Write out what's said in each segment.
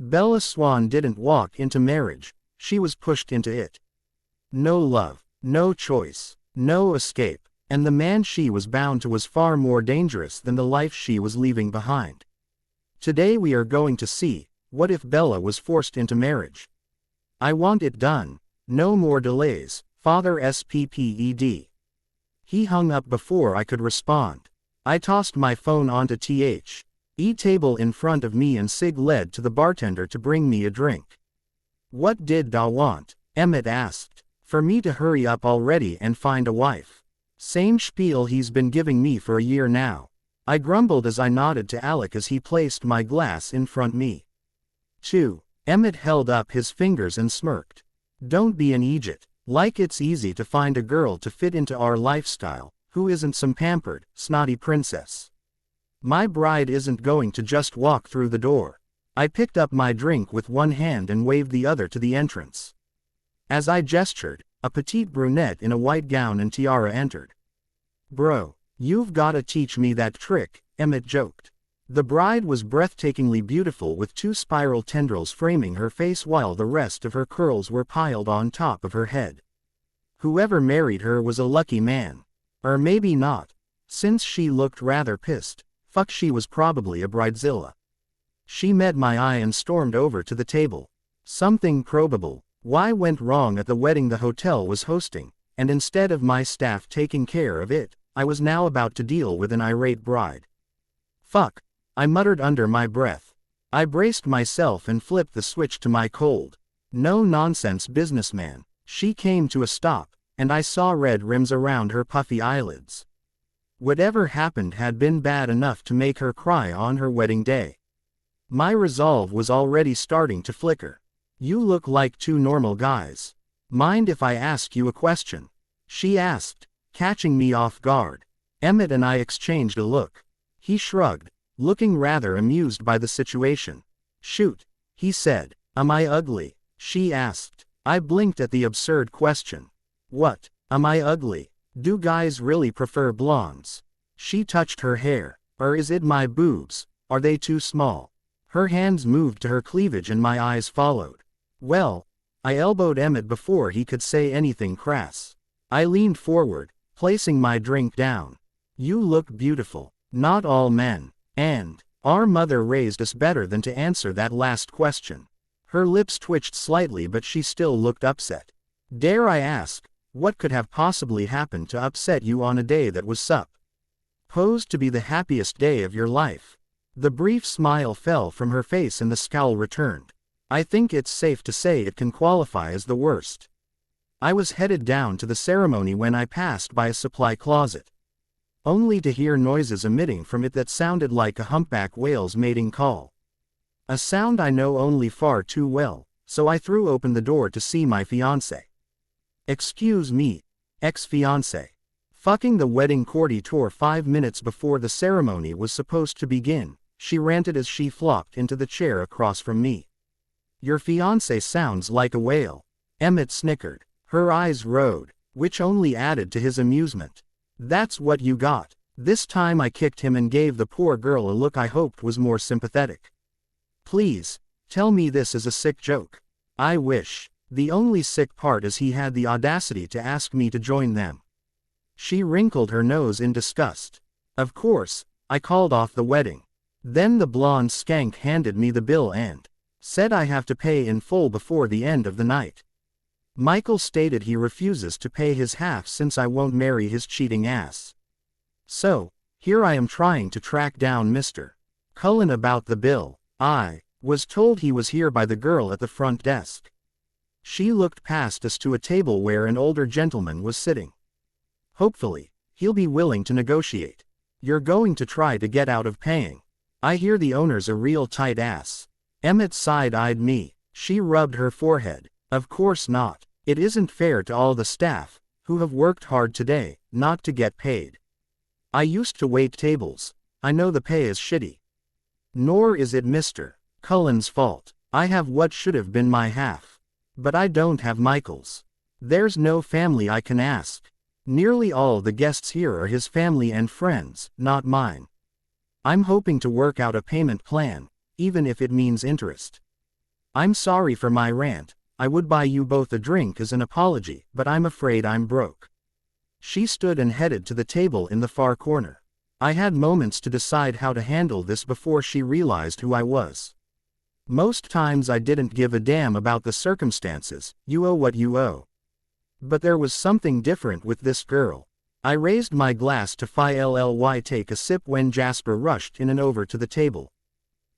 Bella Swan didn't walk into marriage, she was pushed into it. No love, no choice, no escape, and the man she was bound to was far more dangerous than the life she was leaving behind. Today we are going to see, what if Bella was forced into marriage? I want it done. No more delays, Father SPPED. He hung up before I could respond. I tossed my phone onto the table in front of me and Sig led to the bartender to bring me a drink. What did Da want? Emmett asked. For me to hurry up already and find a wife. Same spiel he's been giving me for a year now. I grumbled as I nodded to Alec as he placed my glass in front me. 2. Emmett held up his fingers and smirked. Don't be an idiot. Like it's easy to find a girl to fit into our lifestyle, who isn't some pampered, snotty princess. My bride isn't going to just walk through the door. I picked up my drink with one hand and waved the other to the entrance. As I gestured, a petite brunette in a white gown and tiara entered. Bro, you've gotta teach me that trick, Emmett joked. The bride was breathtakingly beautiful with 2 spiral tendrils framing her face while the rest of her curls were piled on top of her head. Whoever married her was a lucky man. Or maybe not. Since she looked rather pissed, fuck, she was probably a bridezilla. She met my eye and stormed over to the table. Something probable. Why went wrong at the wedding the hotel was hosting, and instead of my staff taking care of it, I was now about to deal with an irate bride. Fuck, I muttered under my breath. I braced myself and flipped the switch to my cold, no-nonsense businessman. She came to a stop, and I saw red rims around her puffy eyelids. Whatever happened had been bad enough to make her cry on her wedding day. My resolve was already starting to flicker. You look like 2 normal guys. Mind if I ask you a question? She asked, catching me off guard. Emmett and I exchanged a look. He shrugged, looking rather amused by the situation. Shoot, he said. Am I ugly? She asked. I blinked at the absurd question. What? Am I ugly? Do guys really prefer blondes? She touched her hair. Or is it my boobs? Are they too small? Her hands moved to her cleavage and my eyes followed. Well, I elbowed Emmett before he could say anything crass. I leaned forward, placing my drink down. You look beautiful. Not all men. And our mother raised us better than to answer that last question. Her lips twitched slightly but she still looked upset. Dare I ask, what could have possibly happened to upset you on a day that was supposed to be the happiest day of your life? The brief smile fell from her face and the scowl returned. I think it's safe to say it can qualify as the worst. I was headed down to the ceremony when I passed by a supply closet, only to hear noises emitting from it that sounded like a humpback whale's mating call. A sound I know only far too well, so I threw open the door to see my fiancé. Excuse me, ex-fiancé. Fucking the wedding courtier tour 5 minutes before the ceremony was supposed to begin, she ranted as she flopped into the chair across from me. Your fiancé sounds like a whale. Emmett snickered. Her eyes rolled, which only added to his amusement. That's what you got. This time I kicked him and gave the poor girl a look I hoped was more sympathetic. Please, tell me this is a sick joke. I wish. The only sick part is he had the audacity to ask me to join them. She wrinkled her nose in disgust. Of course, I called off the wedding. Then the blonde skank handed me the bill and said I have to pay in full before the end of the night. Michael stated he refuses to pay his half since I won't marry his cheating ass. So, here I am trying to track down Mr. Cullen about the bill. I was told he was here by the girl at the front desk. She looked past us to a table where an older gentleman was sitting. Hopefully, he'll be willing to negotiate. You're going to try to get out of paying. I hear the owner's a real tight ass. Emmett side-eyed me. She rubbed her forehead. Of course not. It isn't fair to all the staff, who have worked hard today, not to get paid. I used to wait tables. I know the pay is shitty. Nor is it Mr. Cullen's fault. I have what should have been my half. But I don't have Michael's. There's no family I can ask. Nearly all the guests here are his family and friends, not mine. I'm hoping to work out a payment plan, even if it means interest. I'm sorry for my rant. I would buy you both a drink as an apology, but I'm afraid I'm broke. She stood and headed to the table in the far corner. I had moments to decide how to handle this before she realized who I was. Most times I didn't give a damn about the circumstances, you owe what you owe. But there was something different with this girl. I raised my glass to finally take a sip when Jasper rushed in and over to the table.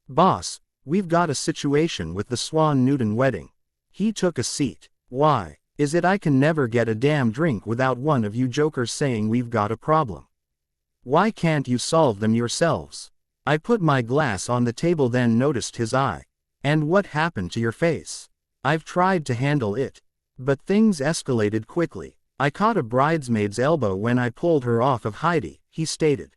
Boss, we've got a situation with the Swan Newton wedding. He took a seat. Why is it I can never get a damn drink without one of you jokers saying we've got a problem? Why can't you solve them yourselves? I put my glass on the table, then noticed his eye. And what happened to your face? I've tried to handle it, but things escalated quickly. I caught a bridesmaid's elbow when I pulled her off of Heidi, he stated.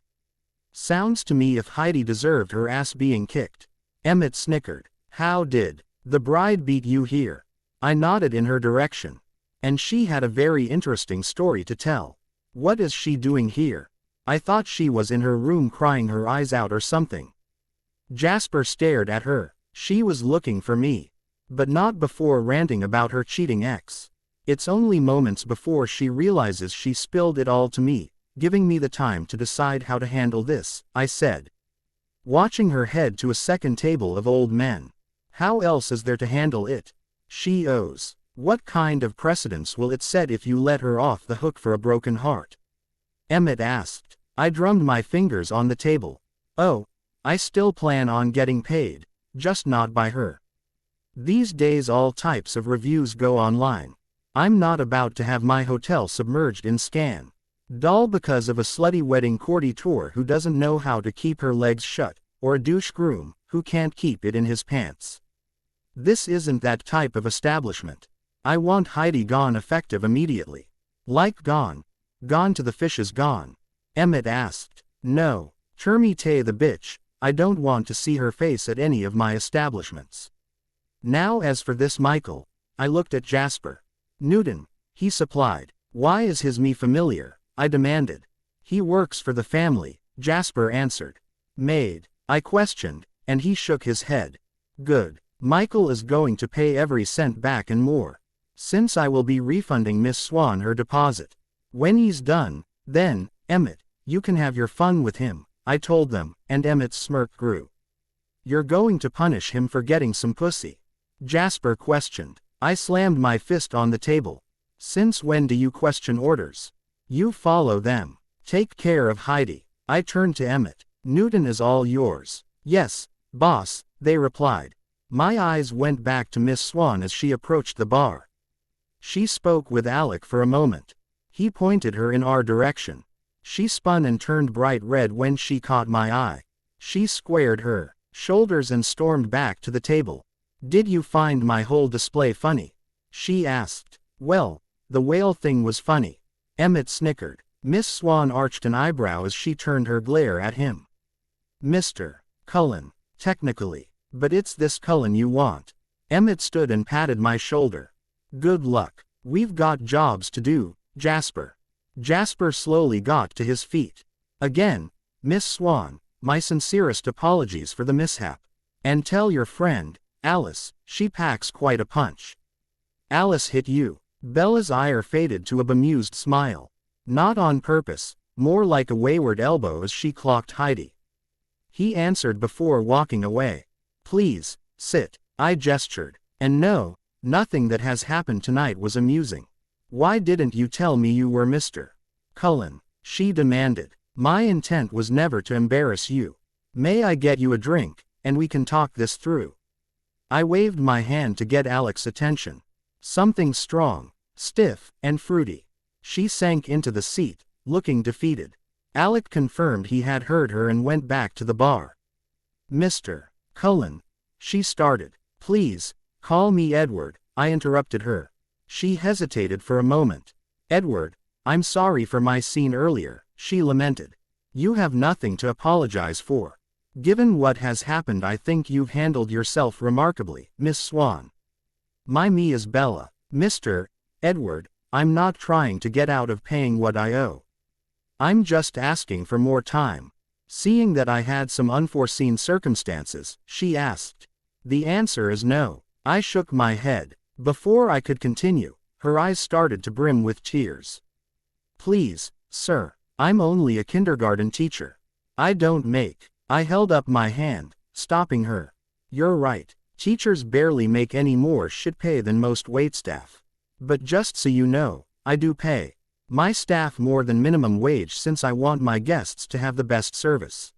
Sounds to me if Heidi deserved her ass being kicked. Emmett snickered. How did the bride beat you here? I nodded in her direction. And she had a very interesting story to tell. What is she doing here? I thought she was in her room crying her eyes out or something. Jasper stared at her. She was looking for me. But not before ranting about her cheating ex. It's only moments before she realizes she spilled it all to me, giving me the time to decide how to handle this, I said. Watching her head to a second table of old men. How else is there to handle it? She owes. What kind of precedence will it set if you let her off the hook for a broken heart? Emmett asked. I drummed my fingers on the table. Oh, I still plan on getting paid, just not by her. These days all types of reviews go online. I'm not about to have my hotel submerged in scandal because of a slutty wedding courtier who doesn't know how to keep her legs shut, or a douche groom who can't keep it in his pants. This isn't that type of establishment. I want Heidi gone effective immediately. Like gone. Gone to the fishes gone. Emmett asked. No. Termite the bitch. I don't want to see her face at any of my establishments. Now as for this Michael. I looked at Jasper. Newton. He supplied. Why is his me familiar? I demanded. He works for the family, Jasper answered. Maid. I questioned, and he shook his head. Good. Michael is going to pay every cent back and more. Since I will be refunding Miss Swan her deposit. When he's done, then, Emmett, you can have your fun with him, I told them, and Emmett's smirk grew. You're going to punish him for getting some pussy? Jasper questioned. I slammed my fist on the table. Since when do you question orders? You follow them. Take care of Heidi. I turned to Emmett. Newton is all yours. Yes, boss, they replied. My eyes went back to Miss Swan as she approached the bar. She spoke with Alec for a moment. He pointed her in our direction. She spun and turned bright red when she caught my eye. She squared her shoulders and stormed back to the table. Did you find my whole display funny? She asked. Well, the whale thing was funny. Emmett snickered. Miss Swan arched an eyebrow as she turned her glare at him. Mr. Cullen. Technically. But it's this Cullen you want. Emmett stood and patted my shoulder. Good luck. We've got jobs to do, Jasper. Jasper slowly got to his feet. Again, Miss Swan, my sincerest apologies for the mishap. And tell your friend, Alice, she packs quite a punch. Alice hit you. Bella's ire faded to a bemused smile. Not on purpose, more like a wayward elbow as she clocked Heidi. He answered before walking away. Please, sit. I gestured. And no, nothing that has happened tonight was amusing. Why didn't you tell me you were Mr. Cullen? She demanded. My intent was never to embarrass you. May I get you a drink, and we can talk this through? I waved my hand to get Alec's attention. Something strong, stiff, and fruity. She sank into the seat, looking defeated. Alec confirmed he had heard her and went back to the bar. Mr. Cullen. She started. Please, call me Edward, I interrupted her. She hesitated for a moment. Edward, I'm sorry for my scene earlier, she lamented. You have nothing to apologize for. Given what has happened, I think you've handled yourself remarkably, Miss Swan. My me is Bella. Mr. Edward, I'm not trying to get out of paying what I owe. I'm just asking for more time. Seeing that I had some unforeseen circumstances, she asked. The answer is no. I shook my head. Before I could continue, her eyes started to brim with tears. Please, sir, I'm only a kindergarten teacher. I don't make. I held up my hand, stopping her. You're right. Teachers barely make any more shit pay than most waitstaff. But just so you know, I do pay my staff more than minimum wage since I want my guests to have the best service.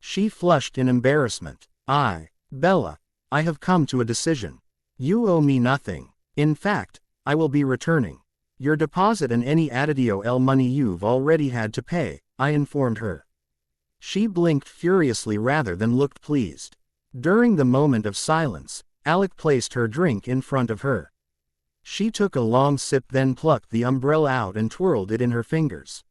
She flushed in embarrassment. Bella, I have come to a decision. You owe me nothing. In fact, I will be returning your deposit and any addio money you've already had to pay, I informed her. She blinked furiously rather than looked pleased. During the moment of silence, Alec placed her drink in front of her. She took a long sip, then plucked the umbrella out and twirled it in her fingers.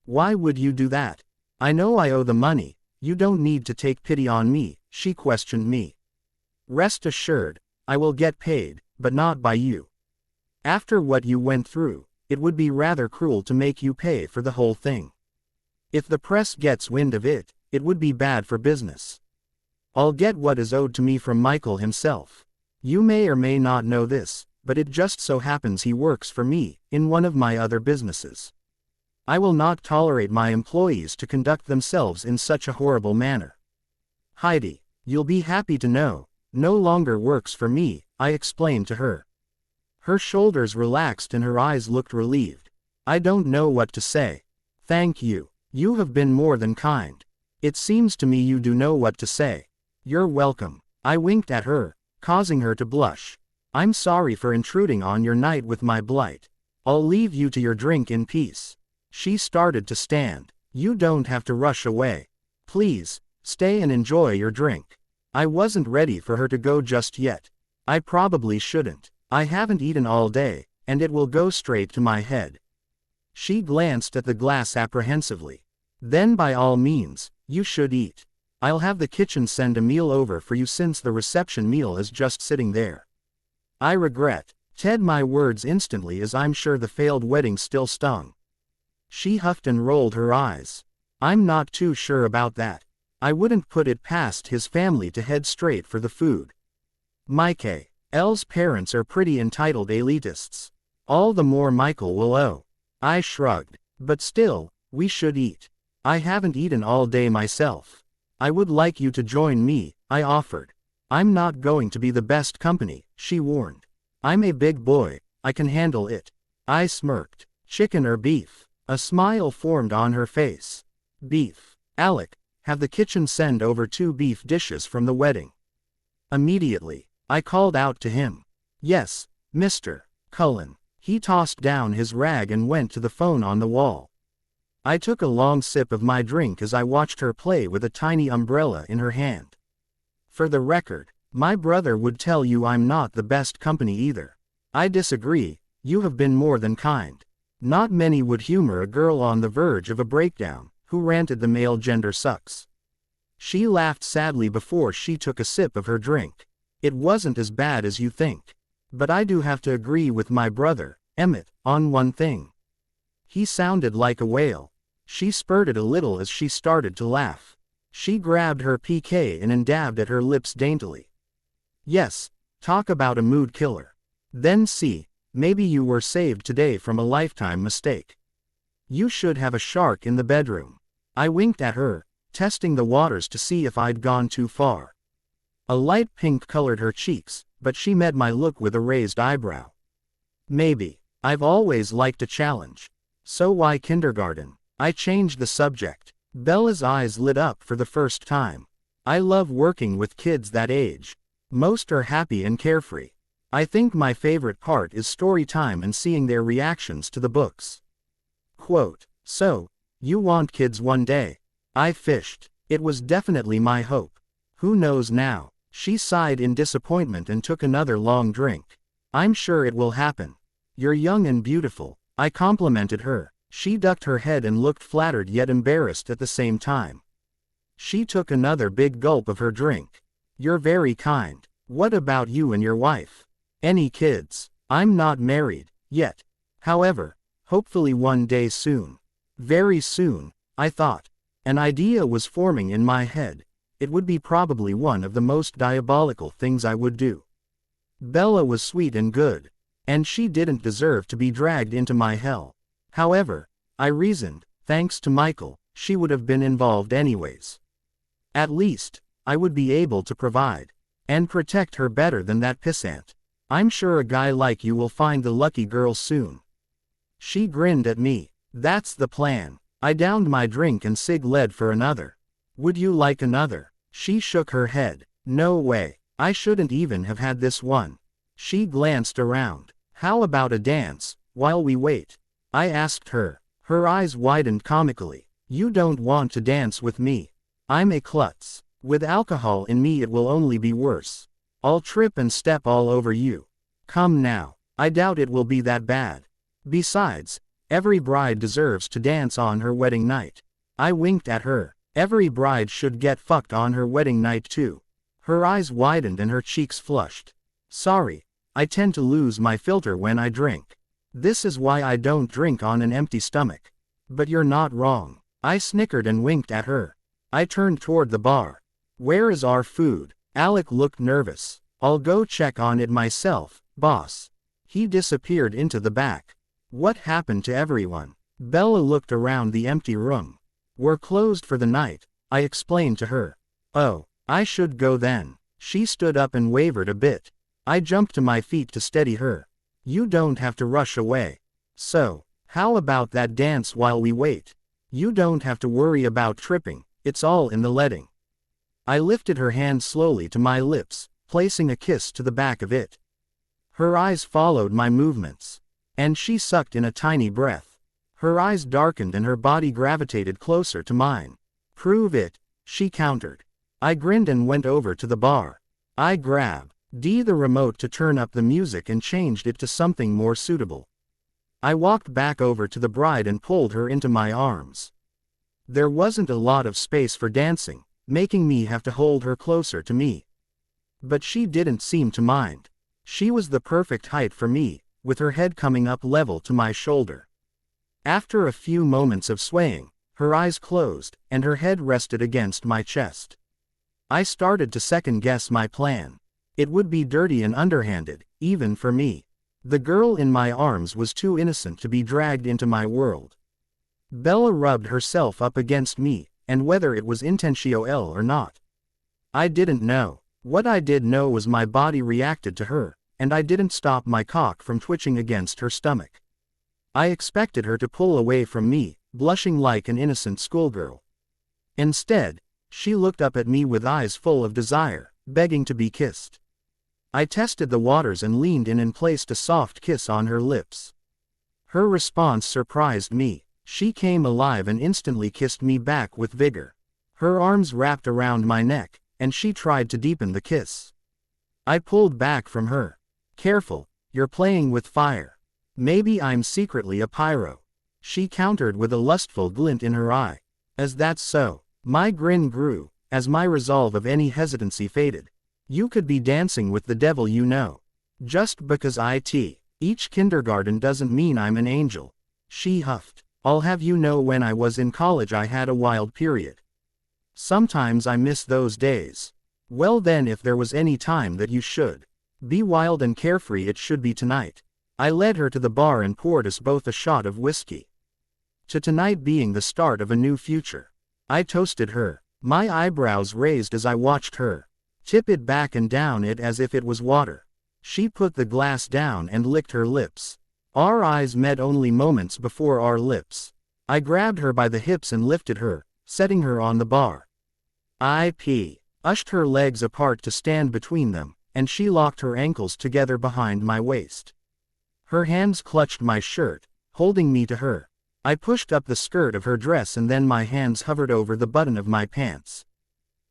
Why would you do that? I know I owe the money. You don't need to take pity on me, she questioned me. Rest assured, I will get paid, but not by you. After what you went through, it would be rather cruel to make you pay for the whole thing. If the press gets wind of it, it would be bad for business. I'll get what is owed to me from Michael himself. You may or may not know this, but it just so happens he works for me, in one of my other businesses. I will not tolerate my employees to conduct themselves in such a horrible manner. Heidi, you'll be happy to know, no longer works for me, I explained to her. Her shoulders relaxed and her eyes looked relieved. I don't know what to say. Thank you. You have been more than kind. It seems to me you do know what to say. You're welcome. I winked at her, causing her to blush. I'm sorry for intruding on your night with my blight. I'll leave you to your drink in peace. She started to stand. You don't have to rush away. Please, stay and enjoy your drink. I wasn't ready for her to go just yet. I probably shouldn't. I haven't eaten all day, and it will go straight to my head. She glanced at the glass apprehensively. Then by all means, you should eat. I'll have the kitchen send a meal over for you since the reception meal is just sitting there. I regret, Ted, my words instantly, as I'm sure the failed wedding still stung. She huffed and rolled her eyes. I'm not too sure about that. I wouldn't put it past his family to head straight for the food. Michael's parents are pretty entitled elitists. All the more Michael will owe. I shrugged. But still, we should eat. I haven't eaten all day myself. I would like you to join me, I offered. I'm not going to be the best company, she warned. I'm a big boy, I can handle it. I smirked. Chicken or beef? A smile formed on her face. Beef. Alec, have the kitchen send over 2 beef dishes from the wedding. Immediately, I called out to him. Yes, Mr. Cullen. He tossed down his rag and went to the phone on the wall. I took a long sip of my drink as I watched her play with a tiny umbrella in her hand. For the record, my brother would tell you I'm not the best company either. I disagree, you have been more than kind. Not many would humor a girl on the verge of a breakdown, who ranted the male gender sucks. She laughed sadly before she took a sip of her drink. It wasn't as bad as you think. But I do have to agree with my brother, Emmett, on one thing. He sounded like a whale. She spurted a little as she started to laugh. She grabbed her PK and dabbed at her lips daintily. Yes, talk about a mood killer. Then see, maybe you were saved today from a lifetime mistake. You should have a shark in the bedroom. I winked at her, testing the waters to see if I'd gone too far. A light pink colored her cheeks, but she met my look with a raised eyebrow. Maybe. I've always liked a challenge. So why kindergarten? I changed the subject. Bella's eyes lit up for the first time. I love working with kids that age. Most are happy and carefree. I think my favorite part is story time and seeing their reactions to the books. Quote, so, you want kids one day? I fished. It was definitely my hope. Who knows now? She sighed in disappointment and took another long drink. I'm sure it will happen. You're young and beautiful, I complimented her. She ducked her head and looked flattered yet embarrassed at the same time. She took another big gulp of her drink. You're very kind. What about you and your wife? Any kids? I'm not married, yet. However, hopefully one day soon. Very soon, I thought. An idea was forming in my head. It would be probably one of the most diabolical things I would do. Bella was sweet and good. And she didn't deserve to be dragged into my hell. However, I reasoned, thanks to Michael, she would have been involved anyways. At least, I would be able to provide and protect her better than that pissant. I'm sure a guy like you will find the lucky girl soon. She grinned at me. That's the plan. I downed my drink and led for another. Would you like another? She shook her head. No way. I shouldn't even have had this one. She glanced around. How about a dance, while we wait? I asked her. Her eyes widened comically. You don't want to dance with me. I'm a klutz. With alcohol in me it will only be worse. I'll trip and step all over you. Come now. I doubt it will be that bad. Besides, every bride deserves to dance on her wedding night. I winked at her. Every bride should get fucked on her wedding night too. Her eyes widened and her cheeks flushed. Sorry, I tend to lose my filter when I drink. This is why I don't drink on an empty stomach. But you're not wrong. I snickered and winked at her. I turned toward the bar. Where is our food? Alec looked nervous. I'll go check on it myself, boss. He disappeared into the back. What happened to everyone? Bella looked around the empty room. We're closed for the night, I explained to her. Oh, I should go then. She stood up and wavered a bit. I jumped to my feet to steady her. You don't have to rush away. So, how about that dance while we wait? You don't have to worry about tripping, it's all in the letting. I lifted her hand slowly to my lips, placing a kiss to the back of it. Her eyes followed my movements. And she sucked in a tiny breath. Her eyes darkened and her body gravitated closer to mine. Prove it, she countered. I grinned and went over to the bar. I grabbed the remote to turn up the music and changed it to something more suitable. I walked back over to the bride and pulled her into my arms. There wasn't a lot of space for dancing, making me have to hold her closer to me. But she didn't seem to mind. She was the perfect height for me, with her head coming up level to my shoulder. After a few moments of swaying, her eyes closed, and her head rested against my chest. I started to second-guess my plan. It would be dirty and underhanded, even for me. The girl in my arms was too innocent to be dragged into my world. Bella rubbed herself up against me, and whether it was intentional or not, I didn't know. What I did know was my body reacted to her, and I didn't stop my cock from twitching against her stomach. I expected her to pull away from me, blushing like an innocent schoolgirl. Instead, she looked up at me with eyes full of desire, begging to be kissed. I tested the waters and leaned in and placed a soft kiss on her lips. Her response surprised me. She came alive and instantly kissed me back with vigor. Her arms wrapped around my neck, and she tried to deepen the kiss. I pulled back from her. Careful, you're playing with fire. Maybe I'm secretly a pyro. She countered with a lustful glint in her eye. As that's so, my grin grew, as my resolve of any hesitancy faded. You could be dancing with the devil, you know. Just because I each kindergarten doesn't mean I'm an angel. She huffed. I'll have you know, when I was in college I had a wild period. Sometimes I miss those days. Well then, if there was any time that you should be wild and carefree, it should be tonight. I led her to the bar and poured us both a shot of whiskey. To tonight being the start of a new future. I toasted her. My eyebrows raised as I watched her tip it back and down it as if it was water. She put the glass down and licked her lips. Our eyes met only moments before our lips. I grabbed her by the hips and lifted her, setting her on the bar. I pushed her legs apart to stand between them, and she locked her ankles together behind my waist. Her hands clutched my shirt, holding me to her. I pushed up the skirt of her dress and then my hands hovered over the button of my pants.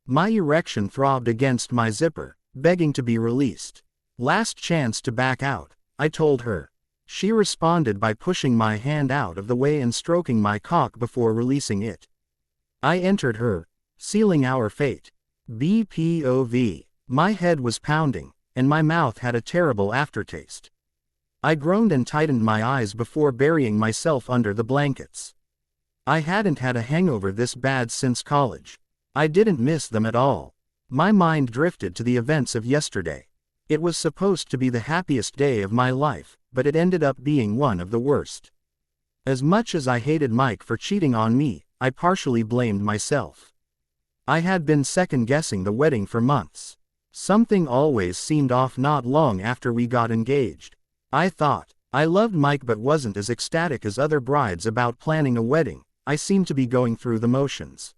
My erection throbbed against my zipper, begging to be released. Last chance to back out, I told her. She responded by pushing my hand out of the way and stroking my cock before releasing it. I entered her, sealing our fate. BPOV. My head was pounding, and my mouth had a terrible aftertaste. I groaned and tightened my eyes before burying myself under the blankets. I hadn't had a hangover this bad since college. I didn't miss them at all. My mind drifted to the events of yesterday. It was supposed to be the happiest day of my life, but it ended up being one of the worst. As much as I hated Mike for cheating on me, I partially blamed myself. I had been second-guessing the wedding for months. Something always seemed off not long after we got engaged. I thought, I loved Mike but wasn't as ecstatic as other brides about planning a wedding. I seemed to be going through the motions.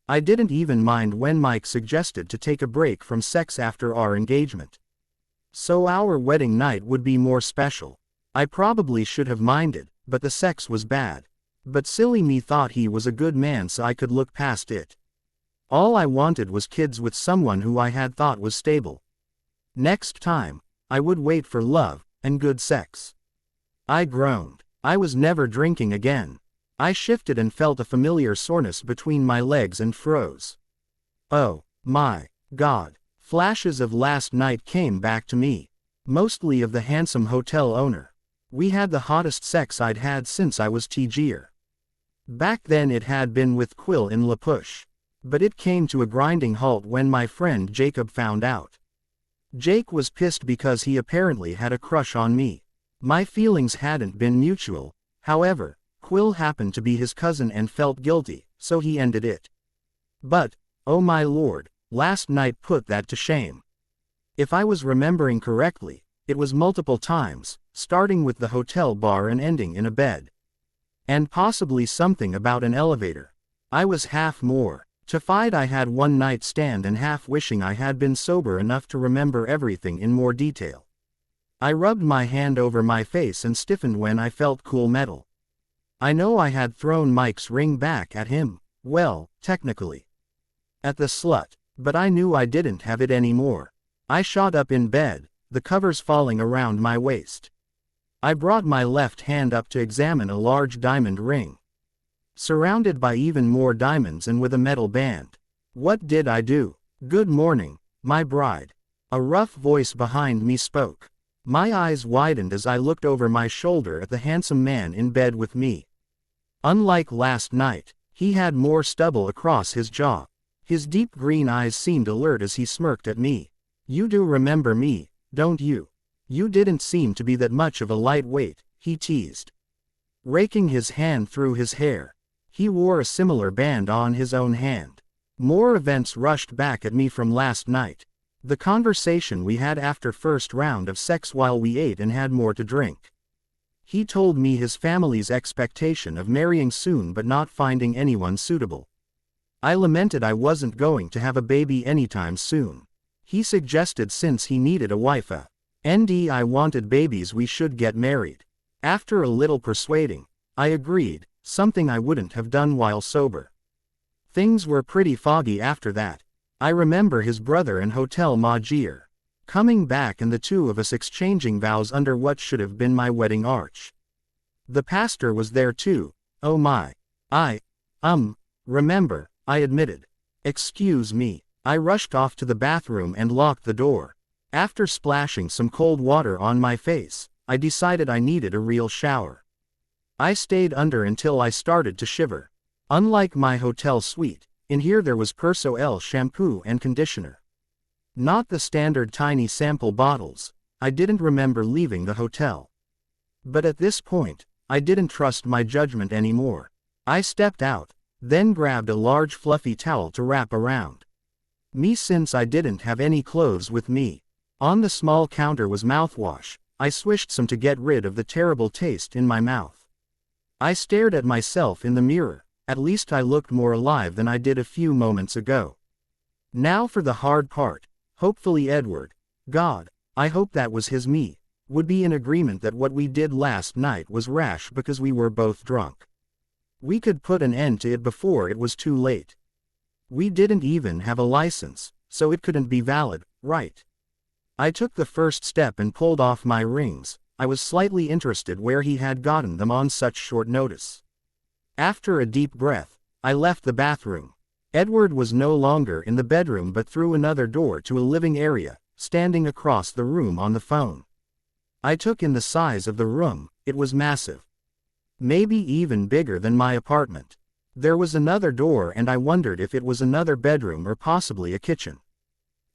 I didn't even mind when Mike suggested to take a break from sex after our engagement, so our wedding night would be more special. I probably should have minded, but the sex was bad. But silly me thought he was a good man, so I could look past it. All I wanted was kids with someone who I had thought was stable. Next time, I would wait for love and good sex. I groaned. I was never drinking again. I shifted and felt a familiar soreness between my legs and froze. Oh, my God. Flashes of last night came back to me. Mostly of the handsome hotel owner. We had the hottest sex I'd had since I was teenager. Back then it had been with Quill in La Push. But it came to a grinding halt when my friend Jacob found out. Jake was pissed because he apparently had a crush on me. My feelings hadn't been mutual, however. Quill happened to be his cousin and felt guilty, so he ended it. But, oh my lord, last night put that to shame. If I was remembering correctly, it was multiple times, starting with the hotel bar and ending in a bed. And possibly something about an elevator. I was half mortified I had one night stand and half wishing I had been sober enough to remember everything in more detail. I rubbed my hand over my face and stiffened when I felt cool metal. I know I had thrown Mike's ring back at him, well, technically. At the slut, but I knew I didn't have it anymore. I shot up in bed, the covers falling around my waist. I brought my left hand up to examine a large diamond ring, surrounded by even more diamonds and with a metal band. What did I do? Good morning, my bride. A rough voice behind me spoke. My eyes widened as I looked over my shoulder at the handsome man in bed with me. Unlike last night, he had more stubble across his jaw. His deep green eyes seemed alert as he smirked at me. You do remember me, don't you? You didn't seem to be that much of a lightweight, he teased, raking his hand through his hair. He wore a similar band on his own hand. More events rushed back at me from last night. The conversation we had after first round of sex while we ate and had more to drink. He told me his family's expectation of marrying soon but not finding anyone suitable. I lamented I wasn't going to have a baby anytime soon. He suggested since he needed a wife and I wanted babies we should get married. After a little persuading, I agreed, something I wouldn't have done while sober. Things were pretty foggy after that. I remember his brother and Hotel Magier coming back and the two of us exchanging vows under what should have been my wedding arch. The pastor was there too. Oh my. Remember, I admitted. Excuse me. I rushed off to the bathroom and locked the door. After splashing some cold water on my face, I decided I needed a real shower. I stayed under until I started to shiver. Unlike my hotel suite, in here there was Perso-El shampoo and conditioner. Not the standard tiny sample bottles. I didn't remember leaving the hotel. But at this point, I didn't trust my judgment anymore. I stepped out, then grabbed a large fluffy towel to wrap around me since I didn't have any clothes with me. On the small counter was mouthwash. I swished some to get rid of the terrible taste in my mouth. I stared at myself in the mirror. At least I looked more alive than I did a few moments ago. Now for the hard part. Hopefully Edward, God, I hope that was his me, would be in agreement that what we did last night was rash because we were both drunk. We could put an end to it before it was too late. We didn't even have a license, so it couldn't be valid, right? I took the first step and pulled off my rings. I was slightly interested where he had gotten them on such short notice. After a deep breath, I left the bathroom. Edward was no longer in the bedroom but through another door to a living area, standing across the room on the phone. I took in the size of the room. It was massive. Maybe even bigger than my apartment. There was another door and I wondered if it was another bedroom or possibly a kitchen.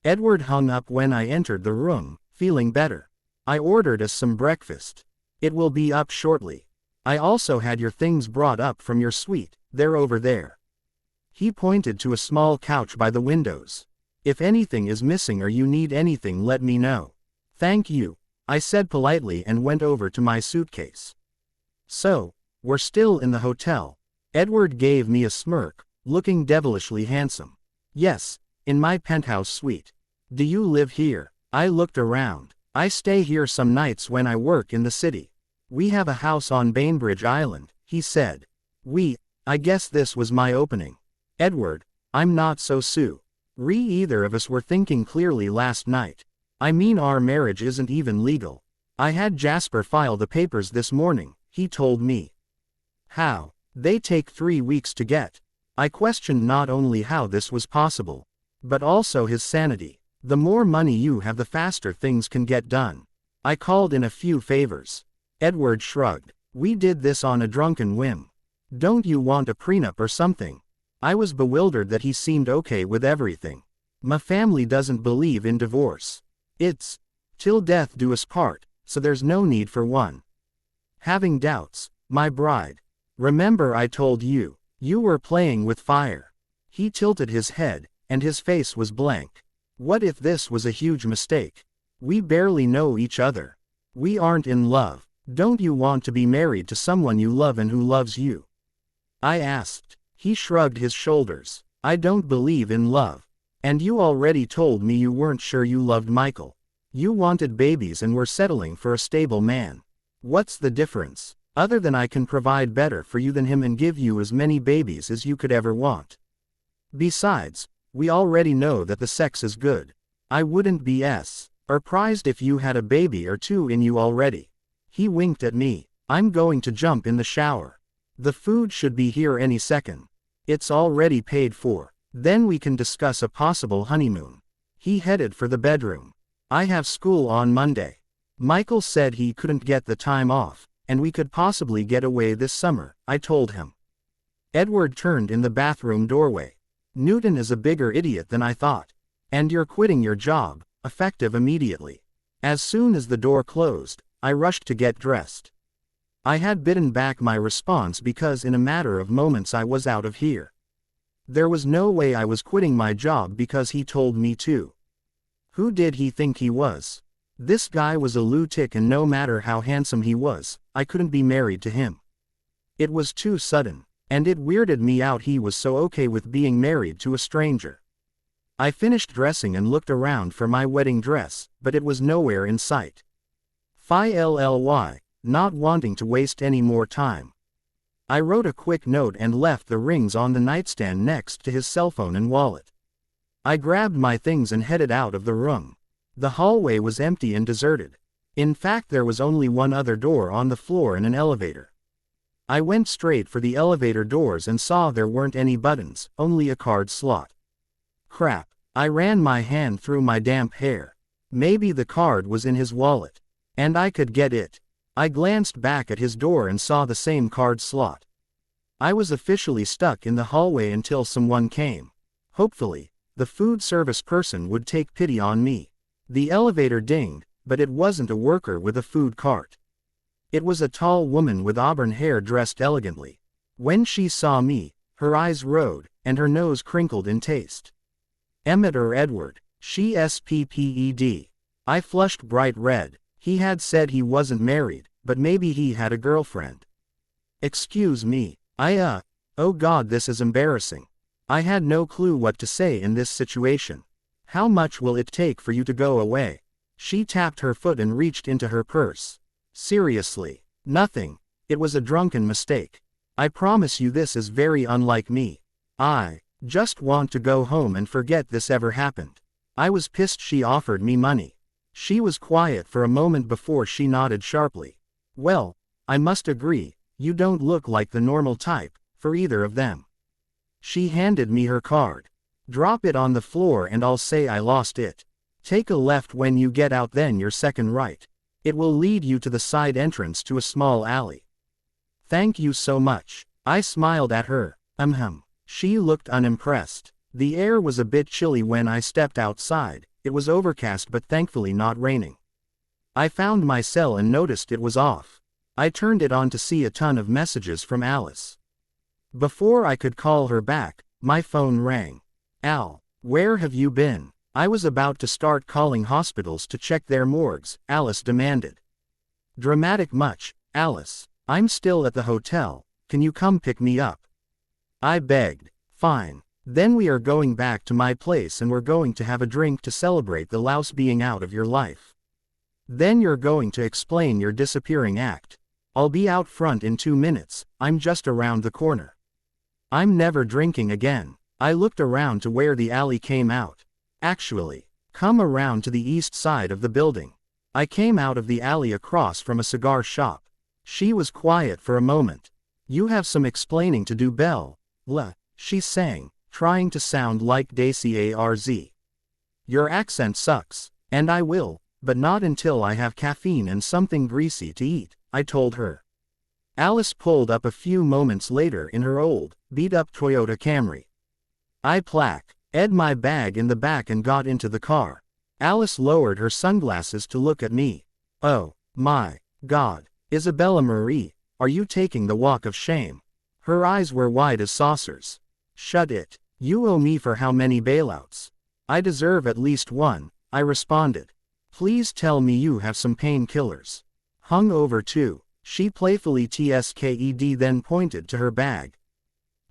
Edward hung up when I entered the room, feeling better. I ordered us some breakfast. It will be up shortly. I also had your things brought up from your suite, they're over there. He pointed to a small couch by the windows. If anything is missing or you need anything, let me know. Thank you, I said politely and went over to my suitcase. So, we're still in the hotel. Edward gave me a smirk, looking devilishly handsome. Yes, in my penthouse suite. Do you live here? I looked around. I stay here some nights when I work in the city. We have a house on Bainbridge Island, he said. I guess this was my opening. Edward, I'm not so either of us were thinking clearly last night. I mean, our marriage isn't even legal. I had Jasper file the papers this morning, he told me. How? They take 3 weeks to get. I questioned not only how this was possible, but also his sanity. The more money you have, the faster things can get done. I called in a few favors. Edward shrugged. We did this on a drunken whim. Don't you want a prenup or something? I was bewildered that he seemed okay with everything. My family doesn't believe in divorce. It's till death do us part, so there's no need for one. Having doubts, my bride. Remember I told you, you were playing with fire. He tilted his head, and his face was blank. What if this was a huge mistake? We barely know each other. We aren't in love. Don't you want to be married to someone you love and who loves you? I asked. He shrugged his shoulders. I don't believe in love. And you already told me you weren't sure you loved Michael. You wanted babies and were settling for a stable man. What's the difference? Other than I can provide better for you than him and give you as many babies as you could ever want. Besides, we already know that the sex is good. I wouldn't be surprised if you had a baby or two in you already. He winked at me. I'm going to jump in the shower. The food should be here any second. It's already paid for. Then we can discuss a possible honeymoon. He headed for the bedroom. I have school on Monday. Michael said he couldn't get the time off, and we could possibly get away this summer, I told him. Edward turned in the bathroom doorway. Newton is a bigger idiot than I thought. And you're quitting your job, effective immediately. As soon as the door closed, I rushed to get dressed. I had bitten back my response because in a matter of moments I was out of here. There was no way I was quitting my job because he told me to. Who did he think he was? This guy was a lunatic, and no matter how handsome he was, I couldn't be married to him. It was too sudden, and it weirded me out he was so okay with being married to a stranger. I finished dressing and looked around for my wedding dress, but it was nowhere in sight. Finally, not wanting to waste any more time, I wrote a quick note and left the rings on the nightstand next to his cell phone and wallet. I grabbed my things and headed out of the room. The hallway was empty and deserted. In fact, there was only one other door on the floor and an elevator. I went straight for the elevator doors and saw there weren't any buttons, only a card slot. Crap. I ran my hand through my damp hair. Maybe the card was in his wallet. And I could get it. I glanced back at his door and saw the same card slot. I was officially stuck in the hallway until someone came. Hopefully, the food service person would take pity on me. The elevator dinged, but it wasn't a worker with a food cart. It was a tall woman with auburn hair dressed elegantly. When she saw me, her eyes rolled, and her nose crinkled in taste. Emmett or Edward, she SPPED. I flushed bright red. He had said he wasn't married, but maybe he had a girlfriend. Excuse me, oh God, this is embarrassing. I had no clue what to say in this situation. How much will it take for you to go away? She tapped her foot and reached into her purse. Seriously, nothing. It was a drunken mistake. I promise you this is very unlike me. I just want to go home and forget this ever happened. I was pissed she offered me money. She was quiet for a moment before she nodded sharply. Well, I must agree, you don't look like the normal type, for either of them. She handed me her card. Drop it on the floor and I'll say I lost it. Take a left when you get out, then your second right. It will lead you to the side entrance to a small alley. Thank you so much. I smiled at her. She looked unimpressed. The air was a bit chilly when I stepped outside. It was overcast but thankfully not raining. I found my cell and noticed it was off. I turned it on to see a ton of messages from Alice. Before I could call her back, my phone rang. Al, where have you been? I was about to start calling hospitals to check their morgues, Alice demanded. Dramatic much, Alice. I'm still at the hotel, can you come pick me up? I begged. Fine. Then we are going back to my place and we're going to have a drink to celebrate the louse being out of your life. Then you're going to explain your disappearing act. I'll be out front in 2 minutes, I'm just around the corner. I'm never drinking again. I looked around to where the alley came out. Actually, come around to the east side of the building. I came out of the alley across from a cigar shop. She was quiet for a moment. You have some explaining to do, Belle. She sang, trying to sound like Daisy Arz. Your accent sucks, and I will, but not until I have caffeine and something greasy to eat, I told her. Alice pulled up a few moments later in her old, beat-up Toyota Camry. I ed my bag in the back and got into the car. Alice lowered her sunglasses to look at me. Oh, my God, Isabella Marie, are you taking the walk of shame? Her eyes were wide as saucers. Shut it. You owe me for how many bailouts? I deserve at least one, I responded. Please tell me you have some painkillers. Hung over too. She playfully tsked then pointed to her bag.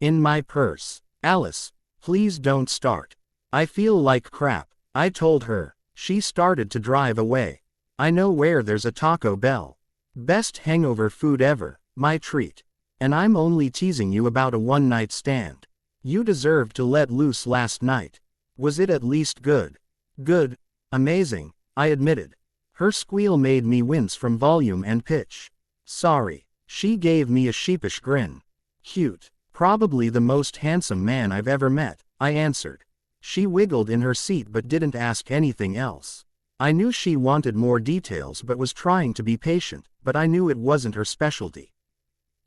In my purse. Alice, please don't start. I feel like crap, I told her. She started to drive away. I know where there's a Taco Bell. Best hangover food ever, my treat. And I'm only teasing you about a one-night stand. You deserved to let loose last night. Was it at least good? Good. Amazing, I admitted. Her squeal made me wince from volume and pitch. Sorry. She gave me a sheepish grin. Cute. Probably the most handsome man I've ever met, I answered. She wiggled in her seat but didn't ask anything else. I knew she wanted more details but was trying to be patient, but I knew it wasn't her specialty.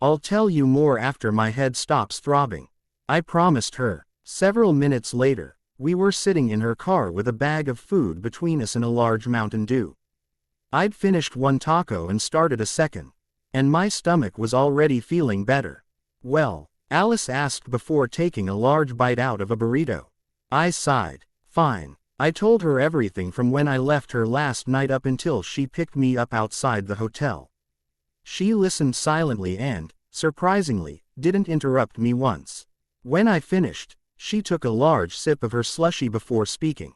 I'll tell you more after my head stops throbbing, I promised her. Several minutes later, we were sitting in her car with a bag of food between us and a large Mountain Dew. I'd finished one taco and started a second, and my stomach was already feeling better. Well, Alice asked before taking a large bite out of a burrito. I sighed. Fine. I told her everything from when I left her last night up until she picked me up outside the hotel. She listened silently and, surprisingly, didn't interrupt me once. When I finished, she took a large sip of her slushie before speaking.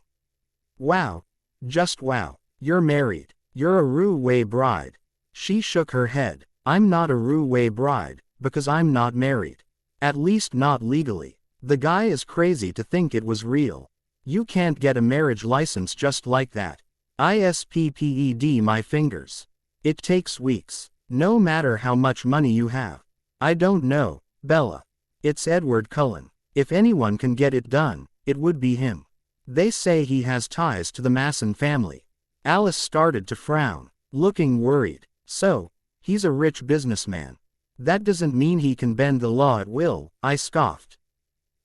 Wow. Just wow. You're married. You're a Ru-Wei bride. She shook her head. I'm not a Ru-Wei bride, because I'm not married. At least not legally. The guy is crazy to think it was real. You can't get a marriage license just like that. ISPPED my fingers. It takes weeks. No matter how much money you have. I don't know, Bella. It's Edward Cullen. If anyone can get it done, it would be him. They say he has ties to the Masson family. Alice started to frown, looking worried. So, he's a rich businessman. That doesn't mean he can bend the law at will, I scoffed.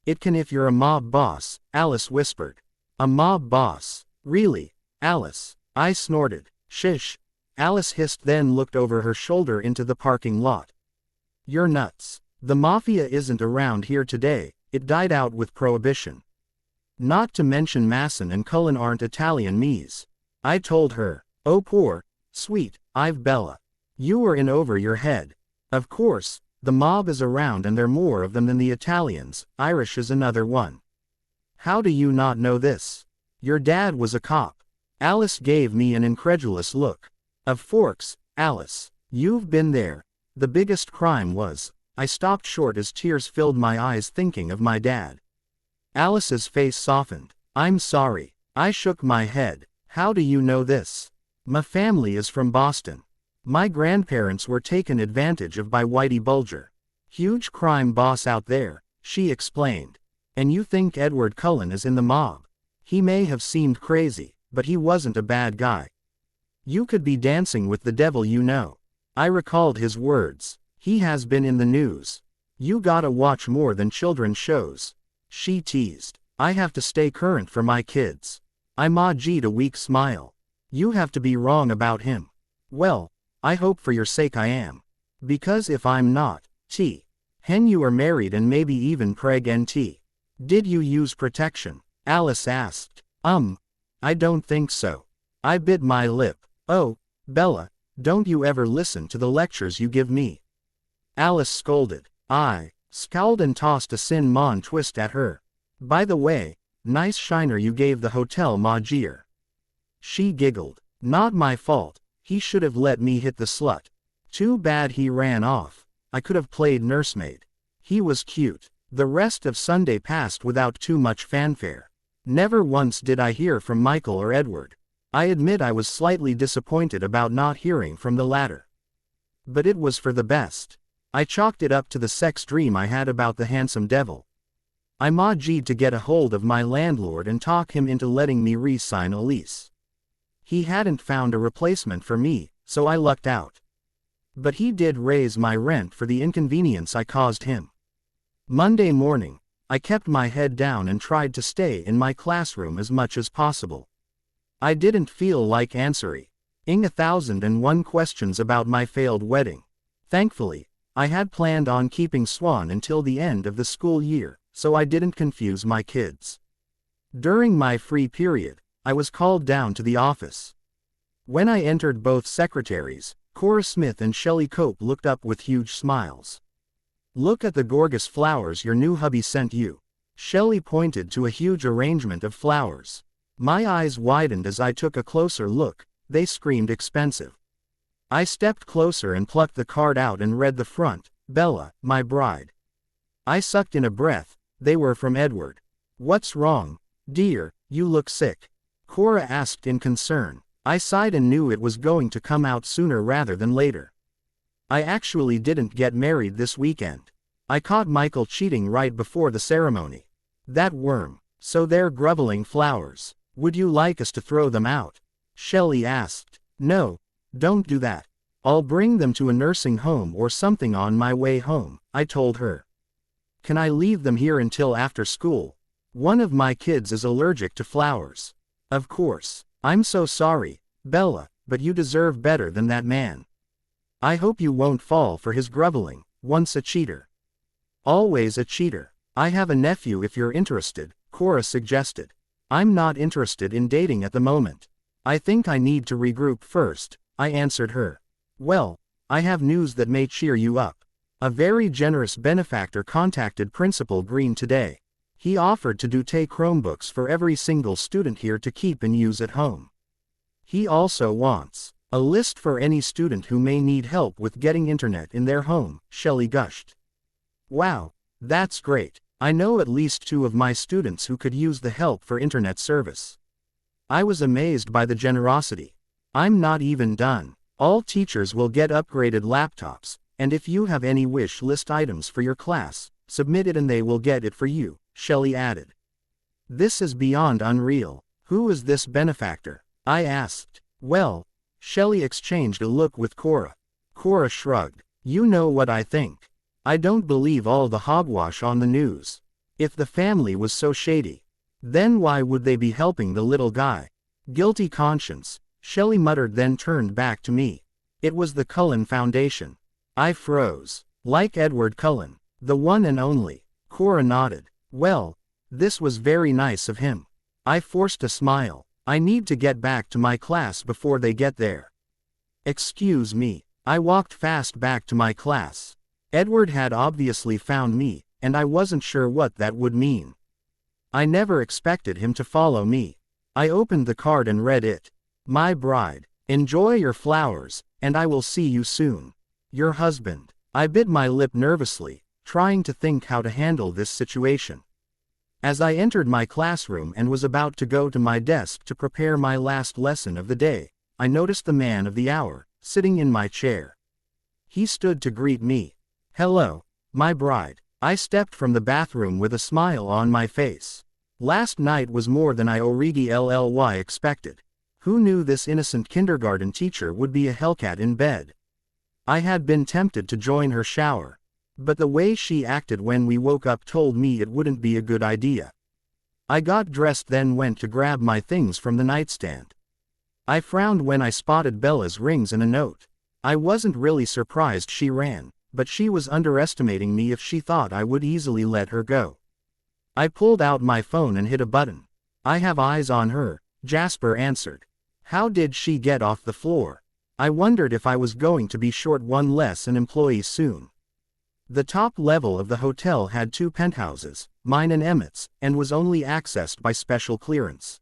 It can if you're a mob boss, Alice whispered. A mob boss? Really, Alice? I snorted. Shish. Alice hissed then looked over her shoulder into the parking lot. You're nuts. The mafia isn't around here today, it died out with Prohibition. Not to mention Masson and Cullen aren't Italian Mies. I told her. Oh poor, sweet, I've Bella. You were in over your head. Of course, the mob is around and there are more of them than the Italians, Irish is another one. How do you not know this? Your dad was a cop. Alice gave me an incredulous look. Of forks, Alice. You've been there. The biggest crime was, I stopped short as tears filled my eyes thinking of my dad. Alice's face softened. I'm sorry. I shook my head. How do you know this? My family is from Boston. My grandparents were taken advantage of by Whitey Bulger. Huge crime boss out there, she explained. And you think Edward Cullen is in the mob? He may have seemed crazy, but he wasn't a bad guy. You could be dancing with the devil, you know. I recalled his words. He has been in the news. You gotta watch more than children's shows. She teased. I have to stay current for my kids. I ma-G'd a weak smile. You have to be wrong about him. Well, I hope for your sake I am. Because if I'm not, hen you are married and maybe even pregnant. Did you use protection? Alice asked. I don't think so. I bit my lip. Oh, Bella, don't you ever listen to the lectures you give me. Alice scolded. I scowled and tossed a cinnamon twist at her. By the way, nice shiner you gave the hotel Magier. She giggled. Not my fault, he should have let me hit the slut. Too bad he ran off. I could have played nursemaid. He was cute. The rest of Sunday passed without too much fanfare. Never once did I hear from Michael or Edward. I admit I was slightly disappointed about not hearing from the latter. But it was for the best. I chalked it up to the sex dream I had about the handsome devil. I managed to get a hold of my landlord and talk him into letting me re-sign a lease. He hadn't found a replacement for me, so I lucked out. But he did raise my rent for the inconvenience I caused him. Monday morning, I kept my head down and tried to stay in my classroom as much as possible. I didn't feel like answering 1,001 questions about my failed wedding. Thankfully, I had planned on keeping Swan until the end of the school year, so I didn't confuse my kids. During my free period, I was called down to the office. When I entered, both secretaries, Cora Smith and Shelley Cope, looked up with huge smiles. Look at the gorgeous flowers your new hubby sent you. Shelley pointed to a huge arrangement of flowers. My eyes widened as I took a closer look. They screamed expensive. I stepped closer and plucked the card out and read the front, Bella, my bride. I sucked in a breath. They were from Edward. What's wrong, dear, you look sick? Cora asked in concern. I sighed and knew it was going to come out sooner rather than later. I actually didn't get married this weekend. I caught Michael cheating right before the ceremony. That worm. So they're groveling flowers. Would you like us to throw them out? Shelley asked. No, don't do that. I'll bring them to a nursing home or something on my way home, I told her. Can I leave them here until after school? One of my kids is allergic to flowers. Of course. I'm so sorry, Bella, but you deserve better than that man. I hope you won't fall for his groveling. Once a cheater, always a cheater. I have a nephew if you're interested, Cora suggested. I'm not interested in dating at the moment. I think I need to regroup first, I answered her. Well, I have news that may cheer you up. A very generous benefactor contacted Principal Green today. He offered to do take Chromebooks for every single student here to keep and use at home. He also wants a list for any student who may need help with getting internet in their home, Shelley gushed. Wow, that's great. I know at least 2 of my students who could use the help for internet service. I was amazed by the generosity. I'm not even done. All teachers will get upgraded laptops, and if you have any wish list items for your class, submit it and they will get it for you, Shelley added. This is beyond unreal. Who is this benefactor? I asked. Well, Shelley exchanged a look with Cora. Cora shrugged. You know what I think. I don't believe all the hogwash on the news. If the family was so shady, then why would they be helping the little guy? Guilty conscience, Shelley muttered, then turned back to me. It was the Cullen Foundation. I froze. Like Edward Cullen, the one and only. Cora nodded. Well, this was very nice of him. I forced a smile. I need to get back to my class before they get there. Excuse me. I walked fast back to my class. Edward had obviously found me, and I wasn't sure what that would mean. I never expected him to follow me. I opened the card and read it. My bride, enjoy your flowers, and I will see you soon. Your husband. I bit my lip nervously, trying to think how to handle this situation. As I entered my classroom and was about to go to my desk to prepare my last lesson of the day, I noticed the man of the hour, sitting in my chair. He stood to greet me. Hello, my bride. I stepped from the bathroom with a smile on my face. Last night was more than I already expected. Who knew this innocent kindergarten teacher would be a hellcat in bed? I had been tempted to join her shower. But the way she acted when we woke up told me it wouldn't be a good idea. I got dressed then went to grab my things from the nightstand. I frowned when I spotted Bella's rings and a note. I wasn't really surprised she ran, but she was underestimating me if she thought I would easily let her go. I pulled out my phone and hit a button. I have eyes on her, Jasper answered. How did she get off the floor? I wondered if I was going to be short one less an employee soon. The top level of the hotel had 2 penthouses, mine and Emmett's, and was only accessed by special clearance.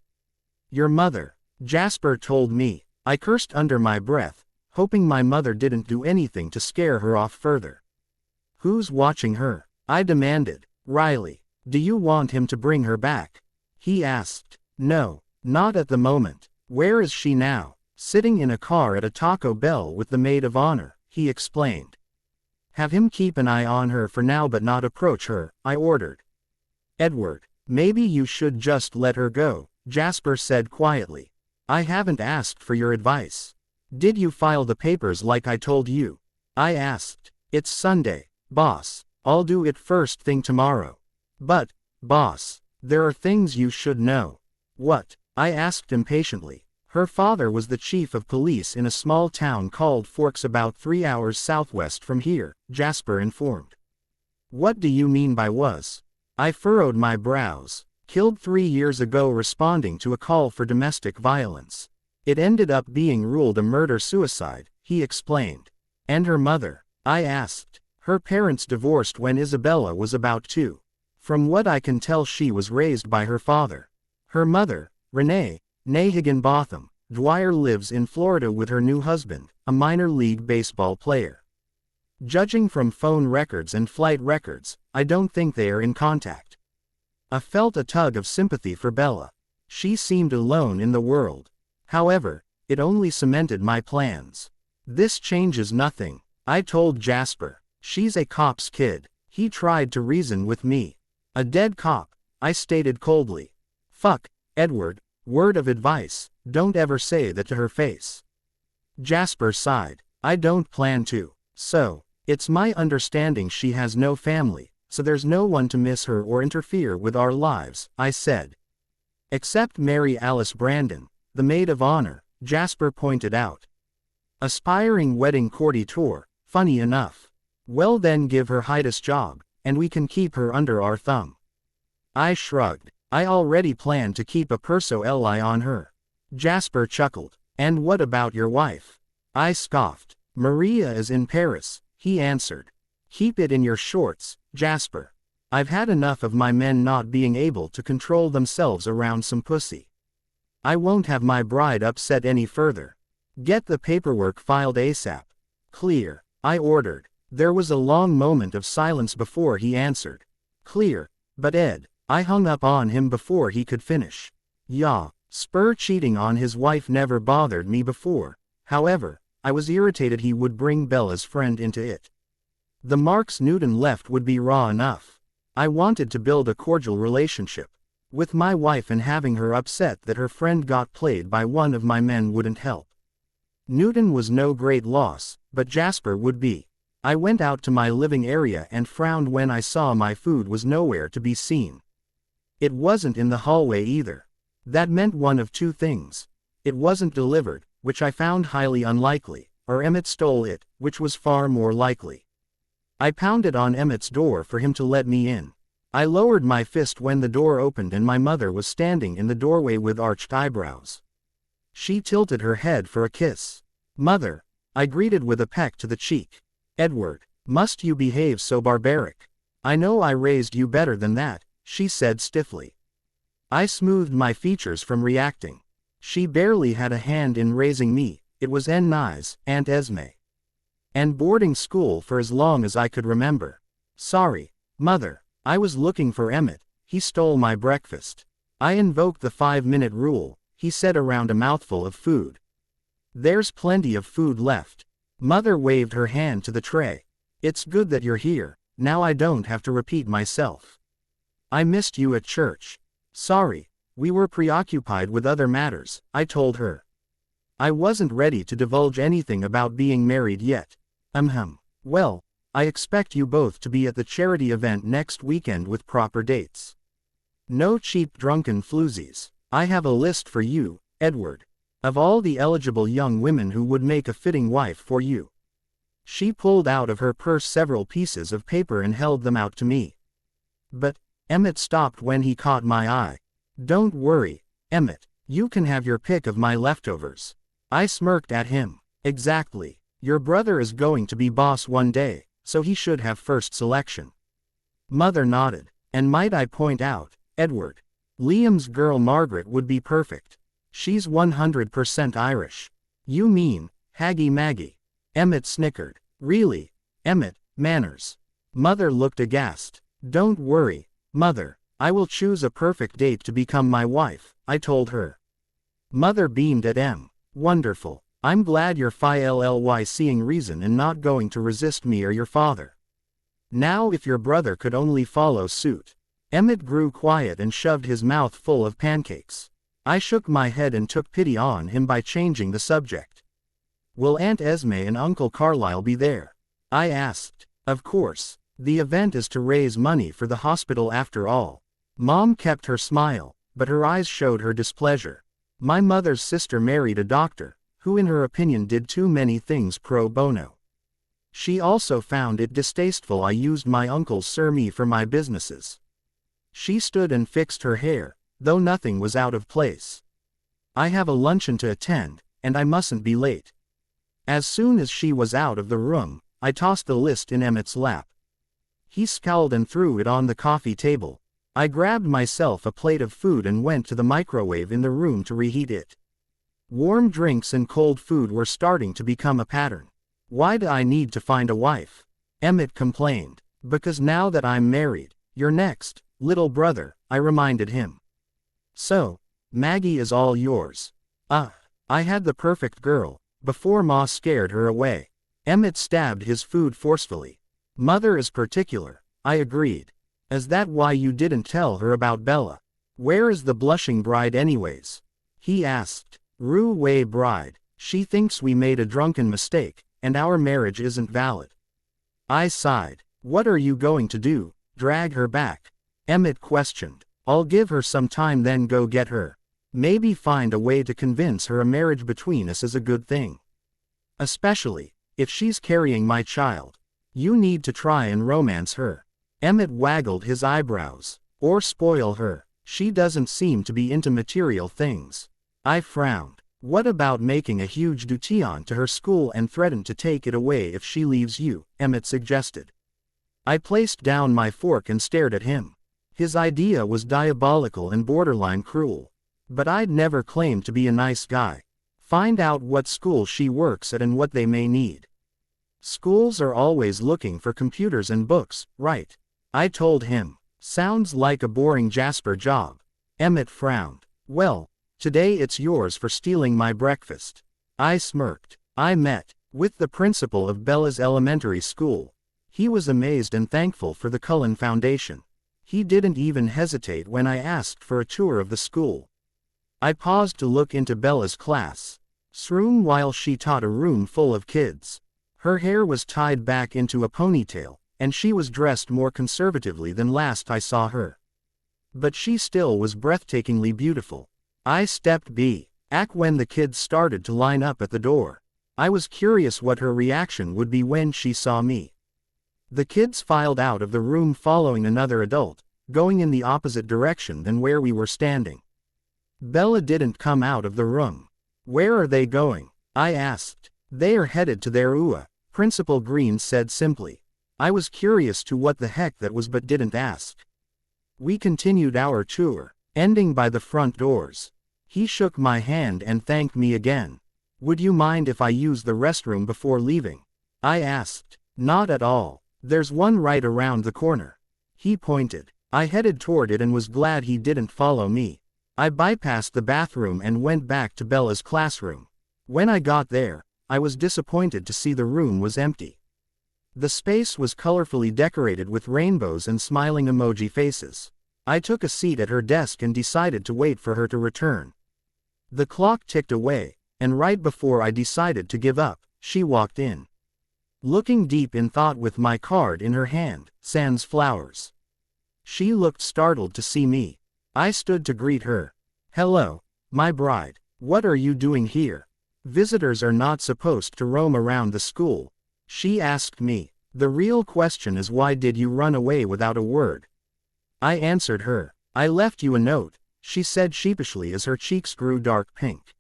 Your mother, Jasper told me. I cursed under my breath, hoping my mother didn't do anything to scare her off further. Who's watching her? I demanded. Riley. Do you want him to bring her back? He asked. No, not at the moment. Where is she now? Sitting in a car at a Taco Bell with the maid of honor, he explained. Have him keep an eye on her for now but not approach her, I ordered. Edward, maybe you should just let her go, Jasper said quietly. I haven't asked for your advice. Did you file the papers like I told you? I asked. It's Sunday, boss. I'll do it first thing tomorrow. But, boss, there are things you should know. What? I asked impatiently. Her father was the chief of police in a small town called Forks about 3 hours southwest from here, Jasper informed. What do you mean by was? I furrowed my brows. Killed 3 years ago responding to a call for domestic violence. It ended up being ruled a murder-suicide, he explained. And her mother? I asked. Her parents divorced when Isabella was about 2. From what I can tell she was raised by her father. Her mother, Renee, née Higginbotham, Dwyer lives in Florida with her new husband, a minor league baseball player. Judging from phone records and flight records, I don't think they are in contact. I felt a tug of sympathy for Bella. She seemed alone in the world. However, it only cemented my plans. This changes nothing, I told Jasper. She's a cop's kid. He tried to reason with me. A dead cop, I stated coldly. Fuck, Edward, word of advice, don't ever say that to her face. Jasper sighed. I don't plan to. So, it's my understanding she has no family, so there's no one to miss her or interfere with our lives, I said. Except Mary Alice Brandon, the maid of honor, Jasper pointed out. Aspiring wedding courtier, funny enough. Well then give her Hydas job, and we can keep her under our thumb. I shrugged. I already plan to keep a perso eye on her. Jasper chuckled. And what about your wife? I scoffed. Maria is in Paris, he answered. Keep it in your shorts, Jasper. I've had enough of my men not being able to control themselves around some pussy. I won't have my bride upset any further. Get the paperwork filed ASAP. Clear, I ordered. There was a long moment of silence before he answered. Clear, but Ed, I hung up on him before he could finish. Yeah, Spur cheating on his wife never bothered me before. However, I was irritated he would bring Bella's friend into it. The marks Newton left would be raw enough. I wanted to build a cordial relationship with my wife, and having her upset that her friend got played by one of my men wouldn't help. Newton was no great loss, but Jasper would be. I went out to my living area and frowned when I saw my food was nowhere to be seen. It wasn't in the hallway either. That meant one of 2 things. It wasn't delivered, which I found highly unlikely, or Emmett stole it, which was far more likely. I pounded on Emmett's door for him to let me in. I lowered my fist when the door opened and my mother was standing in the doorway with arched eyebrows. She tilted her head for a kiss. Mother, I greeted with a peck to the cheek. Edward, must you behave so barbaric? I know I raised you better than that, she said stiffly. I smoothed my features from reacting. She barely had a hand in raising me, it was Ni's, Aunt Esme. And boarding school for as long as I could remember. Sorry, Mother, I was looking for Emmett, he stole my breakfast. I invoked the 5-minute rule, he said around a mouthful of food. There's plenty of food left. Mother waved her hand to the tray. It's good that you're here, now I don't have to repeat myself. I missed you at church. Sorry, we were preoccupied with other matters, I told her. I wasn't ready to divulge anything about being married yet. Well, I expect you both to be at the charity event next weekend with proper dates. No cheap drunken floozies. I have a list for you, Edward. Of all the eligible young women who would make a fitting wife for you. She pulled out of her purse several pieces of paper and held them out to me. But, Emmett stopped when he caught my eye. Don't worry, Emmett, you can have your pick of my leftovers. I smirked at him. Exactly. Your brother is going to be boss one day, so he should have first selection. Mother nodded. And might I point out, Edward, Liam's girl Margaret would be perfect. She's 100% Irish. You mean, Haggy Maggie? Emmett snickered. Really, Emmett, manners. Mother looked aghast. Don't worry, Mother, I will choose a perfect date to become my wife, I told her. Mother beamed at Em. Wonderful. I'm glad you're finally seeing reason and not going to resist me or your father. Now if your brother could only follow suit. Emmett grew quiet and shoved his mouth full of pancakes. I shook my head and took pity on him by changing the subject. Will Aunt Esme and Uncle Carlisle be there? I asked. Of course. The event is to raise money for the hospital after all. Mom kept her smile, but her eyes showed her displeasure. My mother's sister married a doctor, who in her opinion did too many things pro bono. She also found it distasteful I used my uncle's surname for my businesses. She stood and fixed her hair, though nothing was out of place. I have a luncheon to attend, and I mustn't be late. As soon as she was out of the room, I tossed the list in Emmett's lap. He scowled and threw it on the coffee table. I grabbed myself a plate of food and went to the microwave in the room to reheat it. Warm drinks and cold food were starting to become a pattern. Why do I need to find a wife? Emmett complained. Because now that I'm married, you're next, little brother, I reminded him. So, Maggie is all yours. I had the perfect girl, before Ma scared her away. Emmett stabbed his food forcefully. Mother is particular, I agreed. Is that why you didn't tell her about Bella? Where is the blushing bride anyways? He asked. Rue bride. She thinks we made a drunken mistake, and our marriage isn't valid. I sighed. What are you going to do, drag her back? Emmett questioned. I'll give her some time then go get her. Maybe find a way to convince her a marriage between us is a good thing. Especially, if she's carrying my child. You need to try and romance her. Emmett waggled his eyebrows. Or spoil her. She doesn't seem to be into material things. I frowned. What about making a huge dution to her school and threaten to take it away if she leaves you? Emmett suggested. I placed down my fork and stared at him. His idea was diabolical and borderline cruel. But I'd never claimed to be a nice guy. Find out what school she works at and what they may need. Schools are always looking for computers and books, right? I told him. Sounds like a boring Jasper job. Emmett frowned. Well, today it's yours for stealing my breakfast. I smirked. I met with the principal of Bella's elementary school. He was amazed and thankful for the Cullen Foundation. He didn't even hesitate when I asked for a tour of the school. I paused to look into Bella's class room while she taught a room full of kids. Her hair was tied back into a ponytail, and she was dressed more conservatively than last I saw her. But she still was breathtakingly beautiful. I stepped back when the kids started to line up at the door. I was curious what her reaction would be when she saw me. The kids filed out of the room following another adult, going in the opposite direction than where we were standing. Bella didn't come out of the room. Where are they going? I asked. They are headed to their UA, Principal Green said simply. I was curious to what the heck that was but didn't ask. We continued our tour, ending by the front doors. He shook my hand and thanked me again. Would you mind if I use the restroom before leaving? I asked. Not at all. There's one right around the corner. He pointed. I headed toward it and was glad he didn't follow me. I bypassed the bathroom and went back to Bella's classroom. When I got there, I was disappointed to see the room was empty. The space was colorfully decorated with rainbows and smiling emoji faces. I took a seat at her desk and decided to wait for her to return. The clock ticked away, and right before I decided to give up, she walked in. Looking deep in thought with my card in her hand, sans flowers. She looked startled to see me. I stood to greet her. Hello, my bride. What are you doing here? Visitors are not supposed to roam around the school. She asked me. The real question is, why did you run away without a word? I answered her. I left you a note, she said sheepishly as her cheeks grew dark pink.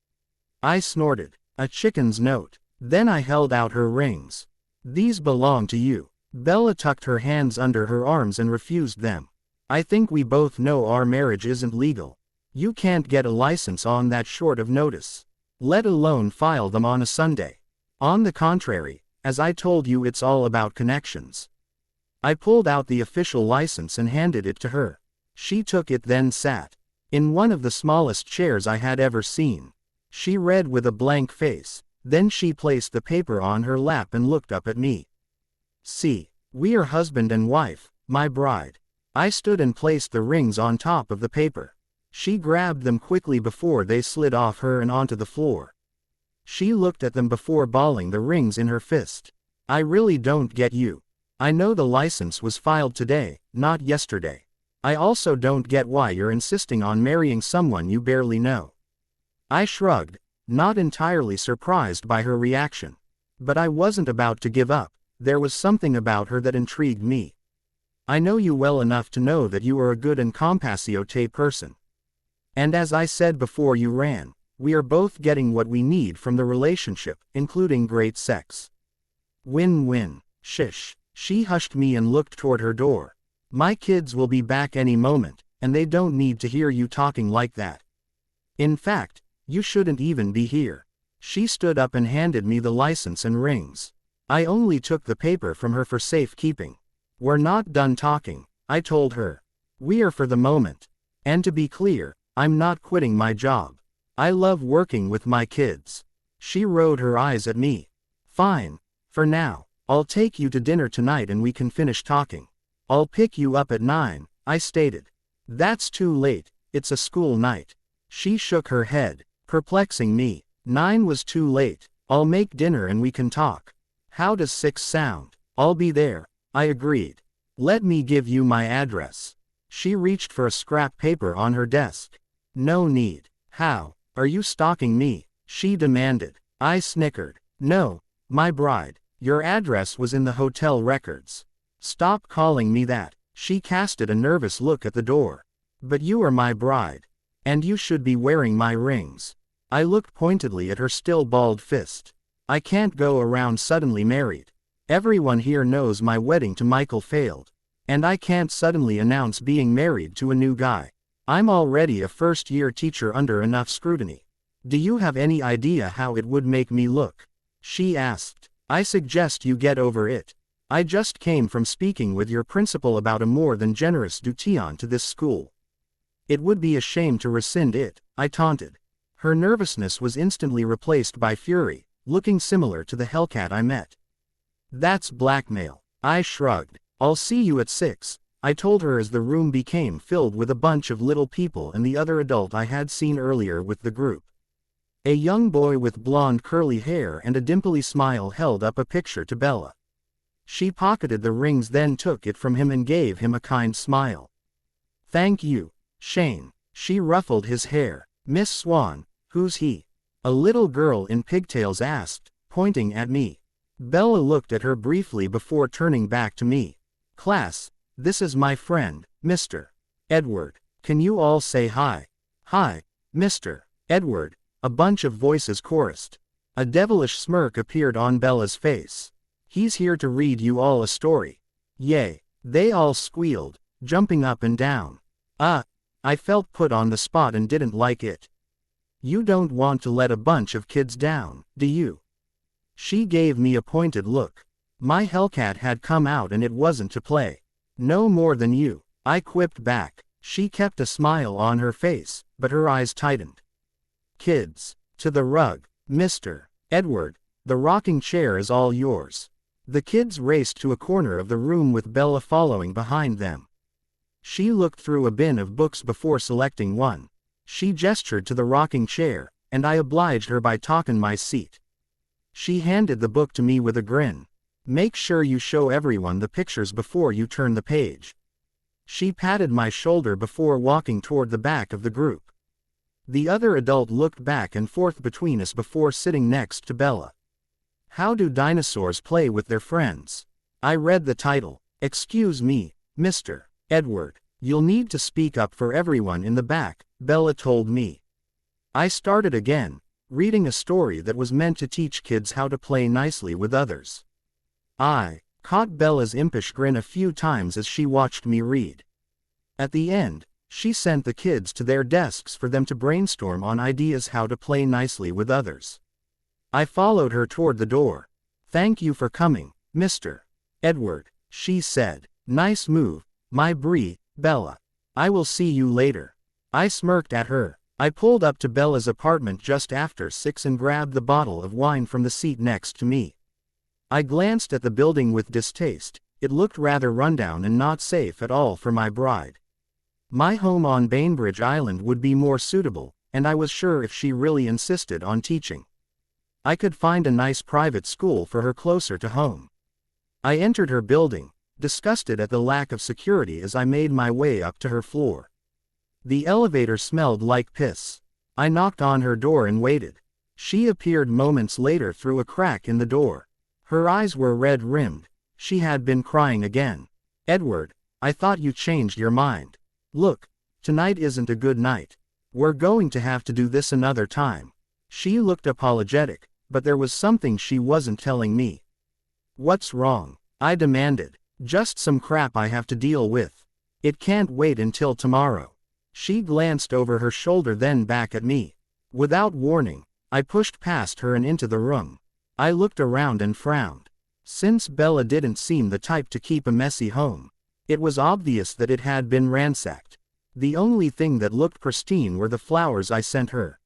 I snorted. A chicken's note. Then I held out her rings. These belong to you. Bella tucked her hands under her arms and refused them. I think we both know our marriage isn't legal. You can't get a license on that short of notice. Let alone file them on a Sunday. On the contrary, as I told you, it's all about connections. I pulled out the official license and handed it to her. She took it, then sat in one of the smallest chairs I had ever seen. She read with a blank face. Then she placed the paper on her lap and looked up at me. See, we are husband and wife, my bride. I stood and placed the rings on top of the paper. She grabbed them quickly before they slid off her and onto the floor. She looked at them before balling the rings in her fist. I really don't get you. I know the license was filed today, not yesterday. I also don't get why you're insisting on marrying someone you barely know. I shrugged, not entirely surprised by her reaction. But I wasn't about to give up. There was something about her that intrigued me. I know you well enough to know that you are a good and compassionate person. And as I said before you ran, we are both getting what we need from the relationship, including great sex. Win-win. Shish. She hushed me and looked toward her door. My kids will be back any moment, and they don't need to hear you talking like that. In fact, you shouldn't even be here. She stood up and handed me the license and rings. I only took the paper from her for safekeeping. We're not done talking, I told her. We are for the moment. And to be clear, I'm not quitting my job. I love working with my kids. She rolled her eyes at me. Fine. For now, I'll take you to dinner tonight and we can finish talking. I'll pick you up at 9, I stated. That's too late, it's a school night. She shook her head, perplexing me. 9 was too late. I'll make dinner and we can talk. How does 6 sound? I'll be there, I agreed. Let me give you my address. She reached for a scrap paper on her desk. No need. How? Are you stalking me? She demanded. I snickered. No, my bride. Your address was in the hotel records. Stop calling me that. She casted a nervous look at the door. But you are my bride. And you should be wearing my rings. I looked pointedly at her still balled fist. I can't go around suddenly married. Everyone here knows my wedding to Michael failed. And I can't suddenly announce being married to a new guy. I'm already a first-year teacher under enough scrutiny. Do you have any idea how it would make me look? She asked. I suggest you get over it. I just came from speaking with your principal about a more than generous dotation to this school. It would be a shame to rescind it, I taunted. Her nervousness was instantly replaced by fury, looking similar to the Hellcat I met. That's blackmail. I shrugged. I'll see you at 6, I told her as the room became filled with a bunch of little people and the other adult I had seen earlier with the group. A young boy with blonde curly hair and a dimply smile held up a picture to Bella. She pocketed the rings, then took it from him and gave him a kind smile. Thank you, Shane. She ruffled his hair. Miss Swan, who's he? A little girl in pigtails asked, pointing at me. Bella looked at her briefly before turning back to me. Class, this is my friend, Mr. Edward. Can you all say hi? Hi, Mr. Edward, a bunch of voices chorused. A devilish smirk appeared on Bella's face. He's here to read you all a story. Yay, they all squealed, jumping up and down. I felt put on the spot and didn't like it. You don't want to let a bunch of kids down, do you? She gave me a pointed look. My Hellcat had come out and it wasn't to play. No more than you, I quipped back. She kept a smile on her face, but her eyes tightened. Kids, to the rug, Mr. Edward, the rocking chair is all yours. The kids raced to a corner of the room with Bella following behind them. She looked through a bin of books before selecting one. She gestured to the rocking chair, and I obliged her by taking my seat. She handed the book to me with a grin. Make sure you show everyone the pictures before you turn the page. She patted my shoulder before walking toward the back of the group. The other adult looked back and forth between us before sitting next to Bella. How do dinosaurs play with their friends? I read the title. Excuse me, Mr. Edward. You'll need to speak up for everyone in the back, Bella told me. I started again, reading a story that was meant to teach kids how to play nicely with others. I caught Bella's impish grin a few times as she watched me read. At the end, she sent the kids to their desks for them to brainstorm on ideas how to play nicely with others. I followed her toward the door. Thank you for coming, Mr. Edward, she said. Nice move, my brie, Bella. I will see you later. I smirked at her. I pulled up to Bella's apartment just after 6 and grabbed the bottle of wine from the seat next to me. I glanced at the building with distaste. It looked rather rundown and not safe at all for my bride. My home on Bainbridge Island would be more suitable, and I was sure if she really insisted on teaching, I could find a nice private school for her closer to home. I entered her building, disgusted at the lack of security as I made my way up to her floor. The elevator smelled like piss. I knocked on her door and waited. She appeared moments later through a crack in the door. Her eyes were red-rimmed. She had been crying again. Edward, I thought you changed your mind. Look, tonight isn't a good night. We're going to have to do this another time. She looked apologetic, but there was something she wasn't telling me. What's wrong? I demanded. Just some crap I have to deal with. It can't wait until tomorrow. She glanced over her shoulder then back at me. Without warning, I pushed past her and into the room. I looked around and frowned. Since Bella didn't seem the type to keep a messy home, it was obvious that it had been ransacked. The only thing that looked pristine were the flowers I sent her.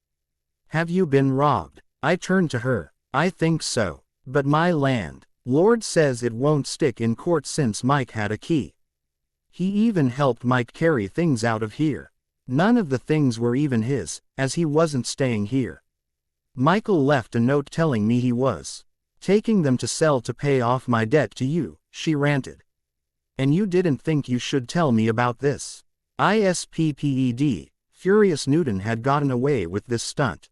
Have you been robbed? I turned to her. I think so. But my landlord says it won't stick in court since Mike had a key. He even helped Mike carry things out of here. None of the things were even his, as he wasn't staying here. Michael left a note telling me he was taking them to sell to pay off my debt to you, she ranted. And you didn't think you should tell me about this? ISPPED, furious Newton had gotten away with this stunt.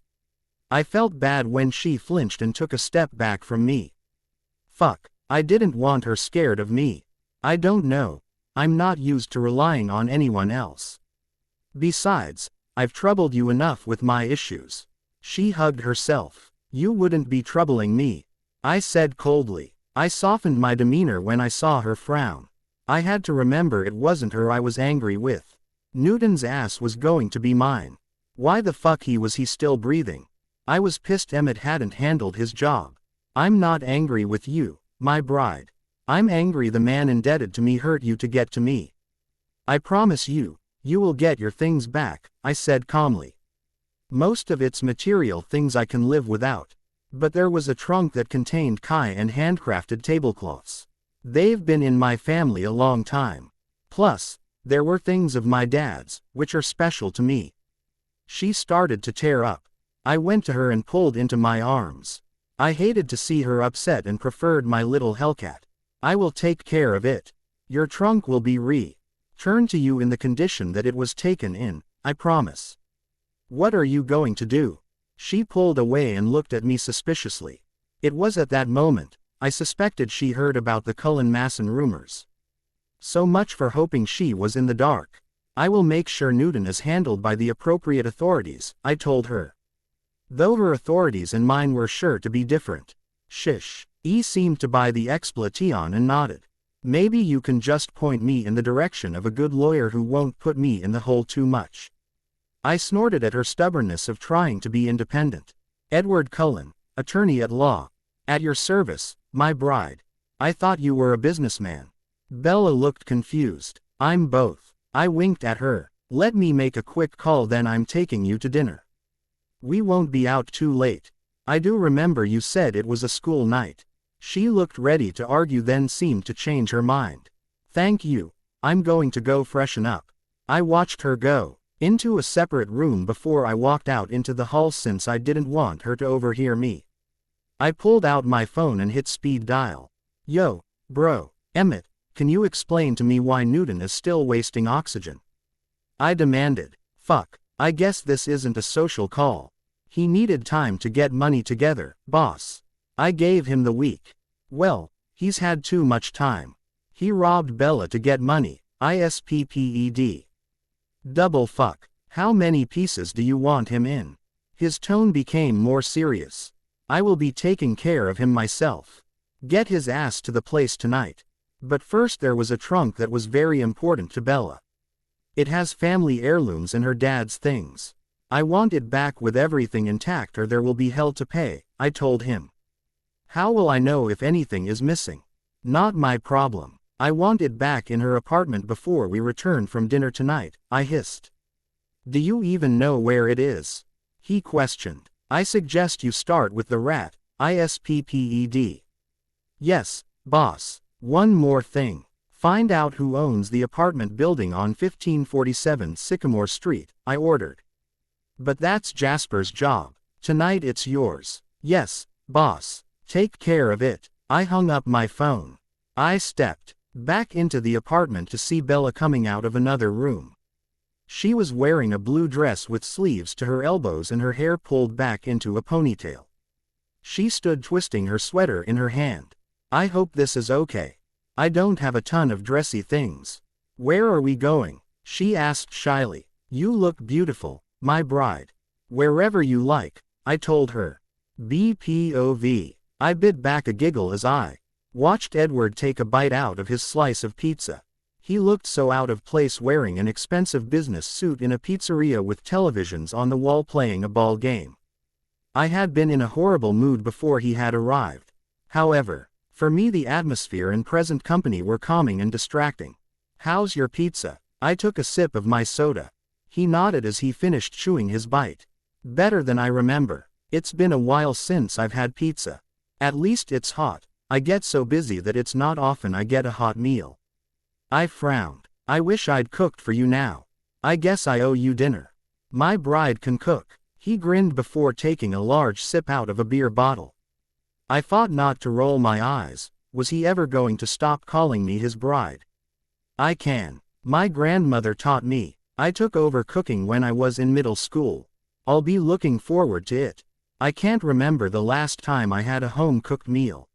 I felt bad when she flinched and took a step back from me. Fuck, I didn't want her scared of me. I don't know. I'm not used to relying on anyone else. Besides, I've troubled you enough with my issues. She hugged herself. You wouldn't be troubling me, I said coldly. I softened my demeanor when I saw her frown. I had to remember it wasn't her I was angry with. Newton's ass was going to be mine. Why the fuck was he still breathing? I was pissed Emmett hadn't handled his job. I'm not angry with you, my bride. I'm angry the man indebted to me hurt you to get to me. I promise you, you will get your things back, I said calmly. Most of it's material things I can live without. But there was a trunk that contained Kai and handcrafted tablecloths. They've been in my family a long time. Plus, there were things of my dad's, which are special to me. She started to tear up. I went to her and pulled into my arms. I hated to see her upset and preferred my little Hellcat. I will take care of it. Your trunk will be returned to you in the condition that it was taken in, I promise. What are you going to do? She pulled away and looked at me suspiciously. It was at that moment I suspected she heard about the Cullen Masson rumors. So much for hoping she was in the dark. I will make sure Newton is handled by the appropriate authorities, I told her. Though her authorities and mine were sure to be different. Shish. E seemed to buy the explanation and nodded. Maybe you can just point me in the direction of a good lawyer who won't put me in the hole too much. I snorted at her stubbornness of trying to be independent. Edward Cullen, attorney at law. At your service, my bride. I thought you were a businessman. Bella looked confused. I'm both. I winked at her. Let me make a quick call then I'm taking you to dinner. We won't be out too late. I do remember you said it was a school night. She looked ready to argue then seemed to change her mind. Thank you. I'm going to go freshen up. I watched her go into a separate room before I walked out into the hall since I didn't want her to overhear me. I pulled out my phone and hit speed dial. Yo, bro, Emmett, can you explain to me why Newton is still wasting oxygen? I demanded. Fuck, I guess this isn't a social call. He needed time to get money together, boss. I gave him the week. Well, he's had too much time. He robbed Bella to get money, ISPPED. Double fuck. How many pieces do you want him in? His tone became more serious. I will be taking care of him myself. Get his ass to the place tonight. But first there was a trunk that was very important to Bella. It has family heirlooms and her dad's things. I want it back with everything intact or there will be hell to pay, I told him. How will I know if anything is missing? Not my problem. I want it back in her apartment before we return from dinner tonight, I hissed. Do you even know where it is? He questioned. I suggest you start with the rat, ISPPED. Yes, boss. One more thing. Find out who owns the apartment building on 1547 Sycamore Street, I ordered. But that's Jasper's job. Tonight it's yours. Yes, boss. Take care of it. I hung up my phone. I stepped back into the apartment to see Bella coming out of another room. She was wearing a blue dress with sleeves to her elbows and her hair pulled back into a ponytail. She stood twisting her sweater in her hand. I hope this is okay. I don't have a ton of dressy things. Where are we going? She asked shyly. You look beautiful, my bride. Wherever you like, I told her. BPOV. I bit back a giggle as I watched Edward take a bite out of his slice of pizza. He looked so out of place wearing an expensive business suit in a pizzeria with televisions on the wall playing a ball game. I had been in a horrible mood before he had arrived. However, for me the atmosphere and present company were calming and distracting. How's your pizza? I took a sip of my soda. He nodded as he finished chewing his bite. Better than I remember. It's been a while since I've had pizza. At least it's hot. I get so busy that it's not often I get a hot meal. I frowned. I wish I'd cooked for you now. I guess I owe you dinner. My bride can cook. He grinned before taking a large sip out of a beer bottle. I fought not to roll my eyes. Was he ever going to stop calling me his bride? I can. My grandmother taught me. I took over cooking when I was in middle school. I'll be looking forward to it. I can't remember the last time I had a home-cooked meal.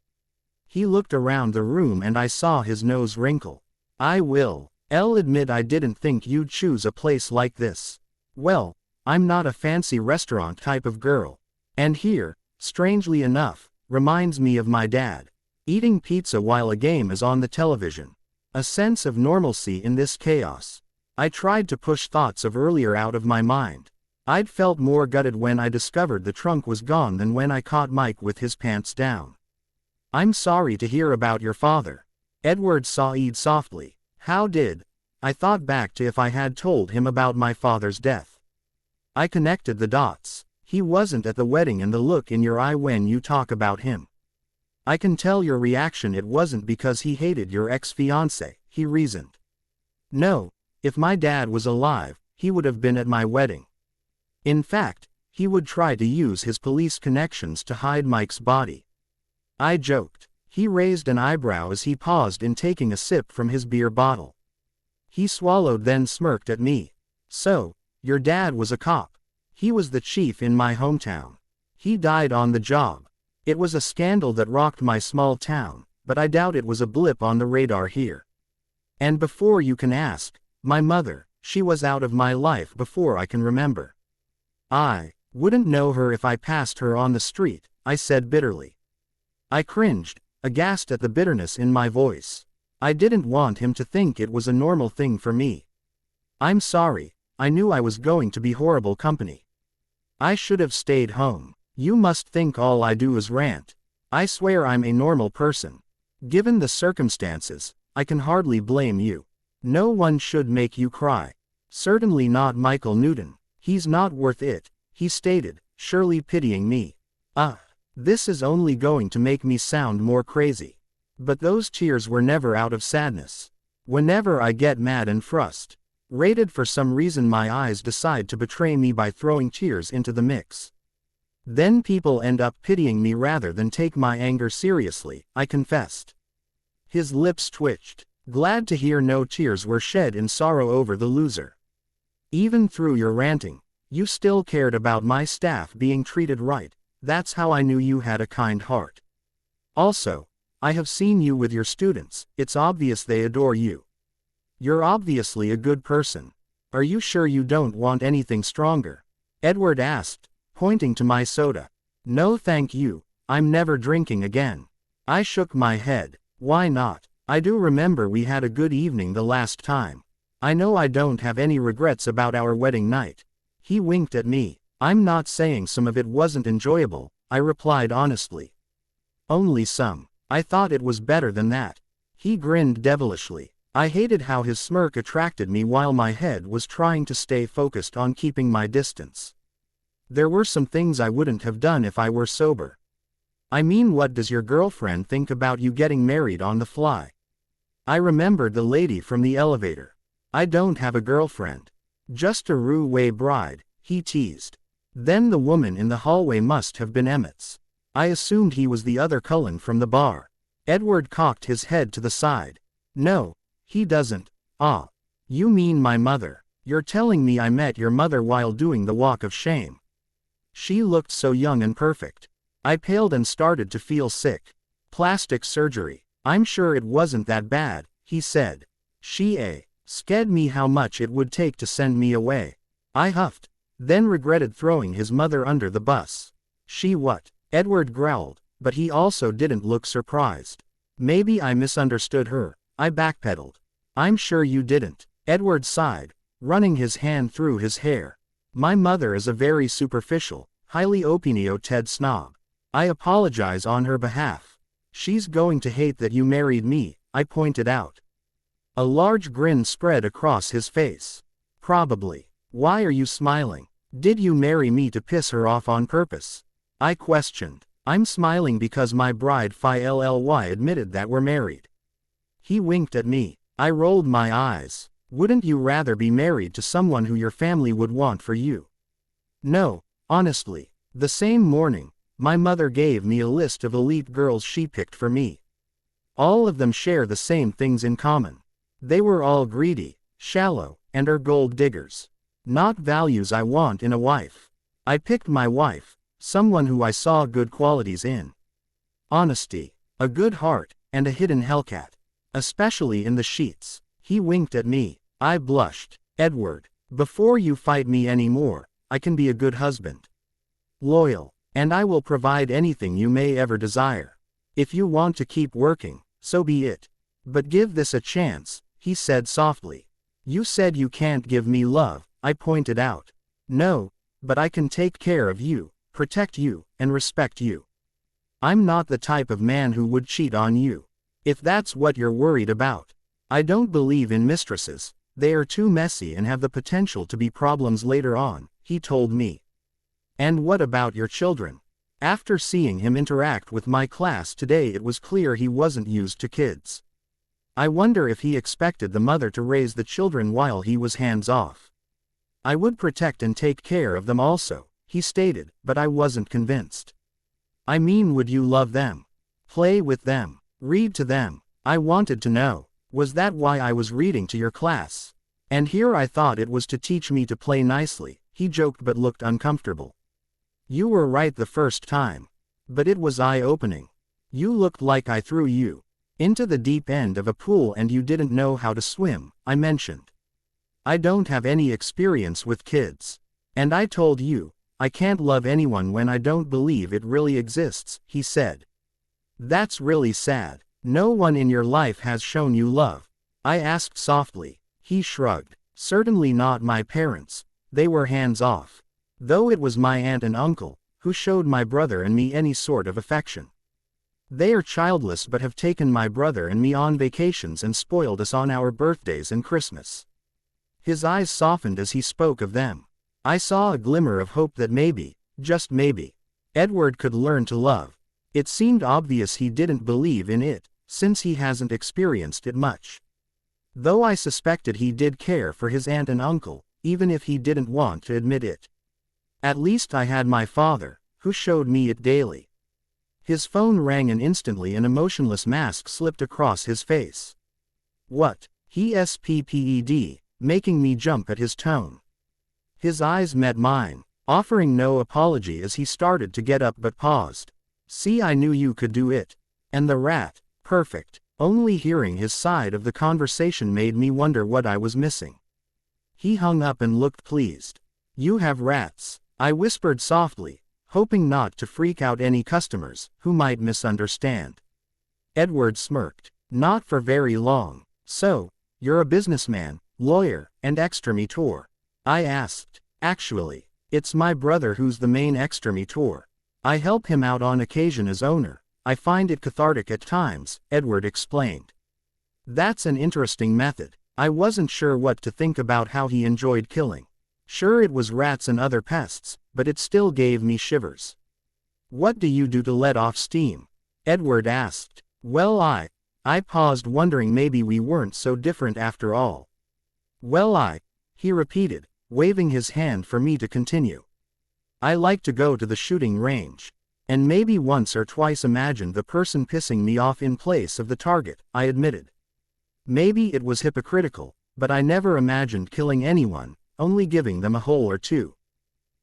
He looked around the room and I saw his nose wrinkle. I'll admit I didn't think you'd choose a place like this. Well, I'm not a fancy restaurant type of girl. And here, strangely enough, reminds me of my dad. Eating pizza while a game is on the television. A sense of normalcy in this chaos. I tried to push thoughts of earlier out of my mind. I'd felt more gutted when I discovered the trunk was gone than when I caught Mike with his pants down. I'm sorry to hear about your father. Edward sighed softly. How did? I thought back to if I had told him about my father's death. I connected the dots. He wasn't at the wedding and the look in your eye when you talk about him. I can tell your reaction it wasn't because he hated your ex-fiancé, he reasoned. No, if my dad was alive, he would have been at my wedding. In fact, he would try to use his police connections to hide Mike's body. I joked. He raised an eyebrow as he paused in taking a sip from his beer bottle. He swallowed then smirked at me. So, your dad was a cop. He was the chief in my hometown. He died on the job. It was a scandal that rocked my small town, but I doubt it was a blip on the radar here. And before you can ask, my mother, she was out of my life before I can remember. I wouldn't know her if I passed her on the street, I said bitterly. I cringed, aghast at the bitterness in my voice. I didn't want him to think it was a normal thing for me. I'm sorry, I knew I was going to be horrible company. I should have stayed home. You must think all I do is rant. I swear I'm a normal person. Given the circumstances, I can hardly blame you. No one should make you cry. Certainly not Michael Newton. He's not worth it, he stated, surely pitying me. This is only going to make me sound more crazy. But those tears were never out of sadness. Whenever I get mad and frustrated for some reason my eyes decide to betray me by throwing tears into the mix. Then people end up pitying me rather than take my anger seriously, I confessed. His lips twitched. Glad to hear no tears were shed in sorrow over the loser. Even through your ranting, You still cared about my staff being treated right. That's how I knew you had a kind heart. Also, I have seen you with your students. It's obvious they adore you. You're obviously a good person. Are you sure you don't want anything stronger? Edward asked, pointing to my soda. No thank you, I'm never drinking again. I shook my head. Why not? I do remember we had a good evening the last time. I know I don't have any regrets about our wedding night. He winked at me. I'm not saying some of it wasn't enjoyable, I replied honestly. Only some. I thought it was better than that. He grinned devilishly. I hated how his smirk attracted me while my head was trying to stay focused on keeping my distance. There were some things I wouldn't have done if I were sober. I mean, what does your girlfriend think about you getting married on the fly? I remembered the lady from the elevator. I don't have a girlfriend. Just a roue bride, he teased. Then the woman in the hallway must have been Emmett's. I assumed he was the other Cullen from the bar. Edward cocked his head to the side. No, he doesn't. Ah. You mean my mother. You're telling me I met your mother while doing the walk of shame. She looked so young and perfect. I paled and started to feel sick. Plastic surgery. I'm sure it wasn't that bad, he said. She scared me how much it would take to send me away. I huffed, then regretted throwing his mother under the bus. She what? Edward growled, but he also didn't look surprised. Maybe I misunderstood her. I backpedaled. I'm sure you didn't. Edward sighed, running his hand through his hair. My mother is a very superficial, highly opinionated snob. I apologize on her behalf. She's going to hate that you married me, I pointed out. A large grin spread across his face. Probably. Why are you smiling? Did you marry me to piss her off on purpose? I questioned. I'm smiling because my bride Phi admitted that we're married. He winked at me. I rolled my eyes. Wouldn't you rather be married to someone who your family would want for you? No, honestly. The same morning, my mother gave me a list of elite girls she picked for me. All of them share the same things in common. They were all greedy, shallow, and are gold diggers. Not values I want in a wife. I picked my wife, someone who I saw good qualities in. Honesty, a good heart, and a hidden hellcat. Especially in the sheets. He winked at me. I blushed. Edward, before you fight me anymore, I can be a good husband. Loyal, and I will provide anything you may ever desire. If you want to keep working, so be it. But give this a chance, he said softly. You said you can't give me love, I pointed out. No, but I can take care of you, protect you, and respect you. I'm not the type of man who would cheat on you. If that's what you're worried about. I don't believe in mistresses. They are too messy and have the potential to be problems later on, he told me. And what about your children? After seeing him interact with my class today, it was clear he wasn't used to kids. I wonder if he expected the mother to raise the children while he was hands off. I would protect and take care of them also, he stated, but I wasn't convinced. I mean, would you love them? Play with them? Read to them? I wanted to know. Was that why I was reading to your class? And here I thought it was to teach me to play nicely, he joked but looked uncomfortable. You were right the first time. But it was eye-opening. You looked like I threw you into the deep end of a pool and you didn't know how to swim, I mentioned. I don't have any experience with kids. And I told you, I can't love anyone when I don't believe it really exists, he said. That's really sad. No one in your life has shown you love. I asked softly. He shrugged. Certainly not my parents. They were hands off. Though it was my aunt and uncle, who showed my brother and me any sort of affection. They are childless but have taken my brother and me on vacations and spoiled us on our birthdays and Christmas. His eyes softened as he spoke of them. I saw a glimmer of hope that maybe, just maybe, Edward could learn to love. It seemed obvious he didn't believe in it, since he hasn't experienced it much. Though I suspected he did care for his aunt and uncle, even if he didn't want to admit it. At least I had my father, who showed me it daily. His phone rang and instantly an emotionless mask slipped across his face. What? He sped, making me jump at his tone. His eyes met mine, offering no apology as he started to get up but paused. See, I knew you could do it. And the rat, perfect. Only hearing his side of the conversation made me wonder what I was missing. He hung up and looked pleased. You have rats, I whispered softly, hoping not to freak out any customers who might misunderstand. Edward smirked. Not for very long. So, you're a businessman, lawyer, and exterminator? I asked. Actually, it's my brother who's the main exterminator. I help him out on occasion as owner. I find it cathartic at times, Edward explained. That's an interesting method. I wasn't sure what to think about how he enjoyed killing. Sure, it was rats and other pests, but it still gave me shivers. What do you do to let off steam? Edward asked. Well, I paused, wondering maybe we weren't so different after all. Well, he repeated, waving his hand for me to continue. I like to go to the shooting range. And maybe once or twice imagine the person pissing me off in place of the target, I admitted. Maybe it was hypocritical, but I never imagined killing anyone, only giving them a hole or two.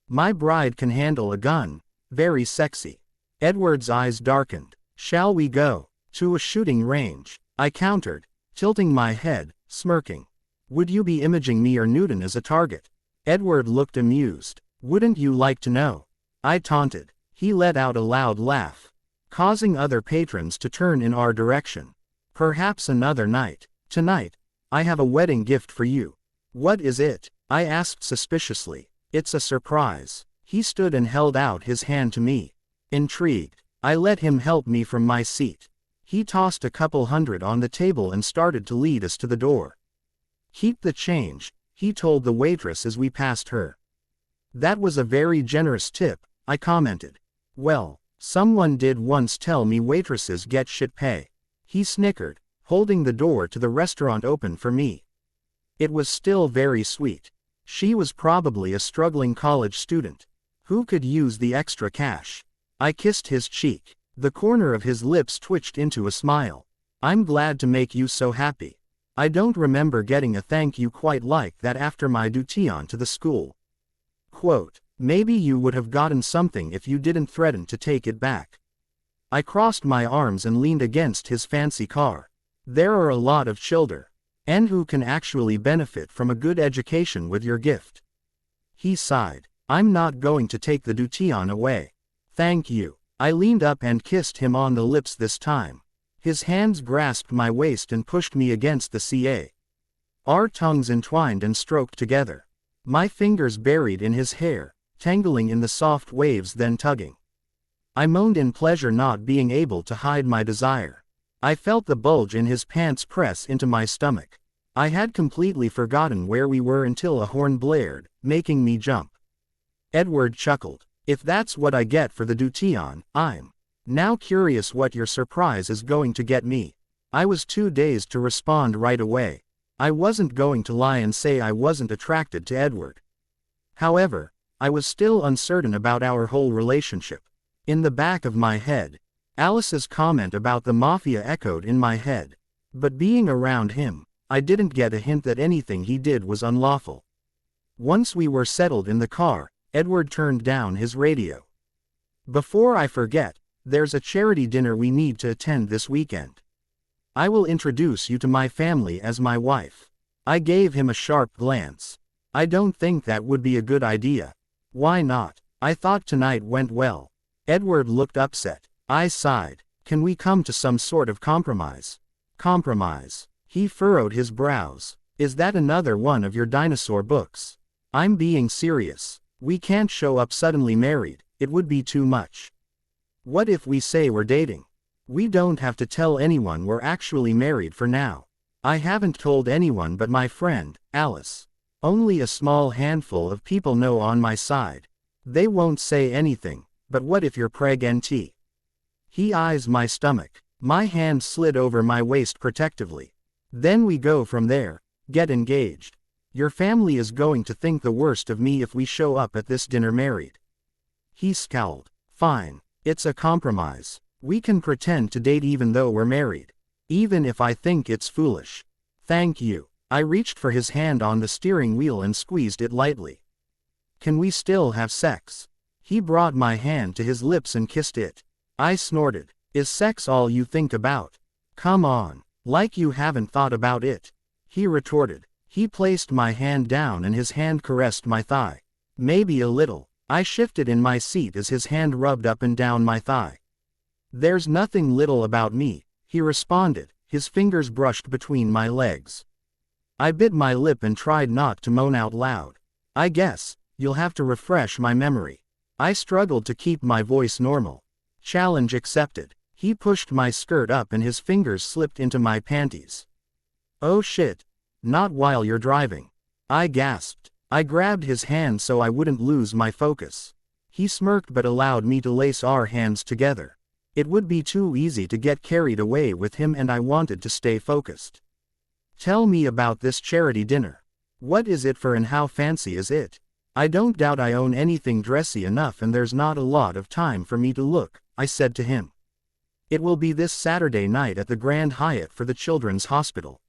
My bride can handle a gun. Very sexy. Edward's eyes darkened. Shall we go to a shooting range? I countered, tilting my head, smirking. Would you be imaging me or Newton as a target? Edward looked amused. Wouldn't you like to know? I taunted. He let out a loud laugh, causing other patrons to turn in our direction. Perhaps another night. Tonight, I have a wedding gift for you. What is it? I asked suspiciously. It's a surprise. He stood and held out his hand to me. Intrigued, I let him help me from my seat. He tossed a couple hundred on the table and started to lead us to the door. Keep the change, he told the waitress as we passed her. That was a very generous tip, I commented. Well, someone did once tell me waitresses get shit pay. He snickered, holding the door to the restaurant open for me. It was still very sweet. She was probably a struggling college student who could use the extra cash. I kissed his cheek. The corner of his lips twitched into a smile. I'm glad to make you so happy. I don't remember getting a thank you quite like that after my duty-on to the school. Quote, maybe you would have gotten something if you didn't threaten to take it back. I crossed my arms and leaned against his fancy car. There are a lot of children, and who can actually benefit from a good education with your gift. He sighed. I'm not going to take the duty-on away. Thank you. I leaned up and kissed him on the lips this time. His hands grasped my waist and pushed me against the CA. Our tongues entwined and stroked together. My fingers buried in his hair, tangling in the soft waves then tugging. I moaned in pleasure, not being able to hide my desire. I felt the bulge in his pants press into my stomach. I had completely forgotten where we were until a horn blared, making me jump. Edward chuckled. If that's what I get for the duty-on, I'm now curious what your surprise is going to get me. I was too dazed to respond right away. I wasn't going to lie and say I wasn't attracted to Edward. However, I was still uncertain about our whole relationship. In the back of my head, Alice's comment about the mafia echoed in my head. But being around him, I didn't get a hint that anything he did was unlawful. Once we were settled in the car, Edward turned down his radio. Before I forget, there's a charity dinner we need to attend this weekend. I will introduce you to my family as my wife. I gave him a sharp glance. I don't think that would be a good idea. Why not? I thought tonight went well. Edward looked upset. I sighed. Can we come to some sort of compromise? Compromise. He furrowed his brows. Is that another one of your dinosaur books? I'm being serious. We can't show up suddenly married, it would be too much. What if we say we're dating? We don't have to tell anyone we're actually married for now. I haven't told anyone but my friend, Alice. Only a small handful of people know on my side. They won't say anything, but what if you're pregnant? He eyes my stomach. My hand slid over my waist protectively. Then we go from there, get engaged. Your family is going to think the worst of me if we show up at this dinner married. He scowled. Fine, it's a compromise. We can pretend to date even though we're married. Even if I think it's foolish. Thank you. I reached for his hand on the steering wheel and squeezed it lightly. Can we still have sex? He brought my hand to his lips and kissed it. I snorted. Is sex all you think about? Come on. Like you haven't thought about it. He retorted. He placed my hand down and his hand caressed my thigh. Maybe a little. I shifted in my seat as his hand rubbed up and down my thigh. There's nothing little about me, he responded, his fingers brushed between my legs. I bit my lip and tried not to moan out loud. I guess, you'll have to refresh my memory. I struggled to keep my voice normal. Challenge accepted. He pushed my skirt up and his fingers slipped into my panties. Oh shit. Not while you're driving. I gasped. I grabbed his hand so I wouldn't lose my focus. He smirked but allowed me to lace our hands together. It would be too easy to get carried away with him and I wanted to stay focused. Tell me about this charity dinner. What is it for and how fancy is it? I don't doubt I own anything dressy enough and there's not a lot of time for me to look, I said to him. It will be this Saturday night at the Grand Hyatt for the Children's Hospital.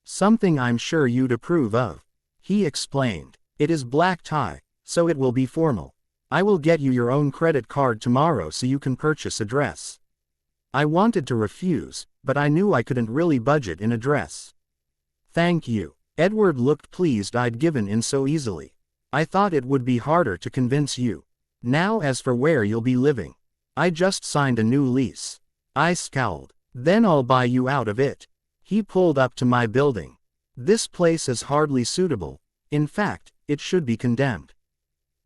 Something I'm sure you'd approve of. He explained. It is black tie, so it will be formal. I will get you your own credit card tomorrow so you can purchase a dress. I wanted to refuse, but I knew I couldn't really budget in a dress. Thank you. Edward looked pleased I'd given in so easily. I thought it would be harder to convince you. Now as for where you'll be living. I just signed a new lease. I scowled. Then I'll buy you out of it. He pulled up to my building. This place is hardly suitable. In fact, it should be condemned.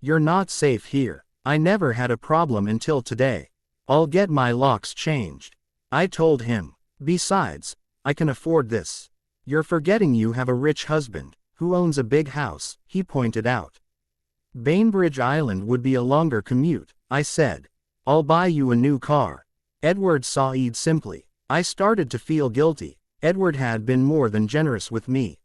You're not safe here. I never had a problem until today. I'll get my locks changed. I told him. Besides, I can afford this. You're forgetting you have a rich husband, who owns a big house, he pointed out. Bainbridge Island would be a longer commute, I said. I'll buy you a new car. Edward sighed simply. I started to feel guilty. Edward had been more than generous with me.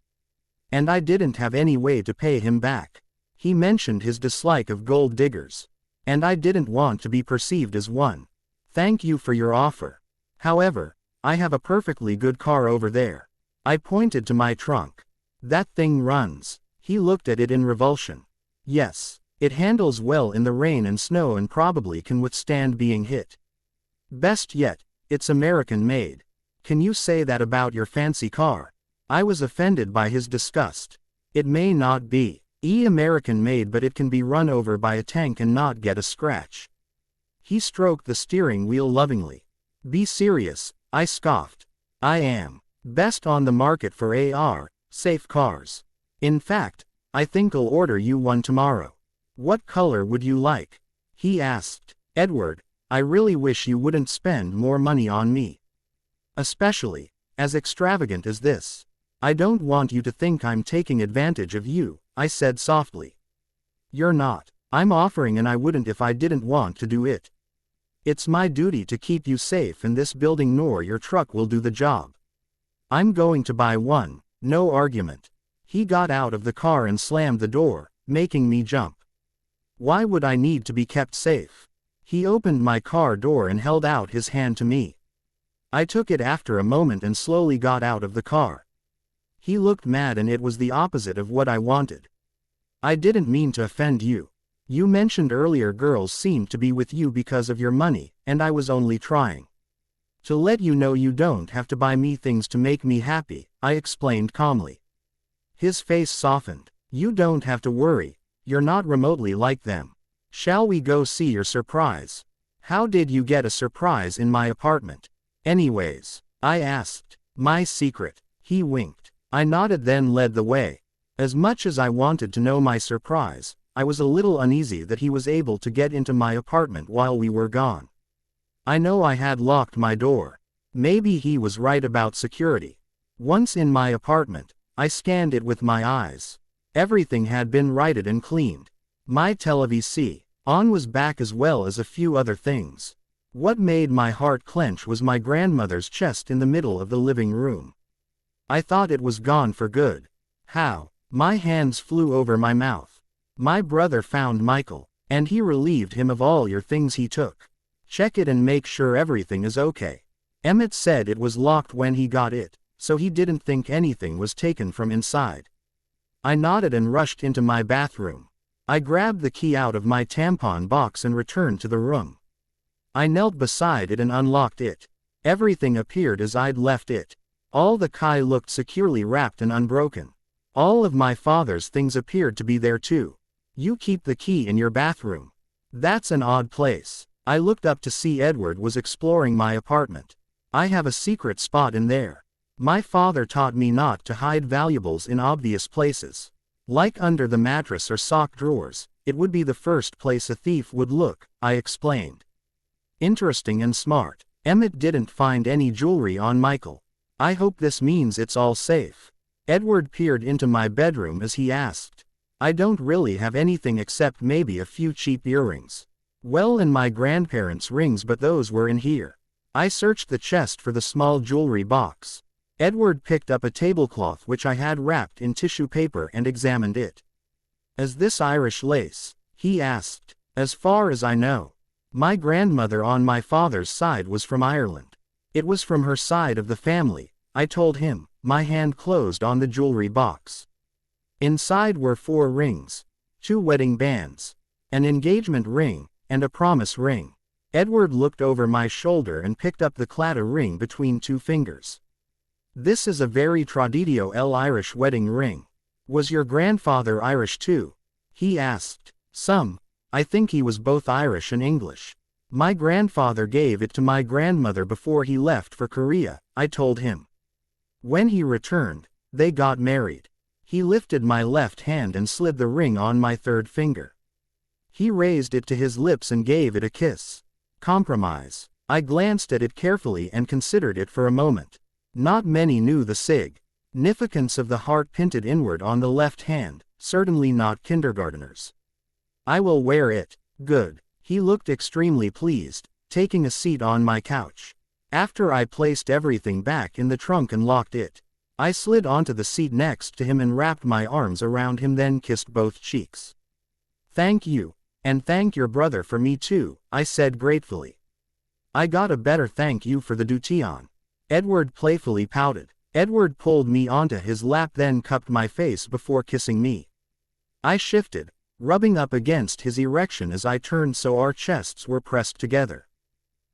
And I didn't have any way to pay him back. He mentioned his dislike of gold diggers. And I didn't want to be perceived as one. Thank you for your offer. However, I have a perfectly good car over there. I pointed to my trunk. That thing runs. He looked at it in revulsion. Yes, it handles well in the rain and snow and probably can withstand being hit. Best yet, it's American made. Can you say that about your fancy car? I was offended by his disgust. It may not be American made, but it can be run over by a tank and not get a scratch. He stroked the steering wheel lovingly. Be serious, I scoffed. I am. Best on the market for safe cars. In fact, I think I'll order you one tomorrow. What color would you like? He asked. Edward, I really wish you wouldn't spend more money on me. Especially, as extravagant as this. I don't want you to think I'm taking advantage of you, I said softly. You're not. I'm offering and I wouldn't if I didn't want to do it. It's my duty to keep you safe in this building nor your truck will do the job. I'm going to buy one, no argument. He got out of the car and slammed the door, making me jump. Why would I need to be kept safe? He opened my car door and held out his hand to me. I took it after a moment and slowly got out of the car. He looked mad and it was the opposite of what I wanted. I didn't mean to offend you. You mentioned earlier girls seemed to be with you because of your money, and I was only trying to let you know you don't have to buy me things to make me happy, I explained calmly. His face softened. You don't have to worry, you're not remotely like them. Shall we go see your surprise? How did you get a surprise in my apartment? Anyways, I asked. My secret. He winked. I nodded then led the way. As much as I wanted to know my surprise, I was a little uneasy that he was able to get into my apartment while we were gone. I know I had locked my door. Maybe he was right about security. Once in my apartment, I scanned it with my eyes. Everything had been righted and cleaned. My television on was back as well as a few other things. What made my heart clench was my grandmother's chest in the middle of the living room. I thought it was gone for good. How? My hands flew over my mouth. My brother found Michael, and he relieved him of all your things he took. Check it and make sure everything is okay. Emmett said it was locked when he got it, so he didn't think anything was taken from inside. I nodded and rushed into my bathroom. I grabbed the key out of my tampon box and returned to the room. I knelt beside it and unlocked it. Everything appeared as I'd left it. All the key looked securely wrapped and unbroken. All of my father's things appeared to be there too. You keep the key in your bathroom. That's an odd place. I looked up to see Edward was exploring my apartment. I have a secret spot in there. My father taught me not to hide valuables in obvious places. Like under the mattress or sock drawers, it would be the first place a thief would look, I explained. Interesting and smart. Emmett didn't find any jewelry on Michael. I hope this means it's all safe. Edward peered into my bedroom as he asked. I don't really have anything except maybe a few cheap earrings. Well, and my grandparents' rings, but those were in here. I searched the chest for the small jewelry box. Edward picked up a tablecloth which I had wrapped in tissue paper and examined it. Is this Irish lace? He asked. As far as I know. My grandmother on my father's side was from Ireland. It was from her side of the family, I told him, my hand closed on the jewelry box. Inside were 4 rings, 2 wedding bands, an engagement ring, and a promise ring. Edward looked over my shoulder and picked up the claddagh ring between 2 fingers. This is a very traditional Irish wedding ring. Was your grandfather Irish too? He asked. Some. I think he was both Irish and English. My grandfather gave it to my grandmother before he left for Korea, I told him. When he returned, they got married. He lifted my left hand and slid the ring on my 3rd finger. He raised it to his lips and gave it a kiss. Compromise. I glanced at it carefully and considered it for a moment. Not many knew the significance of the heart pinted inward on the left hand, certainly not kindergarteners. I will wear it. Good. He looked extremely pleased, taking a seat on my couch. After I placed everything back in the trunk and locked it, I slid onto the seat next to him and wrapped my arms around him, then kissed both cheeks. Thank you, and thank your brother for me too, I said gratefully. I got a better thank you for the dution. Edward playfully pouted. Edward pulled me onto his lap, then cupped my face before kissing me. I shifted, rubbing up against his erection as I turned so our chests were pressed together.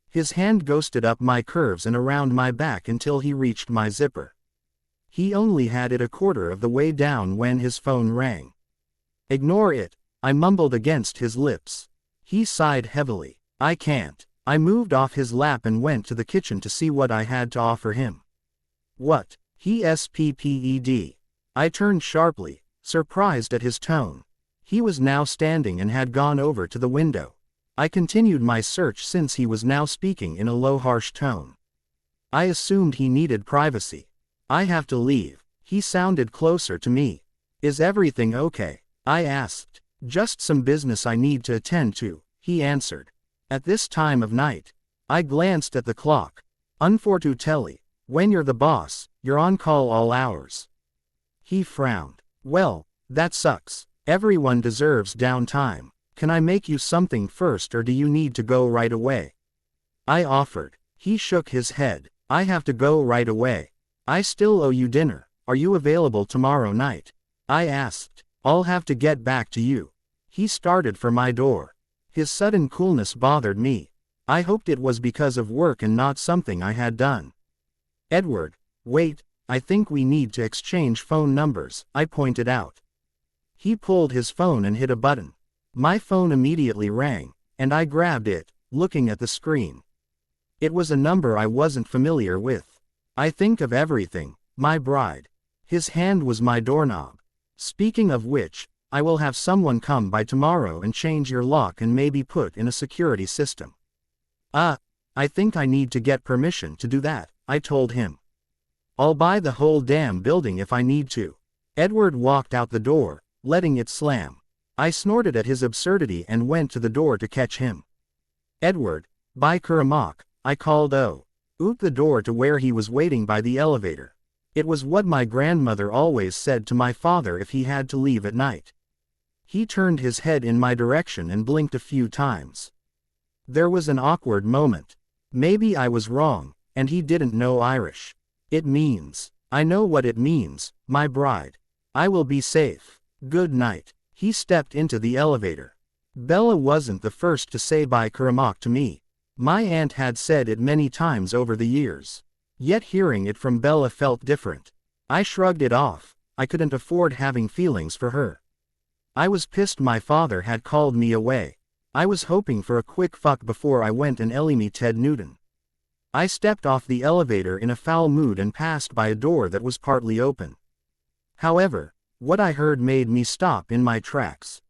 His hand ghosted up my curves and around my back until he reached my zipper. He only had it a quarter of the way down when his phone rang. Ignore it, I mumbled against his lips. He sighed heavily. I can't. I moved off his lap and went to the kitchen to see what I had to offer him. What? He sped. I turned sharply, surprised at his tone. He was now standing and had gone over to the window. I continued my search since he was now speaking in a low, harsh tone. I assumed he needed privacy. I have to leave. He sounded closer to me. Is everything okay? I asked. Just some business I need to attend to, he answered. At this time of night. I glanced at the clock. Unfortunately, when you're the boss, you're on call all hours. He frowned. Well, that sucks. Everyone deserves downtime. Can I make you something first, or do you need to go right away? I offered. He shook his head. I have to go right away. I still owe you dinner. Are you available tomorrow night? I asked. I'll have to get back to you. He started for my door. His sudden coolness bothered me. I hoped it was because of work and not something I had done. Edward, wait, I think we need to exchange phone numbers, I pointed out. He pulled his phone and hit a button. My phone immediately rang, and I grabbed it, looking at the screen. It was a number I wasn't familiar with. I think of everything, my bride. His hand was my doorknob. Speaking of which, I will have someone come by tomorrow and change your lock and maybe put in a security system. I think I need to get permission to do that, I told him. I'll buy the whole damn building if I need to. Edward walked out the door, letting it slam. I snorted at his absurdity and went to the door to catch him. Edward, by Kuramak, I called out the door to where he was waiting by the elevator. It was what my grandmother always said to my father if he had to leave at night. He turned his head in my direction and blinked a few times. There was an awkward moment. Maybe I was wrong, and he didn't know Irish. It means, I know what it means, my bride. I will be safe. Good night. He stepped into the elevator. Bella wasn't the first to say bye Karamak to me. My aunt had said it many times over the years. Yet hearing it from Bella felt different. I shrugged it off. I couldn't afford having feelings for her. I was pissed my father had called me away. I was hoping for a quick fuck before I went and Ellie me Ted Newton. I stepped off the elevator in a foul mood and passed by a door that was partly open. However, what I heard made me stop in my tracks.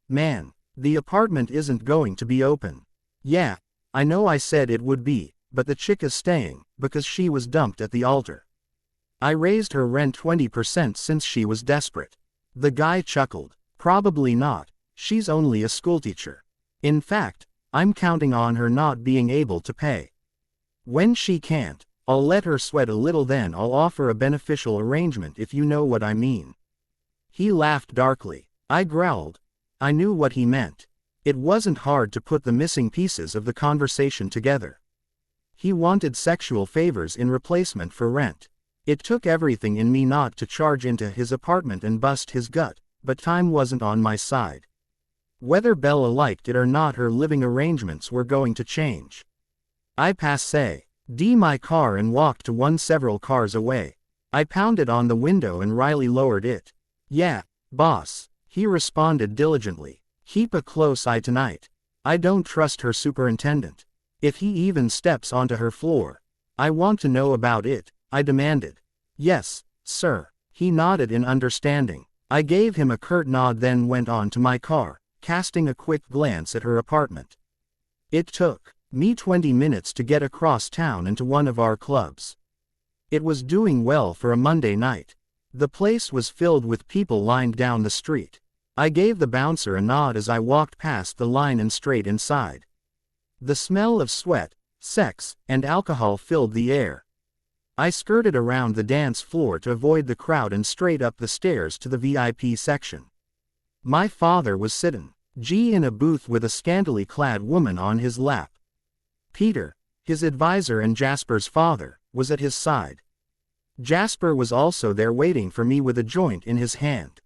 Man, the apartment isn't going to be open. Yeah, I know I said it would be, but the chick is staying, because she was dumped at the altar. I raised her rent 20% since she was desperate. The guy chuckled. Probably not. She's only a schoolteacher. In fact, I'm counting on her not being able to pay. When she can't, I'll let her sweat a little, then I'll offer a beneficial arrangement if you know what I mean. He laughed darkly. I growled. I knew what he meant. It wasn't hard to put the missing pieces of the conversation together. He wanted sexual favors in replacement for rent. It took everything in me not to charge into his apartment and bust his gut, but time wasn't on my side. Whether Bella liked it or not, her living arrangements were going to change. I passed my car and walked to one several cars away. I pounded on the window and Riley lowered it. Yeah, boss, he responded diligently. Keep a close eye tonight. I don't trust her superintendent. If he even steps onto her floor, I want to know about it, I demanded. Yes, sir. He nodded in understanding. I gave him a curt nod, then went on to my car, casting a quick glance at her apartment. It took me 20 minutes to get across town into one of our clubs. It was doing well for a Monday night. The place was filled with people lined down the street. I gave the bouncer a nod as I walked past the line and straight inside. The smell of sweat, sex, and alcohol filled the air. I skirted around the dance floor to avoid the crowd and straight up the stairs to the VIP section. My father was sitting in a booth with a scantily clad woman on his lap. Peter, his advisor and Jasper's father, was at his side. Jasper was also there waiting for me with a joint in his hand.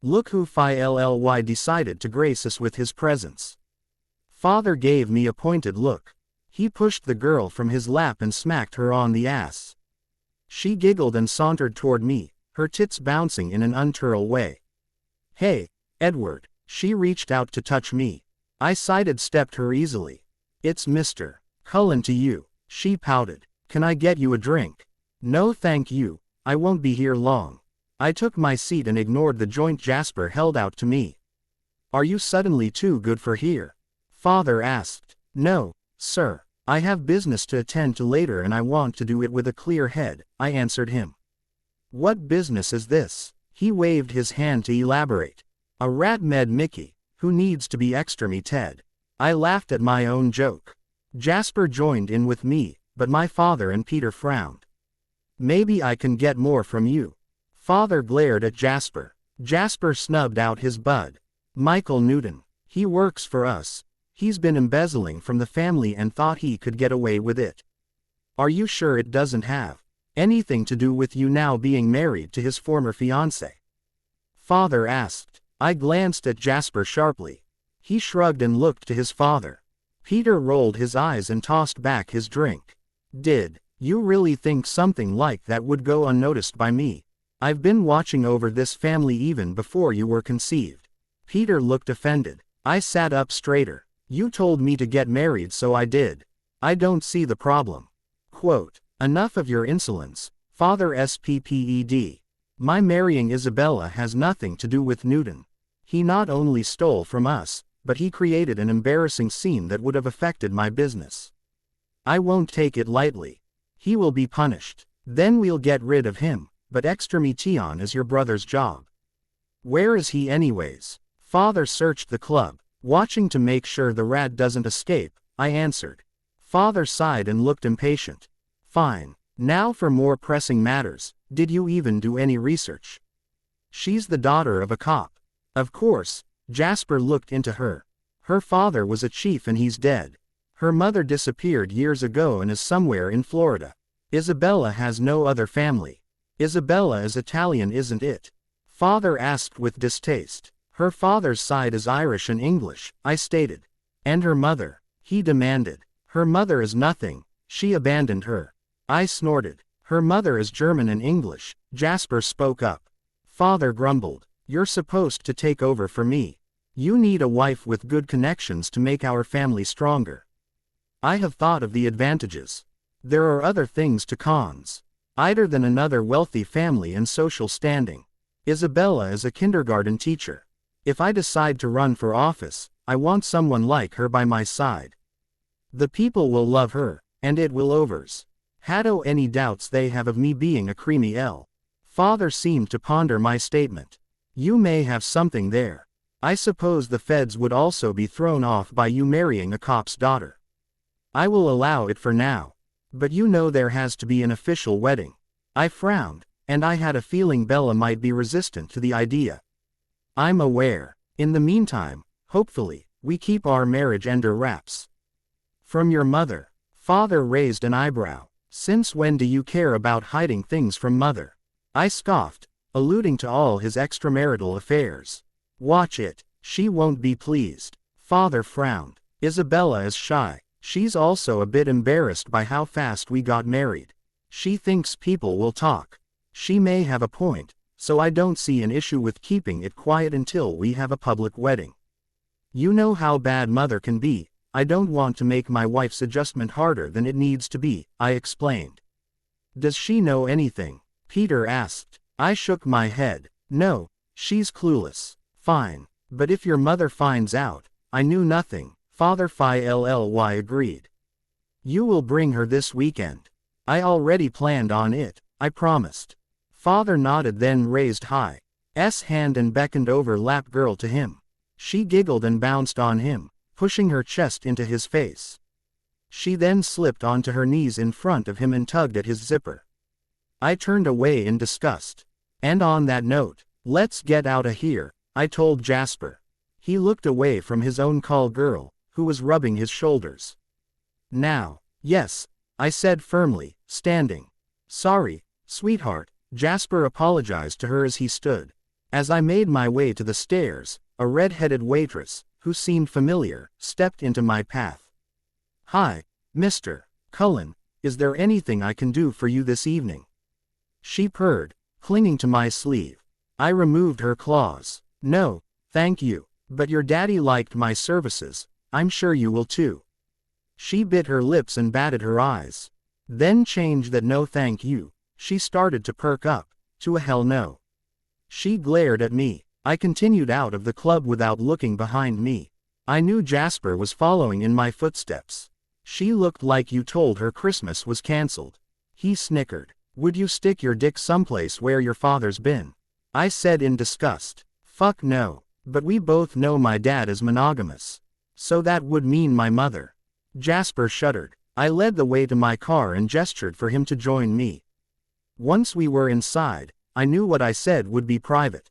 Look who Lly decided to grace us with his presence. Father gave me a pointed look. He pushed the girl from his lap and smacked her on the ass. She giggled and sauntered toward me, her tits bouncing in an unnatural way. Hey, Edward. She reached out to touch me. I sidestepped her easily. It's Mr. Cullen to you, she pouted. Can I get you a drink? No thank you, I won't be here long. I took my seat and ignored the joint Jasper held out to me. Are you suddenly too good for here? Father asked. No, sir. I have business to attend to later and I want to do it with a clear head, I answered him. What business is this? He waved his hand to elaborate. A rat med Mickey, who needs to be extra me Ted. I laughed at my own joke. Jasper joined in with me, but my father and Peter frowned. Maybe I can get more from you. Father glared at Jasper. Jasper snubbed out his bud. Michael Newton. He works for us. He's been embezzling from the family and thought he could get away with it. Are you sure it doesn't have anything to do with you now being married to his former fiancée? Father asked. I glanced at Jasper sharply. He shrugged and looked to his father. Peter rolled his eyes and tossed back his drink. Did you really think something like that would go unnoticed by me? I've been watching over this family even before you were conceived. Peter looked offended. I sat up straighter. You told me to get married, so I did. I don't see the problem. Quote, enough of your insolence, Father SPPED. My marrying Isabella has nothing to do with Newton. He not only stole from us, but he created an embarrassing scene that would have affected my business. I won't take it lightly. He will be punished. Then we'll get rid of him, but extradition is your brother's job. Where is he anyways? Father searched the club, watching to make sure the rat doesn't escape, I answered. Father sighed and looked impatient. Fine. Now for more pressing matters, did you even do any research? She's the daughter of a cop. Of course. Jasper looked into her. Her father was a chief and he's dead. Her mother disappeared years ago and is somewhere in Florida. Isabella has no other family. Isabella is Italian, isn't it? Father asked with distaste. Her father's side is Irish and English, I stated. And her mother? He demanded. Her mother is nothing. She abandoned her. I snorted. Her mother is German and English, Jasper spoke up. Father grumbled. You're supposed to take over for me. You need a wife with good connections to make our family stronger. I have thought of the advantages. There are other things to cons. Either than another wealthy family and social standing. Isabella is a kindergarten teacher. If I decide to run for office, I want someone like her by my side. The people will love her, and it will overs. Haddo any doubts they have of me being a creamy L. Father seemed to ponder my statement. You may have something there. I suppose the feds would also be thrown off by you marrying a cop's daughter. I will allow it for now. But you know there has to be an official wedding. I frowned, and I had a feeling Bella might be resistant to the idea. I'm aware. In the meantime, hopefully, we keep our marriage under wraps. From your mother. Father raised an eyebrow. Since when do you care about hiding things from mother? I scoffed, alluding to all his extramarital affairs. Watch it, she won't be pleased. Father frowned. Isabella is shy. She's also a bit embarrassed by how fast we got married. She thinks people will talk. She may have a point, so I don't see an issue with keeping it quiet until we have a public wedding. You know how bad mother can be. I don't want to make my wife's adjustment harder than it needs to be, I explained. Does she know anything? Peter asked. I shook my head. No, she's clueless. Fine, but if your mother finds out, I knew nothing, Father Phi LLY agreed. You will bring her this weekend. I already planned on it, I promised. Father nodded then raised Hi's hand and beckoned over lap girl to him. She giggled and bounced on him, pushing her chest into his face. She then slipped onto her knees in front of him and tugged at his zipper. I turned away in disgust. And on that note, let's get out of here, I told Jasper. He looked away from his own call girl, who was rubbing his shoulders. Now, yes, I said firmly, standing. Sorry, sweetheart, Jasper apologized to her as he stood. As I made my way to the stairs, a red-headed waitress, who seemed familiar, stepped into my path. Hi, Mr. Cullen, is there anything I can do for you this evening? She purred, clinging to my sleeve. I removed her claws. No, thank you, but your daddy liked my services, I'm sure you will too. She bit her lips and batted her eyes. Then changed that no thank you. She started to perk up, to a hell no. She glared at me. I continued out of the club without looking behind me. I knew Jasper was following in my footsteps. She looked like you told her Christmas was cancelled. He snickered. Would you stick your dick someplace where your father's been? I said in disgust. Fuck no, but we both know my dad is monogamous. So that would mean my mother. Jasper shuddered. I led the way to my car and gestured for him to join me. Once we were inside, I knew what I said would be private.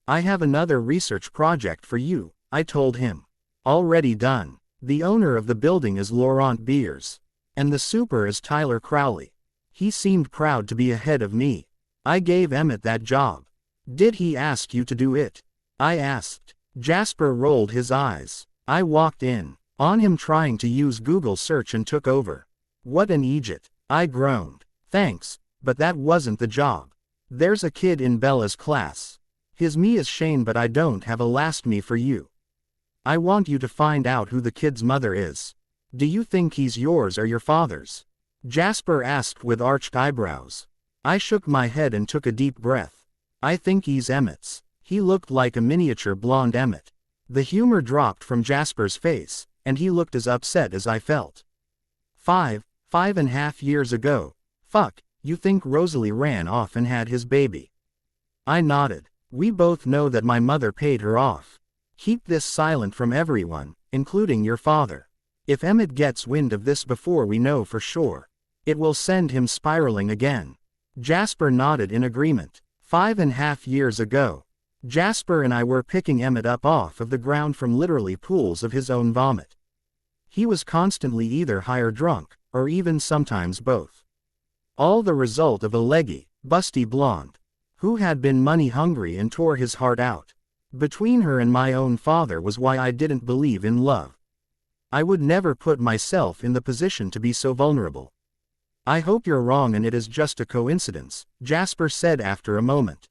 I have another research project for you, I told him. Already done. The owner of the building is Laurent Beers. And the super is Tyler Crowley. He seemed proud to be ahead of me. I gave Emmett that job. Did he ask you to do it? I asked. Jasper rolled his eyes. I walked in, on him trying to use Google search and took over. What an Egypt, I groaned. Thanks, but that wasn't the job. There's a kid in Bella's class. His me is Shane but I don't have a last me for you. I want you to find out who the kid's mother is. Do you think he's yours or your father's? Jasper asked with arched eyebrows. I shook my head and took a deep breath. I think he's Emmett's. He looked like a miniature blonde Emmett. The humor dropped from Jasper's face, and he looked as upset as I felt. 5.5 years ago. Fuck, you think Rosalie ran off and had his baby? I nodded. We both know that my mother paid her off. Keep this silent from everyone, including your father. If Emmett gets wind of this before we know for sure, it will send him spiraling again. Jasper nodded in agreement. 5.5 years ago. Jasper and I were picking Emmett up off of the ground from literally pools of his own vomit. He was constantly either high or drunk, or even sometimes both. All the result of a leggy, busty blonde, who had been money hungry and tore his heart out. Between her and my own father was why I didn't believe in love. I would never put myself in the position to be so vulnerable. I hope you're wrong and it is just a coincidence, Jasper said after a moment.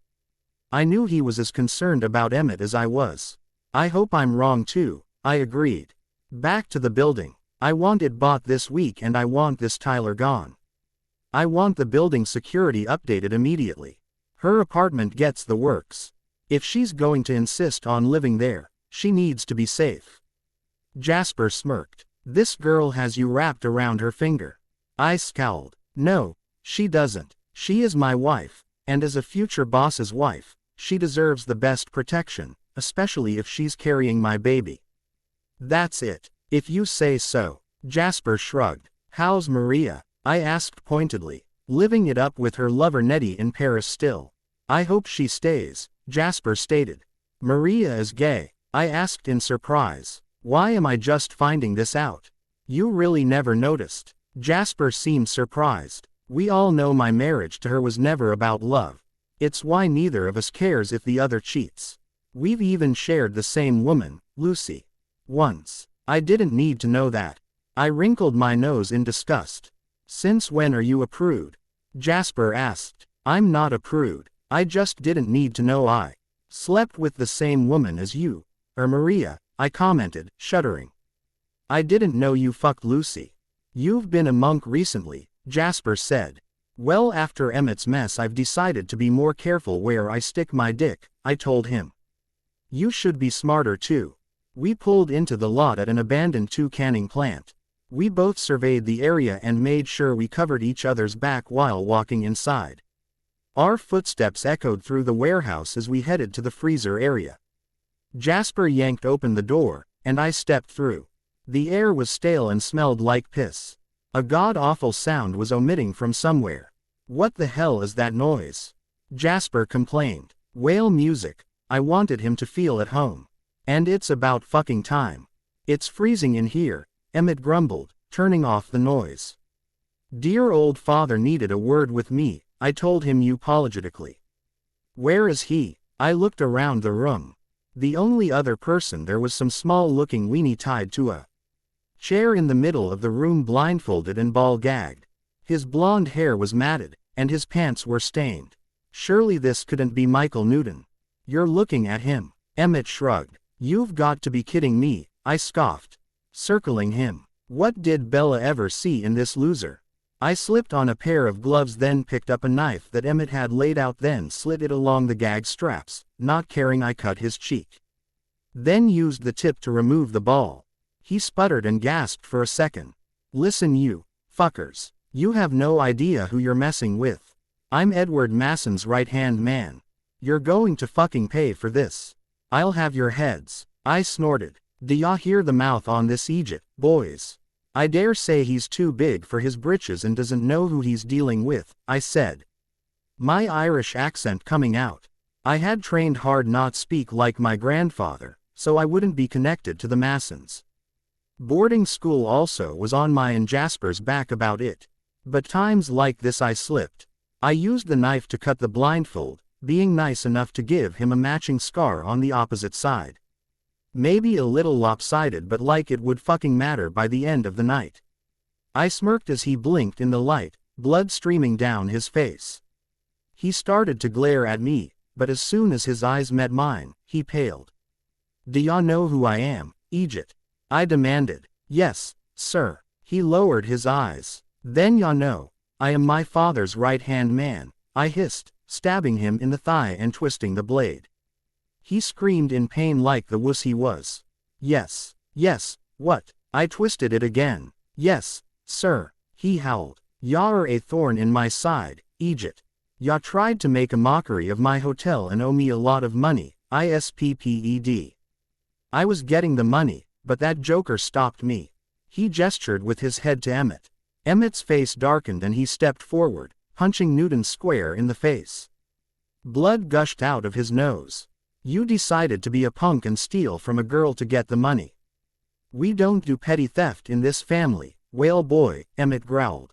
I knew he was as concerned about Emmett as I was. I hope I'm wrong too, I agreed. Back to the building. I want it bought this week and I want this Tyler gone. I want the building security updated immediately. Her apartment gets the works. If she's going to insist on living there, she needs to be safe. Jasper smirked. This girl has you wrapped around her finger. I scowled. No, she doesn't. She is my wife, and as a future boss's wife, she deserves the best protection, especially if she's carrying my baby. That's it. If you say so. Jasper shrugged. How's Maria? I asked pointedly. Living it up with her lover Nettie in Paris still. I hope she stays, Jasper stated. Maria is gay. I asked in surprise. Why am I just finding this out? You really never noticed. Jasper seemed surprised. We all know my marriage to her was never about love. It's why neither of us cares if the other cheats. We've even shared the same woman, Lucy. Once. I didn't need to know that. I wrinkled my nose in disgust. Since when are you a prude? Jasper asked. I'm not a prude. I just didn't need to know I slept with the same woman as you. Or Maria, I commented, shuddering. I didn't know you fucked Lucy. You've been a monk recently, Jasper said. Well, after Emmett's mess I've decided to be more careful where I stick my dick, I told him. You should be smarter too. We pulled into the lot at an abandoned canning plant. We both surveyed the area and made sure we covered each other's back while walking inside. Our footsteps echoed through the warehouse as we headed to the freezer area. Jasper yanked open the door, and I stepped through. The air was stale and smelled like piss. A god-awful sound was emitting from somewhere. What the hell is that noise? Jasper complained. Whale music. I wanted him to feel at home. And it's about fucking time. It's freezing in here, Emmett grumbled, turning off the noise. Dear old father needed a word with me, I told him apologetically. Where is he? I looked around the room. The only other person there was some small-looking weenie tied to a chair in the middle of the room, blindfolded and ball-gagged. His blonde hair was matted, and his pants were stained. Surely this couldn't be Michael Newton. You're looking at him. Emmett shrugged. You've got to be kidding me, I scoffed. Circling him. What did Bella ever see in this loser? I slipped on a pair of gloves, then picked up a knife that Emmett had laid out, then slid it along the gag straps, not caring I cut his cheek. Then used the tip to remove the ball. He sputtered and gasped for a second. Listen you, fuckers. You have no idea who you're messing with. I'm Edward Masson's right-hand man. You're going to fucking pay for this. I'll have your heads. I snorted. Do ya hear the mouth on this Egypt, boys? I dare say he's too big for his britches and doesn't know who he's dealing with, I said. My Irish accent coming out. I had trained hard not speak like my grandfather, so I wouldn't be connected to the Massons. Boarding school also was on my and Jasper's back about it. But times like this I slipped. I used the knife to cut the blindfold, being nice enough to give him a matching scar on the opposite side. Maybe a little lopsided, but like it would fucking matter by the end of the night. I smirked as he blinked in the light, blood streaming down his face. He started to glare at me, but as soon as his eyes met mine, he paled. Do ya know who I am, Egypt? I demanded. Yes, sir. He lowered his eyes. Then ya know. I am my father's right-hand man, I hissed, stabbing him in the thigh and twisting the blade. He screamed in pain like the wuss he was. Yes, yes, what? I twisted it again. Yes, sir, he howled. Ya are a thorn in my side, Egypt. Ya tried to make a mockery of my hotel and owe me a lot of money, ISPPED. I was getting the money, but that joker stopped me. He gestured with his head to Emmett. Emmett's face darkened and he stepped forward, punching Newton square in the face. Blood gushed out of his nose. You decided to be a punk and steal from a girl to get the money. We don't do petty theft in this family, whale boy, Emmett growled.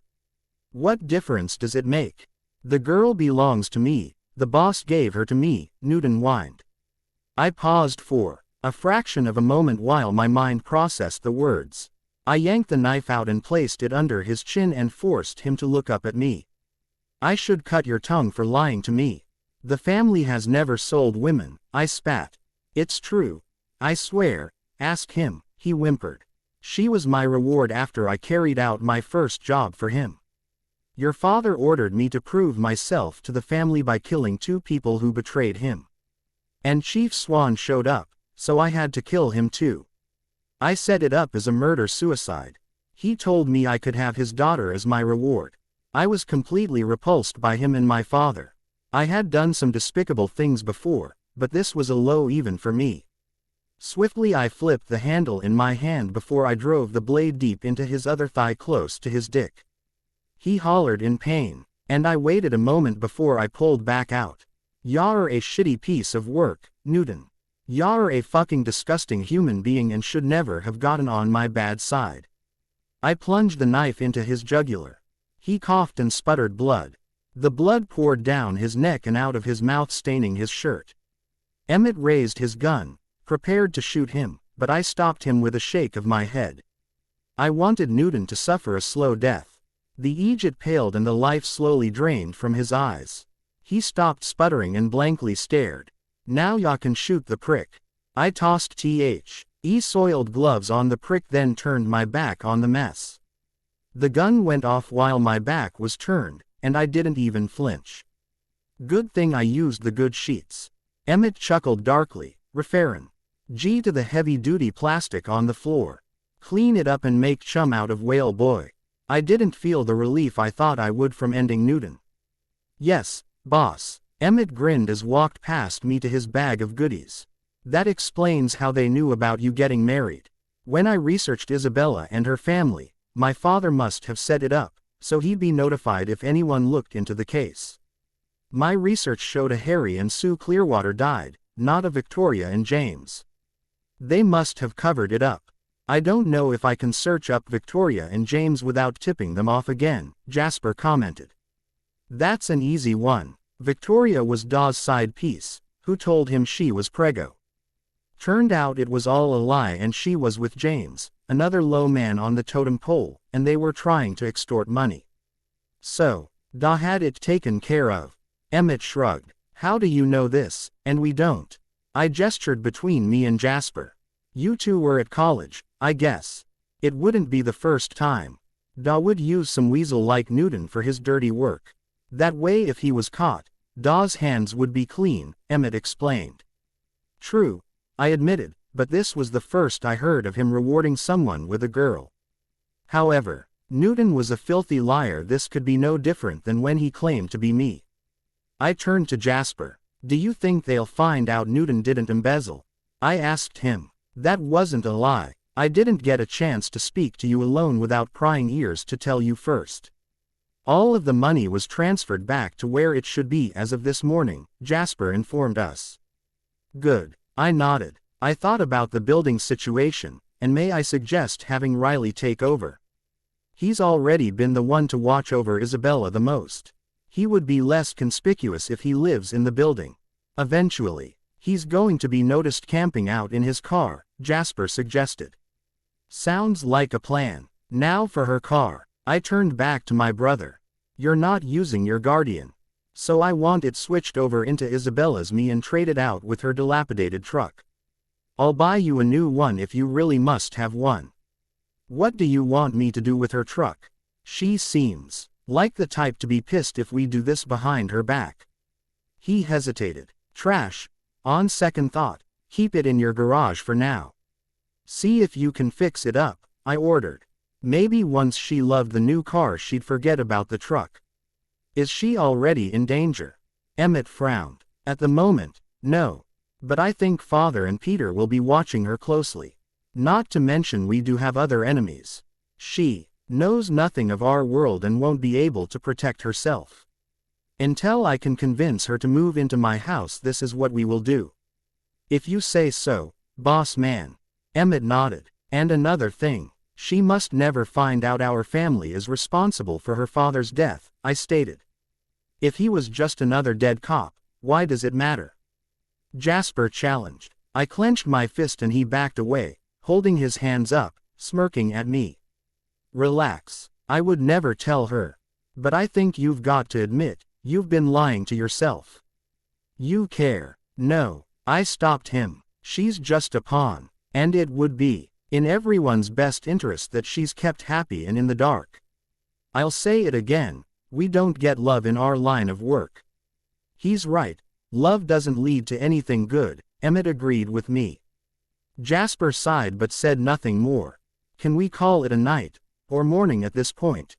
What difference does it make? The girl belongs to me, The boss gave her to me, Newton whined. I paused for a fraction of a moment while my mind processed the words. I yanked the knife out and placed it under his chin and forced him to look up at me. I should cut your tongue for lying to me. The family has never sold women, I spat. It's true. I swear. Ask him, he whimpered. She was my reward after I carried out my first job for him. Your father ordered me to prove myself to the family by killing 2 people who betrayed him. And Chief Swan showed up, so I had to kill him too. I set it up as a murder-suicide. He told me I could have his daughter as my reward. I was completely repulsed by him and my father. I had done some despicable things before, but this was a low even for me. Swiftly I flipped the handle in my hand before I drove the blade deep into his other thigh close to his dick. He hollered in pain, and I waited a moment before I pulled back out. You're a shitty piece of work, Newton. You're a fucking disgusting human being and should never have gotten on my bad side. I plunged the knife into his jugular. He coughed and sputtered blood. The blood poured down his neck and out of his mouth, staining his shirt. Emmett raised his gun, prepared to shoot him, but I stopped him with a shake of my head. I wanted Newton to suffer a slow death. The Egypt paled and the life slowly drained from his eyes. He stopped sputtering and blankly stared. Now ya can shoot the prick. I tossed soiled gloves on the prick, then turned my back on the mess. The gun went off while my back was turned, and I didn't even flinch. Good thing I used the good sheets. Emmett chuckled darkly, referring. G to the heavy-duty plastic on the floor. Clean it up and make chum out of whale boy. I didn't feel the relief I thought I would from ending Newton. Yes, boss. Emmett grinned as walked past me to his bag of goodies. That explains how they knew about you getting married. When I researched Isabella and her family, my father must have set it up, so he'd be notified if anyone looked into the case. My research showed a Harry and Sue Clearwater died, not a Victoria and James. They must have covered it up. I don't know if I can search up Victoria and James without tipping them off again, Jasper commented. That's an easy one. Victoria was Dawes' side piece, who told him she was preggo. Turned out it was all a lie and she was with James, another low man on the totem pole, and they were trying to extort money. So, Daw had it taken care of. Emmett shrugged. How do you know this, and we don't? I gestured between me and Jasper. You two were at college, I guess. It wouldn't be the first time. Daw would use some weasel like Newton for his dirty work. That way if he was caught, Dawes' hands would be clean, Emmett explained. True, I admitted, but this was the first I heard of him rewarding someone with a girl. However, Newton was a filthy liar. This could be no different than when he claimed to be me. I turned to Jasper. Do you think they'll find out Newton didn't embezzle? I asked him. That wasn't a lie. I didn't get a chance to speak to you alone without prying ears to tell you first. All of the money was transferred back to where it should be as of this morning, Jasper informed us. Good. I nodded. I thought about the building situation, and may I suggest having Riley take over? He's already been the one to watch over Isabella the most. He would be less conspicuous if he lives in the building. Eventually, he's going to be noticed camping out in his car, Jasper suggested. Sounds like a plan. Now for her car. I turned back to my brother. You're not using your Guardian. So I want it switched over into Isabella's me and traded out with her dilapidated truck. I'll buy you a new one if you really must have one. What do you want me to do with her truck? She seems like the type to be pissed if we do this behind her back. He hesitated. Trash. On second thought, keep it in your garage for now. See if you can fix it up, I ordered. Maybe once she loved the new car she'd forget about the truck. Is she already in danger? Emmett frowned. At the moment, no. But I think Father and Peter will be watching her closely. Not to mention we do have other enemies. She knows nothing of our world and won't be able to protect herself. Until I can convince her to move into my house, this is what we will do. If you say so, boss man. Emmett nodded. And another thing. She must never find out our family is responsible for her father's death, I stated. If he was just another dead cop, Why does it matter? Jasper challenged. I clenched my fist and he backed away, holding his hands up, smirking at me. Relax. I would never tell her. But I think you've got to admit, you've been lying to yourself. You care. No. I stopped him. She's just a pawn. And it would be in everyone's best interest that she's kept happy and in the dark. I'll say it again, we don't get love in our line of work. He's right. Love doesn't lead to anything good, Emmett agreed with me. Jasper sighed but said nothing more. Can we call it a night, or morning at this point?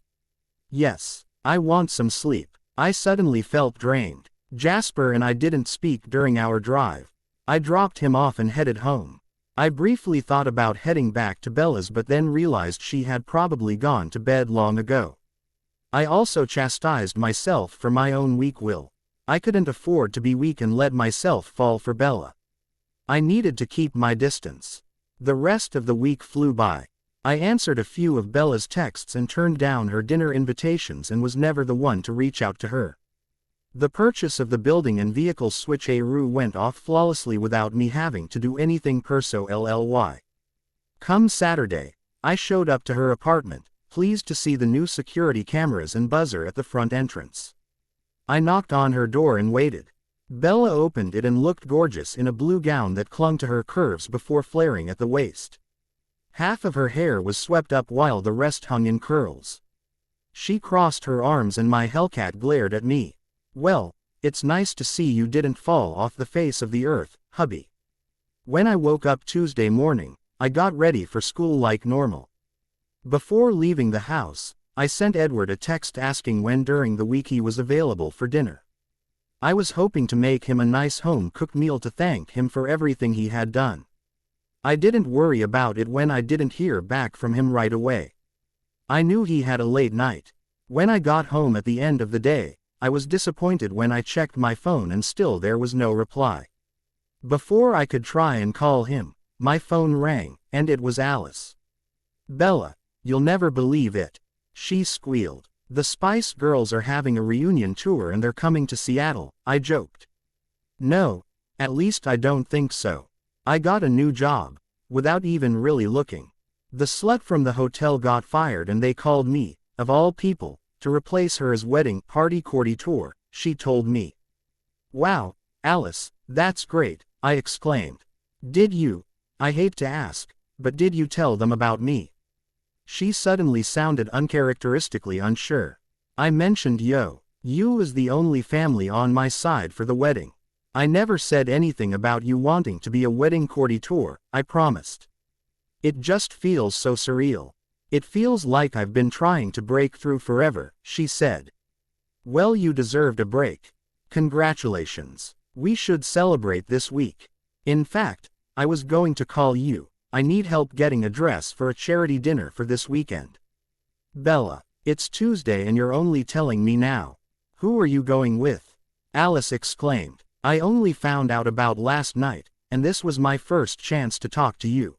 Yes. I want some sleep. I suddenly felt drained. Jasper and I didn't speak during our drive. I dropped him off and headed home. I briefly thought about heading back to Bella's but then realized she had probably gone to bed long ago. I also chastised myself for my own weak will. I couldn't afford to be weak and let myself fall for Bella. I needed to keep my distance. The rest of the week flew by. I answered a few of Bella's texts and turned down her dinner invitations and was never the one to reach out to her. The purchase of the building and vehicle switcheroo went off flawlessly without me having to do anything perso lly. Come Saturday, I showed up to her apartment, pleased to see the new security cameras and buzzer at the front entrance. I knocked on her door and waited. Bella opened it and looked gorgeous in a blue gown that clung to her curves before flaring at the waist. Half of her hair was swept up while the rest hung in curls. She crossed her arms and my Hellcat glared at me. Well, it's nice to see you didn't fall off the face of the earth, hubby. When I woke up Tuesday morning, I got ready for school like normal. Before leaving the house, I sent Edward a text asking when during the week he was available for dinner. I was hoping to make him a nice home-cooked meal to thank him for everything he had done. I didn't worry about it when I didn't hear back from him right away. I knew he had a late night. When I got home at the end of the day, I was disappointed when I checked my phone and still there was no reply. Before I could try and call him, my phone rang, and it was Alice. Bella, you'll never believe it. She squealed. The Spice Girls are having a reunion tour and they're coming to Seattle, I joked. No, at least I don't think so. I got a new job, without even really looking. The slut from the hotel got fired and they called me, of all people, to replace her as wedding party courtier, she told me. Wow, Alice, that's great, I exclaimed. Did you, I hate to ask, but did you tell them about me? She suddenly sounded uncharacteristically unsure. I mentioned you is the only family on my side for the wedding. I never said anything about you wanting to be a wedding courtier, I promised. It just feels so surreal. It feels like I've been trying to break through forever, she said. Well, you deserved a break. Congratulations. We should celebrate this week. In fact, I was going to call you. I need help getting a dress for a charity dinner for this weekend. Bella, it's Tuesday and you're only telling me now. Who are you going with? Alice exclaimed. I only found out about last night, and this was my first chance to talk to you.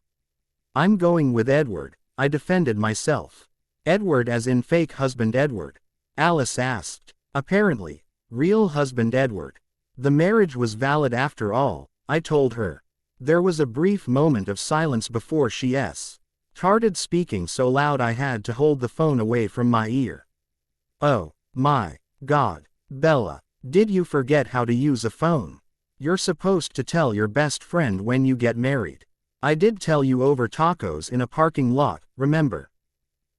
I'm going with Edward, I defended myself. Edward as in fake husband Edward? Alice asked. Apparently, real husband Edward. The marriage was valid after all, I told her. There was a brief moment of silence before she started speaking so loud I had to hold the phone away from my ear. Oh, my God, Bella, did you forget how to use a phone? You're supposed to tell your best friend when you get married. I did tell you over tacos in a parking lot, remember?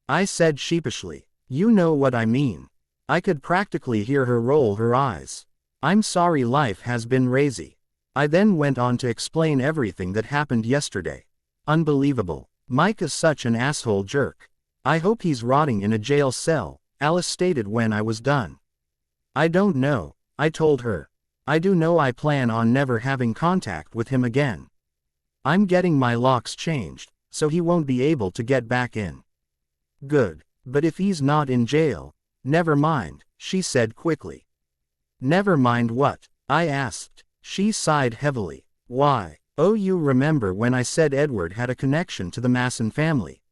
I said sheepishly. You know what I mean. I could practically hear her roll her eyes. I'm sorry life has been crazy. I then went on to explain everything that happened yesterday. Unbelievable. Mike is such an asshole jerk. I hope he's rotting in a jail cell, Alice stated when I was done. I don't know, I told her. I do know I plan on never having contact with him again. I'm getting my locks changed, so he won't be able to get back in. Good, but if he's not in jail, never mind, she said quickly. Never mind what? I asked. She sighed heavily. Why? Oh, you remember when I said Edward had a connection to the Masson family?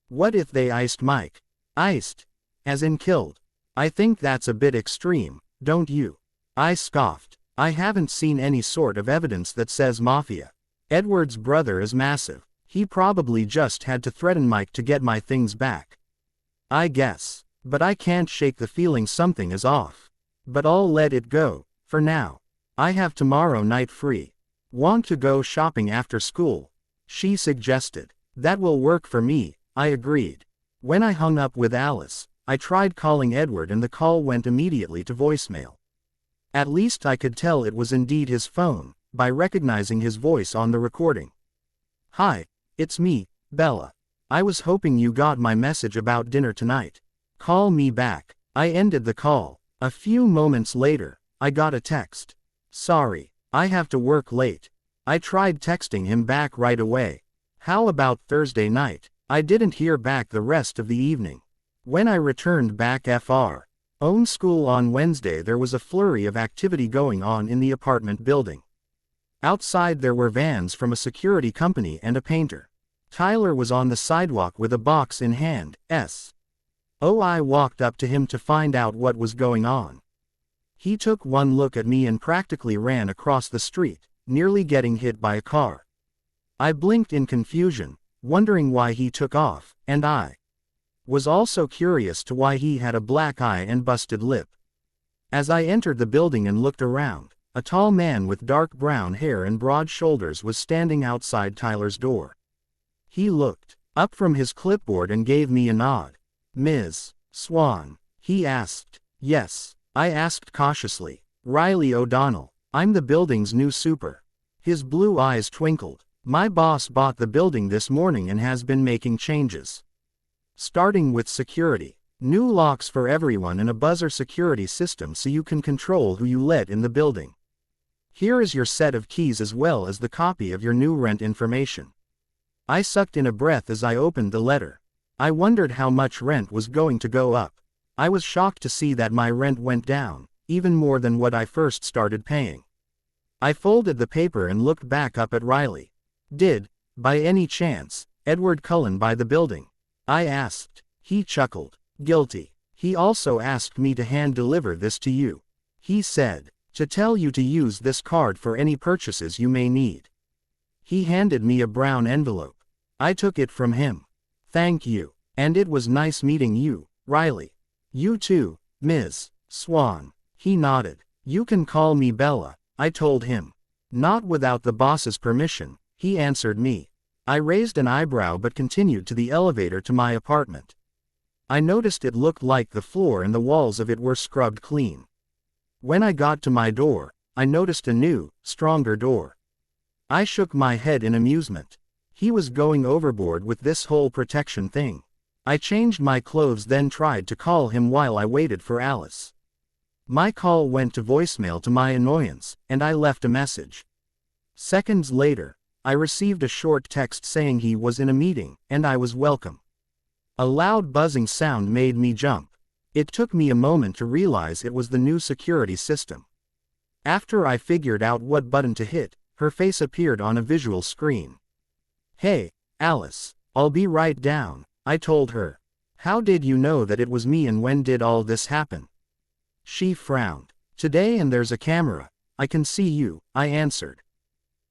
What if they iced Mike? Iced? As in killed? I think that's a bit extreme, don't you? I scoffed. I haven't seen any sort of evidence that says mafia. Edward's brother is massive. He probably just had to threaten Mike to get my things back. I guess. But I can't shake the feeling something is off. But I'll let it go, for now. I have tomorrow night free. Want to go shopping after school? She suggested. That will work for me, I agreed. When I hung up with Alice, I tried calling Edward and the call went immediately to voicemail. At least I could tell it was indeed his phone, by recognizing his voice on the recording. Hi, it's me, Bella. I was hoping you got my message about dinner tonight. Call me back. I ended the call. A few moments later, I got a text. Sorry, I have to work late. I tried texting him back right away. How about Thursday night? I didn't hear back the rest of the evening. When I returned back Fr. Own school on Wednesday, there was a flurry of activity going on in the apartment building. Outside there were vans from a security company and a painter. Tyler was on the sidewalk with a box in hand. I walked up to him to find out what was going on. He took one look at me and practically ran across the street, nearly getting hit by a car. I blinked in confusion, wondering why he took off, and I was also curious to why he had a black eye and busted lip. As I entered the building and looked around, a tall man with dark brown hair and broad shoulders was standing outside Tyler's door. He looked up from his clipboard and gave me a nod. Ms. Swan? He asked. Yes, I asked cautiously. Riley O'Donnell. I'm the building's new super. His blue eyes twinkled. My boss bought the building this morning and has been making changes. Starting with security. New locks for everyone and a buzzer security system so you can control who you let in the building. Here is your set of keys as well as the copy of your new rent information. I sucked in a breath as I opened the letter. I wondered how much rent was going to go up. I was shocked to see that my rent went down, even more than what I first started paying. I folded the paper and looked back up at Riley. Did, by any chance, Edward Cullen buy the building? I asked. He chuckled. Guilty. He also asked me to hand deliver this to you. He said, to tell you to use this card for any purchases you may need. He handed me a brown envelope. I took it from him. Thank you. And it was nice meeting you, Riley. You too, Ms. Swan. He nodded. You can call me Bella, I told him. Not without the boss's permission, he answered me. I raised an eyebrow but continued to the elevator to my apartment. I noticed it looked like the floor and the walls of it were scrubbed clean. When I got to my door, I noticed a new, stronger door. I shook my head in amusement. He was going overboard with this whole protection thing. I changed my clothes then tried to call him while I waited for Alice. My call went to voicemail to my annoyance, and I left a message. Seconds later, I received a short text saying he was in a meeting, and I was welcome. A loud buzzing sound made me jump. It took me a moment to realize it was the new security system. After I figured out what button to hit, her face appeared on a visual screen. Hey, Alice, I'll be right down, I told her. How did you know that it was me and when did all this happen? She frowned. Today and there's a camera, I can see you, I answered.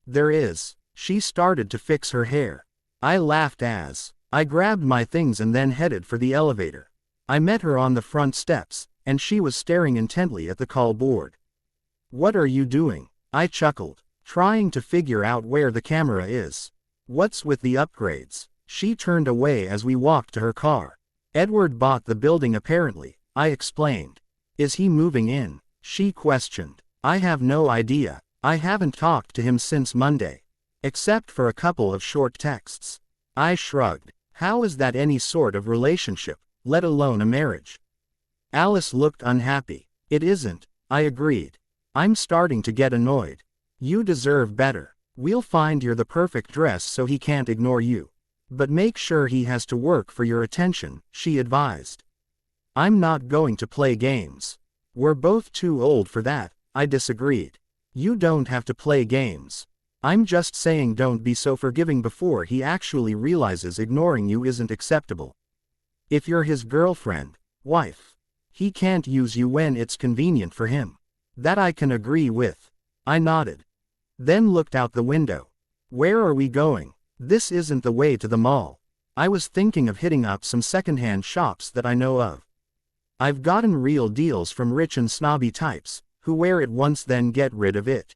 There is. She started to fix her hair. I laughed as I grabbed my things and then headed for the elevator. I met her on the front steps, and she was staring intently at the call board. What are you doing? I chuckled, trying to figure out where the camera is. What's with the upgrades? She turned away as we walked to her car. Edward bought the building apparently, I explained. Is he moving in? She questioned. I have no idea. I haven't talked to him since Monday. Except for a couple of short texts. I shrugged. How is that any sort of relationship, let alone a marriage? Alice looked unhappy. It isn't, I agreed. I'm starting to get annoyed. You deserve better. We'll find you're the perfect dress so he can't ignore you. But make sure he has to work for your attention, she advised. I'm not going to play games. We're both too old for that, I disagreed. You don't have to play games. I'm just saying don't be so forgiving before he actually realizes ignoring you isn't acceptable. If you're his girlfriend, wife, he can't use you when it's convenient for him. That I can agree with. I nodded. Then looked out the window. Where are we going? This isn't the way to the mall. I was thinking of hitting up some secondhand shops that I know of. I've gotten real deals from rich and snobby types, who wear it once then get rid of it.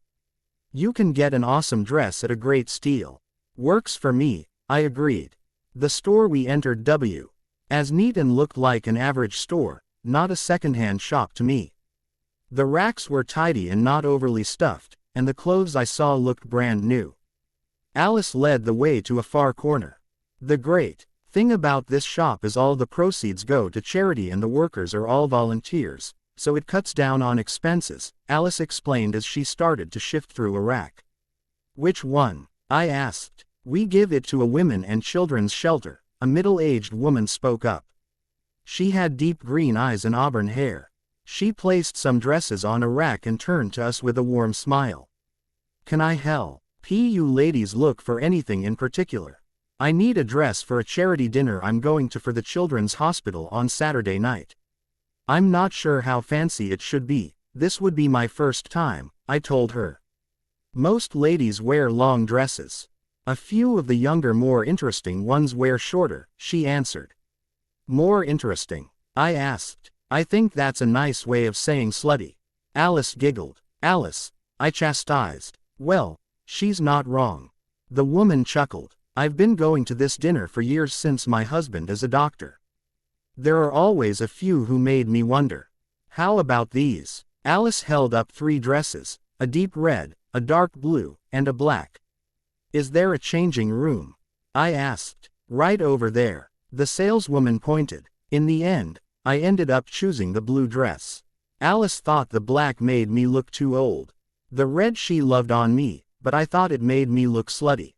You can get an awesome dress at a great steal. Works for me, I agreed. The store we entered as neat and looked like an average store, not a secondhand shop to me. The racks were tidy and not overly stuffed, and the clothes I saw looked brand new. Alice led the way to a far corner. The great thing about this shop is all the proceeds go to charity and the workers are all volunteers, so it cuts down on expenses, Alice explained as she started to shift through a rack. Which one? I asked. We give it to a women and children's shelter, a middle-aged woman spoke up. She had deep green eyes and auburn hair. She placed some dresses on a rack and turned to us with a warm smile. Can I help you ladies look for anything in particular? I need a dress for a charity dinner I'm going to for the children's hospital on Saturday night. I'm not sure how fancy it should be, this would be my first time, I told her. Most ladies wear long dresses. A few of the younger more interesting ones wear shorter, she answered. More interesting? I asked. I think that's a nice way of saying slutty. Alice giggled. Alice, I chastised. Well, she's not wrong. The woman chuckled. I've been going to this dinner for years since my husband is a doctor. There are always a few who made me wonder. How about these? Alice held up 3 dresses, a deep red, a dark blue, and a black. Is there a changing room? I asked. Right over there. The saleswoman pointed. In the end, I ended up choosing the blue dress. Alice thought the black made me look too old. The red she loved on me, but I thought it made me look slutty.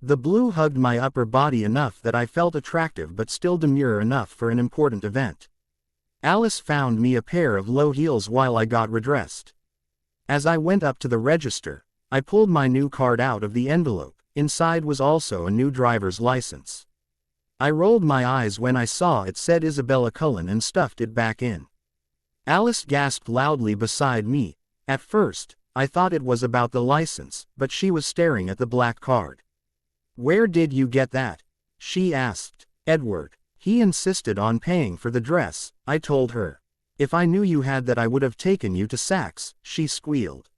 The blue hugged my upper body enough that I felt attractive but still demure enough for an important event. Alice found me a pair of low heels while I got redressed. As I went up to the register, I pulled my new card out of the envelope. Inside was also a new driver's license. I rolled my eyes when I saw it said Isabella Cullen and stuffed it back in. Alice gasped loudly beside me. At first, I thought it was about the license, but she was staring at the black card. Where did you get that? She asked. Edward. He insisted on paying for the dress, I told her. If I knew you had that I would have taken you to Saks, she squealed.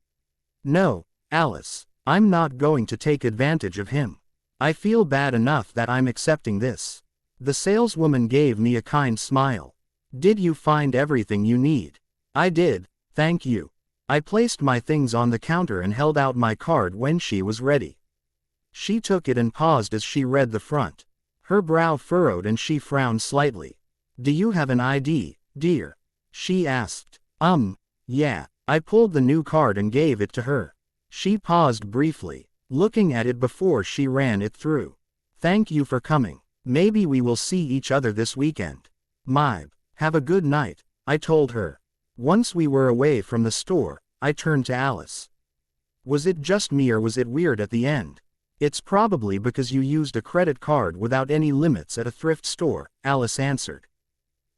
No, Alice, I'm not going to take advantage of him. I feel bad enough that I'm accepting this. The saleswoman gave me a kind smile. Did you find everything you need? I did, thank you. I placed my things on the counter and held out my card when she was ready. She took it and paused as she read the front. Her brow furrowed and she frowned slightly. Do you have an ID, dear? She asked. Yeah. I pulled the new card and gave it to her. She paused briefly, looking at it before she ran it through. Thank you for coming. Maybe we will see each other this weekend. Mybe. Have a good night, I told her. Once we were away from the store, I turned to Alice. Was it just me or was it weird at the end? It's probably because you used a credit card without any limits at a thrift store, Alice answered.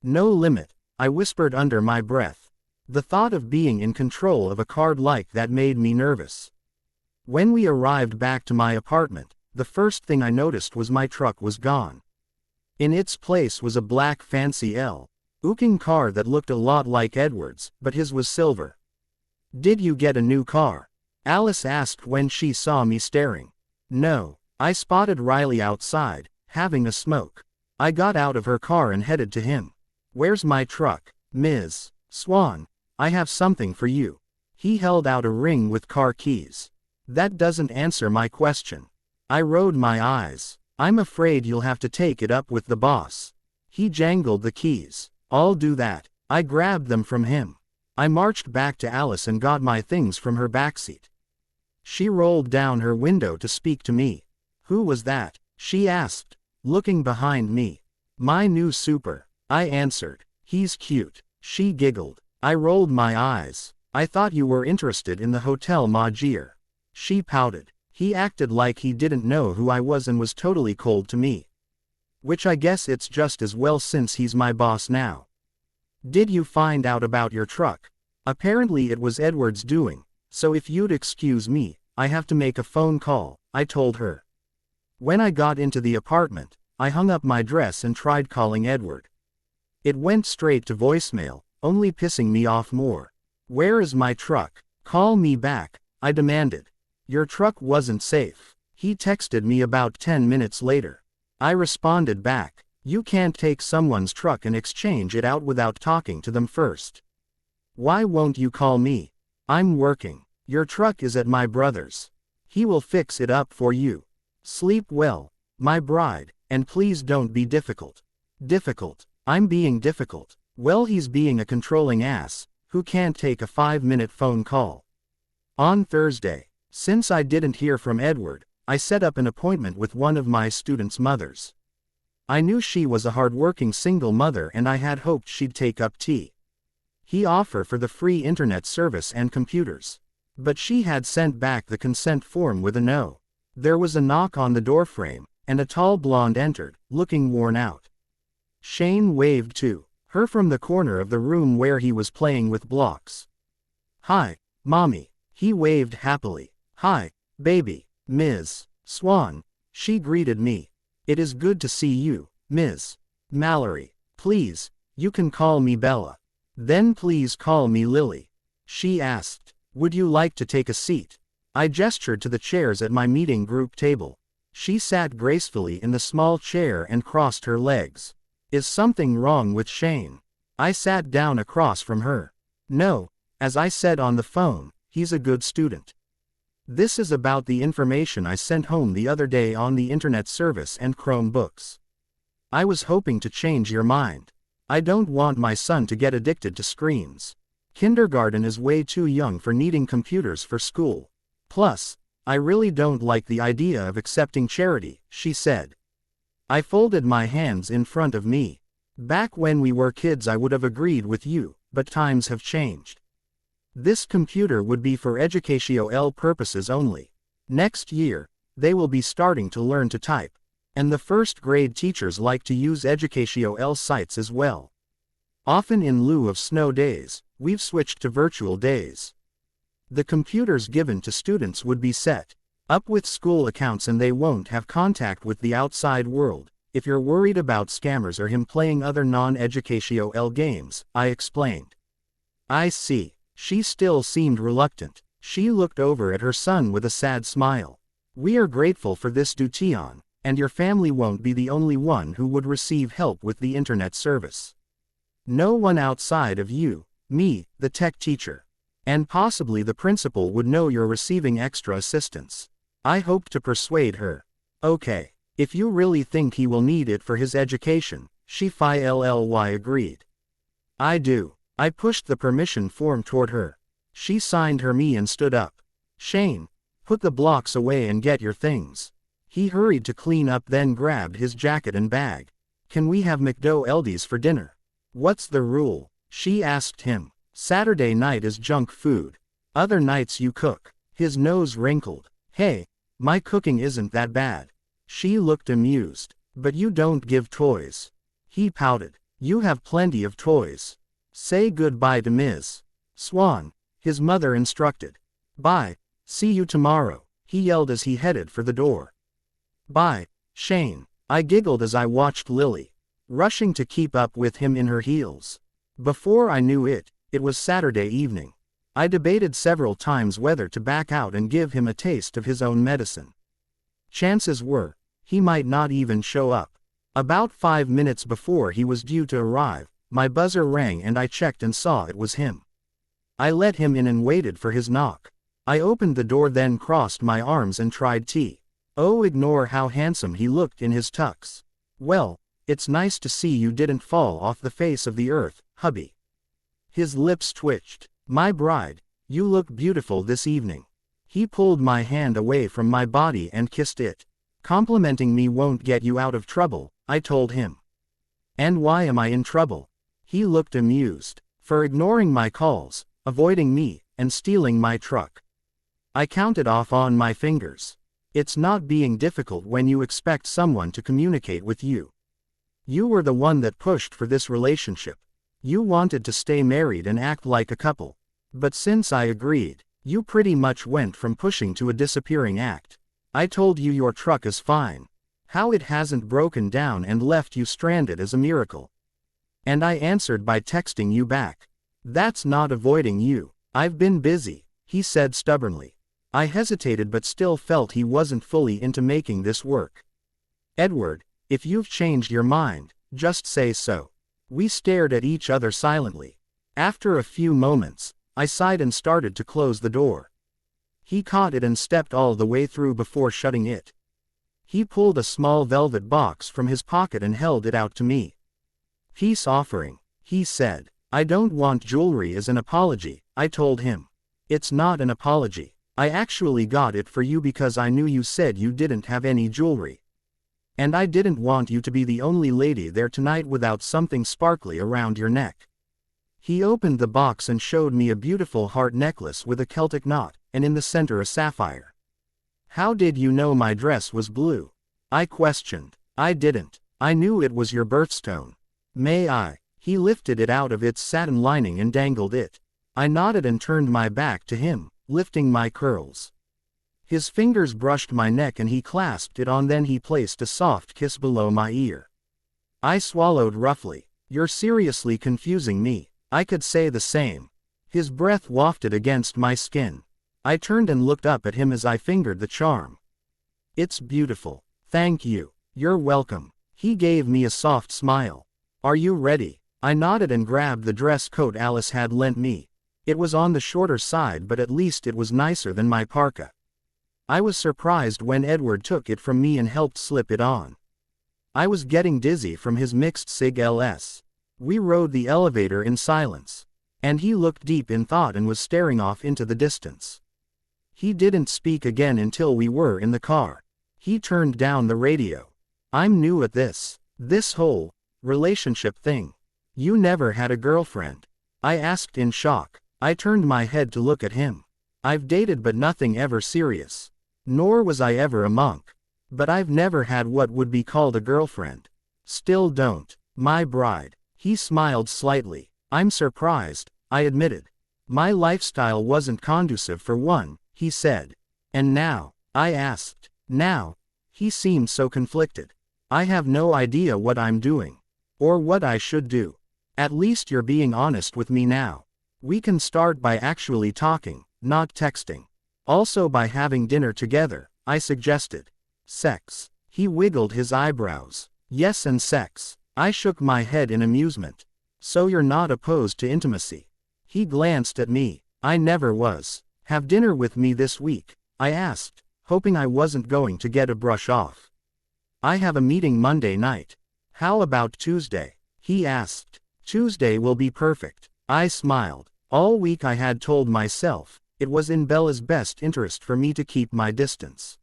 No limit, I whispered under my breath. The thought of being in control of a card like that made me nervous. When we arrived back to my apartment, the first thing I noticed was my truck was gone. In its place was a black fancy L.O.O.king car that looked a lot like Edward's, but his was silver. Did you get a new car? Alice asked when she saw me staring. No, I spotted Riley outside, having a smoke. I got out of her car and headed to him. Where's my truck? Ms. Swan, I have something for you. He held out a ring with car keys. That doesn't answer my question. I rolled my eyes. I'm afraid you'll have to take it up with the boss. He jangled the keys. I'll do that. I grabbed them from him. I marched back to Alice and got my things from her backseat. She rolled down her window to speak to me. Who was that? She asked, looking behind me. My new super. I answered. He's cute. She giggled. I rolled my eyes. I thought you were interested in the Hotel Magier. She pouted. He acted like he didn't know who I was and was totally cold to me. Which I guess it's just as well since he's my boss now. Did you find out about your truck? Apparently it was Edward's doing. So if you'd excuse me, I have to make a phone call, I told her. When I got into the apartment, I hung up my dress and tried calling Edward. It went straight to voicemail, only pissing me off more. Where is my truck? Call me back, I demanded. Your truck wasn't safe. He texted me about 10 minutes later. I responded back, you can't take someone's truck and exchange it out without talking to them first. Why won't you call me? I'm working. Your truck is at my brother's. He will fix it up for you. Sleep well, my bride, and please don't be difficult. Difficult? I'm being difficult. Well, he's being a controlling ass, who can't take a 5-minute phone call. On Thursday, since I didn't hear from Edward, I set up an appointment with one of my students' mothers. I knew she was a hard-working single mother and I had hoped she'd take up tea. He offered for the free internet service and computers. But she had sent back the consent form with a no. There was a knock on the doorframe, and a tall blonde entered, looking worn out. Shane waved to her from the corner of the room where he was playing with blocks. Hi, Mommy, he waved happily. Hi, baby, Ms. Swan, she greeted me. It is good to see you, Ms. Mallory. Please, you can call me Bella. Then please call me Lily. She asked, would you like to take a seat? I gestured to the chairs at my meeting group table. She sat gracefully in the small chair and crossed her legs. Is something wrong with Shane? I sat down across from her. No, as I said on the phone, he's a good student. This is about the information I sent home the other day on the internet service and Chromebooks. I was hoping to change your mind. I don't want my son to get addicted to screens. Kindergarten is way too young for needing computers for school. Plus, I really don't like the idea of accepting charity, she said. I folded my hands in front of me. Back when we were kids I would have agreed with you, but times have changed. This computer would be for educational purposes only. Next year, they will be starting to learn to type. And the first grade teachers like to use educational sites as well. Often in lieu of snow days, we've switched to virtual days. The computers given to students would be set up with school accounts and they won't have contact with the outside world. If you're worried about scammers or him playing other non-educational games, I explained. I see. She still seemed reluctant. She looked over at her son with a sad smile. We are grateful for this Dution, and your family won't be the only one who would receive help with the internet service. No one outside of you, me, the tech teacher, and possibly the principal would know you're receiving extra assistance. I hoped to persuade her. Okay, if you really think he will need it for his education, she finally agreed. I do. I pushed the permission form toward her. She signed her me and stood up. Shane, put the blocks away and get your things. He hurried to clean up then grabbed his jacket and bag. Can we have McDonald's for dinner? What's the rule? She asked him. Saturday night is junk food. Other nights you cook. His nose wrinkled. Hey, my cooking isn't that bad. She looked amused. But you don't give toys. He pouted. You have plenty of toys. Say goodbye to Ms. Swan, his mother instructed. Bye, see you tomorrow, he yelled as he headed for the door. Bye, Shane, I giggled as I watched Lily, rushing to keep up with him in her heels. Before I knew it, it was Saturday evening. I debated several times whether to back out and give him a taste of his own medicine. Chances were, he might not even show up. About 5 minutes before he was due to arrive, my buzzer rang and I checked and saw it was him. I let him in and waited for his knock. I opened the door then crossed my arms and tried tea. Oh, ignore how handsome he looked in his tux. Well, it's nice to see you didn't fall off the face of the earth, hubby. His lips twitched. My bride, you look beautiful this evening. He pulled my hand away from my body and kissed it. Complimenting me won't get you out of trouble, I told him. And why am I in trouble? He looked amused. For ignoring my calls, avoiding me, and stealing my truck. I counted off on my fingers. It's not being difficult when you expect someone to communicate with you. You were the one that pushed for this relationship. You wanted to stay married and act like a couple. But since I agreed, You pretty much went from pushing to a disappearing act. I told you your truck is fine. How it hasn't broken down and left you stranded is a miracle. And I answered by texting you back. That's not avoiding you. I've been busy, he said stubbornly. I hesitated but still felt he wasn't fully into making this work. Edward, if you've changed your mind, just say so. We stared at each other silently. After a few moments, I sighed and started to close the door. He caught it and stepped all the way through before shutting it. He pulled a small velvet box from his pocket and held it out to me. Peace offering, he said. I don't want jewelry as an apology, I told him. It's not an apology. I actually got it for you because I knew you said you didn't have any jewelry. And I didn't want you to be the only lady there tonight without something sparkly around your neck. He opened the box and showed me a beautiful heart necklace with a Celtic knot, and in the center a sapphire. How did you know my dress was blue? I questioned. I didn't. I knew it was your birthstone. May I? He lifted it out of its satin lining and dangled it. I nodded and turned my back to him, lifting my curls. His fingers brushed my neck and he clasped it on, then he placed a soft kiss below my ear. I swallowed roughly. You're seriously confusing me. I could say the same. His breath wafted against my skin. I turned and looked up at him as I fingered the charm. It's beautiful. Thank you. You're welcome. He gave me a soft smile. Are you ready? I nodded and grabbed the dress coat Alice had lent me. It was on the shorter side, but at least it was nicer than my parka. I was surprised when Edward took it from me and helped slip it on. I was getting dizzy from his mixed Sig LS. We rode the elevator in silence. And he looked deep in thought and was staring off into the distance. He didn't speak again until we were in the car. He turned down the radio. I'm new at this whole relationship thing. You never had a girlfriend? I asked in shock. I turned my head to look at him. I've dated but nothing ever serious. Nor was I ever a monk. But I've never had what would be called a girlfriend. Still don't. My bride. He smiled slightly. I'm surprised, I admitted. My lifestyle wasn't conducive for one, he said. And now? I asked. Now? He seemed so conflicted. I have no idea what I'm doing. Or what I should do. At least you're being honest with me now. We can start by actually talking, not texting. Also by having dinner together, I suggested. Sex. He wiggled his eyebrows. Yes, and sex. I shook my head in amusement. So you're not opposed to intimacy? He glanced at me. I never was. Have dinner with me this week? I asked, hoping I wasn't going to get a brush off. I have a meeting Monday night. How about Tuesday? He asked. Tuesday will be perfect. I smiled. All week I had told myself, it was in Bella's best interest for me to keep my distance.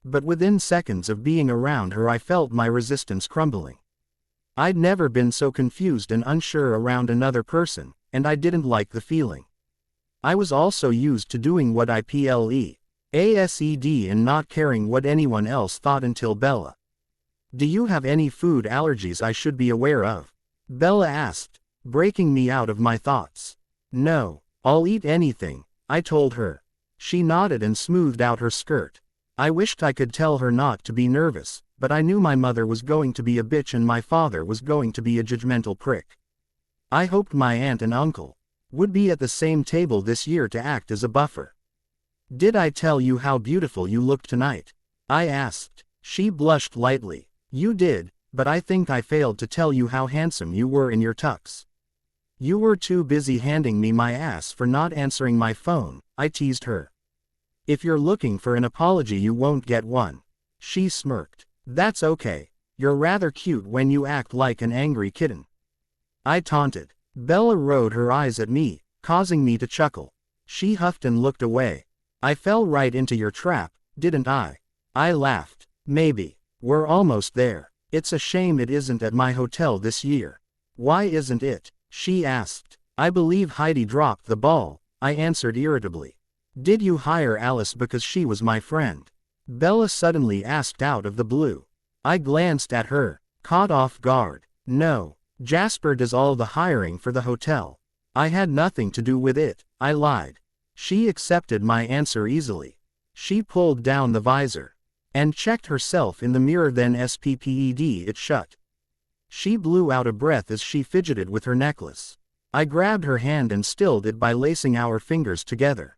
But within seconds of being around her I felt my resistance crumbling. I'd never been so confused and unsure around another person, and I didn't like the feeling. I was also used to doing what I pled and not caring what anyone else thought until Bella. Do you have any food allergies I should be aware of? Bella asked, breaking me out of my thoughts. No, I'll eat anything, I told her. She nodded and smoothed out her skirt. I wished I could tell her not to be nervous, but I knew my mother was going to be a bitch and my father was going to be a judgmental prick. I hoped my aunt and uncle would be at the same table this year to act as a buffer. Did I tell you how beautiful you looked tonight? I asked. She blushed lightly. You did, but I think I failed to tell you how handsome you were in your tux. You were too busy handing me my ass for not answering my phone, I teased her. If you're looking for an apology you won't get one. She smirked. That's okay. You're rather cute when you act like an angry kitten. I taunted. Bella rolled her eyes at me, causing me to chuckle. She huffed and looked away. I fell right into your trap, didn't I? I laughed. Maybe. We're almost there. It's a shame it isn't at my hotel this year. Why isn't it? She asked. I believe Heidi dropped the ball, I answered irritably. Did you hire Alice because she was my friend? Bella suddenly asked out of the blue. I glanced at her, caught off guard. No, Jasper does all the hiring for the hotel. I had nothing to do with it, I lied. She accepted my answer easily. She pulled down the visor and checked herself in the mirror, then sped it shut. She blew out a breath as she fidgeted with her necklace. I grabbed her hand and stilled it by lacing our fingers together.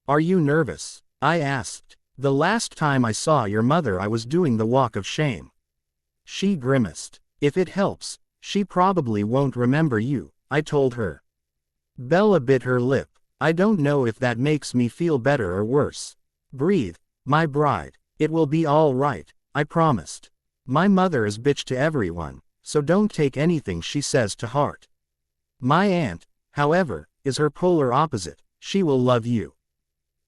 "Are you nervous?" I asked. "The last time I saw your mother I was doing the walk of shame." She grimaced. "If it helps, she probably won't remember you," I told her. Bella bit her lip. "I don't know if that makes me feel better or worse." "Breathe, my bride. It will be all right," I promised. "My mother is bitch to everyone, so don't take anything she says to heart. My aunt, however, is her polar opposite. She will love you."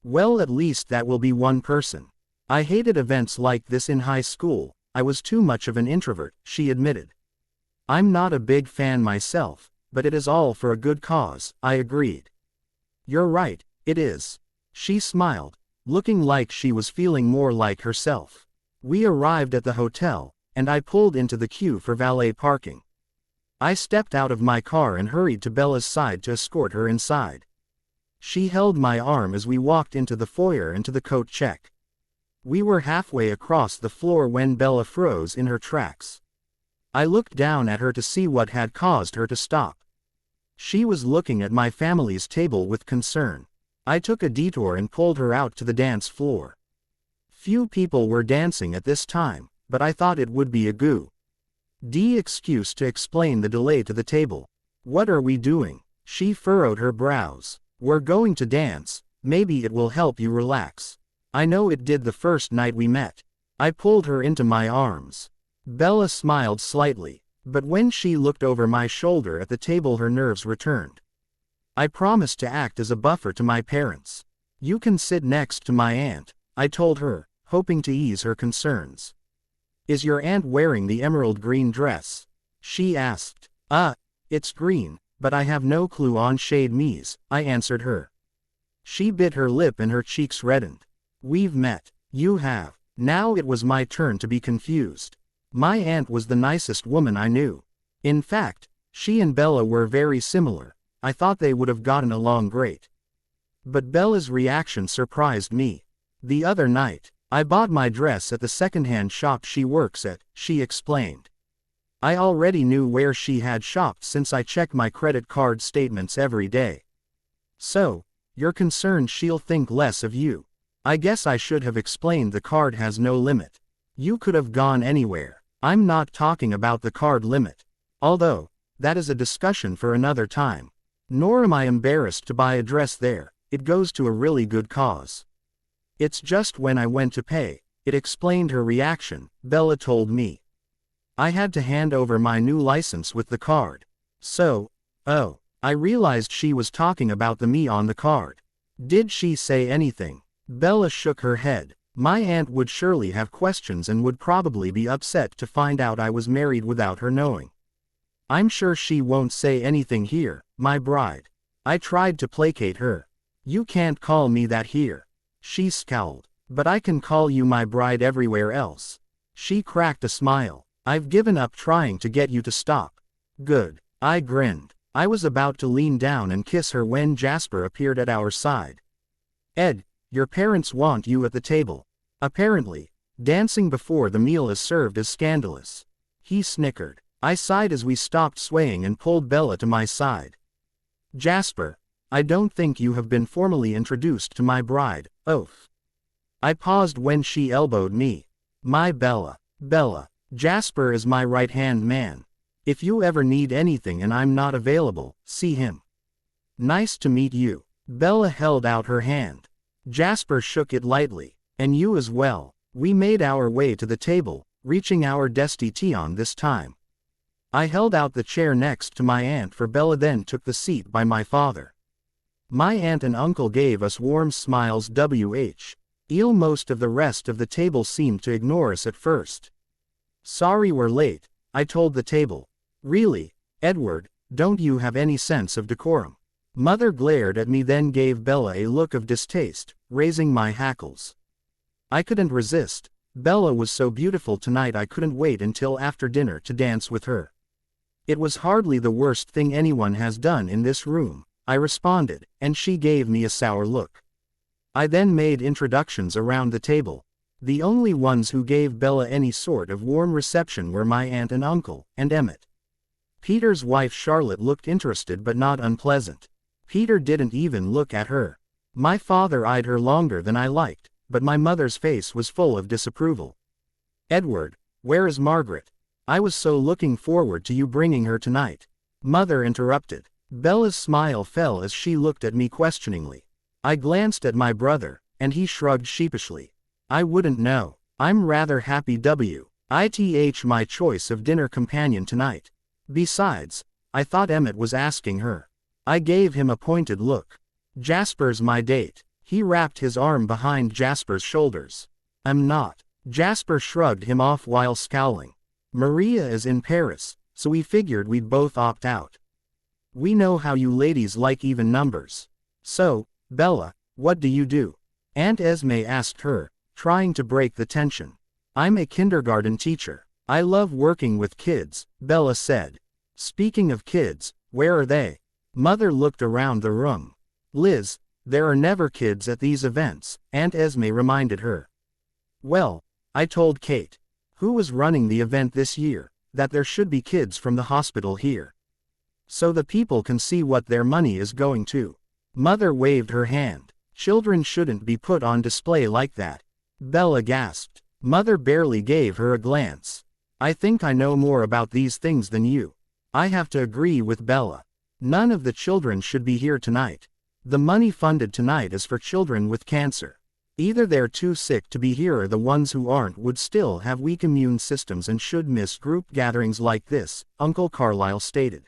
"Well, at least that will be one person." "I hated events like this in high school. I was too much of an introvert," she admitted. "I'm not a big fan myself, but it is all for a good cause," I agreed. "You're right, it is." She smiled, looking like she was feeling more like herself. We arrived at the hotel, and I pulled into the queue for valet parking. I stepped out of my car and hurried to Bella's side to escort her inside. She held my arm as we walked into the foyer and to the coat check. We were halfway across the floor when Bella froze in her tracks. I looked down at her to see what had caused her to stop. She was looking at my family's table with concern. I took a detour and pulled her out to the dance floor. Few people were dancing at this time, but I thought it would be a good excuse to explain the delay to the table. "What are we doing?" She furrowed her brows. "We're going to dance. Maybe it will help you relax. I know it did the first night we met." I pulled her into my arms. Bella smiled slightly, but when she looked over my shoulder at the table her nerves returned. "I promised to act as a buffer to my parents. You can sit next to my aunt," I told her, hoping to ease her concerns. "Is your aunt wearing the emerald green dress?" she asked. It's green, but I have no clue on shade me's," I answered her. She bit her lip and her cheeks reddened. "We've met." "You have." Now it was my turn to be confused. My aunt was the nicest woman I knew. In fact, she and Bella were very similar. I thought they would have gotten along great. But Bella's reaction surprised me. "The other night, I bought my dress at the secondhand shop she works at," she explained. I already knew where she had shopped since I check my credit card statements every day. "So, you're concerned she'll think less of you." I guess I should have explained the card has no limit. You could have gone anywhere. I'm not talking about the card limit. Although, that is a discussion for another time. Nor am I embarrassed to buy a dress there. It goes to a really good cause. "It's just when I went to pay," it explained her reaction, Bella told me. "I had to hand over my new license with the card. I realized she was talking about the me on the card." "Did she say anything?" Bella shook her head. "My aunt would surely have questions and would probably be upset to find out I was married without her knowing." "I'm sure she won't say anything here, my bride." I tried to placate her. "You can't call me that here." She scowled. "But I can call you my bride everywhere else." She cracked a smile. "I've given up trying to get you to stop." "Good." I grinned. I was about to lean down and kiss her when Jasper appeared at our side. "Ed, your parents want you at the table. Apparently, dancing before the meal is served is scandalous." He snickered. I sighed as we stopped swaying and pulled Bella to my side. "Jasper, I don't think you have been formally introduced to my bride." "Oaf." I paused when she elbowed me. "My Bella. Bella, Jasper is my right-hand man. If you ever need anything and I'm not available, see him." "Nice to meet you." Bella held out her hand. Jasper shook it lightly. "And you as well." We made our way to the table, reaching our destination this time. I held out the chair next to my aunt for Bella, then took the seat by my father. My aunt and uncle gave us warm smiles. Most of the rest of the table seemed to ignore us at first. "Sorry we're late," I told the table. "Really, Edward, don't you have any sense of decorum?" Mother glared at me, then gave Bella a look of distaste, raising my hackles. I couldn't resist. Bella was so beautiful tonight I couldn't wait until after dinner to dance with her. "It was hardly the worst thing anyone has done in this room," I responded, and she gave me a sour look. I then made introductions around the table. The only ones who gave Bella any sort of warm reception were my aunt and uncle, and Emmett. Peter's wife Charlotte looked interested but not unpleasant. Peter didn't even look at her. My father eyed her longer than I liked, but my mother's face was full of disapproval. Edward, where is Margaret? I was so looking forward to you bringing her tonight. Mother interrupted. Bella's smile fell as she looked at me questioningly. I glanced at my brother, and he shrugged sheepishly. I wouldn't know. I'm rather happy with my choice of dinner companion tonight. Besides, I thought Emmett was asking her. I gave him a pointed look. Jasper's my date. He wrapped his arm behind Jasper's shoulders. I'm not. Jasper shrugged him off while scowling. Maria is in Paris, so we figured we'd both opt out. We know how you ladies like even numbers. So, Bella, what do you do? Aunt Esme asked her, trying to break the tension. I'm a kindergarten teacher. I love working with kids, Bella said. Speaking of kids, where are they? Mother looked around the room. Liz, there are never kids at these events, Aunt Esme reminded her. Well, I told Kate, who was running the event this year, that there should be kids from the hospital here. So the people can see what their money is going to. Mother waved her hand. Children shouldn't be put on display like that. Bella gasped. Mother barely gave her a glance. I think I know more about these things than you. I have to agree with Bella. None of the children should be here tonight. The money funded tonight is for children with cancer. Either they're too sick to be here or the ones who aren't would still have weak immune systems and should miss group gatherings like this, Uncle Carlyle stated.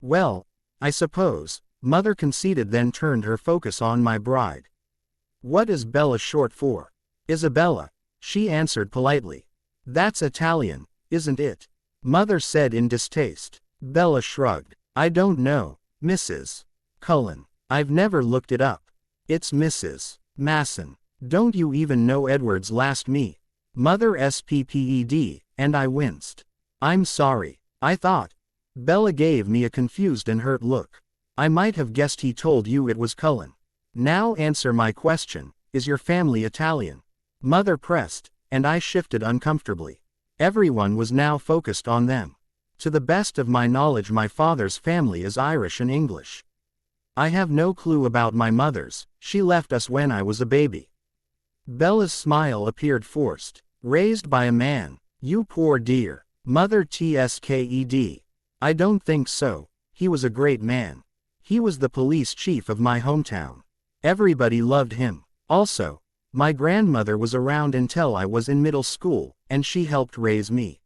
Well, I suppose, Mother conceded, then turned her focus on my bride. What is Bella short for? Isabella, she answered politely. That's Italian, isn't it? Mother said in distaste. Bella shrugged. I don't know, Mrs. Cullen. I've never looked it up. It's Mrs. Masson. Don't you even know Edward's last me? Mother SPPED, and I winced. I'm sorry. I thought. Bella gave me a confused and hurt look. I might have guessed he told you it was Cullen. Now answer my question, is your family Italian? Mother pressed, and I shifted uncomfortably. Everyone was now focused on them. To the best of my knowledge, my father's family is Irish and English. I have no clue about my mother's, she left us when I was a baby. Bella's smile appeared forced. Raised by a man, you poor dear. Mother TSKED. I don't think so, he was a great man. He was the police chief of my hometown. Everybody loved him. Also, my grandmother was around until I was in middle school, and she helped raise me.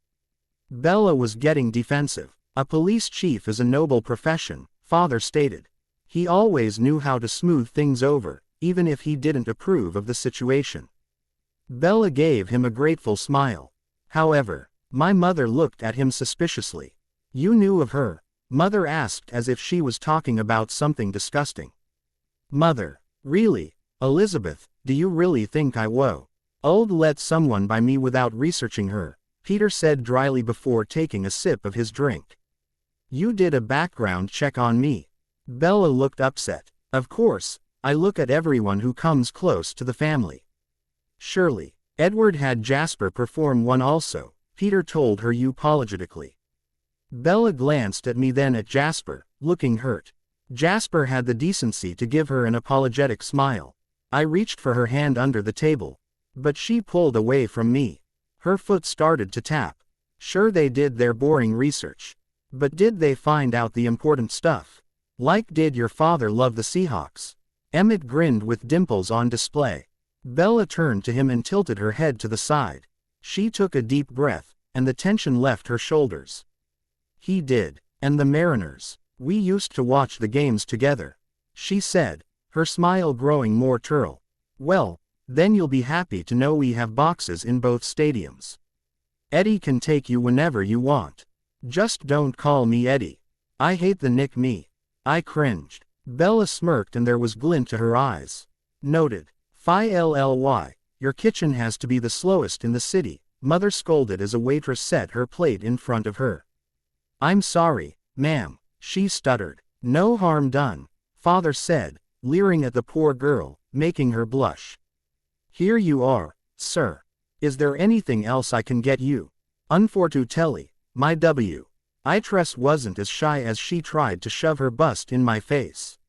Bella was getting defensive. A police chief is a noble profession, Father stated. He always knew how to smooth things over, even if he didn't approve of the situation. Bella gave him a grateful smile. However, my mother looked at him suspiciously. You knew of her? Mother asked as if she was talking about something disgusting. Mother, really? Elizabeth, do you really think I would let someone by me without researching her? Peter said dryly before taking a sip of his drink. You did a background check on me. Bella looked upset. Of course, I look at everyone who comes close to the family. Surely, Edward had Jasper perform one also, Peter told her apologetically. Bella glanced at me, then at Jasper, looking hurt. Jasper had the decency to give her an apologetic smile. I reached for her hand under the table, but she pulled away from me. Her foot started to tap. Sure, they did their boring research. But did they find out the important stuff? Like, did your father love the Seahawks? Emmett grinned with dimples on display. Bella turned to him and tilted her head to the side. She took a deep breath, and the tension left her shoulders. He did. And the Mariners. We used to watch the games together, she said, her smile growing more tearful. Well, then you'll be happy to know we have boxes in both stadiums. Eddie can take you whenever you want. Just don't call me Eddie. I hate the nickname. I cringed. Bella smirked and there was glint to her eyes. Noted. Phi-LLY, your kitchen has to be the slowest in the city, Mother scolded as a waitress set her plate in front of her. I'm sorry, ma'am, she stuttered. No harm done. father said, leering at the poor girl, making her blush. Here you are, sir. Is there anything else I can get you? Unfortunately, my W. I tress wasn't as shy as she tried to shove her bust in my face.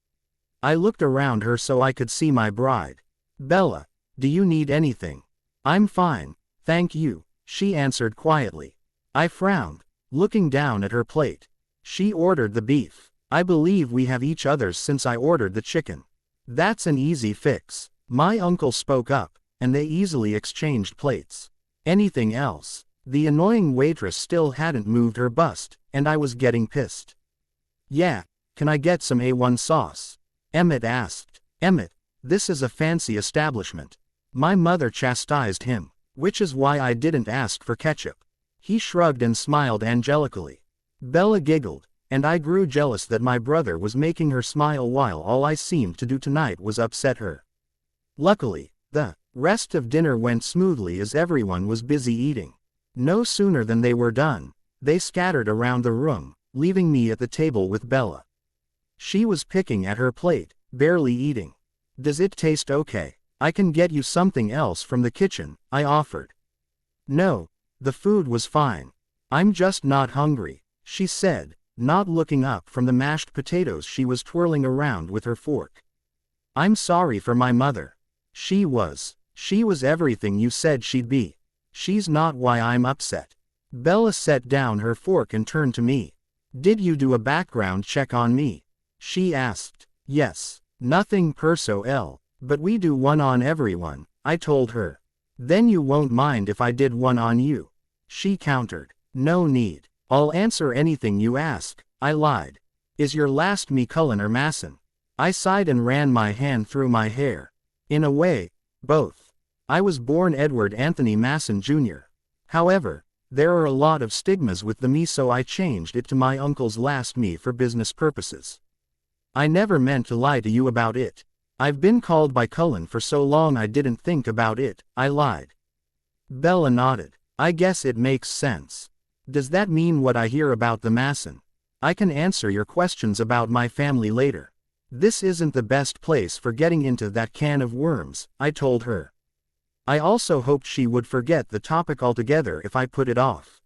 I looked around her so I could see my bride. Bella, do you need anything? I'm fine, thank you, she answered quietly. I frowned, looking down at her plate. She ordered the beef. I believe we have each other's since I ordered the chicken. That's an easy fix. My uncle spoke up, and they easily exchanged plates. Anything else? The annoying waitress still hadn't moved her bust, and I was getting pissed. Yeah, can I get some A1 sauce? Emmett asked. Emmett, this is a fancy establishment. My mother chastised him, which is why I didn't ask for ketchup. He shrugged and smiled angelically. Bella giggled, and I grew jealous that my brother was making her smile while all I seemed to do tonight was upset her. Luckily, the rest of dinner went smoothly as everyone was busy eating. No sooner than they were done, they scattered around the room, leaving me at the table with Bella. She was picking at her plate, barely eating. Does it taste okay? I can get you something else from the kitchen, I offered. No, the food was fine. I'm just not hungry, she said, not looking up from the mashed potatoes she was twirling around with her fork. I'm sorry for my mother. She was everything you said she'd be. She's not why I'm upset. Bella set down her fork and turned to me. Did you do a background check on me? She asked. Yes, nothing personal, but we do one on everyone, I told her. Then you won't mind if I did one on you. She countered. No need. I'll answer anything you ask, I lied. Is your last me Cullen or Masson? I sighed and ran my hand through my hair. In a way, both. I was born Edward Anthony Masson Jr. However, there are a lot of stigmas with the me, so I changed it to my uncle's last me for business purposes. I never meant to lie to you about it. I've been called by Cullen for so long I didn't think about it, I lied. Bella nodded. I guess it makes sense. Does that mean what I hear about the Masson? I can answer your questions about my family later. This isn't the best place for getting into that can of worms, I told her. I also hoped she would forget the topic altogether if I put it off.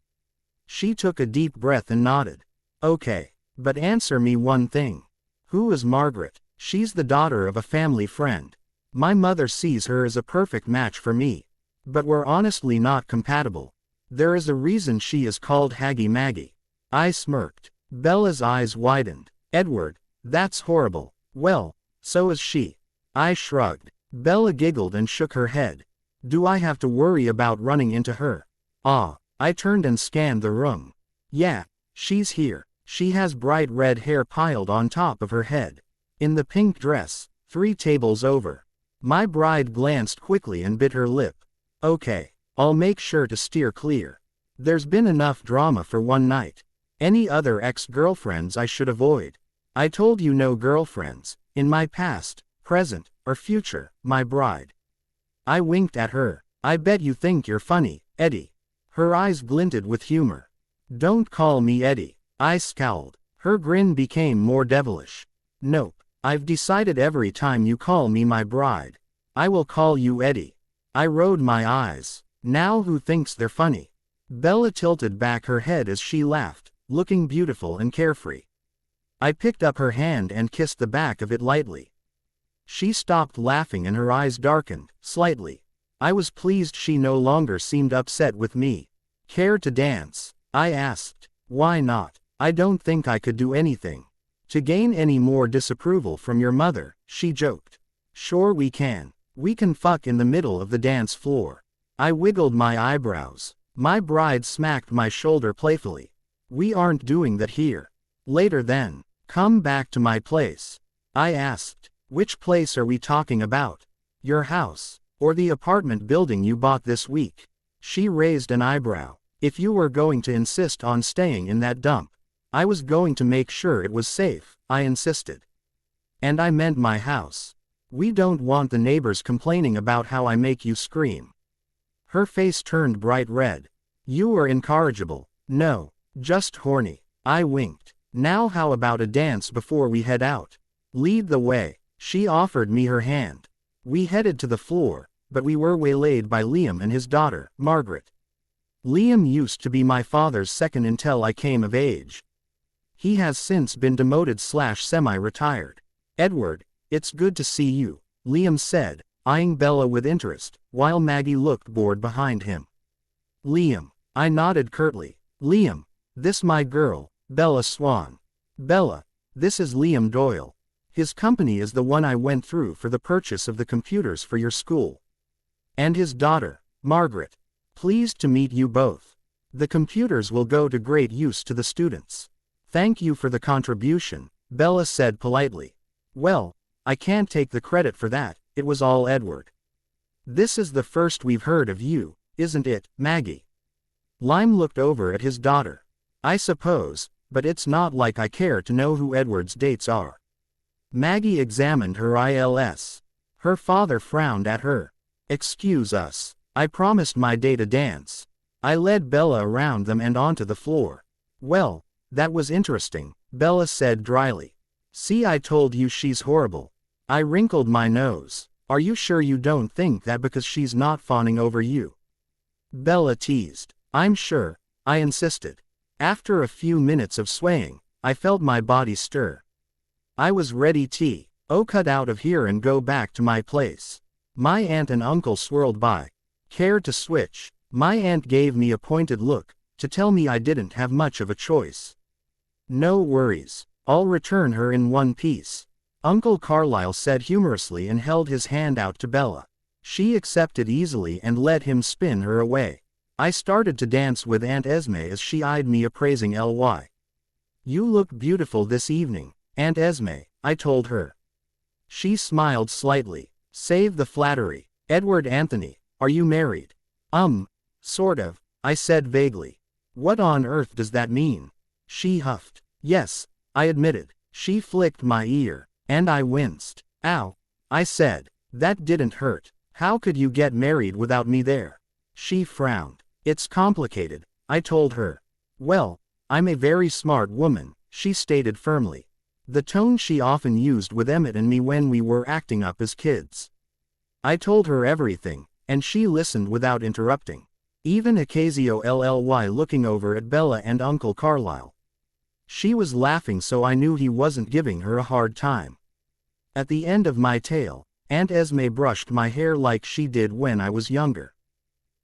She took a deep breath and nodded. Okay, but answer me one thing. Who is Margaret? She's the daughter of a family friend. My mother sees her as a perfect match for me. But we're honestly not compatible. There is a reason she is called Haggy Maggie. I smirked. Bella's eyes widened. Edward, that's horrible. Well, so is she. I shrugged. Bella giggled and shook her head. Do I have to worry about running into her? Ah, I turned and scanned the room. Yeah, she's here. She has bright red hair piled on top of her head. In the pink dress, 3 tables over. My bride glanced quickly and bit her lip. Okay, I'll make sure to steer clear. There's been enough drama for one night. Any other ex-girlfriends I should avoid. I told you no girlfriends, in my past, present, or future, my bride. I winked at her. I bet you think you're funny, Eddie. Her eyes glinted with humor. Don't call me Eddie. I scowled. Her grin became more devilish. Nope, I've decided every time you call me my bride, I will call you Eddie. I rolled my eyes. Now who thinks they're funny? Bella tilted back her head as she laughed, looking beautiful and carefree. I picked up her hand and kissed the back of it lightly. She stopped laughing and her eyes darkened, slightly. I was pleased she no longer seemed upset with me. Care to dance? I asked. Why not? I don't think I could do anything to gain any more disapproval from your mother, she joked. Sure we can. We can fuck in the middle of the dance floor. I wiggled my eyebrows. My bride smacked my shoulder playfully. We aren't doing that here. Later then. Come back to my place. I asked. Which place are we talking about? Your house, or the apartment building you bought this week? She raised an eyebrow. If you were going to insist on staying in that dump, I was going to make sure it was safe, I insisted. And I meant my house. We don't want the neighbors complaining about how I make you scream. Her face turned bright red. You are incorrigible. No, just horny. I winked. Now how about a dance before we head out? Lead the way. She offered me her hand. We headed to the floor, but we were waylaid by Liam and his daughter, Margaret. Liam used to be my father's second until I came of age. He has since been demoted/semi-retired. Edward, it's good to see you, Liam said, eyeing Bella with interest, while Maggie looked bored behind him. Liam. I nodded curtly. Liam. This my girl, Bella Swan. Bella. This is Liam Doyle. His company is the one I went through for the purchase of the computers for your school. And his daughter, Margaret. Pleased to meet you both. The computers will go to great use to the students. Thank you for the contribution, Bella said politely. Well, I can't take the credit for that, it was all Edward. This is the first we've heard of you, isn't it, Maggie? Liam looked over at his daughter. I suppose, but it's not like I care to know who Edward's dates are. Maggie examined her ILS. Her father frowned at her. Excuse us, I promised my day to dance. I led Bella around them and onto the floor. Well, that was interesting, Bella said dryly. See, I told you she's horrible. I wrinkled my nose. Are you sure you don't think that because she's not fawning over you? Bella teased. I'm sure, I insisted. After a few minutes of swaying, I felt my body stir. I was ready to cut out of here and go back to my place. My aunt and uncle swirled by. Care to switch? My aunt gave me a pointed look, to tell me I didn't have much of a choice. No worries, I'll return her in one piece, Uncle Carlyle said humorously and held his hand out to Bella. She accepted easily and let him spin her away. I started to dance with Aunt Esme as she eyed me appraising Ly. You look beautiful this evening, Aunt Esme, I told her. She smiled slightly. Save the flattery. Edward Anthony, are you married? Sort of, I said vaguely. What on earth does that mean? She huffed. Yes, I admitted. She flicked my ear, and I winced. Ow, I said. That didn't hurt. How could you get married without me there? She frowned. It's complicated, I told her. Well, I'm a very smart woman, she stated firmly. The tone she often used with Emmett and me when we were acting up as kids. I told her everything, and she listened without interrupting. Even Ocasio Lly looking over at Bella and Uncle Carlyle. She was laughing, so I knew he wasn't giving her a hard time. At the end of my tale, Aunt Esme brushed my hair like she did when I was younger.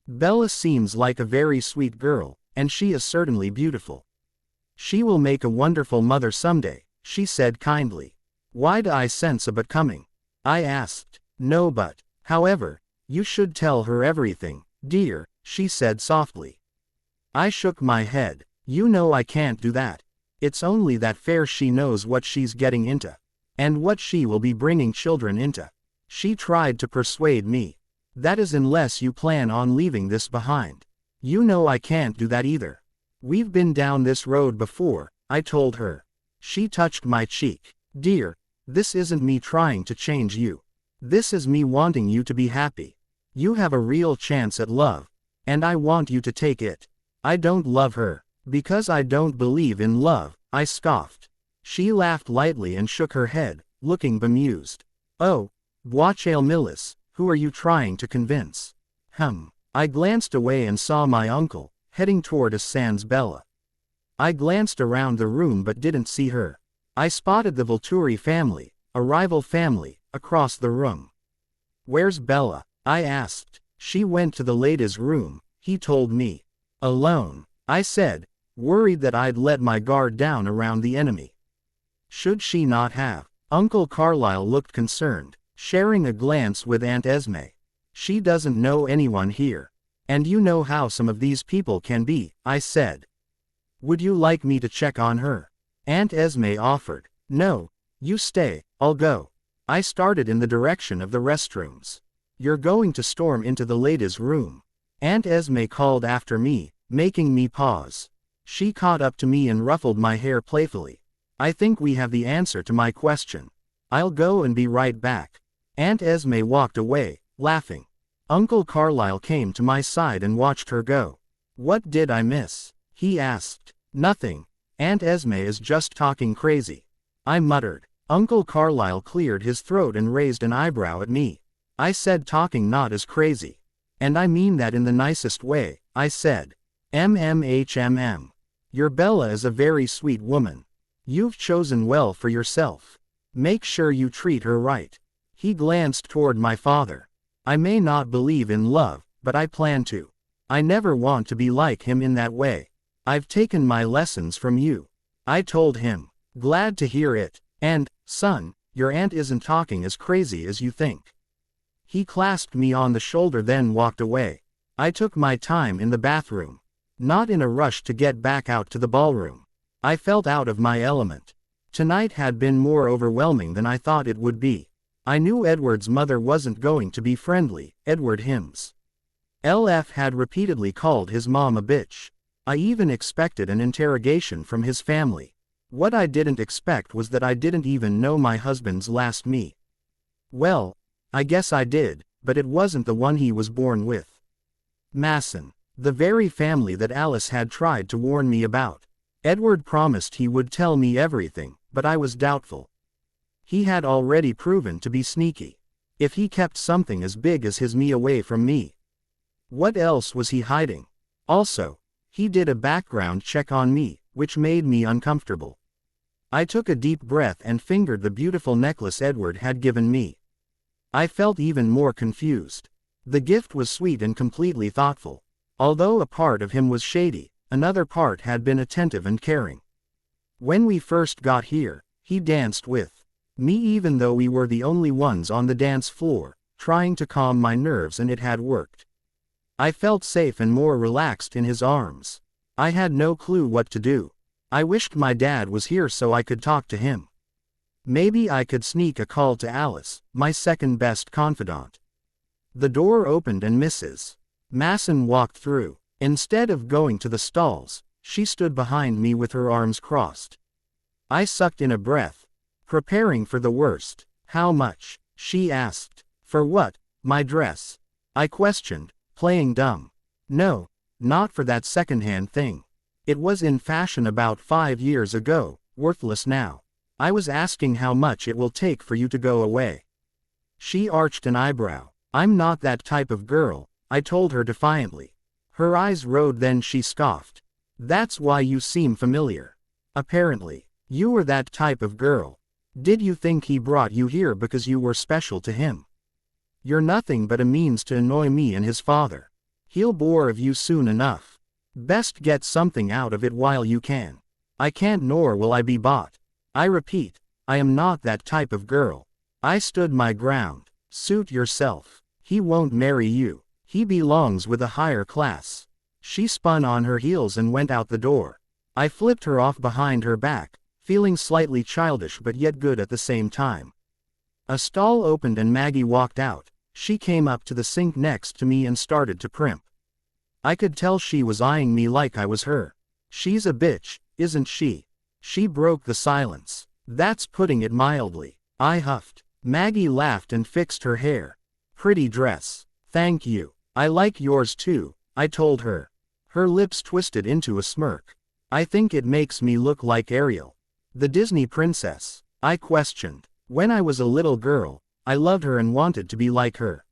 Bella seems like a very sweet girl, and she is certainly beautiful. She will make a wonderful mother someday, she said kindly. Why do I sense a but coming? I asked. No but. However, you should tell her everything, dear, she said softly. I shook my head. You know I can't do that. It's only that fair she knows what she's getting into. And what she will be bringing children into. She tried to persuade me. That is unless you plan on leaving this behind. You know I can't do that either. We've been down this road before, I told her. She touched my cheek. Dear, this isn't me trying to change you. This is me wanting you to be happy. You have a real chance at love, and I want you to take it. I don't love her, because I don't believe in love, I scoffed. She laughed lightly and shook her head, looking bemused. Oh, Boachale Millis, who are you trying to convince? I glanced away and saw my uncle, heading toward us sans Bella. I glanced around the room but didn't see her. I spotted the Volturi family, a rival family, across the room. Where's Bella? I asked. She went to the ladies' room, he told me. Alone, I said, worried that I'd let my guard down around the enemy. Should she not have? Uncle Carlyle looked concerned, sharing a glance with Aunt Esme. She doesn't know anyone here. And you know how some of these people can be, I said. Would you like me to check on her? Aunt Esme offered. No, you stay, I'll go. I started in the direction of the restrooms. You're going to storm into the ladies' room. Aunt Esme called after me, making me pause. She caught up to me and ruffled my hair playfully. I think we have the answer to my question. I'll go and be right back. Aunt Esme walked away, laughing. Uncle Carlyle came to my side and watched her go. What did I miss? He asked. Nothing. Aunt Esme is just talking crazy. I muttered. Uncle Carlyle cleared his throat and raised an eyebrow at me. I said, talking not as crazy. And I mean that in the nicest way, I said. MMHMM. Your Bella is a very sweet woman. You've chosen well for yourself. Make sure you treat her right. He glanced toward my father. I may not believe in love, but I plan to. I never want to be like him in that way. I've taken my lessons from you. I told him. Glad to hear it. And, son, your aunt isn't talking as crazy as you think. He clasped me on the shoulder then walked away. I took my time in the bathroom. Not in a rush to get back out to the ballroom. I felt out of my element. Tonight had been more overwhelming than I thought it would be. I knew Edward's mother wasn't going to be friendly. Edward Hims. LF had repeatedly called his mom a bitch. I even expected an interrogation from his family. What I didn't expect was that I didn't even know my husband's last me. Well, I guess I did, but it wasn't the one he was born with. Masson. The very family that Alice had tried to warn me about. Edward promised he would tell me everything, but I was doubtful. He had already proven to be sneaky. If he kept something as big as his me away from me. What else was he hiding? Also, he did a background check on me, which made me uncomfortable. I took a deep breath and fingered the beautiful necklace Edward had given me. I felt even more confused. The gift was sweet and completely thoughtful. Although a part of him was shady, another part had been attentive and caring. When we first got here, he danced with me even though we were the only ones on the dance floor, trying to calm my nerves, and it had worked. I felt safe and more relaxed in his arms. I had no clue what to do. I wished my dad was here so I could talk to him. Maybe I could sneak a call to Alice, my second best confidant. The door opened and Mrs. Masson walked through. Instead of going to the stalls, she stood behind me with her arms crossed. I sucked in a breath, preparing for the worst. How much? She asked. For what? My dress. I questioned, playing dumb. No, not for that second-hand thing. It was in fashion about 5 years ago, worthless now. I was asking how much it will take for you to go away. She arched an eyebrow. I'm not that type of girl, I told her defiantly. Her eyes rolled, then she scoffed. That's why you seem familiar. Apparently, you were that type of girl. Did you think he brought you here because you were special to him? You're nothing but a means to annoy me and his father. He'll bore of you soon enough. Best get something out of it while you can. I can't, nor will I be bought. I repeat, I am not that type of girl. I stood my ground. Suit yourself. He won't marry you. He belongs with a higher class. She spun on her heels and went out the door. I flipped her off behind her back, feeling slightly childish but yet good at the same time. A stall opened and Maggie walked out. She came up to the sink next to me and started to primp. I could tell she was eyeing me like I was her. She's a bitch, isn't she? She broke the silence. That's putting it mildly. I huffed. Maggie laughed and fixed her hair. Pretty dress. Thank you. I like yours too, I told her. Her lips twisted into a smirk. I think it makes me look like Ariel, the Disney princess. I questioned. When I was a little girl, I loved her and wanted to be like her.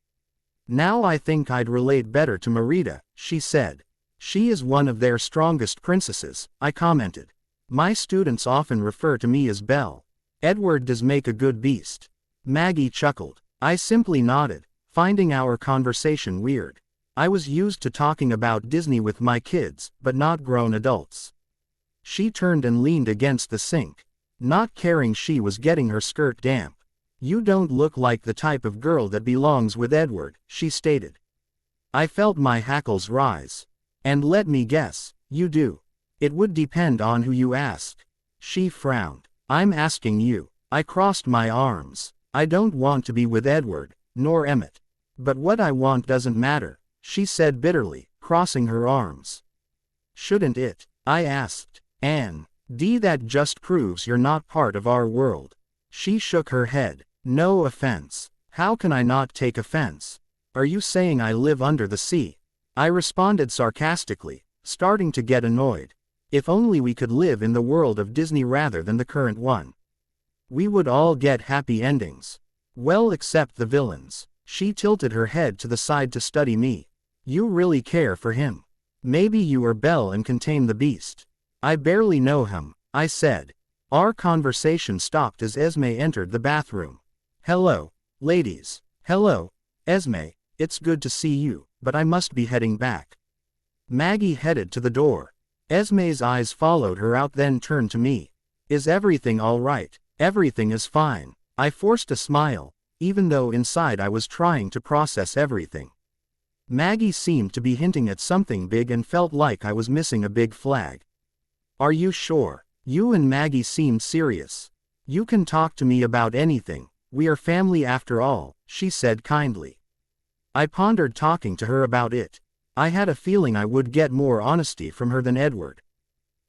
Now I think I'd relate better to Merida, she said. She is one of their strongest princesses, I commented. My students often refer to me as Belle. Edward does make a good beast. Maggie chuckled. I simply nodded, finding our conversation weird. I was used to talking about Disney with my kids, but not grown adults. She turned and leaned against the sink, not caring she was getting her skirt damp. You don't look like the type of girl that belongs with Edward, she stated. I felt my hackles rise. And let me guess, you do. It would depend on who you ask. She frowned. I'm asking you. I crossed my arms. I don't want to be with Edward, nor Emmett. But what I want doesn't matter, she said bitterly, crossing her arms. Shouldn't it? I asked. Anne, that just proves you're not part of our world. She shook her head. No offense. How can I not take offense? Are you saying I live under the sea? I responded sarcastically, starting to get annoyed. If only we could live in the world of Disney rather than the current one. We would all get happy endings. Well, except the villains. She tilted her head to the side to study me. You really care for him. Maybe you are Belle and can tame the beast. I barely know him, I said. Our conversation stopped as Esme entered the bathroom. Hello, ladies. Hello, Esme, it's good to see you, but I must be heading back. Maggie headed to the door. Esme's eyes followed her out, then turned to me. Is everything all right? Everything is fine. I forced a smile, even though inside I was trying to process everything. Maggie seemed to be hinting at something big and felt like I was missing a big flag. Are you sure? You and Maggie seemed serious. You can talk to me about anything. We are family after all, she said kindly. I pondered talking to her about it. I had a feeling I would get more honesty from her than Edward.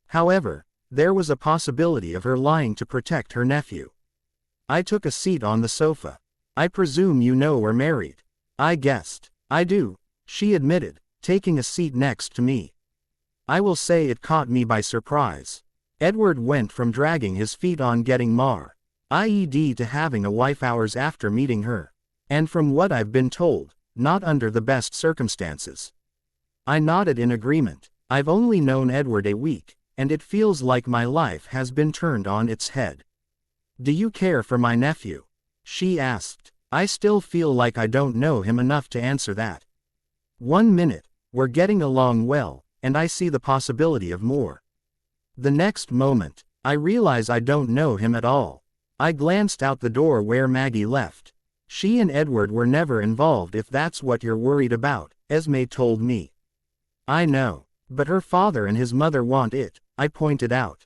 However, there was a possibility of her lying to protect her nephew. I took a seat on the sofa. I presume you know we're married. I guessed. I do, she admitted, taking a seat next to me. I will say it caught me by surprise. Edward went from dragging his feet on getting Mar, i.e. to having a wife hours after meeting her. And from what I've been told, not under the best circumstances. I nodded in agreement. I've only known Edward a week, and it feels like my life has been turned on its head. Do you care for my nephew? She asked. I still feel like I don't know him enough to answer that. 1 minute, we're getting along well, and I see the possibility of more. The next moment, I realize I don't know him at all. I glanced out the door where Maggie left. She and Edward were never involved if that's what you're worried about, Esme told me. I know, but her father and his mother want it, I pointed out.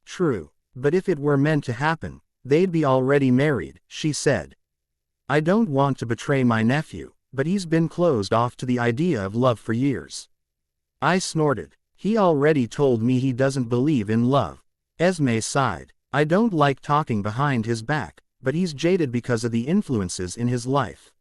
True, but if it were meant to happen, they'd be already married, she said. I don't want to betray my nephew, but he's been closed off to the idea of love for years. I snorted. He already told me he doesn't believe in love. Esme sighed. I don't like talking behind his back, but he's jaded because of the influences in his life.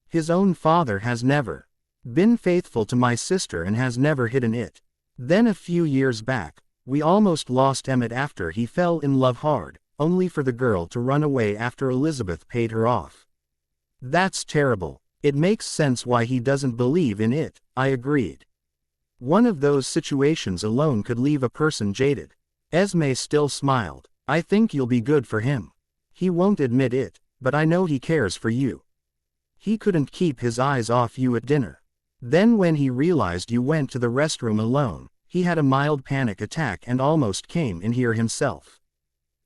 His own father has never been faithful to my sister and has never hidden it. Then a few years back, we almost lost Emmett after he fell in love hard, only for the girl to run away after Elizabeth paid her off. That's terrible. It makes sense why he doesn't believe in it, I agreed. One of those situations alone could leave a person jaded. Esme still smiled. I think you'll be good for him. He won't admit it, but I know he cares for you. He couldn't keep his eyes off you at dinner. Then when he realized you went to the restroom alone, he had a mild panic attack and almost came in here himself.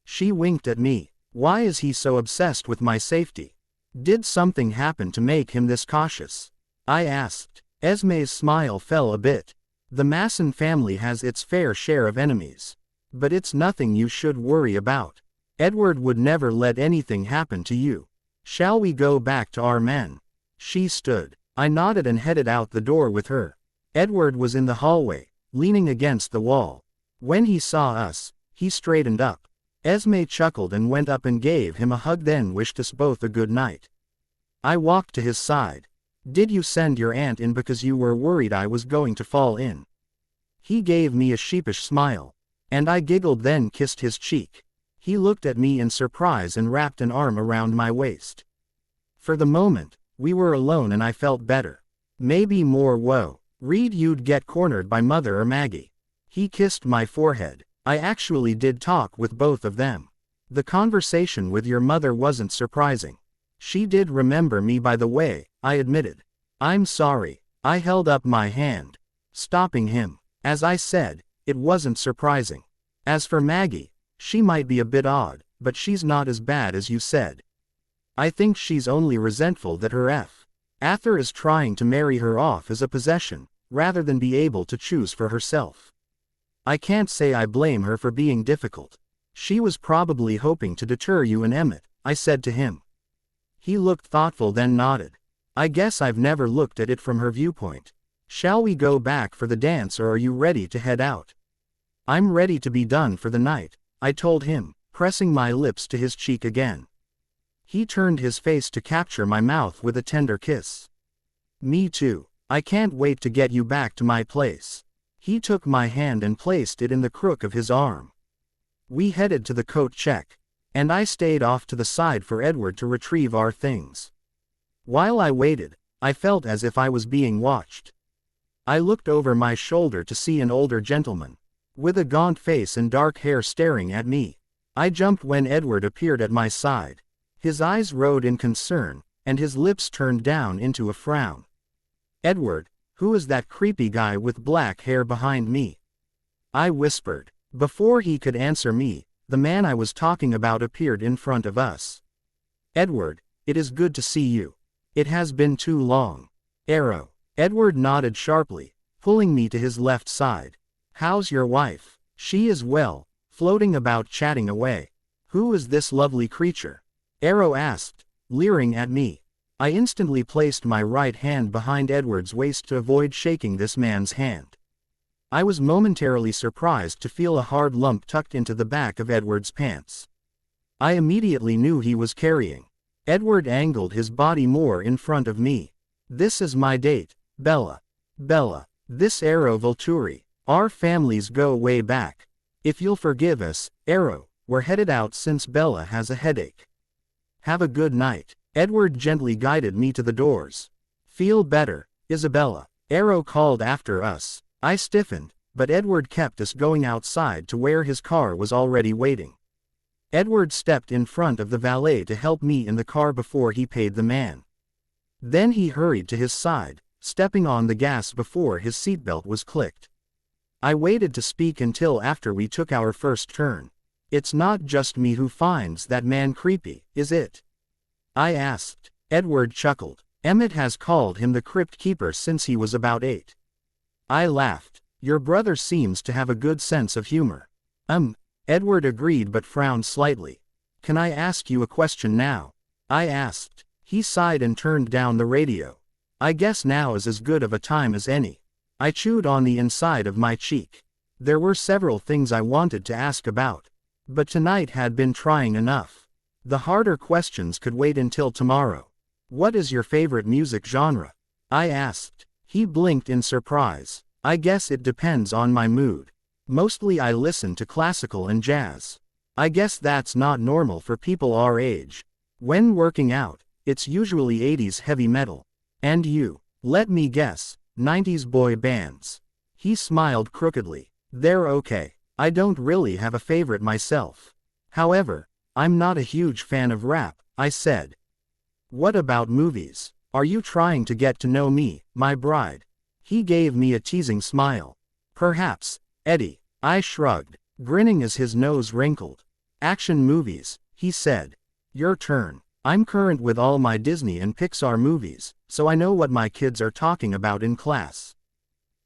She winked at me. Why is he so obsessed with my safety? Did something happen to make him this cautious? I asked. Esme's smile fell a bit. The Masson family has its fair share of enemies. But it's nothing you should worry about. Edward would never let anything happen to you. Shall we go back to our men? She stood. I nodded and headed out the door with her. Edward was in the hallway, leaning against the wall. When he saw us, he straightened up. Esme chuckled and went up and gave him a hug, then wished us both a good night. I walked to his side. Did you send your aunt in because you were worried I was going to fall in? He gave me a sheepish smile. And I giggled, then kissed his cheek. He looked at me in surprise and wrapped an arm around my waist. For the moment, we were alone and I felt better. Maybe more worried you'd get cornered by Mother or Maggie. He kissed my forehead. I actually did talk with both of them. The conversation with your mother wasn't surprising. She did remember me, by the way, I admitted. I'm sorry. I held up my hand, stopping him. As I said, it wasn't surprising. As for Maggie, she might be a bit odd, but she's not as bad as you said. I think she's only resentful that her Arthur is trying to marry her off as a possession, rather than be able to choose for herself. I can't say I blame her for being difficult. She was probably hoping to deter you and Emmett, I said to him. He looked thoughtful, then nodded. I guess I've never looked at it from her viewpoint. Shall we go back for the dance, or are you ready to head out? I'm ready to be done for the night, I told him, pressing my lips to his cheek again. He turned his face to capture my mouth with a tender kiss. Me too. I can't wait to get you back to my place. He took my hand and placed it in the crook of his arm. We headed to the coat check. and I stayed off to the side for Edward to retrieve our things. While I waited, I felt as if I was being watched. I looked over my shoulder to see an older gentleman, with a gaunt face and dark hair staring at me. I jumped when Edward appeared at my side. His eyes rode in concern, and his lips turned down into a frown. "Edward, who is that creepy guy with black hair behind me?" I whispered. Before he could answer me, the man I was talking about appeared in front of us. "Edward, it is good to see you. It has been too long." "Arrow." Edward nodded sharply, pulling me to his left side. "How's your wife?" "She is well, floating about chatting away." "Who is this lovely creature?" Arrow asked, leering at me. I instantly placed my right hand behind Edward's waist to avoid shaking this man's hand. I was momentarily surprised to feel a hard lump tucked into the back of Edward's pants. I immediately knew he was carrying. Edward angled his body more in front of me. "This is my date, Bella. Bella, this Arrow Volturi. Our families go way back. If you'll forgive us, Arrow, we're headed out since Bella has a headache. Have a good night." Edward gently guided me to the doors. "Feel better, Isabella," Arrow called after us. I stiffened, but Edward kept us going outside to where his car was already waiting. Edward stepped in front of the valet to help me in the car before he paid the man. Then he hurried to his side, stepping on the gas before his seatbelt was clicked. I waited to speak until after we took our first turn. "It's not just me who finds that man creepy, is it?" I asked. Edward chuckled. "Emmett has called him the Crypt Keeper since he was about 8. I laughed. "Your brother seems to have a good sense of humor." Edward agreed but frowned slightly. "Can I ask you a question now?" I asked. He sighed and turned down the radio. "I guess now is as good of a time as any." I chewed on the inside of my cheek. There were several things I wanted to ask about, but tonight had been trying enough. The harder questions could wait until tomorrow. "What is your favorite music genre?" I asked. He blinked in surprise. "I guess it depends on my mood. Mostly I listen to classical and jazz. I guess that's not normal for people our age. When working out, it's usually 80s heavy metal. And you?" "Let me guess, 90s boy bands." He smiled crookedly. "They're okay. I don't really have a favorite myself. However, I'm not a huge fan of rap," I said. "What about movies? Are you trying to get to know me, my bride?" He gave me a teasing smile. "Perhaps, Eddie." I shrugged, grinning as his nose wrinkled. "Action movies," he said. "Your turn." "I'm current with all my Disney and Pixar movies, so I know what my kids are talking about in class.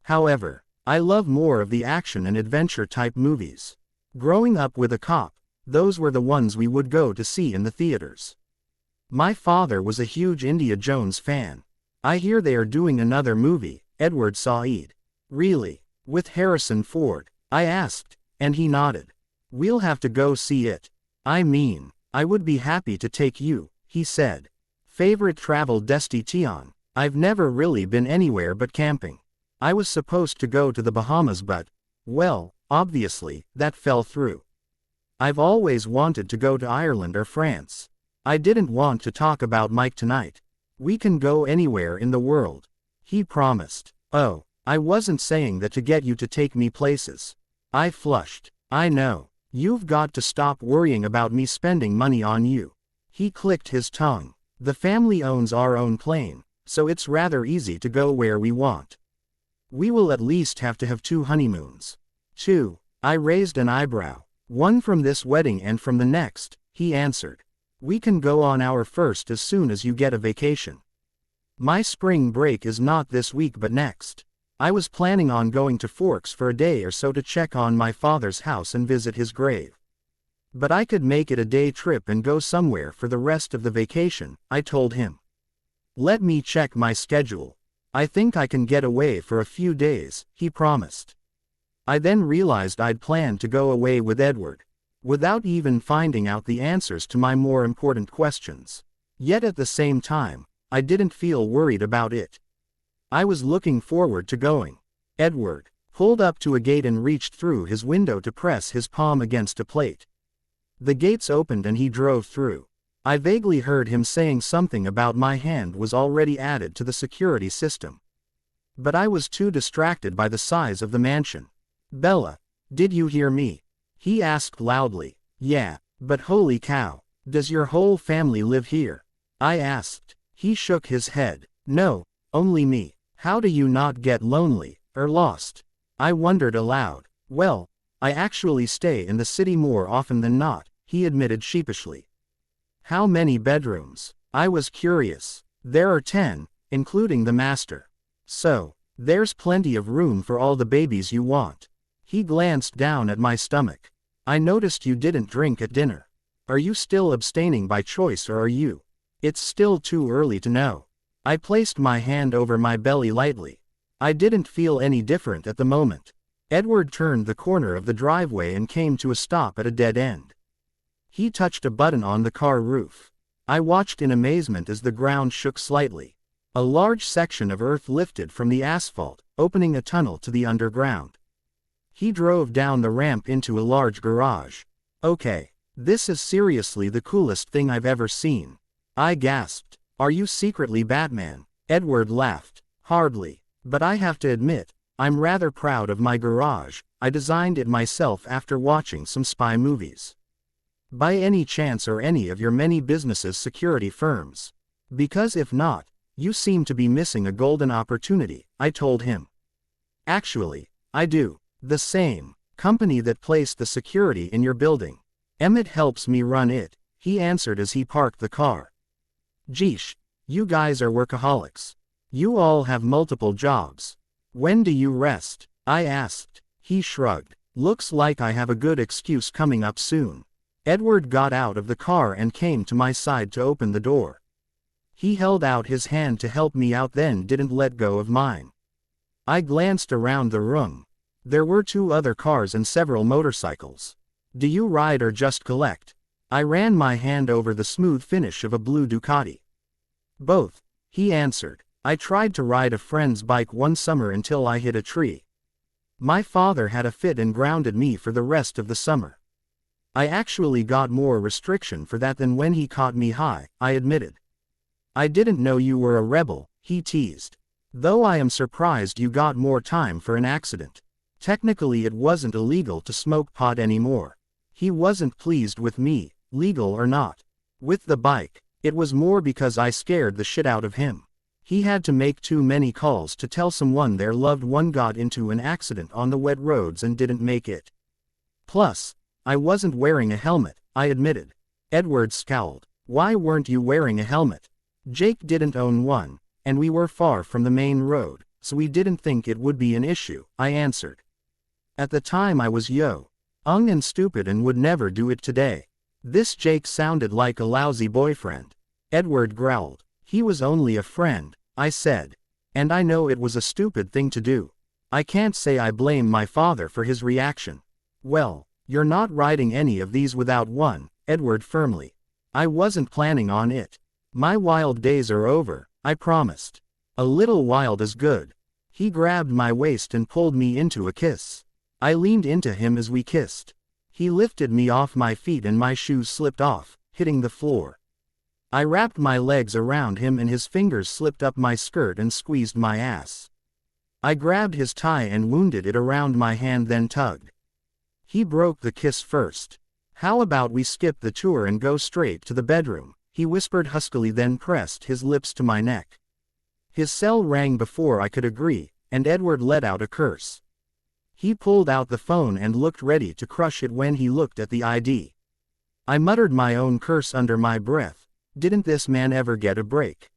However, I love more of the action and adventure type movies. Growing up with a cop, those were the ones we would go to see in the theaters. My father was a huge Indiana Jones fan. I hear they are doing another movie, Edward Said. Really? With Harrison Ford?" I asked, and he nodded. "We'll have to go see it." "I mean, I would be happy to take you," he said. "Favorite travel destination? I've never really been anywhere but camping. I was supposed to go to the Bahamas but, well, obviously, that fell through. I've always wanted to go to Ireland or France. I didn't want to talk about Mike tonight. We can go anywhere in the world," he promised. "Oh, I wasn't saying that to get you to take me places." I flushed. "I know. You've got to stop worrying about me spending money on you." He clicked his tongue. "The family owns our own plane, so it's rather easy to go where we want. We will at least have to have 2 honeymoons. 2. I raised an eyebrow. "One from this wedding and from the next," he answered. "We can go on our first as soon as you get a vacation. My spring break is not this week but next." I was planning on going to Forks for a day or so to check on my father's house and visit his grave. "But I could make it a day trip and go somewhere for the rest of the vacation," I told him. "Let me check my schedule. I think I can get away for a few days," he promised. I then realized I'd planned to go away with Edward, without even finding out the answers to my more important questions. Yet at the same time, I didn't feel worried about it. I was looking forward to going. Edward pulled up to a gate and reached through his window to press his palm against a plate. The gates opened and he drove through. I vaguely heard him saying something about my hand was already added to the security system. But I was too distracted by the size of the mansion. "Bella, did you hear me?" he asked loudly. "Yeah, but holy cow, does your whole family live here?" I asked. He shook his head. "No, only me. How do you not get lonely, or lost?" I wondered aloud. "Well, I actually stay in the city more often than not," he admitted sheepishly. "How many bedrooms?" I was curious. "There are 10, including the master. So, there's plenty of room for all the babies you want." He glanced down at my stomach. "I noticed you didn't drink at dinner. Are you still abstaining by choice or are you?" "It's still too early to know." I placed my hand over my belly lightly. I didn't feel any different at the moment. Edward turned the corner of the driveway and came to a stop at a dead end. He touched a button on the car roof. I watched in amazement as the ground shook slightly. A large section of earth lifted from the asphalt, opening a tunnel to the underground. He drove down the ramp into a large garage. "Okay, this is seriously the coolest thing I've ever seen," I gasped. "Are you secretly Batman?" Edward laughed. "Hardly, but I have to admit, I'm rather proud of my garage. I designed it myself after watching some spy movies." "By any chance are any of your many businesses security firms? Because if not, you seem to be missing a golden opportunity," I told him. "Actually, I do. The same company that placed the security in your building. Emmett helps me run it," he answered as he parked the car. "Geesh, you guys are workaholics. You all have multiple jobs. When do you rest?" I asked. He shrugged. "Looks like I have a good excuse coming up soon." Edward got out of the car and came to my side to open the door. He held out his hand to help me out, then didn't let go of mine. I glanced around the room. There were 2 other cars and several motorcycles. "Do you ride or just collect?" I ran my hand over the smooth finish of a blue Ducati. "Both," he answered. "I tried to ride a friend's bike one summer until I hit a tree. My father had a fit and grounded me for the rest of the summer. I actually got more restriction for that than when he caught me high," I admitted. "I didn't know you were a rebel," he teased. "Though I am surprised you got more time for an accident. Technically it wasn't illegal to smoke pot anymore." He wasn't pleased with me, legal or not. With the bike, it was more because I scared the shit out of him. He had to make too many calls to tell someone their loved one got into an accident on the wet roads and didn't make it. Plus, I wasn't wearing a helmet, I admitted. Edward scowled. "Why weren't you wearing a helmet?" "Jake didn't own one, and we were far from the main road, so we didn't think it would be an issue," I answered. "At the time I was young and stupid and would never do it today." This Jake sounded like a lousy boyfriend. Edward growled. "He was only a friend," I said. "And I know it was a stupid thing to do. I can't say I blame my father for his reaction." "Well, you're not riding any of these without one," Edward firmly. "I wasn't planning on it. My wild days are over," I promised. "A little wild is good." He grabbed my waist and pulled me into a kiss. I leaned into him as we kissed. He lifted me off my feet and my shoes slipped off, hitting the floor. I wrapped my legs around him and his fingers slipped up my skirt and squeezed my ass. I grabbed his tie and wounded it around my hand, then tugged. He broke the kiss first. "How about we skip the tour and go straight to the bedroom?" he whispered huskily, then pressed his lips to my neck. His cell rang before I could agree, and Edward let out a curse. He pulled out the phone and looked ready to crush it when he looked at the ID. I muttered my own curse under my breath. Didn't this man ever get a break?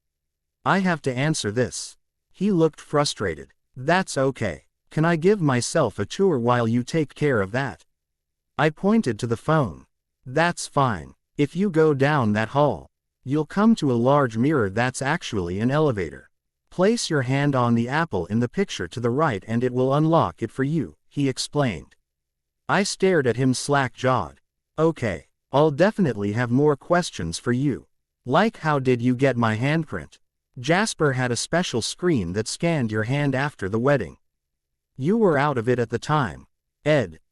I have to answer this. He looked frustrated. "That's okay. Can I give myself a tour while you take care of that?" I pointed to the phone. "That's fine. If you go down that hall, you'll come to a large mirror that's actually an elevator. Place your hand on the apple in the picture to the right and it will unlock it for you," he explained. I stared at him slack-jawed. "Okay, I'll definitely have more questions for you. Like, how did you get my handprint? Jasper had a special screen that scanned your hand after the wedding. You were out of it at the time."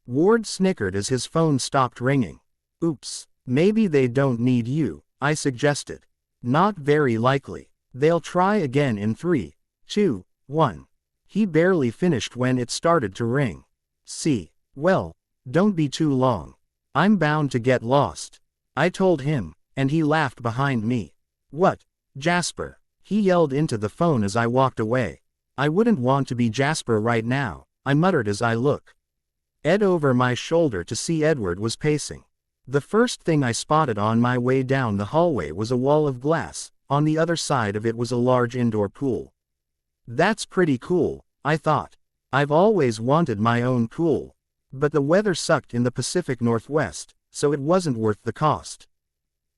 Ward snickered as his phone stopped ringing. Oops, maybe they don't need you, I suggested. Not very likely. They'll try again in 3, 2, 1. He barely finished when it started to ring. See, well, don't be too long. I'm bound to get lost. I told him, and he laughed behind me. What, Jasper? He yelled into the phone as I walked away. I wouldn't want to be Jasper right now, I muttered as I looked over my shoulder to see Edward was pacing. The first thing I spotted on my way down the hallway was a wall of glass. On the other side of it was a large indoor pool. That's pretty cool, I thought. I've always wanted my own pool. But the weather sucked in the Pacific Northwest, so it wasn't worth the cost.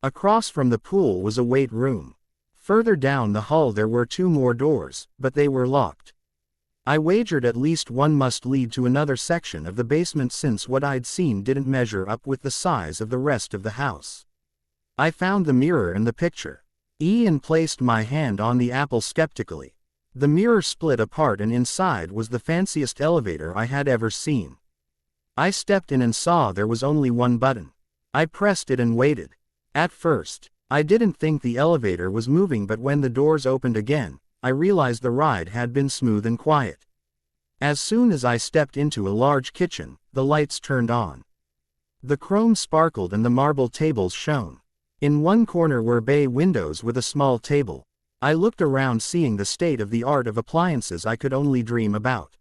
Across from the pool was a weight room. Further down the hall there were 2 more doors, but they were locked. I wagered at least one must lead to another section of the basement since what I'd seen didn't measure up with the size of the rest of the house. I found the mirror and the picture. Ian placed my hand on the apple skeptically. The mirror split apart and inside was the fanciest elevator I had ever seen. I stepped in and saw there was only one button. I pressed it and waited. At first, I didn't think the elevator was moving, but when the doors opened again, I realized the ride had been smooth and quiet. As soon as I stepped into a large kitchen, the lights turned on. The chrome sparkled and the marble tables shone. In one corner were bay windows with a small table. I looked around, seeing the state-of-the-art of appliances I could only dream about.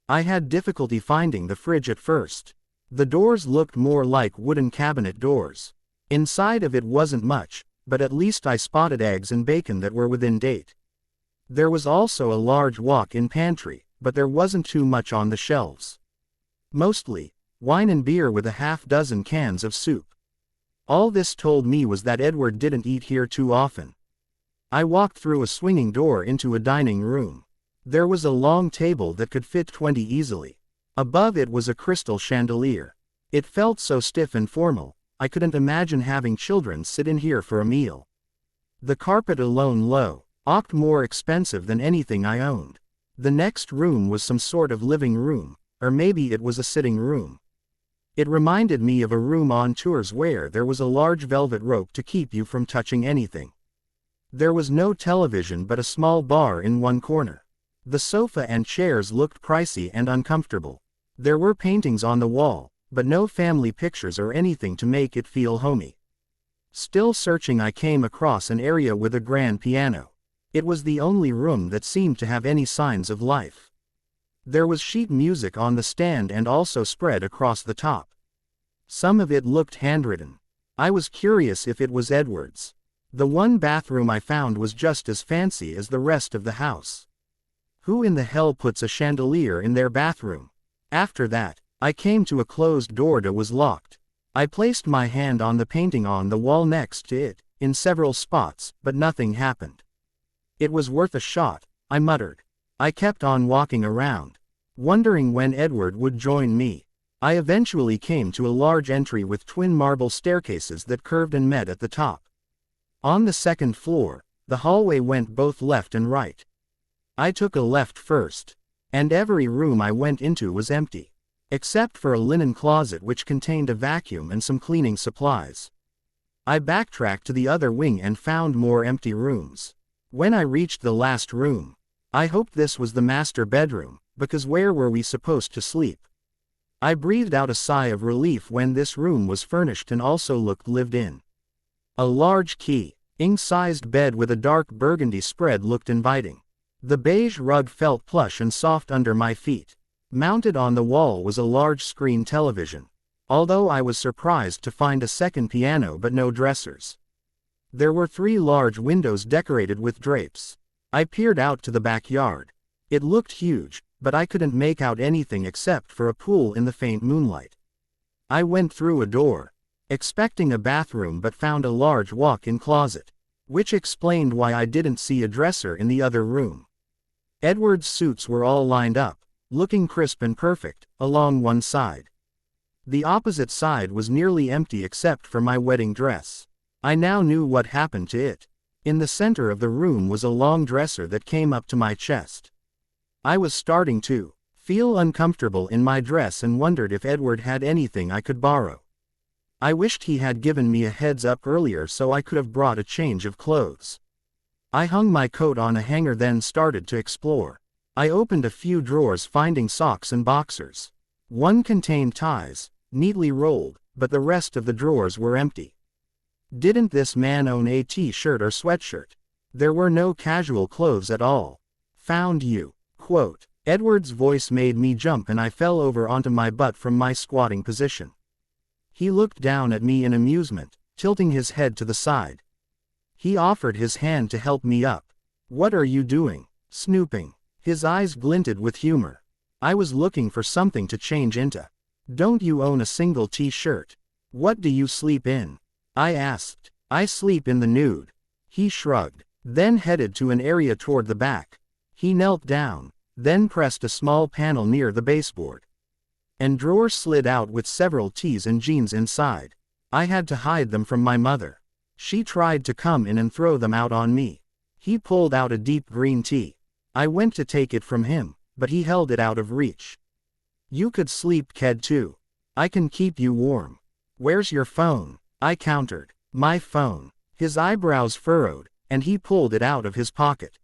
I had difficulty finding the fridge at first. The doors looked more like wooden cabinet doors. Inside of it wasn't much, but at least I spotted eggs and bacon that were within date. There was also a large walk-in pantry, but there wasn't too much on the shelves. Mostly wine and beer with a half-dozen cans of soup. All this told me was that Edward didn't eat here too often. I walked through a swinging door into a dining room. There was a long table that could fit 20 easily. Above it was a crystal chandelier. It felt so stiff and formal, I couldn't imagine having children sit in here for a meal. The carpet alone looked more expensive than anything I owned. The next room was some sort of living room, or maybe it was a sitting room. It reminded me of a room on tours where there was a large velvet rope to keep you from touching anything. There was no television but a small bar in one corner. The sofa and chairs looked pricey and uncomfortable. There were paintings on the wall, but no family pictures or anything to make it feel homey. Still searching, I came across an area with a grand piano. It was the only room that seemed to have any signs of life. There was sheet music on the stand and also spread across the top. Some of it looked handwritten. I was curious if it was Edward's. The one bathroom I found was just as fancy as the rest of the house. Who in the hell puts a chandelier in their bathroom? After that, I came to a closed door that was locked. I placed my hand on the painting on the wall next to it, in several spots, but nothing happened. It was worth a shot, I muttered. I kept on walking around, wondering when Edward would join me. I eventually came to a large entry with twin marble staircases that curved and met at the top. On the second floor, the hallway went both left and right. I took a left first, and every room I went into was empty, except for a linen closet which contained a vacuum and some cleaning supplies. I backtracked to the other wing and found more empty rooms. When I reached the last room, I hoped this was the master bedroom, because where were we supposed to sleep? I breathed out a sigh of relief when this room was furnished and also looked lived in. A large king-sized bed with a dark burgundy spread looked inviting. The beige rug felt plush and soft under my feet. Mounted on the wall was a large screen television, although I was surprised to find a second piano but no dressers. There were 3 large windows decorated with drapes. I peered out to the backyard. It looked huge, but I couldn't make out anything except for a pool in the faint moonlight. I went through a door, expecting a bathroom, but found a large walk-in closet, which explained why I didn't see a dresser in the other room. Edward's suits were all lined up, looking crisp and perfect, along one side. The opposite side was nearly empty except for my wedding dress. I now knew what happened to it. In the center of the room was a long dresser that came up to my chest. I was starting to feel uncomfortable in my dress and wondered if Edward had anything I could borrow. I wished he had given me a heads up earlier so I could have brought a change of clothes. I hung my coat on a hanger then started to explore. I opened a few drawers finding socks and boxers. One contained ties, neatly rolled, but the rest of the drawers were empty. Didn't this man own a t-shirt or sweatshirt? There were no casual clothes at all. Found you. Quote. Edward's voice made me jump and I fell over onto my butt from my squatting position. He looked down at me in amusement, tilting his head to the side. He offered his hand to help me up. What are you doing? Snooping. His eyes glinted with humor. I was looking for something to change into. Don't you own a single t-shirt? What do you sleep in? I asked. I sleep in the nude. He shrugged, then headed to an area toward the back. He knelt down, then pressed a small panel near the baseboard. And drawer slid out with several tees and jeans inside. I had to hide them from my mother. She tried to come in and throw them out on me. He pulled out a deep green tee. I went to take it from him, but he held it out of reach. You could sleep, kid, too. I can keep you warm. Where's your phone? I countered. My phone. His eyebrows furrowed, and he pulled it out of his pocket.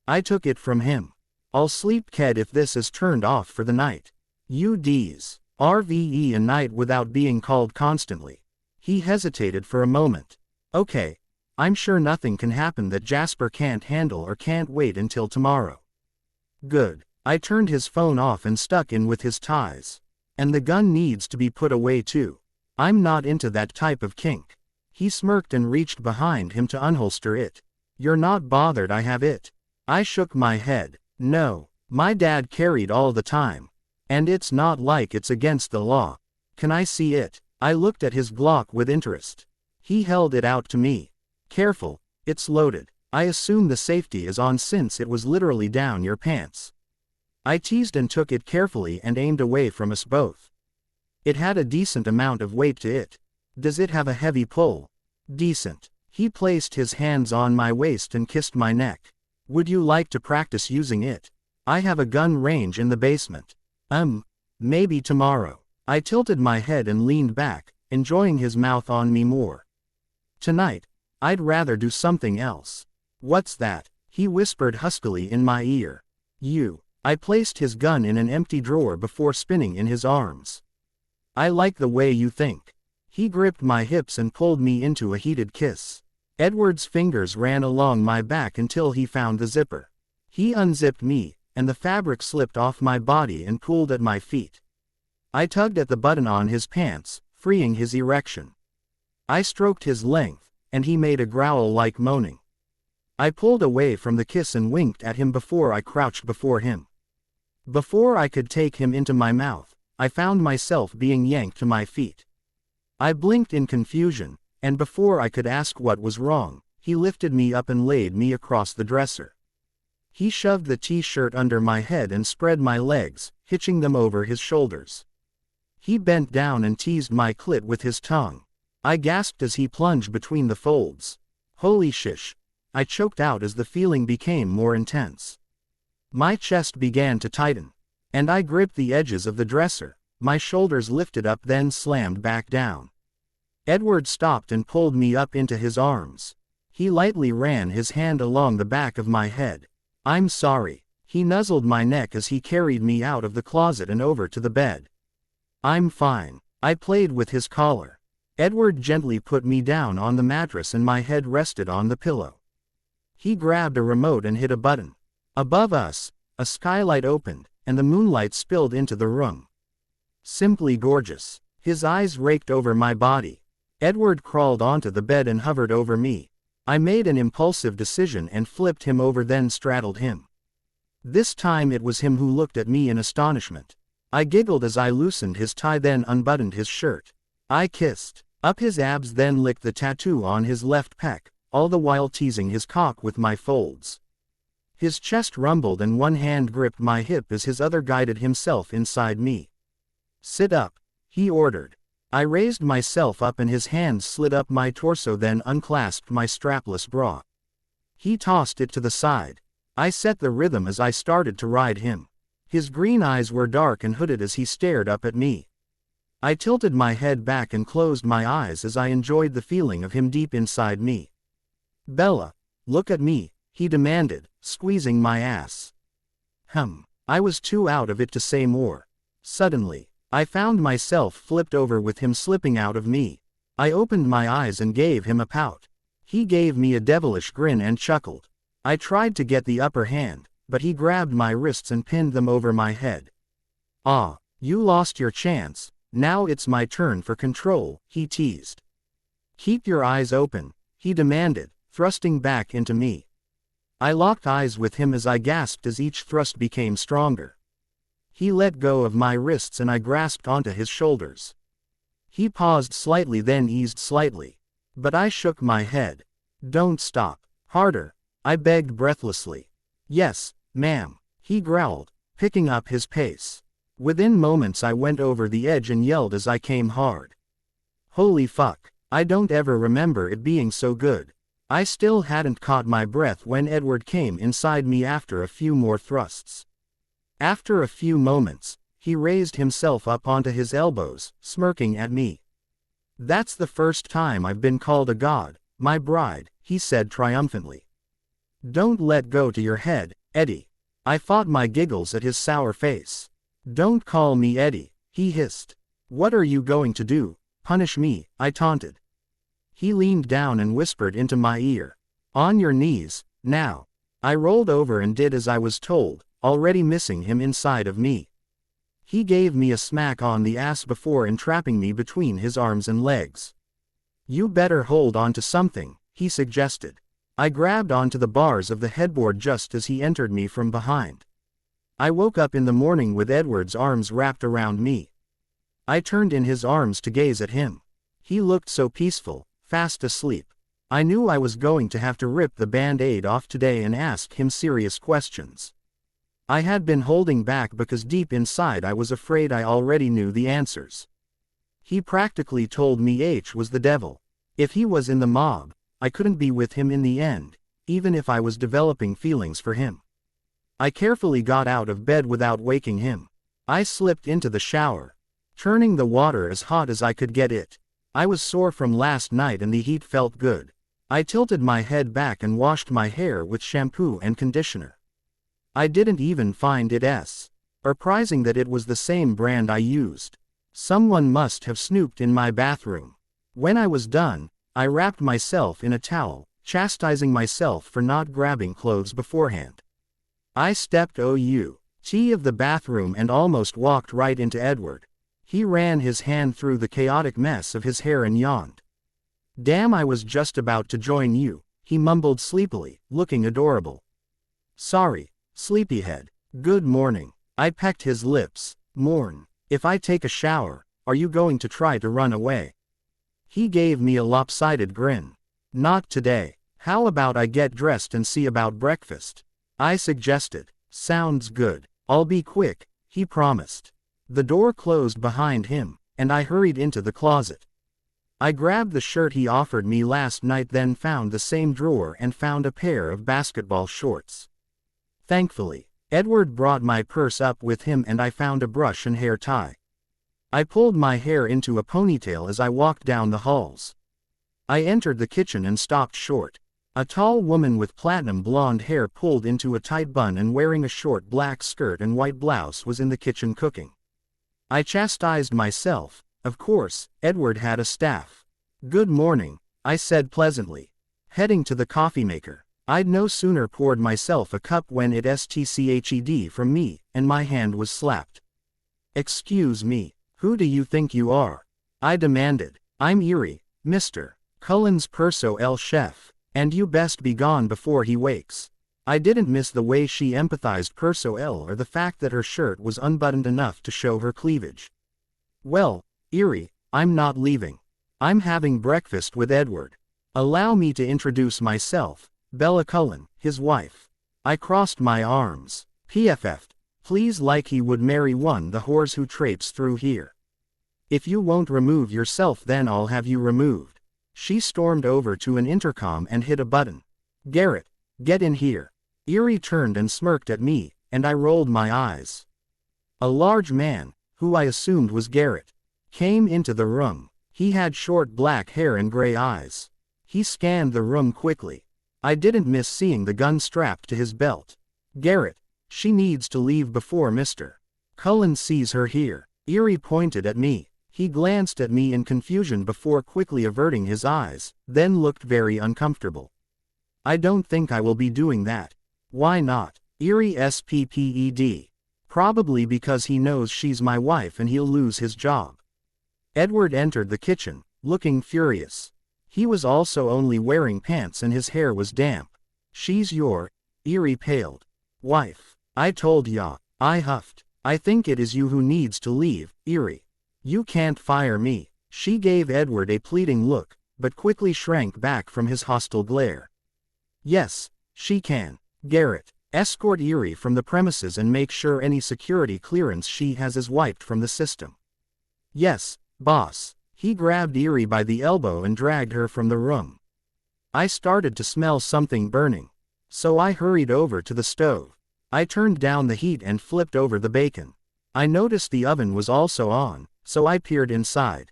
I took it from him. I'll sleep, kid, if this is turned off for the night. UD's. RVE a night without being called constantly. He hesitated for a moment. Okay. I'm sure nothing can happen that Jasper can't handle or can't wait until tomorrow. Good. I turned his phone off and stuck in with his ties. And the gun needs to be put away too. I'm not into that type of kink. He smirked and reached behind him to unholster it. You're not bothered I have it? I shook my head. No. My dad carried all the time. And it's not like it's against the law. Can I see it? I looked at his Glock with interest. He held it out to me. Careful, it's loaded. I assume the safety is on since it was literally down your pants. I teased and took it carefully and aimed away from us both. It had a decent amount of weight to it. Does it have a heavy pull? Decent. He placed his hands on my waist and kissed my neck. Would you like to practice using it? I have a gun range in the basement. Maybe tomorrow. I tilted my head and leaned back, enjoying his mouth on me more. Tonight, I'd rather do something else. What's that? He whispered huskily in my ear. You. I placed his gun in an empty drawer before spinning in his arms. I like the way you think. He gripped my hips and pulled me into a heated kiss. Edward's fingers ran along my back until he found the zipper. He unzipped me, and the fabric slipped off my body and pooled at my feet. I tugged at the button on his pants, freeing his erection. I stroked his length, and he made a growl like moaning. I pulled away from the kiss and winked at him before I crouched before him. Before I could take him into my mouth, I found myself being yanked to my feet. I blinked in confusion, and before I could ask what was wrong, he lifted me up and laid me across the dresser. He shoved the t-shirt under my head and spread my legs, hitching them over his shoulders. He bent down and teased my clit with his tongue. I gasped as he plunged between the folds. Holy shish! I choked out as the feeling became more intense. My chest began to tighten, and I gripped the edges of the dresser. My shoulders lifted up then slammed back down. Edward stopped and pulled me up into his arms. He lightly ran his hand along the back of my head. I'm sorry. He nuzzled my neck as he carried me out of the closet and over to the bed. I'm fine. I played with his collar. Edward gently put me down on the mattress and my head rested on the pillow. He grabbed a remote and hit a button. Above us, a skylight opened, and the moonlight spilled into the room. Simply gorgeous. His eyes raked over my body. Edward crawled onto the bed and hovered over me. I made an impulsive decision and flipped him over then straddled him. This time it was him who looked at me in astonishment. I giggled as I loosened his tie then unbuttoned his shirt. I kissed up his abs then licked the tattoo on his left pec, all the while teasing his cock with my folds. His chest rumbled and one hand gripped my hip as his other guided himself inside me. Sit up, he ordered. I raised myself up and his hands slid up my torso then unclasped my strapless bra. He tossed it to the side. I set the rhythm as I started to ride him. His green eyes were dark and hooded as he stared up at me. I tilted my head back and closed my eyes as I enjoyed the feeling of him deep inside me. Bella, look at me, he demanded, squeezing my ass. I was too out of it to say more. Suddenly, I found myself flipped over with him slipping out of me. I opened my eyes and gave him a pout. He gave me a devilish grin and chuckled. I tried to get the upper hand, but he grabbed my wrists and pinned them over my head. "Ah, you lost your chance, now it's my turn for control," he teased. "Keep your eyes open," he demanded, thrusting back into me. I locked eyes with him as I gasped as each thrust became stronger. He let go of my wrists and I grasped onto his shoulders. He paused slightly then eased slightly. But I shook my head. "Don't stop. Harder," I begged breathlessly. "Yes, ma'am," he growled, picking up his pace. Within moments I went over the edge and yelled as I came hard. Holy fuck, I don't ever remember it being so good. I still hadn't caught my breath when Edward came inside me after a few more thrusts. After a few moments, he raised himself up onto his elbows, smirking at me. "That's the first time I've been called a god, my bride," he said triumphantly. "Don't let go to your head, Eddie." I fought my giggles at his sour face. "Don't call me Eddie," he hissed. "What are you going to do? Punish me?" I taunted. He leaned down and whispered into my ear. "On your knees, now." I rolled over and did as I was told, already missing him inside of me. He gave me a smack on the ass before entrapping me between his arms and legs. "You better hold on to something," he suggested. I grabbed onto the bars of the headboard just as he entered me from behind. I woke up in the morning with Edward's arms wrapped around me. I turned in his arms to gaze at him. He looked so peaceful, fast asleep. I knew I was going to have to rip the band-aid off today and ask him serious questions. I had been holding back because deep inside I was afraid I already knew the answers. He practically told me H was the devil. If he was in the mob, I couldn't be with him in the end, even if I was developing feelings for him. I carefully got out of bed without waking him. I slipped into the shower, turning the water as hot as I could get it. I was sore from last night and the heat felt good. I tilted my head back and washed my hair with shampoo and conditioner. I didn't even find it surprising that it was the same brand I used. Someone must have snooped in my bathroom. When I was done, I wrapped myself in a towel, chastising myself for not grabbing clothes beforehand. I stepped out of the bathroom and almost walked right into Edward. He ran his hand through the chaotic mess of his hair and yawned. "Damn, I was just about to join you," he mumbled sleepily, looking adorable. "Sorry, sleepyhead. Good morning." I pecked his lips. "Morn. If I take a shower, are you going to try to run away?" He gave me a lopsided grin. "Not today. How about I get dressed and see about breakfast?" I suggested. "Sounds good. I'll be quick," he promised. The door closed behind him, and I hurried into the closet. I grabbed the shirt he offered me last night, then found the same drawer and found a pair of basketball shorts. Thankfully, Edward brought my purse up with him and I found a brush and hair tie. I pulled my hair into a ponytail as I walked down the halls. I entered the kitchen and stopped short. A tall woman with platinum blonde hair pulled into a tight bun and wearing a short black skirt and white blouse was in the kitchen cooking. I chastised myself. Of course, Edward had a staff. "Good morning," I said pleasantly. Heading to the coffee maker, I'd no sooner poured myself a cup when it stched from me, and my hand was slapped. "Excuse me, who do you think you are?" I demanded. "I'm Erie, Mr. Cullen's Perso El Chef, and you best be gone before he wakes." I didn't miss the way she empathized Perso El or the fact that her shirt was unbuttoned enough to show her cleavage. "Well, Erie, I'm not leaving. I'm having breakfast with Edward. Allow me to introduce myself, Bella Cullen, his wife." I crossed my arms. PFF'd. Please, like he would marry one the whores who traipse through here. "If you won't remove yourself then I'll have you removed." She stormed over to an intercom and hit a button. "Garrett, get in here." Erie turned and smirked at me, and I rolled my eyes. A large man, who I assumed was Garrett. came into the room. He had short black hair and gray eyes. He scanned the room quickly. I didn't miss seeing the gun strapped to his belt. Garrett, she needs to leave before Mr. Cullen sees her here. Eerie pointed at me. He glanced at me in confusion before quickly averting his eyes, then looked very uncomfortable. I don't think I will be doing that. Why not? Eerie SPPED. Probably because he knows she's my wife and he'll lose his job. Edward entered the kitchen, looking furious. He was also only wearing pants and his hair was damp. She's your, Eerie paled, wife. I told ya, I huffed. I think it is you who needs to leave, Eerie. You can't fire me. She gave Edward a pleading look, but quickly shrank back from his hostile glare. Yes, she can. Garrett, escort Eerie from the premises and make sure any security clearance she has is wiped from the system. Yes, boss. He grabbed Eerie by the elbow and dragged her from the room. I started to smell something burning. So I hurried over to the stove. I turned down the heat and flipped over the bacon. I noticed the oven was also on, so I peered inside.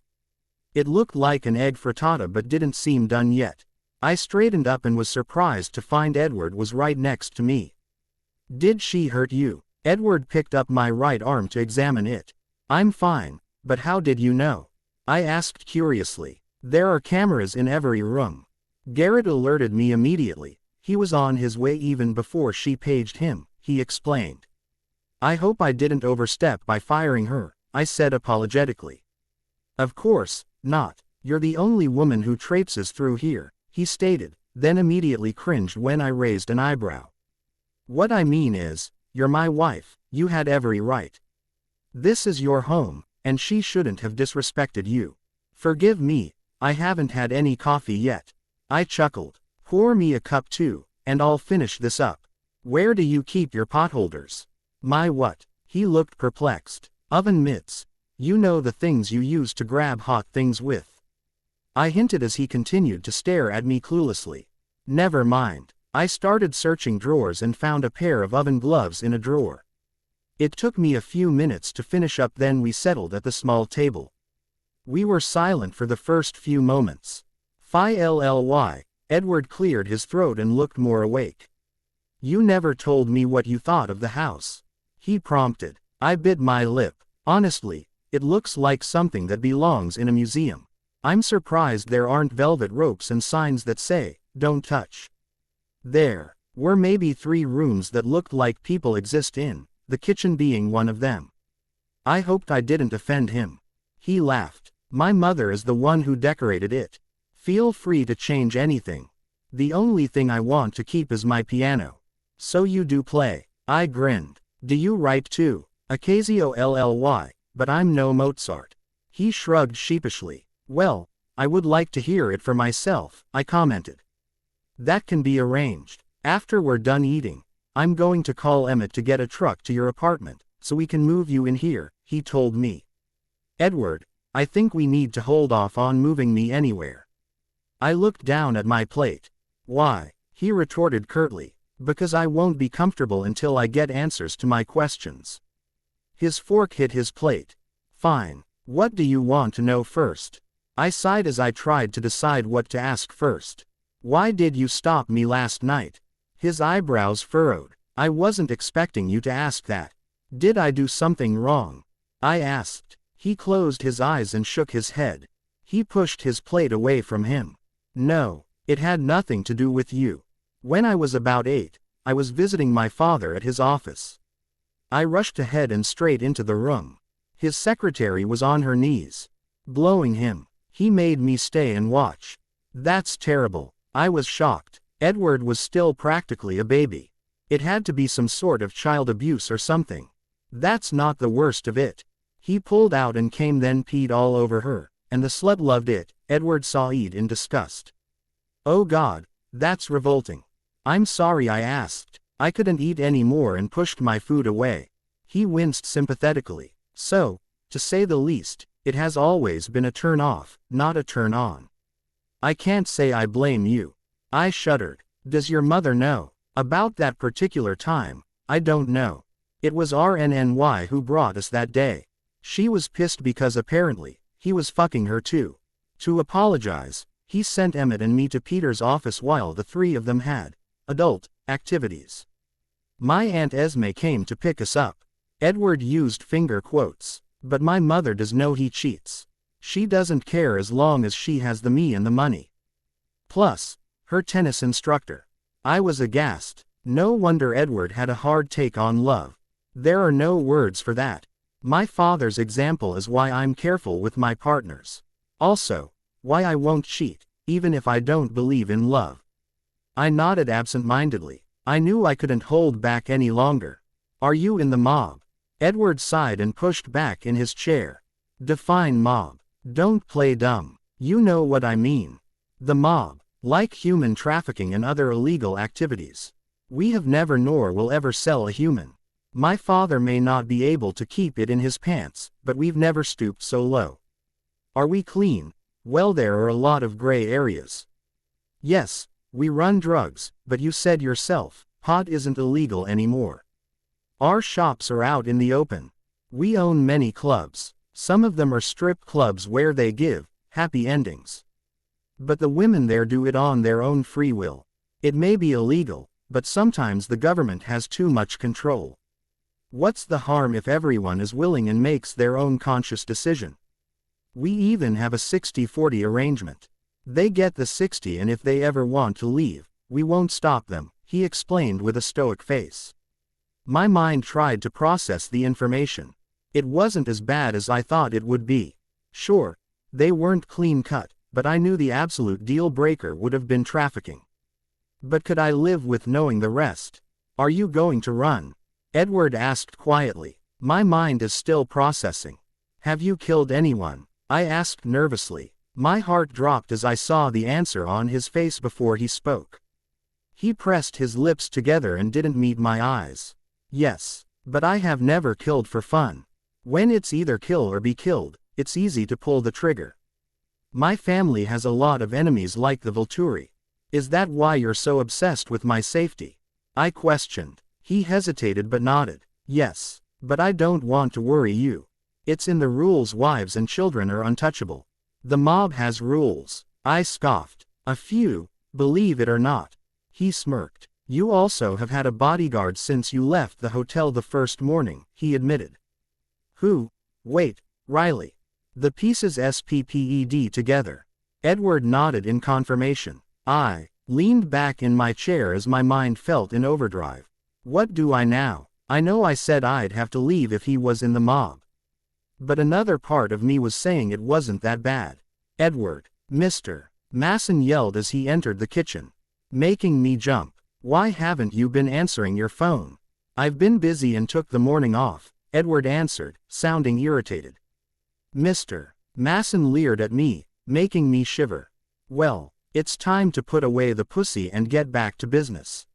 It looked like an egg frittata but didn't seem done yet. I straightened up and was surprised to find Edward was right next to me. Did she hurt you? Edward picked up my right arm to examine it. I'm fine, but how did you know? I asked curiously. There are cameras in every room. Garrett alerted me immediately. He was on his way even before she paged him, he explained. I hope I didn't overstep by firing her, I said apologetically. Of course not. You're the only woman who traipses through here, he stated, then immediately cringed when I raised an eyebrow. What I mean is, you're my wife, you had every right. This is your home, and she shouldn't have disrespected you. Forgive me, I haven't had any coffee yet. I chuckled. Pour me a cup too, and I'll finish this up. Where do you keep your potholders? My what? He looked perplexed. Oven mitts. You know the things you use to grab hot things with. I hinted as he continued to stare at me cluelessly. Never mind. I started searching drawers and found a pair of oven gloves in a drawer. It took me a few minutes to finish up, then we settled at the small table. We were silent for the first few moments. Philly, Edward cleared his throat and looked more awake. You never told me what you thought of the house. He prompted. I bit my lip. Honestly, it looks like something that belongs in a museum. I'm surprised there aren't velvet ropes and signs that say, "Don't touch." There were maybe 3 rooms that looked like people exist in, the kitchen being one of them. I hoped I didn't offend him. He laughed. My mother is the one who decorated it. Feel free to change anything. The only thing I want to keep is my piano. So you do play. I grinned. Do you write too? Occasionally, but I'm no Mozart. He shrugged sheepishly. Well, I would like to hear it for myself, I commented. That can be arranged. After we're done eating, I'm going to call Emmett to get a truck to your apartment, so we can move you in here, he told me. Edward, I think we need to hold off on moving me anywhere. I looked down at my plate. Why? He retorted curtly. Because I won't be comfortable until I get answers to my questions. His fork hit his plate. Fine. What do you want to know first? I sighed as I tried to decide what to ask first. Why did you stop me last night? His eyebrows furrowed. I wasn't expecting you to ask that. Did I do something wrong? I asked. He closed his eyes and shook his head. He pushed his plate away from him. No, it had nothing to do with you. When I was about 8, I was visiting my father at his office. I rushed ahead and straight into the room. His secretary was on her knees, blowing him. He made me stay and watch. That's terrible. I was shocked. Edward was still practically a baby. It had to be some sort of child abuse or something. That's not the worst of it. He pulled out and came then peed all over her, and the slut loved it, Edward sighed in disgust. Oh God, that's revolting. I'm sorry I asked. I couldn't eat any more and pushed my food away. He winced sympathetically. So, to say the least, it has always been a turn off, not a turn on. I can't say I blame you. I shuddered. Does your mother know? About that particular time, I don't know. It was RNNY who brought us that day. She was pissed because apparently, he was fucking her too. To apologize, he sent Emmett and me to Peter's office while the three of them had adult activities. My Aunt Esme came to pick us up. Edward used finger quotes. But my mother does know he cheats. She doesn't care as long as she has the me and the money. Plus, her tennis instructor. I was aghast. No wonder Edward had a hard take on love. There are no words for that. My father's example is why I'm careful with my partners. Also, why I won't cheat, even if I don't believe in love. I nodded absent-mindedly. I knew I couldn't hold back any longer. Are you in the mob? Edward sighed and pushed back in his chair. Define mob. Don't play dumb. You know what I mean. The mob, like human trafficking and other illegal activities. We have never nor will ever sell a human. My father may not be able to keep it in his pants, but we've never stooped so low. Are we clean? Well, there are a lot of gray areas. Yes, we run drugs, but you said yourself, pot isn't illegal anymore. Our shops are out in the open. We own many clubs. Some of them are strip clubs where they give happy endings. But the women there do it on their own free will. It may be illegal, but sometimes the government has too much control. What's the harm if everyone is willing and makes their own conscious decision? We even have a 60-40 arrangement. They get the 60, and if they ever want to leave, we won't stop them, he explained with a stoic face. My mind tried to process the information. It wasn't as bad as I thought it would be. Sure, they weren't clean-cut, but I knew the absolute deal-breaker would have been trafficking. But could I live with knowing the rest? Are you going to run? Edward asked quietly. My mind is still processing. Have you killed anyone? I asked nervously. My heart dropped as I saw the answer on his face before he spoke. He pressed his lips together and didn't meet my eyes. Yes, but I have never killed for fun. When it's either kill or be killed, it's easy to pull the trigger. My family has a lot of enemies like the Volturi. Is that why you're so obsessed with my safety? I questioned. He hesitated but nodded. Yes, but I don't want to worry you. It's in the rules wives and children are untouchable. The mob has rules. I scoffed. A few, believe it or not. He smirked. You also have had a bodyguard since you left the hotel the first morning, he admitted. Who? Wait, Riley. The pieces SPPED together. Edward nodded in confirmation. I leaned back in my chair as my mind felt in overdrive. What do I now? I know I said I'd have to leave if he was in the mob. But another part of me was saying it wasn't that bad. Edward, Mr. Masson yelled as he entered the kitchen, making me jump. Why haven't you been answering your phone? I've been busy and took the morning off, Edward answered, sounding irritated. Mr. Masson leered at me, making me shiver. Well, it's time to put away the pussy and get back to business.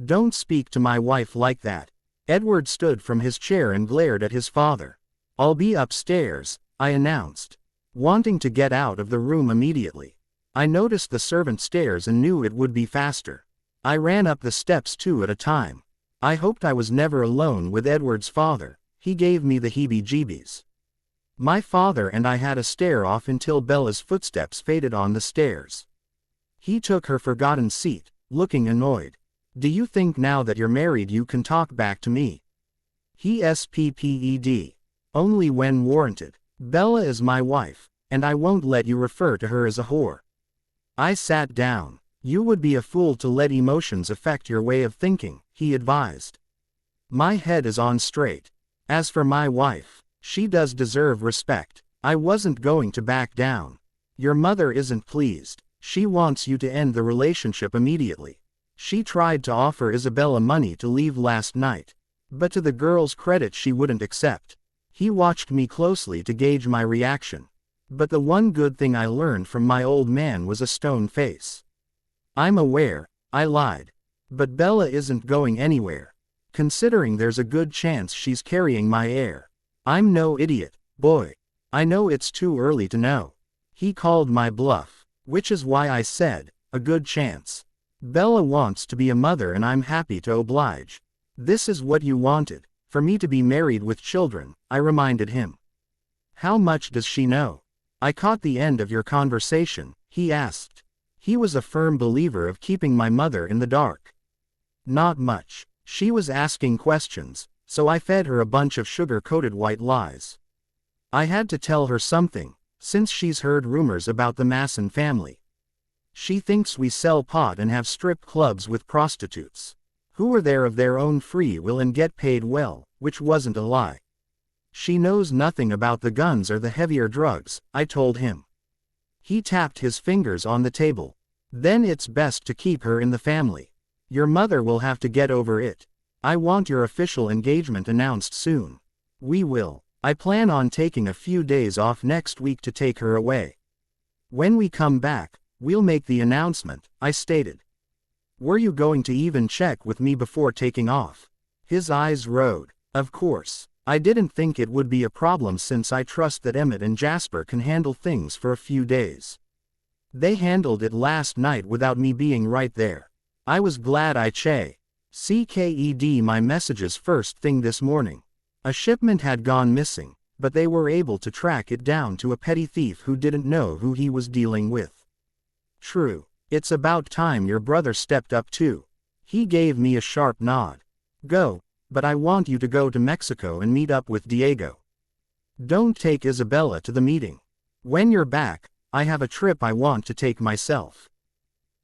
Don't speak to my wife like that. Edward stood from his chair and glared at his father. I'll be upstairs, I announced, wanting to get out of the room immediately. I noticed the servant stairs and knew it would be faster. I ran up the steps 2 at a time. I hoped I was never alone with Edward's father. He gave me the heebie-jeebies. My father and I had a stare-off until Bella's footsteps faded on the stairs. He took her forgotten seat, looking annoyed. Do you think now that you're married you can talk back to me? He SPPED. Only when warranted. Bella is my wife, and I won't let you refer to her as a whore. I sat down. You would be a fool to let emotions affect your way of thinking, he advised. My head is on straight. As for my wife, she does deserve respect. I wasn't going to back down. Your mother isn't pleased. She wants you to end the relationship immediately. She tried to offer Isabella money to leave last night, but to the girl's credit she wouldn't accept. He watched me closely to gauge my reaction. But the one good thing I learned from my old man was a stone face. I'm aware, I lied. But Bella isn't going anywhere. Considering there's a good chance she's carrying my heir. I'm no idiot, boy. I know it's too early to know. He called my bluff, which is why I said, a good chance. Bella wants to be a mother and I'm happy to oblige. This is what you wanted, for me to be married with children, I reminded him. How much does she know? I caught the end of your conversation, he asked. He was a firm believer of keeping my mother in the dark. Not much. She was asking questions, so I fed her a bunch of sugar-coated white lies. I had to tell her something, since she's heard rumors about the Masson family. She thinks we sell pot and have strip clubs with prostitutes, who are there of their own free will and get paid well, which wasn't a lie. She knows nothing about the guns or the heavier drugs, I told him. He tapped his fingers on the table. Then it's best to keep her in the family. Your mother will have to get over it. I want your official engagement announced soon. We will. I plan on taking a few days off next week to take her away. When we come back, we'll make the announcement, I stated. Were you going to even check with me before taking off? His eyes rode. Of course. I didn't think it would be a problem since I trust that Emmett and Jasper can handle things for a few days. They handled it last night without me being right there. I was glad I checked my messages first thing this morning. A shipment had gone missing, but they were able to track it down to a petty thief who didn't know who he was dealing with. True. It's about time your brother stepped up too. He gave me a sharp nod. Go. But I want you to go to Mexico and meet up with Diego. Don't take Isabella to the meeting. When you're back, I have a trip I want to take myself.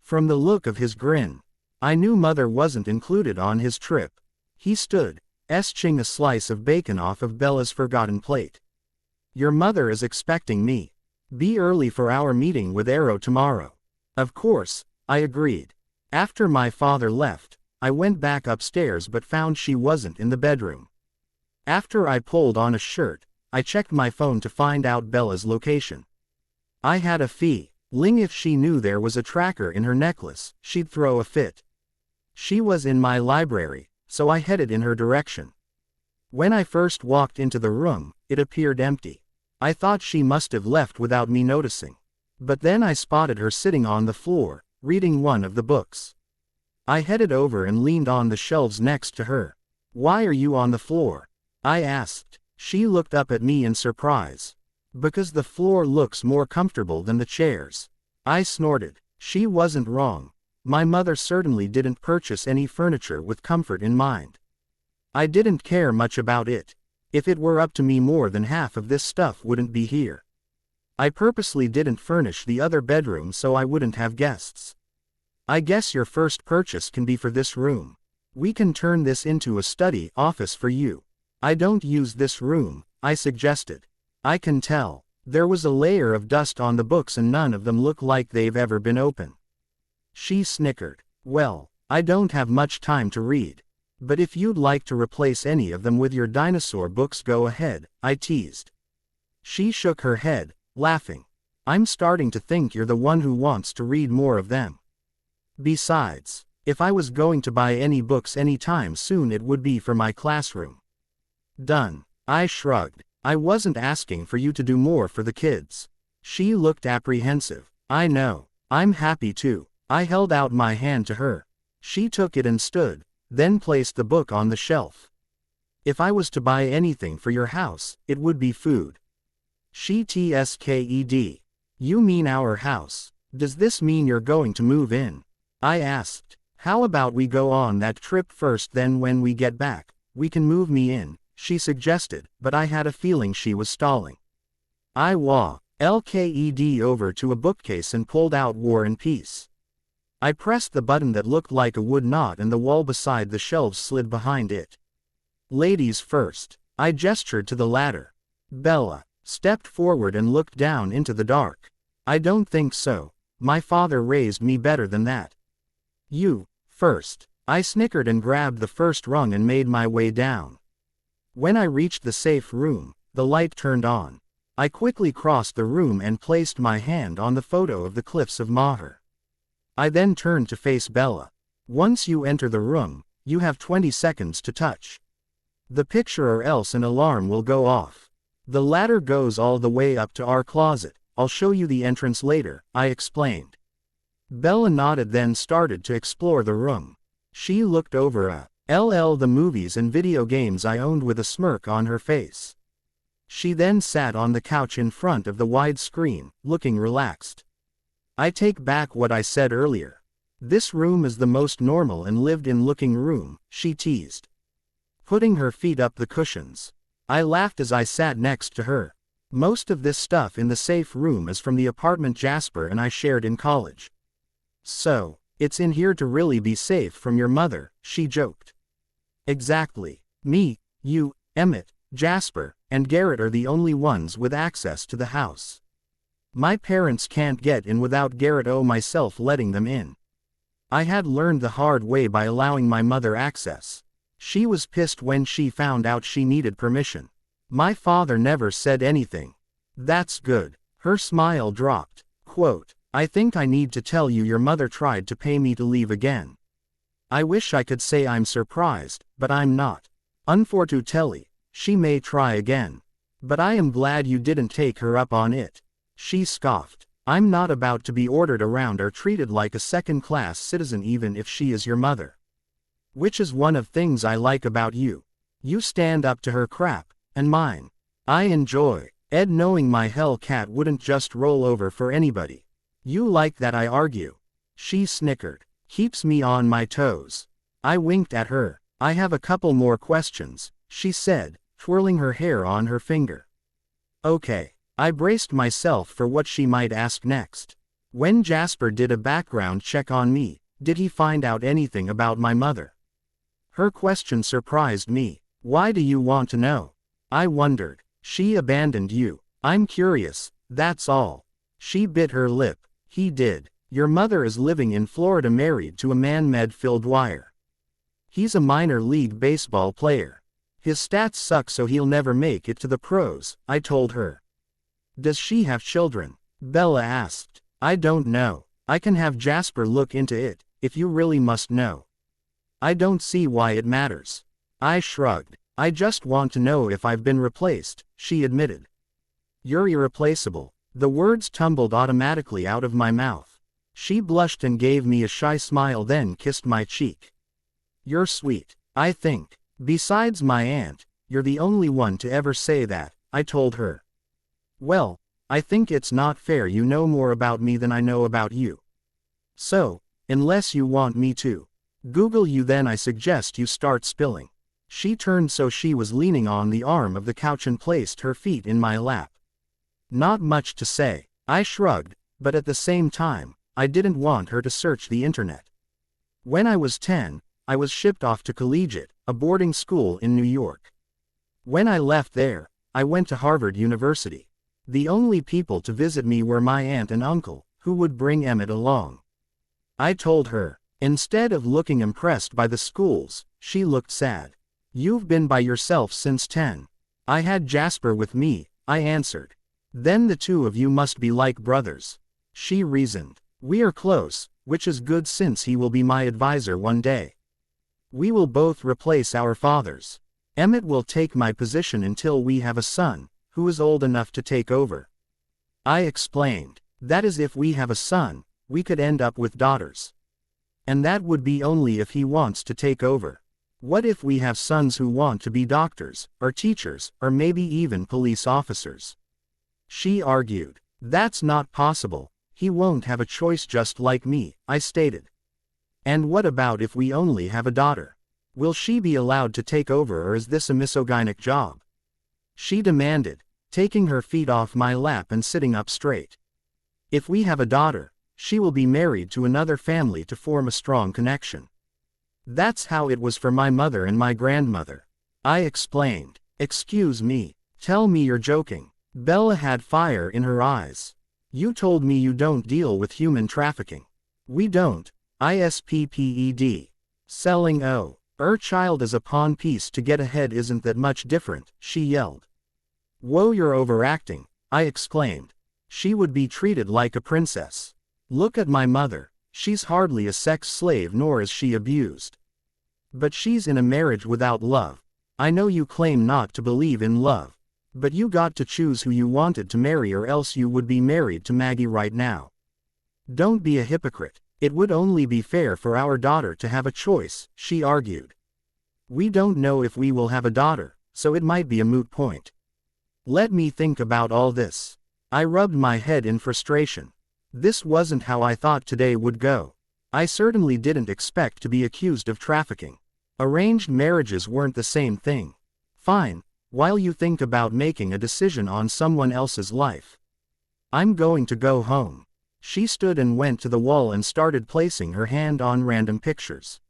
From the look of his grin, I knew Mother wasn't included on his trip. He stood, eschewing a slice of bacon off of Bella's forgotten plate. Your mother is expecting me. Be early for our meeting with Arrow tomorrow. Of course, I agreed. After my father left, I went back upstairs but found she wasn't in the bedroom. After I pulled on a shirt, I checked my phone to find out Bella's location. I had a feeling if she knew there was a tracker in her necklace, she'd throw a fit. She was in my library, so I headed in her direction. When I first walked into the room, it appeared empty. I thought she must have left without me noticing. But then I spotted her sitting on the floor, reading one of the books. I headed over and leaned on the shelves next to her. Why are you on the floor? I asked. She looked up at me in surprise. Because the floor looks more comfortable than the chairs. I snorted. She wasn't wrong. My mother certainly didn't purchase any furniture with comfort in mind. I didn't care much about it. If it were up to me, more than half of this stuff wouldn't be here. I purposely didn't furnish the other bedroom so I wouldn't have guests. I guess your first purchase can be for this room. We can turn this into a study office for you. I don't use this room, I suggested. I can tell. There was a layer of dust on the books and none of them look like they've ever been open. She snickered. Well, I don't have much time to read. But if you'd like to replace any of them with your dinosaur books, go ahead, I teased. She shook her head, laughing. I'm starting to think you're the one who wants to read more of them. Besides, if I was going to buy any books anytime soon, it would be for my classroom. Done. I shrugged. I wasn't asking for you to do more for the kids. She looked apprehensive. I know. I'm happy to. I held out my hand to her. She took it and stood, then placed the book on the shelf. If I was to buy anything for your house, it would be food. She tsked. You mean our house? Does this mean you're going to move in? I asked. How about we go on that trip first, then when we get back, we can move me in, she suggested, but I had a feeling she was stalling. I walked over to a bookcase and pulled out War and Peace. I pressed the button that looked like a wood knot and the wall beside the shelves slid behind it. Ladies first. I gestured to the ladder. Bella stepped forward and looked down into the dark. I don't think so. My father raised me better than that. You first. I snickered and grabbed the first rung and made my way down. When I reached the safe room, the light turned on. I quickly crossed the room and placed my hand on the photo of the cliffs of Maher. I then turned to face Bella. Once you enter the room, you have 20 seconds to touch the picture or else an alarm will go off. The ladder goes all the way up to our closet. I'll show you the entrance later, I explained. Bella nodded, then started to explore the room. She looked over the movies and video games I owned with a smirk on her face. She then sat on the couch in front of the wide screen, looking relaxed. I take back what I said earlier. This room is the most normal and lived-in looking room, she teased, putting her feet up the cushions. I laughed as I sat next to her. Most of this stuff in the safe room is from the apartment Jasper and I shared in college. So, it's in here to really be safe from your mother, she joked. Exactly. Me, you, Emmett, Jasper, and Garrett are the only ones with access to the house. My parents can't get in without Garrett or myself letting them in. I had learned the hard way by allowing my mother access. She was pissed when she found out she needed permission. My father never said anything. That's good. Her smile dropped. Quote, I think I need to tell you your mother tried to pay me to leave again. I wish I could say I'm surprised, but I'm not. Unfortunately, she may try again. But I am glad you didn't take her up on it. She scoffed. I'm not about to be ordered around or treated like a second-class citizen even if she is your mother. Which is one of things I like about you. You stand up to her crap, and mine. I enjoy, Ed, knowing my Hellcat wouldn't just roll over for anybody. You like that, I argue. She snickered. Keeps me on my toes. I winked at her. I have a couple more questions, she said, twirling her hair on her finger. Okay. I braced myself for what she might ask next. When Jasper did a background check on me, did he find out anything about my mother? Her question surprised me. Why do you want to know? I wondered. She abandoned you. I'm curious, that's all. She bit her lip. He did. Your mother is living in Florida married to a man named Phil Dwyer. He's a minor league baseball player. His stats suck so he'll never make it to the pros, I told her. Does she have children? Bella asked. I don't know. I can have Jasper look into it, if you really must know. I don't see why it matters. I shrugged. I just want to know if I've been replaced, she admitted. You're irreplaceable. The words tumbled automatically out of my mouth. She blushed and gave me a shy smile, then kissed my cheek. You're sweet, I think. Besides my aunt, you're the only one to ever say that, I told her. Well, I think it's not fair. You know more about me than I know about you. So, unless you want me to Google you, then I suggest you start spilling. She turned so she was leaning on the arm of the couch and placed her feet in my lap. Not much to say, I shrugged, but at the same time, I didn't want her to search the internet. When I was 10, I was shipped off to collegiate, a boarding school in New York. When I left there, I went to Harvard University. The only people to visit me were my aunt and uncle, who would bring Emmett along. I told her. Instead of looking impressed by the schools, she looked sad. You've been by yourself since 10. I had Jasper with me, I answered. Then the two of you must be like brothers. She reasoned. We are close, which is good since he will be my advisor one day. We will both replace our fathers. Emmett will take my position until we have a son, who is old enough to take over. I explained. That is, if we have a son, we could end up with daughters. And that would be only if he wants to take over. What if we have sons who want to be doctors, or teachers, or maybe even police officers? She argued. That's not possible. He won't have a choice, just like me, I stated. And what about if we only have a daughter? Will she be allowed to take over, or is this a misogynic job? She demanded, taking her feet off my lap and sitting up straight. If we have a daughter, she will be married to another family to form a strong connection. That's how it was for my mother and my grandmother. I explained. Excuse me. Tell me you're joking. Bella had fire in her eyes. You told me you don't deal with human trafficking. We don't. ISPPED. Selling child as a pawn piece to get ahead isn't that much different, she yelled. Whoa, you're overacting, I exclaimed. She would be treated like a princess. Look at my mother. She's hardly a sex slave, nor is she abused. But she's in a marriage without love. I know you claim not to believe in love. But you got to choose who you wanted to marry, or else you would be married to Maggie right now. Don't be a hypocrite. It would only be fair for our daughter to have a choice, she argued. We don't know if we will have a daughter, so it might be a moot point. Let me think about all this. I rubbed my head in frustration. This wasn't how I thought today would go. I certainly didn't expect to be accused of trafficking. Arranged marriages weren't the same thing. Fine, while you think about making a decision on someone else's life. I'm going to go home. She stood and went to the wall and started placing her hand on random pictures.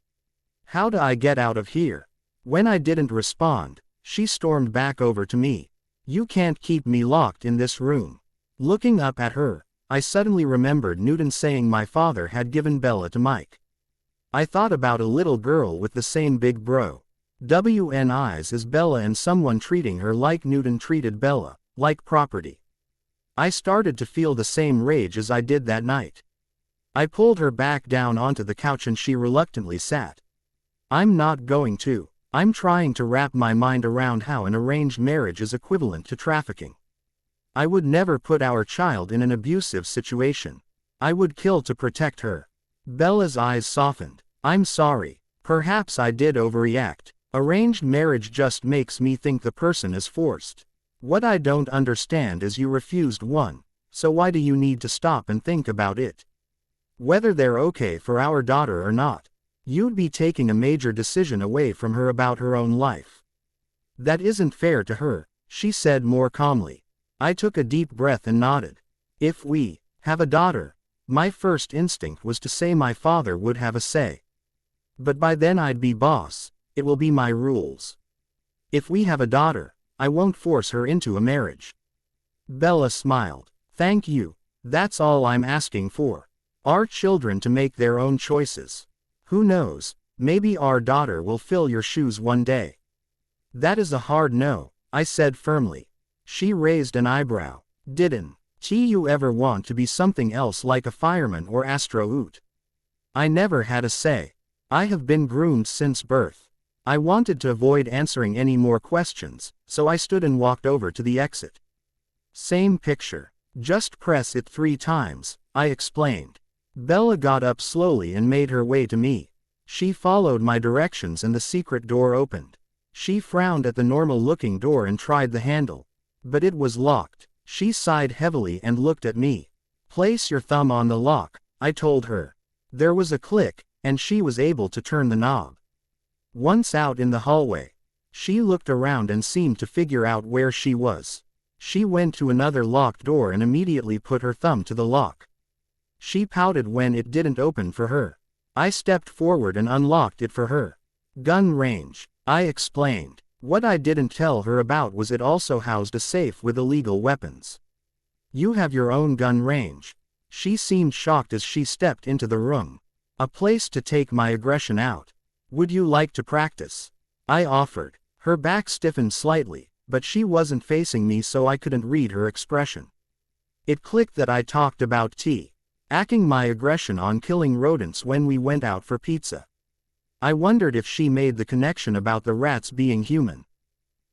How do I get out of here? When I didn't respond, she stormed back over to me. You can't keep me locked in this room. Looking up at her, I suddenly remembered Newton saying my father had given Bella to Mike. I thought about a little girl with the same big bro. WNIs as Bella and someone treating her like Newton treated Bella, like property. I started to feel the same rage as I did that night. I pulled her back down onto the couch and she reluctantly sat. I'm not going to. I'm trying to wrap my mind around how an arranged marriage is equivalent to trafficking. I would never put our child in an abusive situation. I would kill to protect her. Bella's eyes softened. I'm sorry. Perhaps I did overreact. Arranged marriage just makes me think the person is forced. What I don't understand is you refused one, so why do you need to stop and think about it? Whether they're okay for our daughter or not. You'd be taking a major decision away from her about her own life. That isn't fair to her, she said more calmly. I took a deep breath and nodded. If we have a daughter, my first instinct was to say my father would have a say. But by then I'd be boss, it will be my rules. If we have a daughter, I won't force her into a marriage. Bella smiled. Thank you, that's all I'm asking for. Our children to make their own choices. Who knows, maybe our daughter will fill your shoes one day. That is a hard no, I said firmly. She raised an eyebrow. Didn't you ever want to be something else like a fireman or astronaut? I never had a say. I have been groomed since birth. I wanted to avoid answering any more questions, so I stood and walked over to the exit. Same picture. Just press it 3 times, I explained. Bella got up slowly and made her way to me. She followed my directions and the secret door opened. She frowned at the normal-looking door and tried the handle. But it was locked. She sighed heavily and looked at me. Place your thumb on the lock, I told her. There was a click, and she was able to turn the knob. Once out in the hallway, she looked around and seemed to figure out where she was. She went to another locked door and immediately put her thumb to the lock. She pouted when it didn't open for her. I stepped forward and unlocked it for her. Gun range, I explained. What I didn't tell her about was it also housed a safe with illegal weapons. You have your own gun range. She seemed shocked as she stepped into the room. A place to take my aggression out. Would you like to practice? I offered. Her back stiffened slightly, but she wasn't facing me so I couldn't read her expression. It clicked that I talked about acting my aggression on killing rodents when we went out for pizza. I wondered if she made the connection about the rats being human.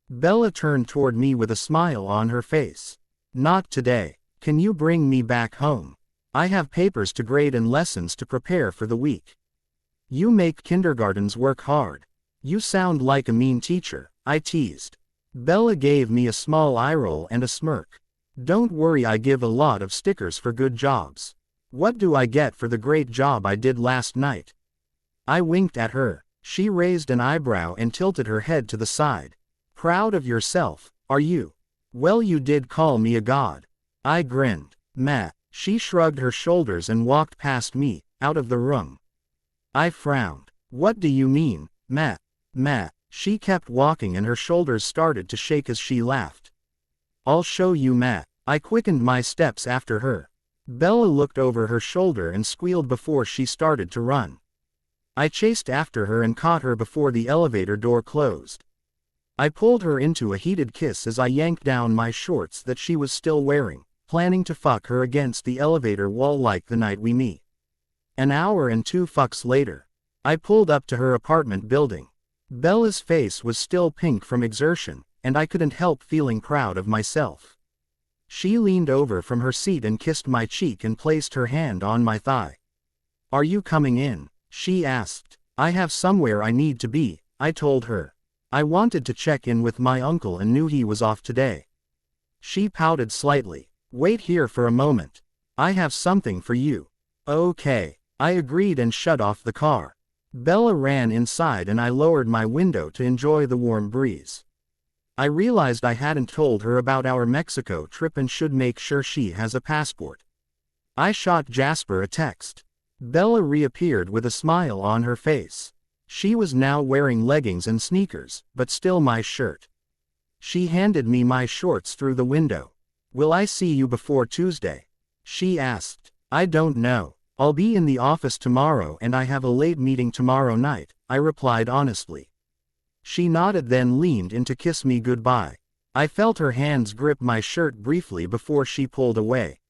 Bella turned toward me with a smile on her face. Not today. Can you bring me back home? I have papers to grade and lessons to prepare for the week. You make kindergartens work hard. You sound like a mean teacher, I teased. Bella gave me a small eye roll and a smirk. Don't worry, I give a lot of stickers for good jobs. What do I get for the great job I did last night? I winked at her. She raised an eyebrow and tilted her head to the side. Proud of yourself, are you? Well, you did call me a god. I grinned. Meh. She shrugged her shoulders and walked past me, out of the room. I frowned. What do you mean, meh? Meh. She kept walking and her shoulders started to shake as she laughed. I'll show you meh. I quickened my steps after her. Bella looked over her shoulder and squealed before she started to run. I chased after her and caught her before the elevator door closed. I pulled her into a heated kiss as I yanked down my shorts that she was still wearing, planning to fuck her against the elevator wall like the night we meet. An hour and 2 fucks later, I pulled up to her apartment building. Bella's face was still pink from exertion, and I couldn't help feeling proud of myself. She leaned over from her seat and kissed my cheek and placed her hand on my thigh. Are you coming in? She asked. I have somewhere I need to be, I told her. I wanted to check in with my uncle and knew he was off today. She pouted slightly. Wait here for a moment. I have something for you. Okay. I agreed and shut off the car. Bella ran inside and I lowered my window to enjoy the warm breeze. I realized I hadn't told her about our Mexico trip and should make sure she has a passport. I shot Jasper a text. Bella reappeared with a smile on her face. She was now wearing leggings and sneakers, but still my shirt. She handed me my shorts through the window. Will I see you before Tuesday? She asked. I don't know. I'll be in the office tomorrow and I have a late meeting tomorrow night, I replied honestly. She nodded then leaned in to kiss me goodbye. I felt her hands grip my shirt briefly before she pulled away.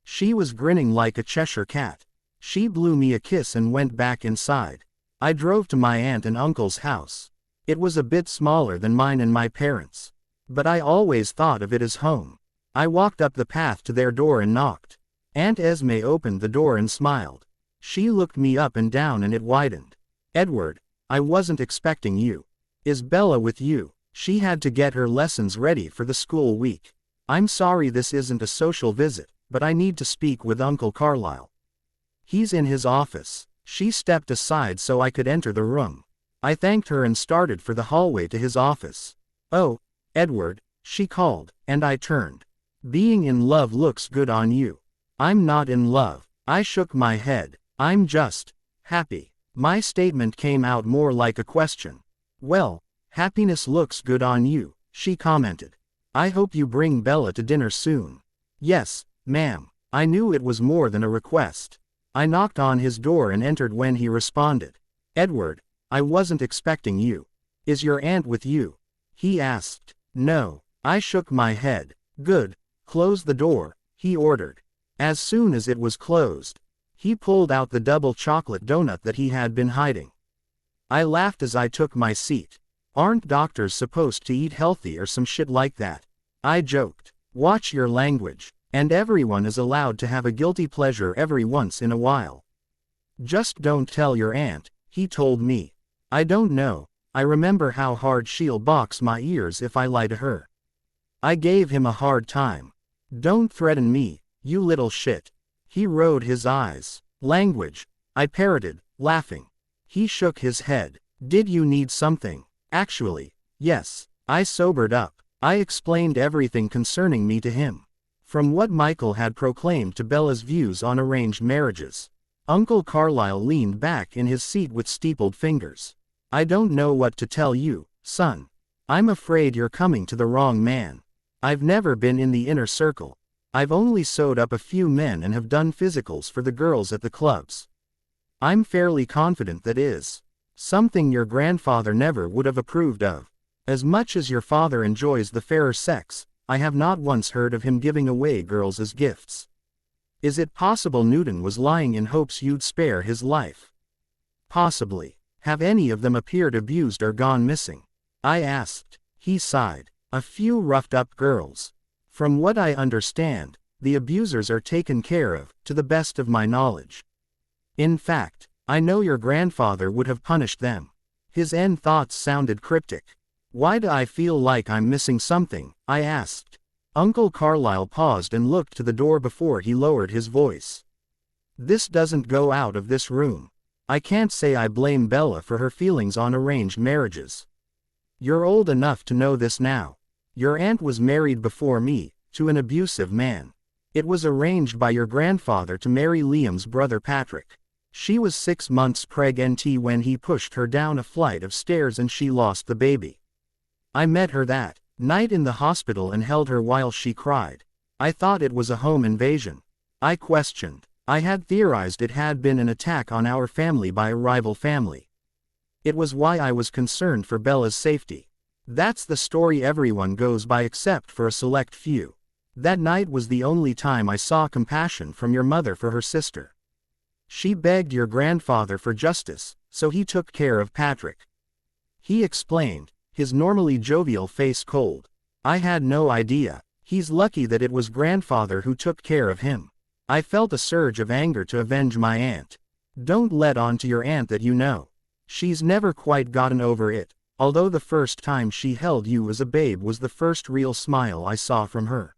She was grinning like a Cheshire cat. She blew me a kiss and went back inside. I drove to my aunt and uncle's house. It was a bit smaller than mine and my parents', but I always thought of it as home. I walked up the path to their door and knocked. Aunt Esme opened the door and smiled. She looked me up and down and it widened. Edward, I wasn't expecting you. Is Bella with you? She had to get her lessons ready for the school week. I'm sorry this isn't a social visit, but I need to speak with Uncle Carlisle. He's in his office. She stepped aside so I could enter the room. I thanked her and started for the hallway to his office. Oh, Edward, she called, and I turned. Being in love looks good on you. I'm not in love. I shook my head. I'm just happy. My statement came out more like a question. Well, happiness looks good on you, she commented. I hope you bring Bella to dinner soon. Yes, ma'am. I knew it was more than a request. I knocked on his door and entered when he responded. Edward, I wasn't expecting you. Is your aunt with you? He asked. No. I shook my head. Good. Close the door, he ordered. As soon as it was closed, he pulled out the double chocolate donut that he had been hiding. I laughed as I took my seat. Aren't doctors supposed to eat healthy or some shit like that? I joked. Watch your language. And everyone is allowed to have a guilty pleasure every once in a while. Just don't tell your aunt, he told me. I don't know. I remember how hard she'll box my ears if I lie to her. I gave him a hard time. Don't threaten me, you little shit. He rolled his eyes. Language, I parroted, laughing. He shook his head. Did you need something? Actually, yes. I sobered up. I explained everything concerning me to him. From what Michael had proclaimed to Bella's views on arranged marriages. Uncle Carlisle leaned back in his seat with steepled fingers. I don't know what to tell you, son. I'm afraid you're coming to the wrong man. I've never been in the inner circle. I've only sewed up a few men and have done physicals for the girls at the clubs. I'm fairly confident that is something your grandfather never would have approved of. As much as your father enjoys the fairer sex, I have not once heard of him giving away girls as gifts. Is it possible Newton was lying in hopes you'd spare his life? Possibly. Have any of them appeared abused or gone missing? I asked. He sighed. A few roughed-up girls. From what I understand, the abusers are taken care of, to the best of my knowledge. In fact, I know your grandfather would have punished them. His end thoughts sounded cryptic. Why do I feel like I'm missing something? I asked. Uncle Carlisle paused and looked to the door before he lowered his voice. This doesn't go out of this room. I can't say I blame Bella for her feelings on arranged marriages. You're old enough to know this now. Your aunt was married before me, to an abusive man. It was arranged by your grandfather to marry Liam's brother Patrick. She was 6 months pregnant when he pushed her down a flight of stairs and she lost the baby. I met her that night in the hospital and held her while she cried. I thought it was a home invasion. I questioned. I had theorized it had been an attack on our family by a rival family. It was why I was concerned for Bella's safety. That's the story everyone goes by except for a select few. That night was the only time I saw compassion from your mother for her sister. She begged your grandfather for justice, so he took care of Patrick. He explained, his normally jovial face cold. I had no idea. He's lucky that it was grandfather who took care of him. I felt a surge of anger to avenge my aunt. Don't let on to your aunt that you know. She's never quite gotten over it. although the first time she held you as a babe was the first real smile I saw from her.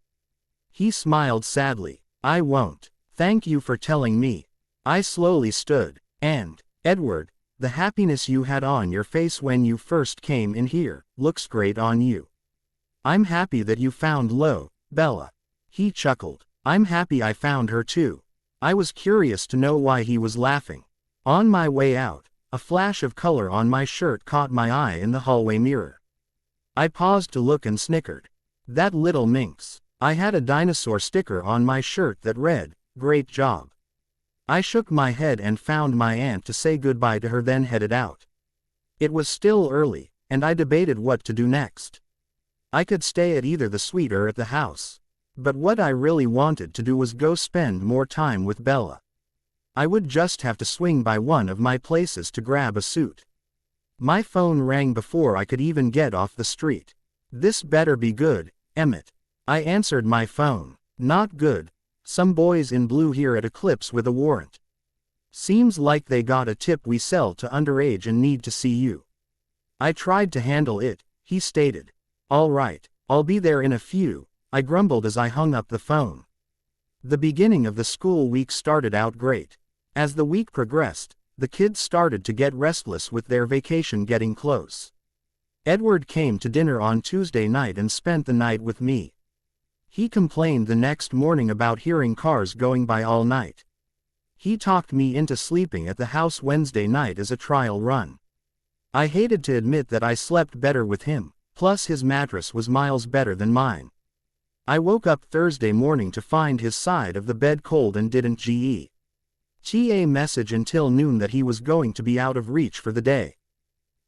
He smiled sadly. I won't. Thank you for telling me. I slowly stood. And, Edward, the happiness you had on your face when you first came in here, looks great on you. I'm happy that you found Bella. He chuckled. I'm happy I found her too. I was curious to know why he was laughing. On my way out, a flash of color on my shirt caught my eye in the hallway mirror. I paused to look and snickered. That little minx. I had a dinosaur sticker on my shirt that read, "Great job." I shook my head and found my aunt to say goodbye to her, then headed out. It was still early, and I debated what to do next. I could stay at either the suite or at the house. But what I really wanted to do was go spend more time with Bella. I would just have to swing by one of my places to grab a suit. My phone rang before I could even get off the street. This better be good, Emmett. I answered my phone. Not good. Some boys in blue here at Eclipse with a warrant. Seems like they got a tip we sell to underage and need to see you. I tried to handle it, he stated. All right, I'll be there in a few, I grumbled as I hung up the phone. The beginning of the school week started out great. As the week progressed, the kids started to get restless with their vacation getting close. Edward came to dinner on Tuesday night and spent the night with me. He complained the next morning about hearing cars going by all night. He talked me into sleeping at the house Wednesday night as a trial run. I hated to admit that I slept better with him, plus his mattress was miles better than mine. I woke up Thursday morning to find his side of the bed cold and didn't TA message until noon that he was going to be out of reach for the day.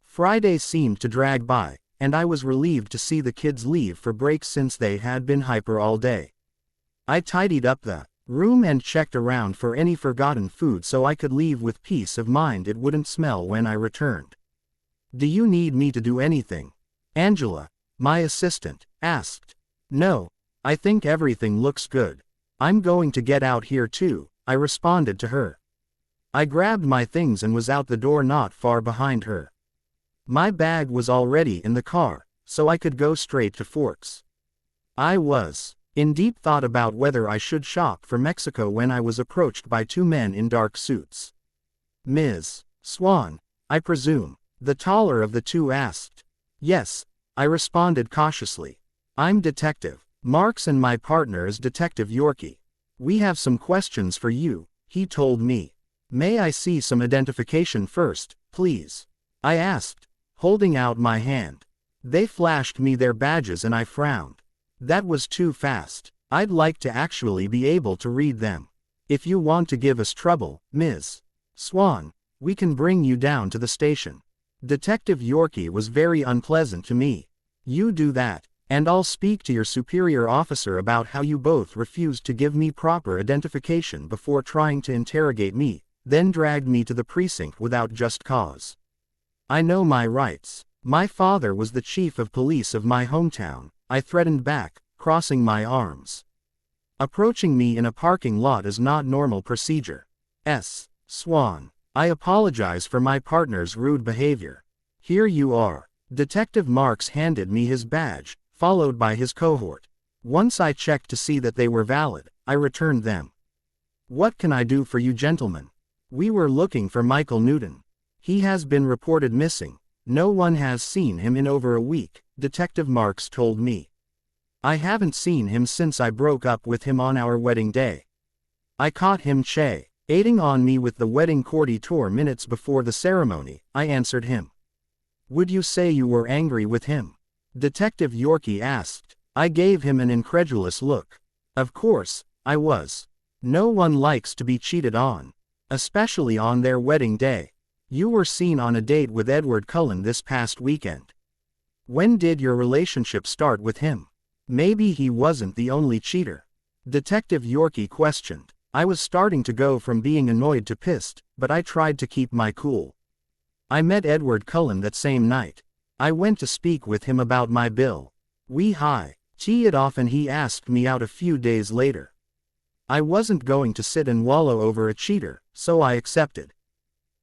Friday seemed to drag by, and I was relieved to see the kids leave for breaks since they had been hyper all day. I tidied up the room and checked around for any forgotten food so I could leave with peace of mind it wouldn't smell when I returned. Do you need me to do anything? Angela, my assistant, asked. No, I think everything looks good. I'm going to get out here too, I responded to her. I grabbed my things and was out the door not far behind her. My bag was already in the car, so I could go straight to Forks. I was in deep thought about whether I should shop for Mexico when I was approached by two men in dark suits. Ms. Swan, I presume, the taller of the two asked. Yes, I responded cautiously. I'm Detective Marks and my partner is Detective Yorkie. We have some questions for you, he told me. May I see some identification first, please? I asked, holding out my hand. They flashed me their badges and I frowned. That was too fast. I'd like to actually be able to read them. If you want to give us trouble, Ms. Swan, we can bring you down to the station. Detective Yorkie was very unpleasant to me. You do that, and I'll speak to your superior officer about how you both refused to give me proper identification before trying to interrogate me, then dragged me to the precinct without just cause. I know my rights. My father was the chief of police of my hometown, I threatened back, crossing my arms. Approaching me in a parking lot is not normal procedure. Swan, I apologize for my partner's rude behavior. Here you are. Detective Marks handed me his badge, followed by his cohort. Once I checked to see that they were valid, I returned them. What can I do for you gentlemen? We were looking for Michael Newton. He has been reported missing. No one has seen him in over a week, Detective Marks told me. I haven't seen him since I broke up with him on our wedding day. I caught him aiding on me with the wedding courtesy tour minutes before the ceremony, I answered him. Would you say you were angry with him? Detective Yorkie asked. I gave him an incredulous look. Of course, I was. No one likes to be cheated on. Especially on their wedding day. You were seen on a date with Edward Cullen this past weekend. When did your relationship start with him? Maybe he wasn't the only cheater. Detective Yorkie questioned. I was starting to go from being annoyed to pissed, but I tried to keep my cool. I met Edward Cullen that same night. I went to speak with him about my bill. We teed it off and he asked me out a few days later. I wasn't going to sit and wallow over a cheater, so I accepted.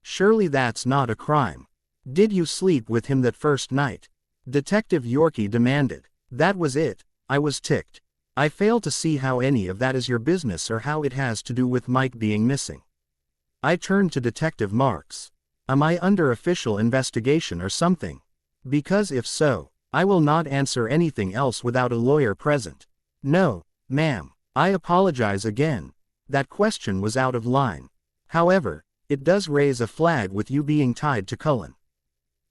Surely that's not a crime. Did you sleep with him that first night? Detective Yorkie demanded. That was it. I was ticked. I fail to see how any of that is your business or how it has to do with Mike being missing. I turned to Detective Marks. Am I under official investigation or something? Because if so, I will not answer anything else without a lawyer present. No, ma'am. I apologize again. That question was out of line. However, it does raise a flag with you being tied to Cullen.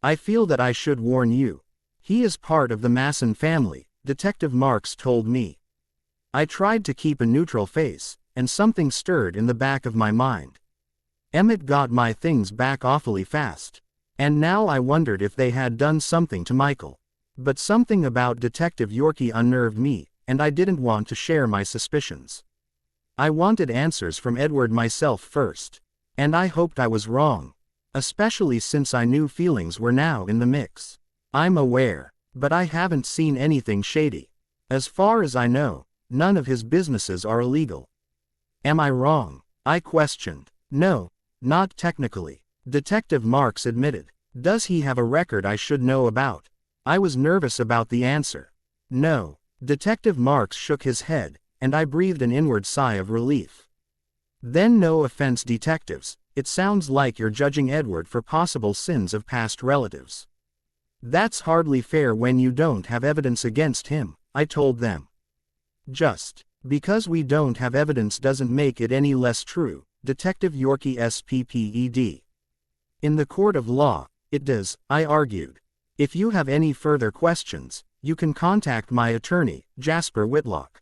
I feel that I should warn you. He is part of the Masson family, Detective Marks told me. I tried to keep a neutral face, and something stirred in the back of my mind. Emmett got my things back awfully fast. And now I wondered if they had done something to Michael. But something about Detective Yorkie unnerved me, and I didn't want to share my suspicions. I wanted answers from Edward myself first. And I hoped I was wrong. Especially since I knew feelings were now in the mix. I'm aware, but I haven't seen anything shady. As far as I know, none of his businesses are illegal. Am I wrong? I questioned. No, not technically, Detective Marks admitted. Does he have a record I should know about? I was nervous about the answer. No, Detective Marks shook his head, and I breathed an inward sigh of relief. Then no offense detectives, it sounds like you're judging Edward for possible sins of past relatives. That's hardly fair when you don't have evidence against him, I told them. Just because we don't have evidence doesn't make it any less true, Detective Yorkie SPPED. In the court of law, it does, I argued. If you have any further questions, you can contact my attorney, Jasper Whitlock.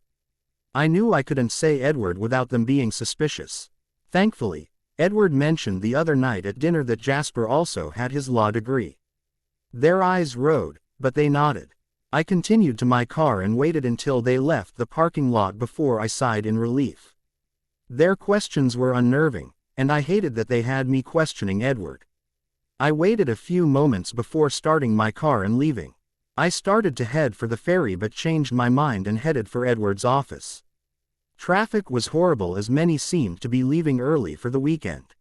I knew I couldn't say Edward without them being suspicious. Thankfully, Edward mentioned the other night at dinner that Jasper also had his law degree. Their eyes rode, but they nodded. I continued to my car and waited until they left the parking lot before I sighed in relief. Their questions were unnerving, and I hated that they had me questioning Edward. I waited a few moments before starting my car and leaving. I started to head for the ferry but changed my mind and headed for Edward's office. Traffic was horrible as many seemed to be leaving early for the weekend.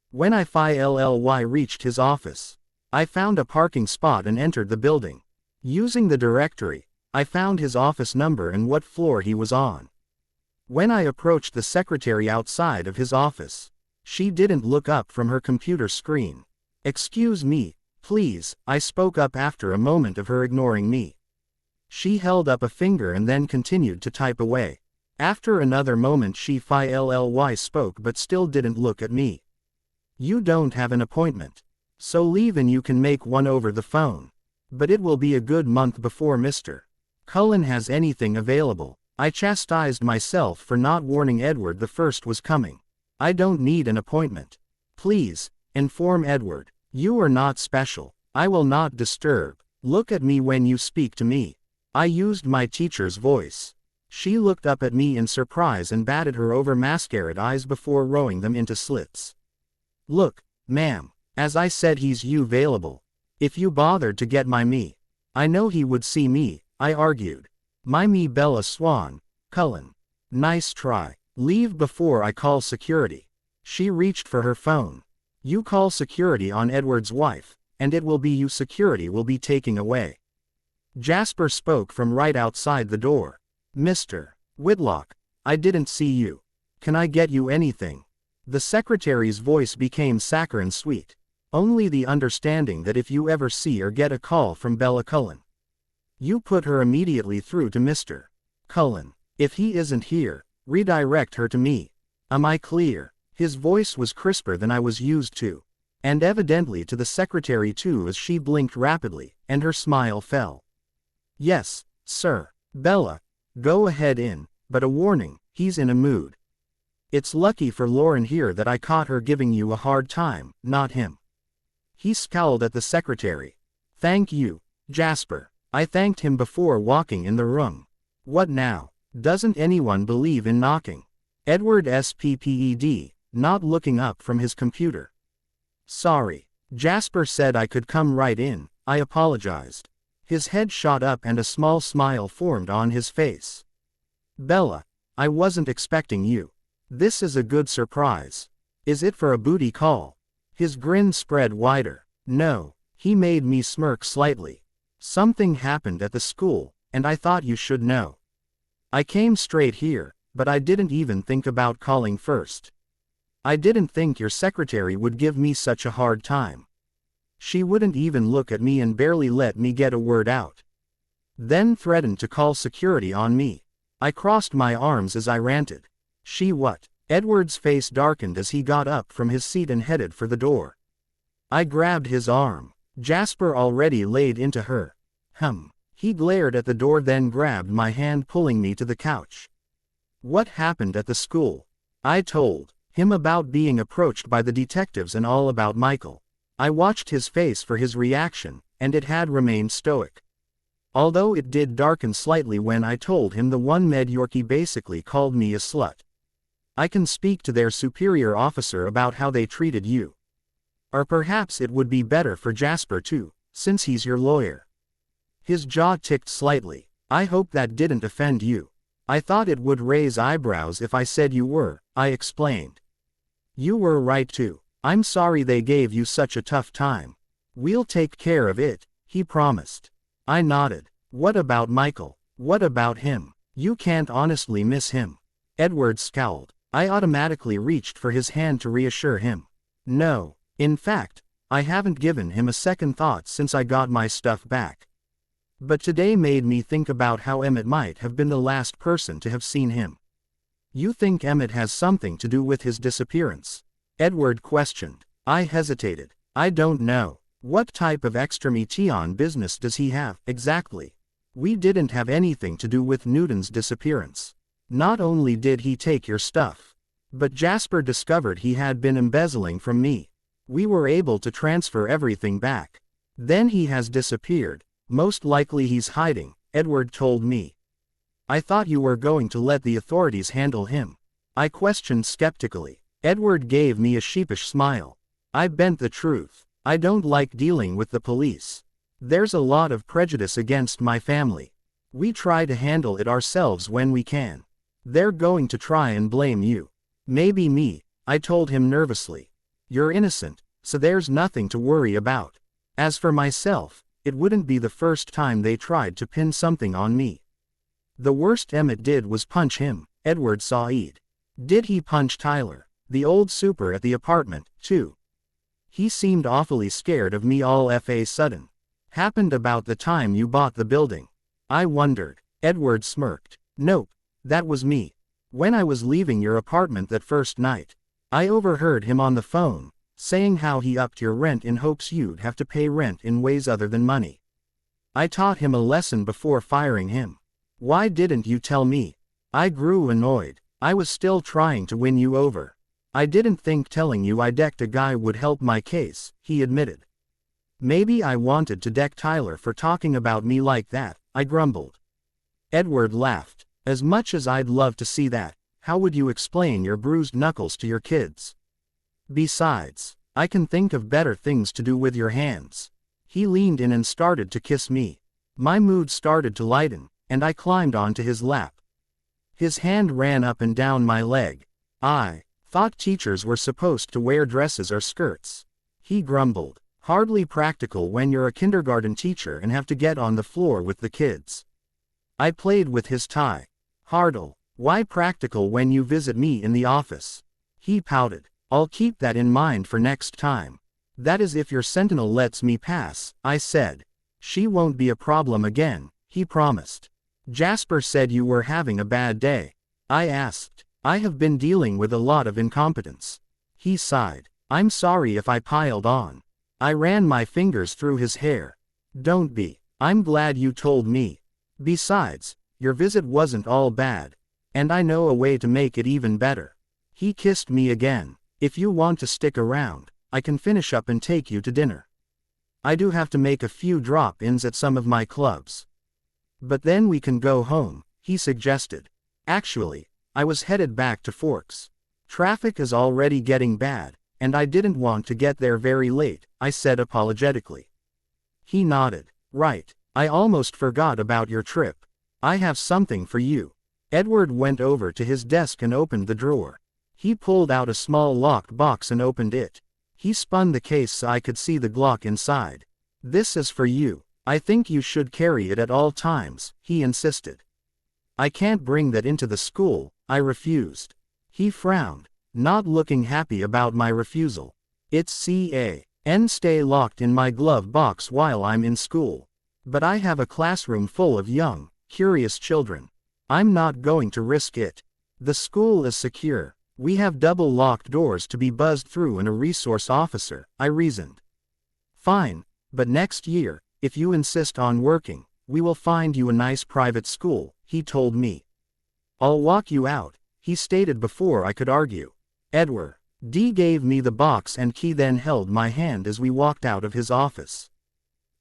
When I finally reached his office, I found a parking spot and entered the building. Using the directory, I found his office number and what floor he was on. When I approached the secretary outside of his office, she didn't look up from her computer screen. Excuse me, please, I spoke up after a moment of her ignoring me. She held up a finger and then continued to type away. After another moment she finally spoke but still didn't look at me. You don't have an appointment. So leave and you can make one over the phone. But it will be a good month before Mr. Cullen has anything available. I chastised myself for not warning Edward the first was coming. I don't need an appointment. Please, inform Edward. You are not special. I will not disturb. Look at me when you speak to me. I used my teacher's voice. She looked up at me in surprise and batted her over mascaraed eyes before rolling them into slits. Look, ma'am, as I said he's you available. If you bothered to get my me, I know he would see me, I argued. My me Bella Swan, Cullen. Nice try. Leave before I call security. She reached for her phone. You call security on Edward's wife, and it will be you security will be taking away. Jasper spoke from right outside the door. Mr. Whitlock, I didn't see you. Can I get you anything? The secretary's voice became saccharine sweet. Only the understanding that if you ever see or get a call from Bella Cullen, you put her immediately through to Mr. Cullen. If he isn't here, redirect her to me. Am I clear? His voice was crisper than I was used to. And evidently to the secretary too as she blinked rapidly, and her smile fell. Yes, sir. Bella, go ahead in, but a warning, he's in a mood. It's lucky for Lauren here that I caught her giving you a hard time, not him. He scowled at the secretary. Thank you, Jasper. I thanked him before walking in the room. What now? Doesn't anyone believe in knocking? Edward SPPED, not looking up from his computer. Sorry. Jasper said I could come right in, I apologized. His head shot up and a small smile formed on his face. Bella, I wasn't expecting you. This is a good surprise. Is it for a booty call? His grin spread wider. No, He made me smirk slightly. Something happened at the school, and I thought you should know. I came straight here, but I didn't even think about calling first. I didn't think your secretary would give me such a hard time. She wouldn't even look at me and barely let me get a word out. Then threatened to call security on me. I crossed my arms as I ranted. She what? Edward's face darkened as he got up from his seat and headed for the door. I grabbed his arm. Jasper already laid into her. He glared at the door, then grabbed my hand, pulling me to the couch. What happened at the school? I told him about being approached by the detectives and all about Michael. I watched his face for his reaction, and it had remained stoic. Although it did darken slightly when I told him the one Med Yorkie basically called me a slut. I can speak to their superior officer about how they treated you. Or perhaps it would be better for Jasper too, since he's your lawyer. His jaw ticked slightly. I hope that didn't offend you. I thought it would raise eyebrows if I said you were, I explained. You were right too. I'm sorry they gave you such a tough time. We'll take care of it, he promised. I nodded. What about Michael? What about him? You can't honestly miss him. Edward scowled. I automatically reached for his hand to reassure him. No, in fact, I haven't given him a second thought since I got my stuff back. But today made me think about how Emmett might have been the last person to have seen him. You think Emmett has something to do with his disappearance? Edward questioned. I hesitated. I don't know. What type of extreme business does he have, exactly? We didn't have anything to do with Newton's disappearance. Not only did he take your stuff, but Jasper discovered he had been embezzling from me. We were able to transfer everything back. Then he has disappeared. Most likely he's hiding, Edward told me. I thought you were going to let the authorities handle him. I questioned skeptically. Edward gave me a sheepish smile. I bent the truth. I don't like dealing with the police. There's a lot of prejudice against my family. We try to handle it ourselves when we can. They're going to try and blame you. Maybe me, I told him nervously. You're innocent, so there's nothing to worry about. As for myself, it wouldn't be the first time they tried to pin something on me. The worst Emmett did was punch him, Edward sighed. Did he punch Tyler, the old super at the apartment, too? He seemed awfully scared of me all of a sudden. Happened about the time you bought the building. I wondered. Edward smirked. Nope, that was me. When I was leaving your apartment that first night, I overheard him on the phone, saying how he upped your rent in hopes you'd have to pay rent in ways other than money. I taught him a lesson before firing him. Why didn't you tell me? I grew annoyed. I was still trying to win you over. I didn't think telling you I decked a guy would help my case, he admitted. Maybe I wanted to deck Tyler for talking about me like that, I grumbled. Edward laughed. As much as I'd love to see that, how would you explain your bruised knuckles to your kids? Besides, I can think of better things to do with your hands. He leaned in and started to kiss me. My mood started to lighten, and I climbed onto his lap. His hand ran up and down my leg. I thought teachers were supposed to wear dresses or skirts. He grumbled. Hardly practical when you're a kindergarten teacher and have to get on the floor with the kids. I played with his tie. Hardle. Why practical when you visit me in the office? He pouted. I'll keep that in mind for next time. That is if your sentinel lets me pass, I said. She won't be a problem again, he promised. Jasper said you were having a bad day. I asked. I have been dealing with a lot of incompetence. He sighed. I'm sorry if I piled on. I ran my fingers through his hair. Don't be. I'm glad you told me. Besides, your visit wasn't all bad. And I know a way to make it even better. He kissed me again. If you want to stick around, I can finish up and take you to dinner. I do have to make a few drop-ins at some of my clubs. But then we can go home, he suggested. Actually, I was headed back to Forks. Traffic is already getting bad, and I didn't want to get there very late, I said apologetically. He nodded. Right, I almost forgot about your trip. I have something for you. Edward went over to his desk and opened the drawer. He pulled out a small locked box and opened it. He spun the case so I could see the Glock inside. This is for you. I think you should carry it at all times, he insisted. I can't bring that into the school, I refused. He frowned, not looking happy about my refusal. It's can stay locked in my glove box while I'm in school. But I have a classroom full of young, curious children. I'm not going to risk it. The school is secure. We have double locked doors to be buzzed through and a resource officer, I reasoned. Fine, but next year, if you insist on working, we will find you a nice private school, he told me. I'll walk you out, he stated before I could argue. Edward D. gave me the box and key, then held my hand as we walked out of his office.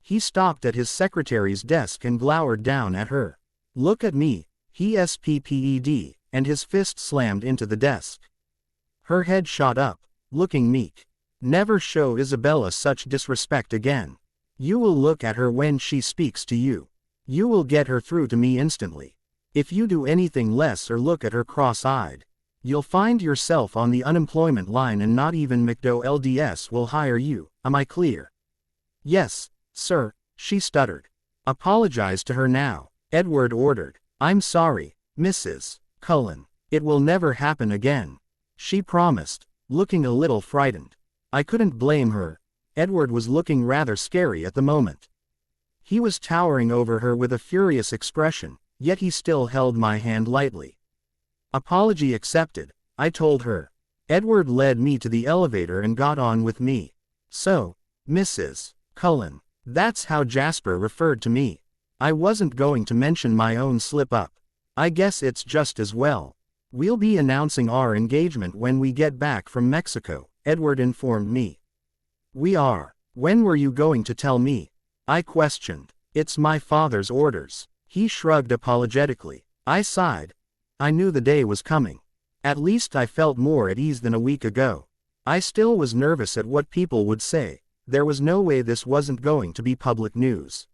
He stopped at his secretary's desk and glowered down at her. Look at me, he sped, and his fist slammed into the desk. Her head shot up, looking meek. Never show Isabella such disrespect again. You will look at her when she speaks to you. You will get her through to me instantly. If you do anything less or look at her cross-eyed, you'll find yourself on the unemployment line and not even McDo-LDS will hire you. Am I clear? Yes, sir, she stuttered. Apologize to her now, Edward ordered. I'm sorry, Mrs. Cullen. It will never happen again, she promised, looking a little frightened. I couldn't blame her. Edward was looking rather scary at the moment. He was towering over her with a furious expression, yet he still held my hand lightly. Apology accepted, I told her. Edward led me to the elevator and got on with me. So, Mrs. Cullen, that's how Jasper referred to me. I wasn't going to mention my own slip-up. I guess it's just as well. We'll be announcing our engagement when we get back from Mexico, Edward informed me. We are. When were you going to tell me? I questioned. It's my father's orders. He shrugged apologetically. I sighed. I knew the day was coming. At least I felt more at ease than a week ago. I still was nervous at what people would say. There was no way this wasn't going to be public news.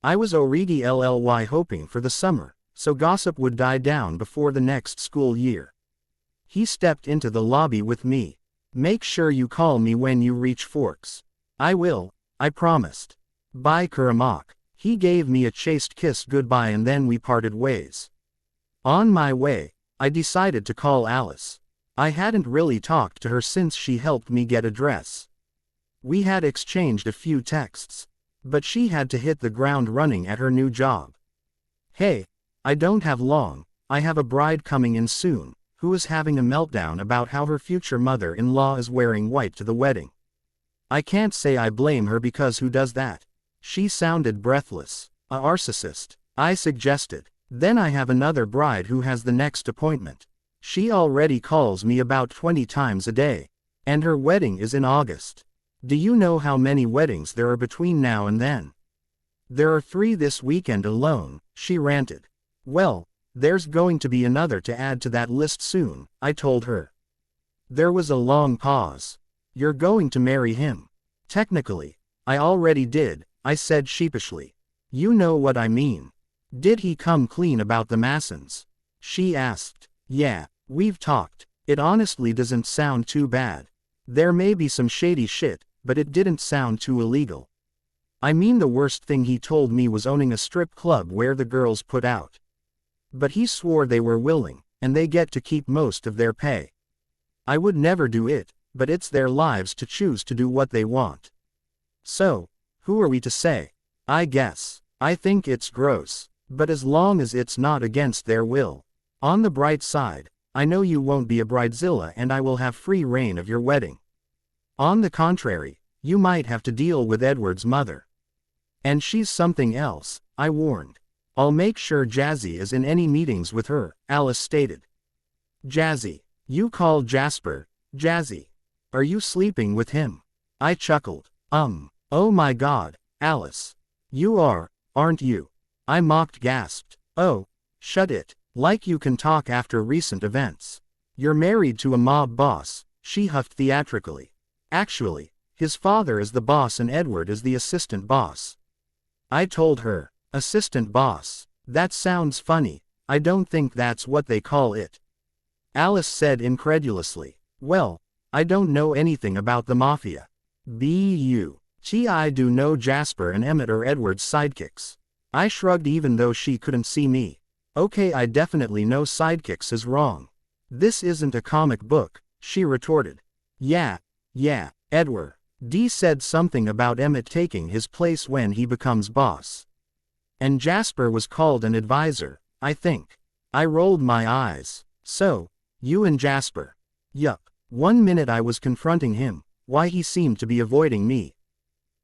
I was already hoping for the summer, so gossip would die down before the next school year. He stepped into the lobby with me. Make sure you call me when you reach Forks. I will, I promised. Bye, Karamak. He gave me a chaste kiss goodbye and then we parted ways. On my way, I decided to call Alice. I hadn't really talked to her since she helped me get a dress. We had exchanged a few texts, but she had to hit the ground running at her new job. Hey, I don't have long. I have a bride coming in soon, who is having a meltdown about how her future mother-in-law is wearing white to the wedding. I can't say I blame her because who does that? She sounded breathless. A narcissist, I suggested. Then I have another bride who has the next appointment. She already calls me about 20 times a day. And her wedding is in August. Do you know how many weddings there are between now and then? There are 3 this weekend alone, she ranted. Well, there's going to be another to add to that list soon, I told her. There was a long pause. You're going to marry him. Technically, I already did, I said sheepishly. You know what I mean. Did he come clean about the Massons? She asked. Yeah, we've talked. It honestly doesn't sound too bad. There may be some shady shit, but it didn't sound too illegal. I mean, the worst thing he told me was owning a strip club where the girls put out. But he swore they were willing, and they get to keep most of their pay. I would never do it, but it's their lives to choose to do what they want. So, who are we to say? I guess. I think it's gross. But as long as it's not against their will. On the bright side, I know you won't be a bridezilla and I will have free reign of your wedding. On the contrary, you might have to deal with Edward's mother. And she's something else, I warned. I'll make sure Jazzy is in any meetings with her, Alice stated. Jazzy. You call Jasper, Jazzy. Are you sleeping with him? I chuckled. Oh my God, Alice. You are, aren't you? I gasped. Oh, shut it. Like you can talk after recent events. You're married to a mob boss, she huffed theatrically. Actually, his father is the boss and Edward is the assistant boss. I told her. Assistant boss. That sounds funny. I don't think that's what they call it. Alice said incredulously. Well, I don't know anything about the mafia. I do know Jasper and Emmett are Edward's sidekicks. I shrugged even though she couldn't see me. Okay, I definitely know sidekicks is wrong. This isn't a comic book, she retorted. Yeah, Edward. D said something about Emmett taking his place when he becomes boss. And Jasper was called an advisor, I think. I rolled my eyes. So, you and Jasper. Yup. 1 minute I was confronting him, why he seemed to be avoiding me.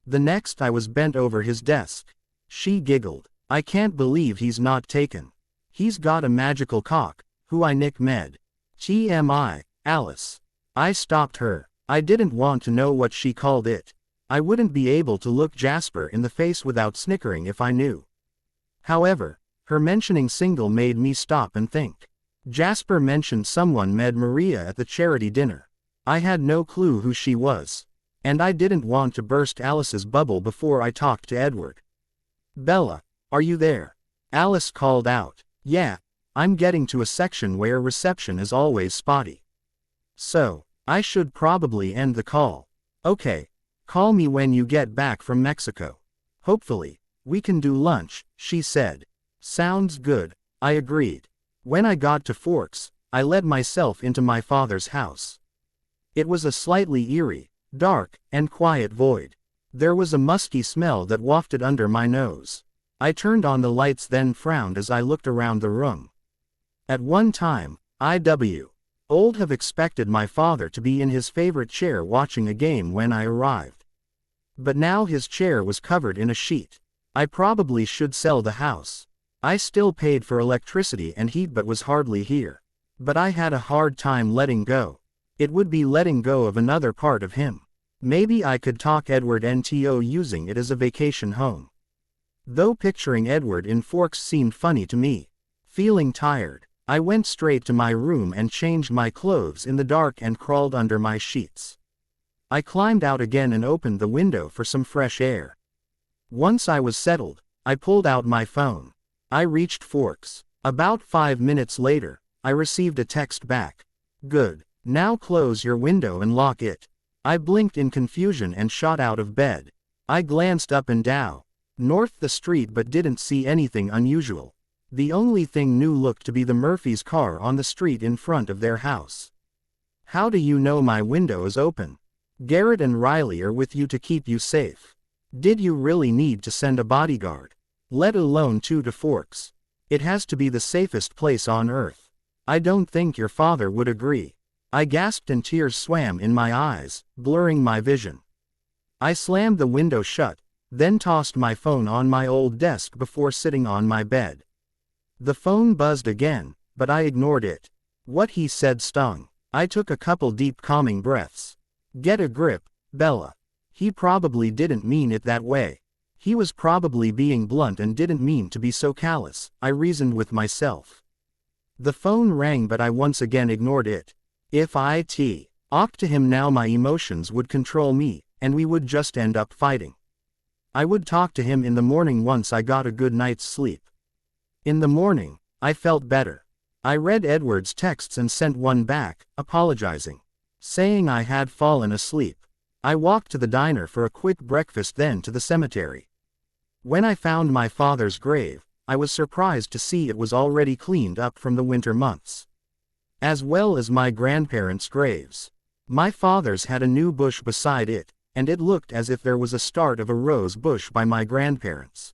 The next I was bent over his desk. She giggled. I can't believe he's not taken. He's got a magical cock, who I nicknamed TMI, Alice. I stopped her. I didn't want to know what she called it. I wouldn't be able to look Jasper in the face without snickering if I knew. However, her mentioning single made me stop and think. Jasper mentioned someone met Maria at the charity dinner. I had no clue who she was. And I didn't want to burst Alice's bubble before I talked to Edward. Bella, are you there? Alice called out. Yeah, I'm getting to a section where reception is always spotty. So, I should probably end the call. Okay, call me when you get back from Mexico. Hopefully, we can do lunch, she said. Sounds good, I agreed. When I got to Forks, I let myself into my father's house. It was a slightly eerie, dark, and quiet void. There was a musky smell that wafted under my nose. I turned on the lights then frowned as I looked around the room. At one time, Old have expected my father to be in his favorite chair watching a game when I arrived. But now his chair was covered in a sheet. I probably should sell the house. I still paid for electricity and heat but was hardly here. But I had a hard time letting go. It would be letting go of another part of him. Maybe I could talk Edward into using it as a vacation home. Though picturing Edward in Forks seemed funny to me. Feeling tired, I went straight to my room and changed my clothes in the dark and crawled under my sheets. I climbed out again and opened the window for some fresh air. Once I was settled, I pulled out my phone. I reached Forks. About 5 minutes later, I received a text back. Good. Now close your window and lock it. I blinked in confusion and shot out of bed. I glanced up and down, north the street but didn't see anything unusual. The only thing new looked to be the Murphy's car on the street in front of their house. How do you know my window is open? Garrett and Riley are with you to keep you safe. Did you really need to send a bodyguard? Let alone 2 to Forks. It has to be the safest place on earth. I don't think your father would agree. I gasped and tears swam in my eyes, blurring my vision. I slammed the window shut, then tossed my phone on my old desk before sitting on my bed. The phone buzzed again, but I ignored it. What he said stung. I took a couple deep calming breaths. Get a grip, Bella. He probably didn't mean it that way. He was probably being blunt and didn't mean to be so callous, I reasoned with myself. The phone rang but I once again ignored it. If I talked to him now my emotions would control me, and we would just end up fighting. I would talk to him in the morning once I got a good night's sleep. In the morning, I felt better. I read Edward's texts and sent one back, apologizing. Saying I had fallen asleep. I walked to the diner for a quick breakfast then to the cemetery. When I found my father's grave, I was surprised to see it was already cleaned up from the winter months. As well as my grandparents' graves. My father's had a new bush beside it, and it looked as if there was a start of a rose bush by my grandparents'.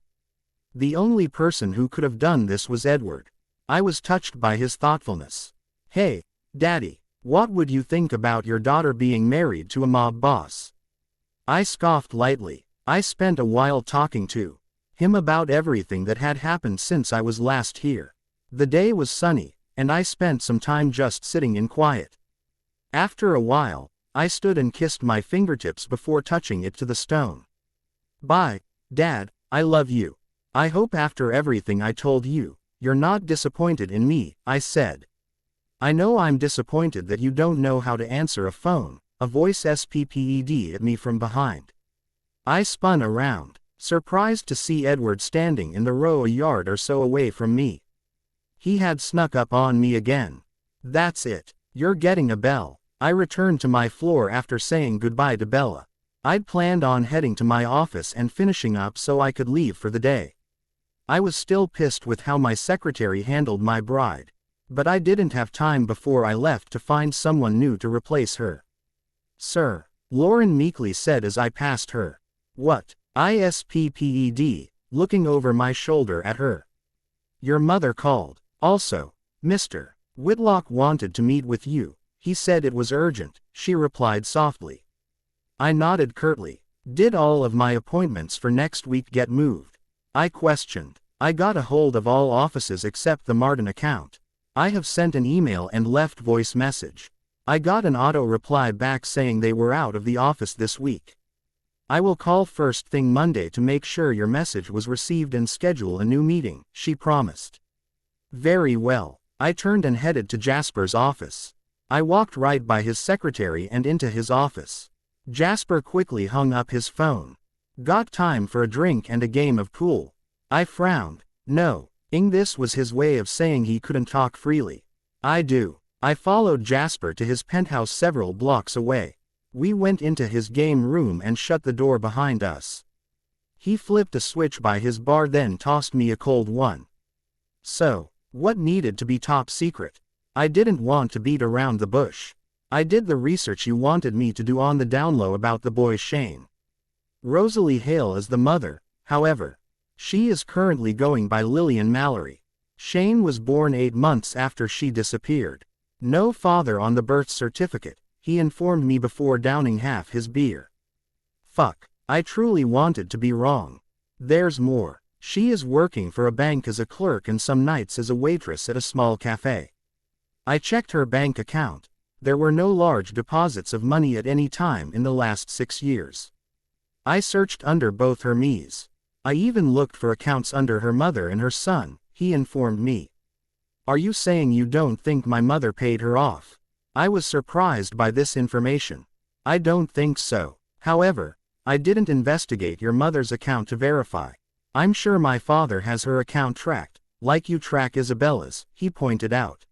The only person who could have done this was Edward. I was touched by his thoughtfulness. Hey, Daddy, what would you think about your daughter being married to a mob boss? I scoffed lightly. I spent a while talking to him about everything that had happened since I was last here. The day was sunny, and I spent some time just sitting in quiet. After a while, I stood and kissed my fingertips before touching it to the stone. Bye, Dad, I love you. I hope after everything I told you, you're not disappointed in me, I said. I know I'm disappointed that you don't know how to answer a phone, a voice sppped at me from behind. I spun around, surprised to see Edward standing in the row a yard or so away from me. He had snuck up on me again. That's it, you're getting a bell. I returned to my floor after saying goodbye to Bella. I'd planned on heading to my office and finishing up so I could leave for the day. I was still pissed with how my secretary handled my bride. But I didn't have time before I left to find someone new to replace her. "Sir," Lauren meekly said as I passed her. "What?" ISPPED, looking over my shoulder at her. "Your mother called. Also, Mr. Whitlock wanted to meet with you. He said it was urgent," she replied softly. I nodded curtly. "Did all of my appointments for next week get moved?" I questioned. "I got a hold of all offices except the Martin account. I have sent an email and left voice message. I got an auto reply back saying they were out of the office this week. I will call first thing Monday to make sure your message was received and schedule a new meeting," she promised. Very well. I turned and headed to Jasper's office. I walked right by his secretary and into his office. Jasper quickly hung up his phone. "Got time for a drink and a game of pool?" I frowned. No. This was his way of saying he couldn't talk freely. "I do." I followed Jasper to his penthouse several blocks away. We went into his game room and shut the door behind us. He flipped a switch by his bar, then tossed me a cold one. "So, what needed to be top secret?" I didn't want to beat around the bush. "I did the research you wanted me to do on the down low about the boy Shane. Rosalie Hale is the mother, however. She is currently going by Lillian Mallory. Shane was born 8 months after she disappeared. No father on the birth certificate," he informed me before downing half his beer. Fuck. I truly wanted to be wrong. There's more. She is working for a bank as a clerk and some nights as a waitress at a small cafe. I checked her bank account. There were no large deposits of money at any time in the last 6 years. I searched under both her knees. I even looked for accounts under her mother and her son, he informed me. "Are you saying you don't think my mother paid her off?" I was surprised by this information. "I don't think so. However, I didn't investigate your mother's account to verify. I'm sure my father has her account tracked, like you track Isabella's," he pointed out.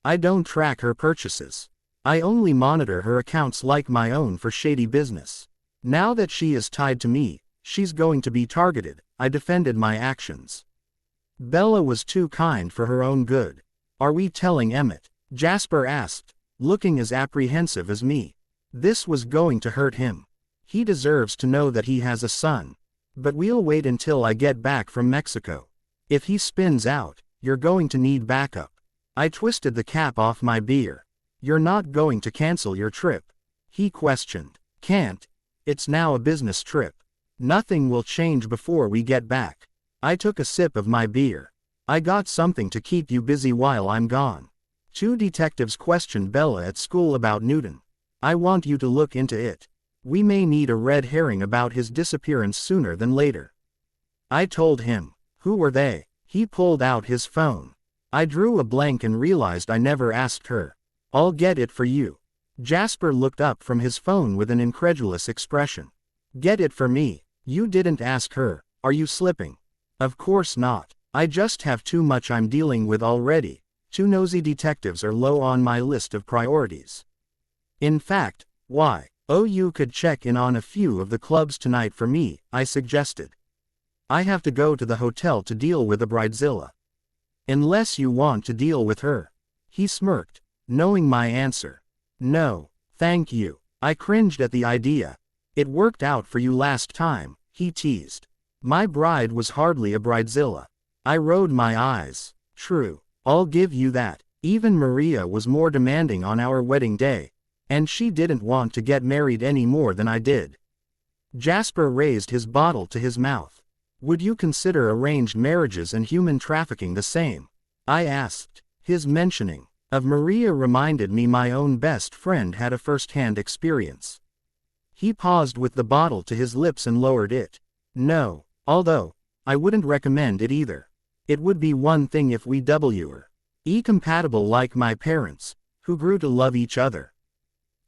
"I don't track her purchases. I only monitor her accounts like my own for shady business. Now that she is tied to me, she's going to be targeted," I defended my actions. "Bella was too kind for her own good. Are we telling Emmett?" Jasper asked, looking as apprehensive as me. This was going to hurt him. He deserves to know that he has a son. But we'll wait until I get back from Mexico. If he spins out, you're going to need backup. I twisted the cap off my beer. "You're not going to cancel your trip?" he questioned. "Can't. It's now a business trip. Nothing will change before we get back." I took a sip of my beer. "I got something to keep you busy while I'm gone. 2 detectives questioned Bella at school about Newton. I want you to look into it. We may need a red herring about his disappearance sooner than later." I told him. "Who were they?" He pulled out his phone. I drew a blank and realized I never asked her. "I'll get it for you." Jasper looked up from his phone with an incredulous expression. "Get it for me? You didn't ask her. Are you slipping?" "Of course not. I just have too much I'm dealing with already. 2 nosy detectives are low on my list of priorities." "In fact, why? You could check in on a few of the clubs tonight for me," I suggested. "I have to go to the hotel to deal with a bridezilla." "Unless you want to deal with her." He smirked, knowing my answer. "No, thank you." I cringed at the idea. "It worked out for you last time," he teased. "My bride was hardly a bridezilla." I rolled my eyes. "True, I'll give you that. Even Maria was more demanding on our wedding day. And she didn't want to get married any more than I did." Jasper raised his bottle to his mouth. "Would you consider arranged marriages and human trafficking the same?" I asked. His mentioning of Maria reminded me my own best friend had a first-hand experience. He paused with the bottle to his lips and lowered it. "No, although I wouldn't recommend it either. It would be one thing if we were compatible like my parents, who grew to love each other.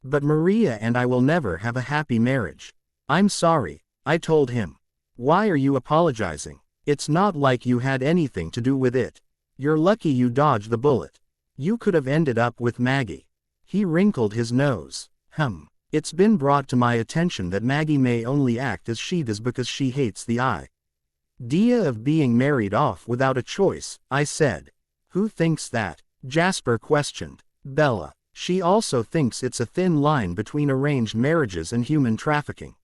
But Maria and I will never have a happy marriage." "I'm sorry," I told him. "Why are you apologizing? It's not like you had anything to do with it. You're lucky you dodged the bullet. You could have ended up with Maggie." He wrinkled his nose. It's been brought to my attention that Maggie may only act as she does because she hates the idea of being married off without a choice, I said. Who thinks that? Jasper questioned. Bella. She also thinks it's a thin line between arranged marriages and human trafficking.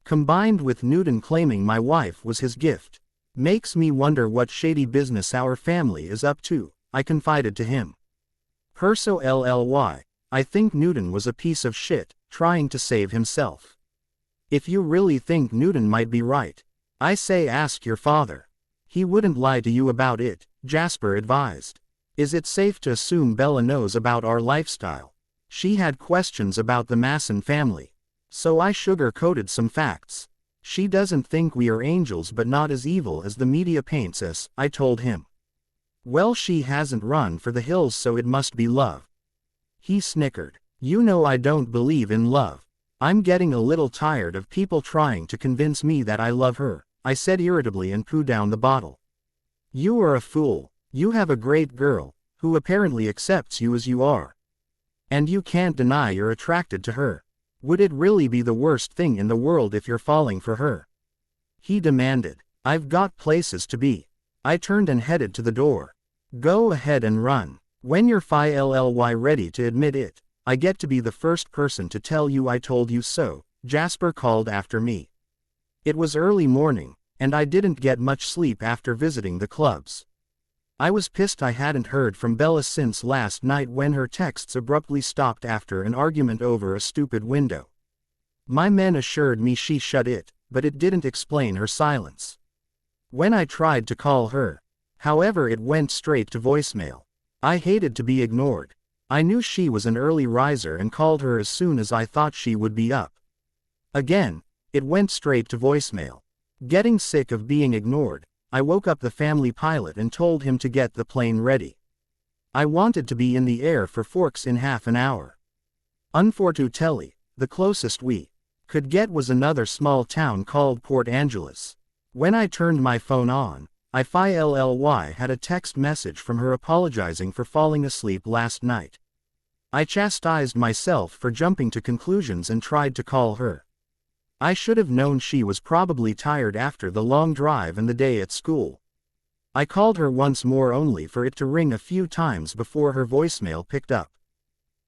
Combined with Newton claiming my wife was his gift. Makes me wonder what shady business our family is up to, I confided to him. Perso LLY. I think Newton was a piece of shit, trying to save himself. If you really think Newton might be right, I say ask your father. He wouldn't lie to you about it, Jasper advised. Is it safe to assume Bella knows about our lifestyle? She had questions about the Masson family. So I sugar-coated some facts. She doesn't think we are angels but not as evil as the media paints us, I told him. Well, she hasn't run for the hills, so it must be love. He snickered. You know I don't believe in love. I'm getting a little tired of people trying to convince me that I love her, I said irritably and put down the bottle. You are a fool. You have a great girl, who apparently accepts you as you are. And you can't deny you're attracted to her. Would it really be the worst thing in the world if you're falling for her? He demanded. I've got places to be. I turned and headed to the door. Go ahead and run. When you're FILLY ready to admit it, I get to be the first person to tell you I told you so, Jasper called after me. It was early morning, and I didn't get much sleep after visiting the clubs. I was pissed I hadn't heard from Bella since last night when her texts abruptly stopped after an argument over a stupid window. My men assured me she shut it, but it didn't explain her silence. When I tried to call her, however, it went straight to voicemail. I hated to be ignored. I knew she was an early riser and called her as soon as I thought she would be up. Again, it went straight to voicemail. Getting sick of being ignored, I woke up the family pilot and told him to get the plane ready. I wanted to be in the air for Forks in half an hour. Unfortunately, the closest we could get was another small town called Port Angeles. When I turned my phone on, I FILLY had a text message from her apologizing for falling asleep last night. I chastised myself for jumping to conclusions and tried to call her. I should have known she was probably tired after the long drive and the day at school. I called her once more only for it to ring a few times before her voicemail picked up.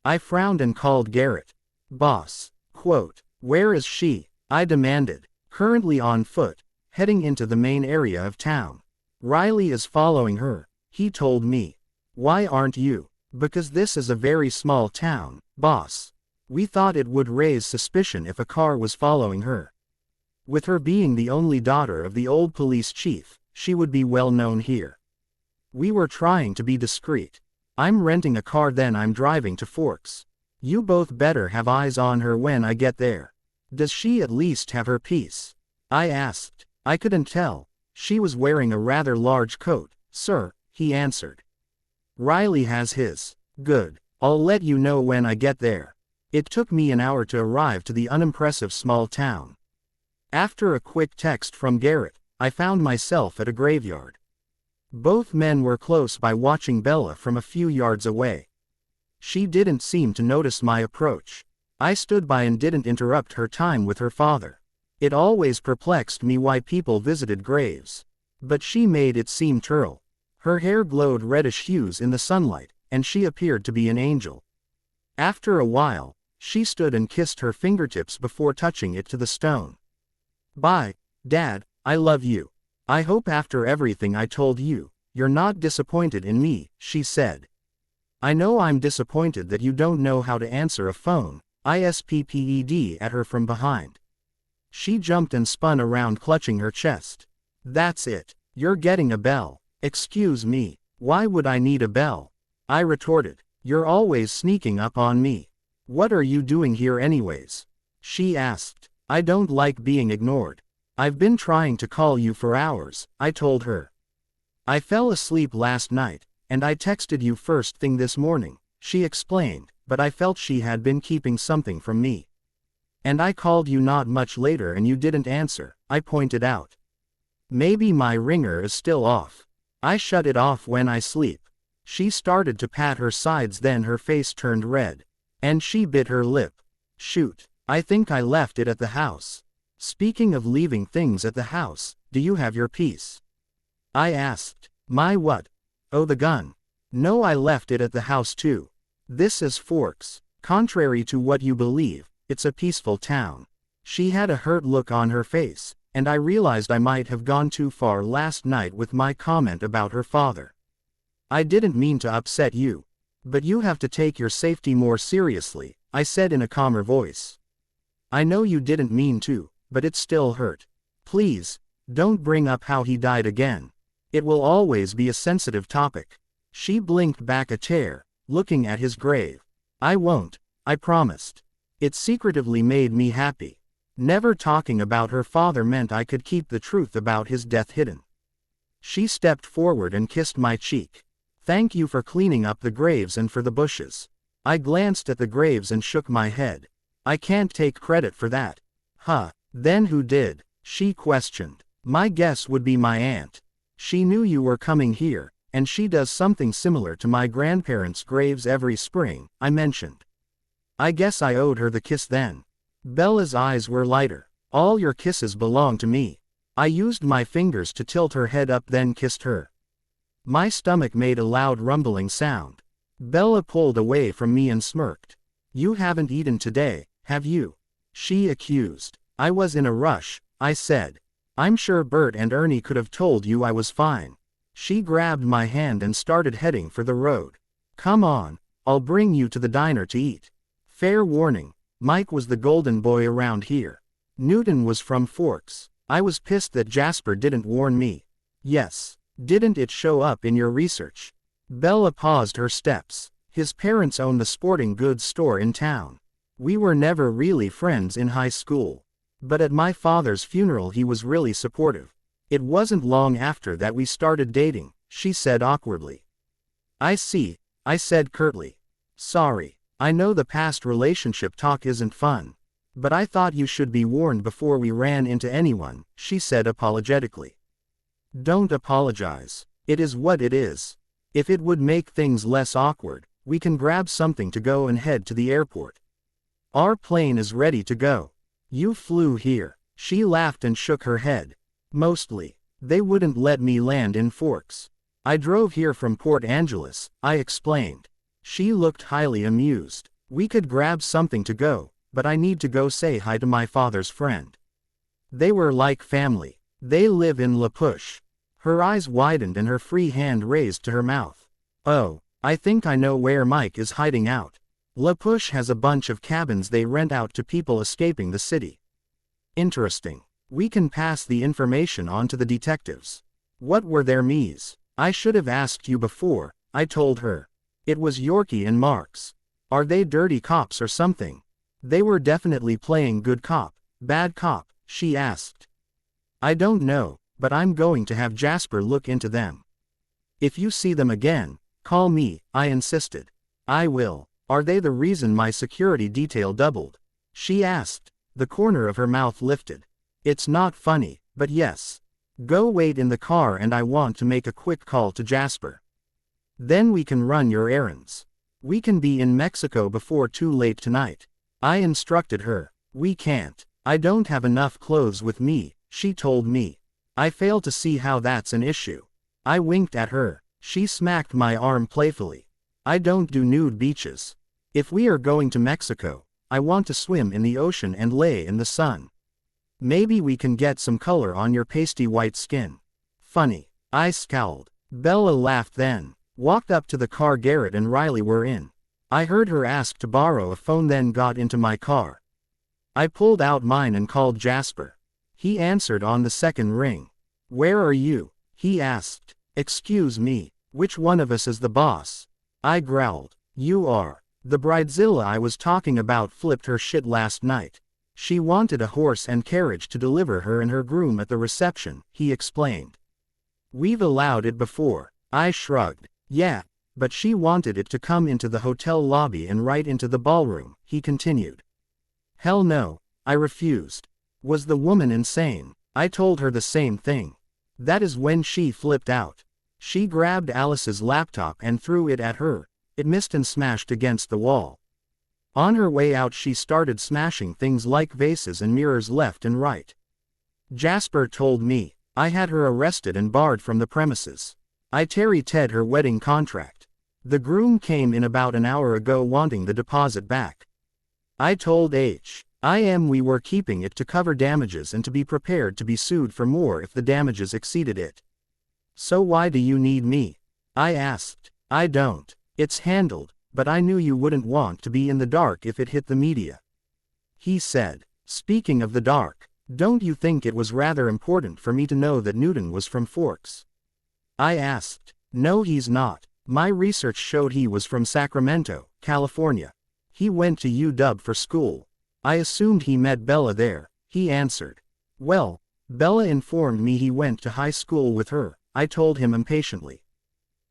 I frowned and called Garrett. Boss. Quote, where is she? I demanded. Currently on foot, heading into the main area of town. Riley is following her, he told me. Why aren't you? Because this is a very small town, boss. We thought it would raise suspicion if a car was following her. With her being the only daughter of the old police chief, she would be well known here. We were trying to be discreet. I'm renting a car, then I'm driving to Forks. You both better have eyes on her when I get there. Does she at least have her piece? I asked. I couldn't tell. She was wearing a rather large coat, sir, he answered. Riley has his. Good. I'll let you know when I get there. It took me an hour to arrive to the unimpressive small town. After a quick text from Garrett, I found myself at a graveyard. Both men were close by watching Bella from a few yards away. She didn't seem to notice my approach. I stood by and didn't interrupt her time with her father. It always perplexed me why people visited graves. But she made it seem natural. Her hair glowed reddish hues in the sunlight, and she appeared to be an angel. After a while, she stood and kissed her fingertips before touching it to the stone. Bye, Dad, I love you. I hope after everything I told you, you're not disappointed in me, she said. I know I'm disappointed that you don't know how to answer a phone, I sped at her from behind. She jumped and spun around, clutching her chest. That's it. You're getting a bell. Excuse me, why would I need a bell? I retorted. You're always sneaking up on me. What are you doing here anyways? She asked. I don't like being ignored. I've been trying to call you for hours, I told her. I fell asleep last night, and I texted you first thing this morning, she explained, but I felt she had been keeping something from me. And I called you not much later and you didn't answer, I pointed out. Maybe my ringer is still off. I shut it off when I sleep. She started to pat her sides, then her face turned red. And she bit her lip. Shoot, I think I left it at the house. Speaking of leaving things at the house, do you have your piece? I asked. My what? Oh, the gun. No, I left it at the house too. This is Forks. Contrary to what you believe, it's a peaceful town. She had a hurt look on her face, and I realized I might have gone too far last night with my comment about her father. I didn't mean to upset you. But you have to take your safety more seriously, I said in a calmer voice. I know you didn't mean to, but it still hurt. Please, don't bring up how he died again. It will always be a sensitive topic. She blinked back a chair, looking at his grave. I won't, I promised. It secretively made me happy. Never talking about her father meant I could keep the truth about his death hidden. She stepped forward and kissed my cheek. Thank you for cleaning up the graves and for the bushes. I glanced at the graves and shook my head. I can't take credit for that. Huh, then who did? She questioned. My guess would be my aunt. She knew you were coming here, and she does something similar to my grandparents' graves every spring, I mentioned. I guess I owed her the kiss then. Bella's eyes were lighter. All your kisses belong to me. I used my fingers to tilt her head up, then kissed her. My stomach made a loud rumbling sound. Bella pulled away from me and smirked. You haven't eaten today, have you? She accused. I was in a rush, I said. I'm sure Bert and Ernie could have told you I was fine. She grabbed my hand and started heading for the road. Come on, I'll bring you to the diner to eat. Fair warning, Mike was the golden boy around here. Newton was from Forks. I was pissed that Jasper didn't warn me. Yes. Didn't it show up in your research? Bella paused her steps. His parents own the sporting goods store in town. We were never really friends in high school. But at my father's funeral he was really supportive. It wasn't long after that we started dating, she said awkwardly. I see, I said curtly. Sorry, I know the past relationship talk isn't fun. But I thought you should be warned before we ran into anyone, she said apologetically. Don't apologize. It is what it is. If it would make things less awkward, we can grab something to go and head to the airport. Our plane is ready to go. You flew here. She laughed and shook her head. Mostly. They wouldn't let me land in Forks. I drove here from Port Angeles, I explained. She looked highly amused. We could grab something to go, but I need to go say hi to my father's friend. They were like family. They live in La Push. Her eyes widened and her free hand raised to her mouth. Oh, I think I know where Mike is hiding out. La Push has a bunch of cabins they rent out to people escaping the city. Interesting. We can pass the information on to the detectives. What were their Mies? I should have asked you before, I told her. It was Yorkie and Marks. Are they dirty cops or something? They were definitely playing good cop, bad cop, she asked. I don't know, but I'm going to have Jasper look into them. If you see them again, call me, I insisted. I will. Are they the reason my security detail doubled? She asked. The corner of her mouth lifted. It's not funny, but yes. Go wait in the car and I want to make a quick call to Jasper. Then we can run your errands. We can be in Mexico before too late tonight. I instructed her. We can't. I don't have enough clothes with me, she told me. I fail to see how that's an issue. I winked at her. She smacked my arm playfully. I don't do nude beaches. If we are going to Mexico, I want to swim in the ocean and lay in the sun. Maybe we can get some color on your pasty white skin. Funny. I scowled. Bella laughed then. Walked up to the car Garrett and Riley were in. I heard her ask to borrow a phone, then got into my car. I pulled out mine and called Jasper. He answered on the second ring. Where are you? He asked. Excuse me, which one of us is the boss? I growled. You are. The bridezilla I was talking about flipped her shit last night. She wanted a horse and carriage to deliver her and her groom at the reception, he explained. We've allowed it before. I shrugged. Yeah, but she wanted it to come into the hotel lobby and right into the ballroom, he continued. Hell no, I refused. Was the woman insane? I told her the same thing. That is when she flipped out. She grabbed Alice's laptop and threw it at her. It missed and smashed against the wall. On her way out she started smashing things like vases and mirrors left and right. Jasper told me. I had her arrested and barred from the premises. I Ted her wedding contract. The groom came in about an hour ago wanting the deposit back. I told we were keeping it to cover damages and to be prepared to be sued for more if the damages exceeded it. So why do you need me? I asked. I don't. It's handled, but I knew you wouldn't want to be in the dark if it hit the media. He said. Speaking of the dark, don't you think it was rather important for me to know that Newton was from Forks? I asked. No, he's not. My research showed he was from Sacramento, California. He went to UW for school. I assumed he met Bella there, he answered. Well, Bella informed me he went to high school with her, I told him impatiently.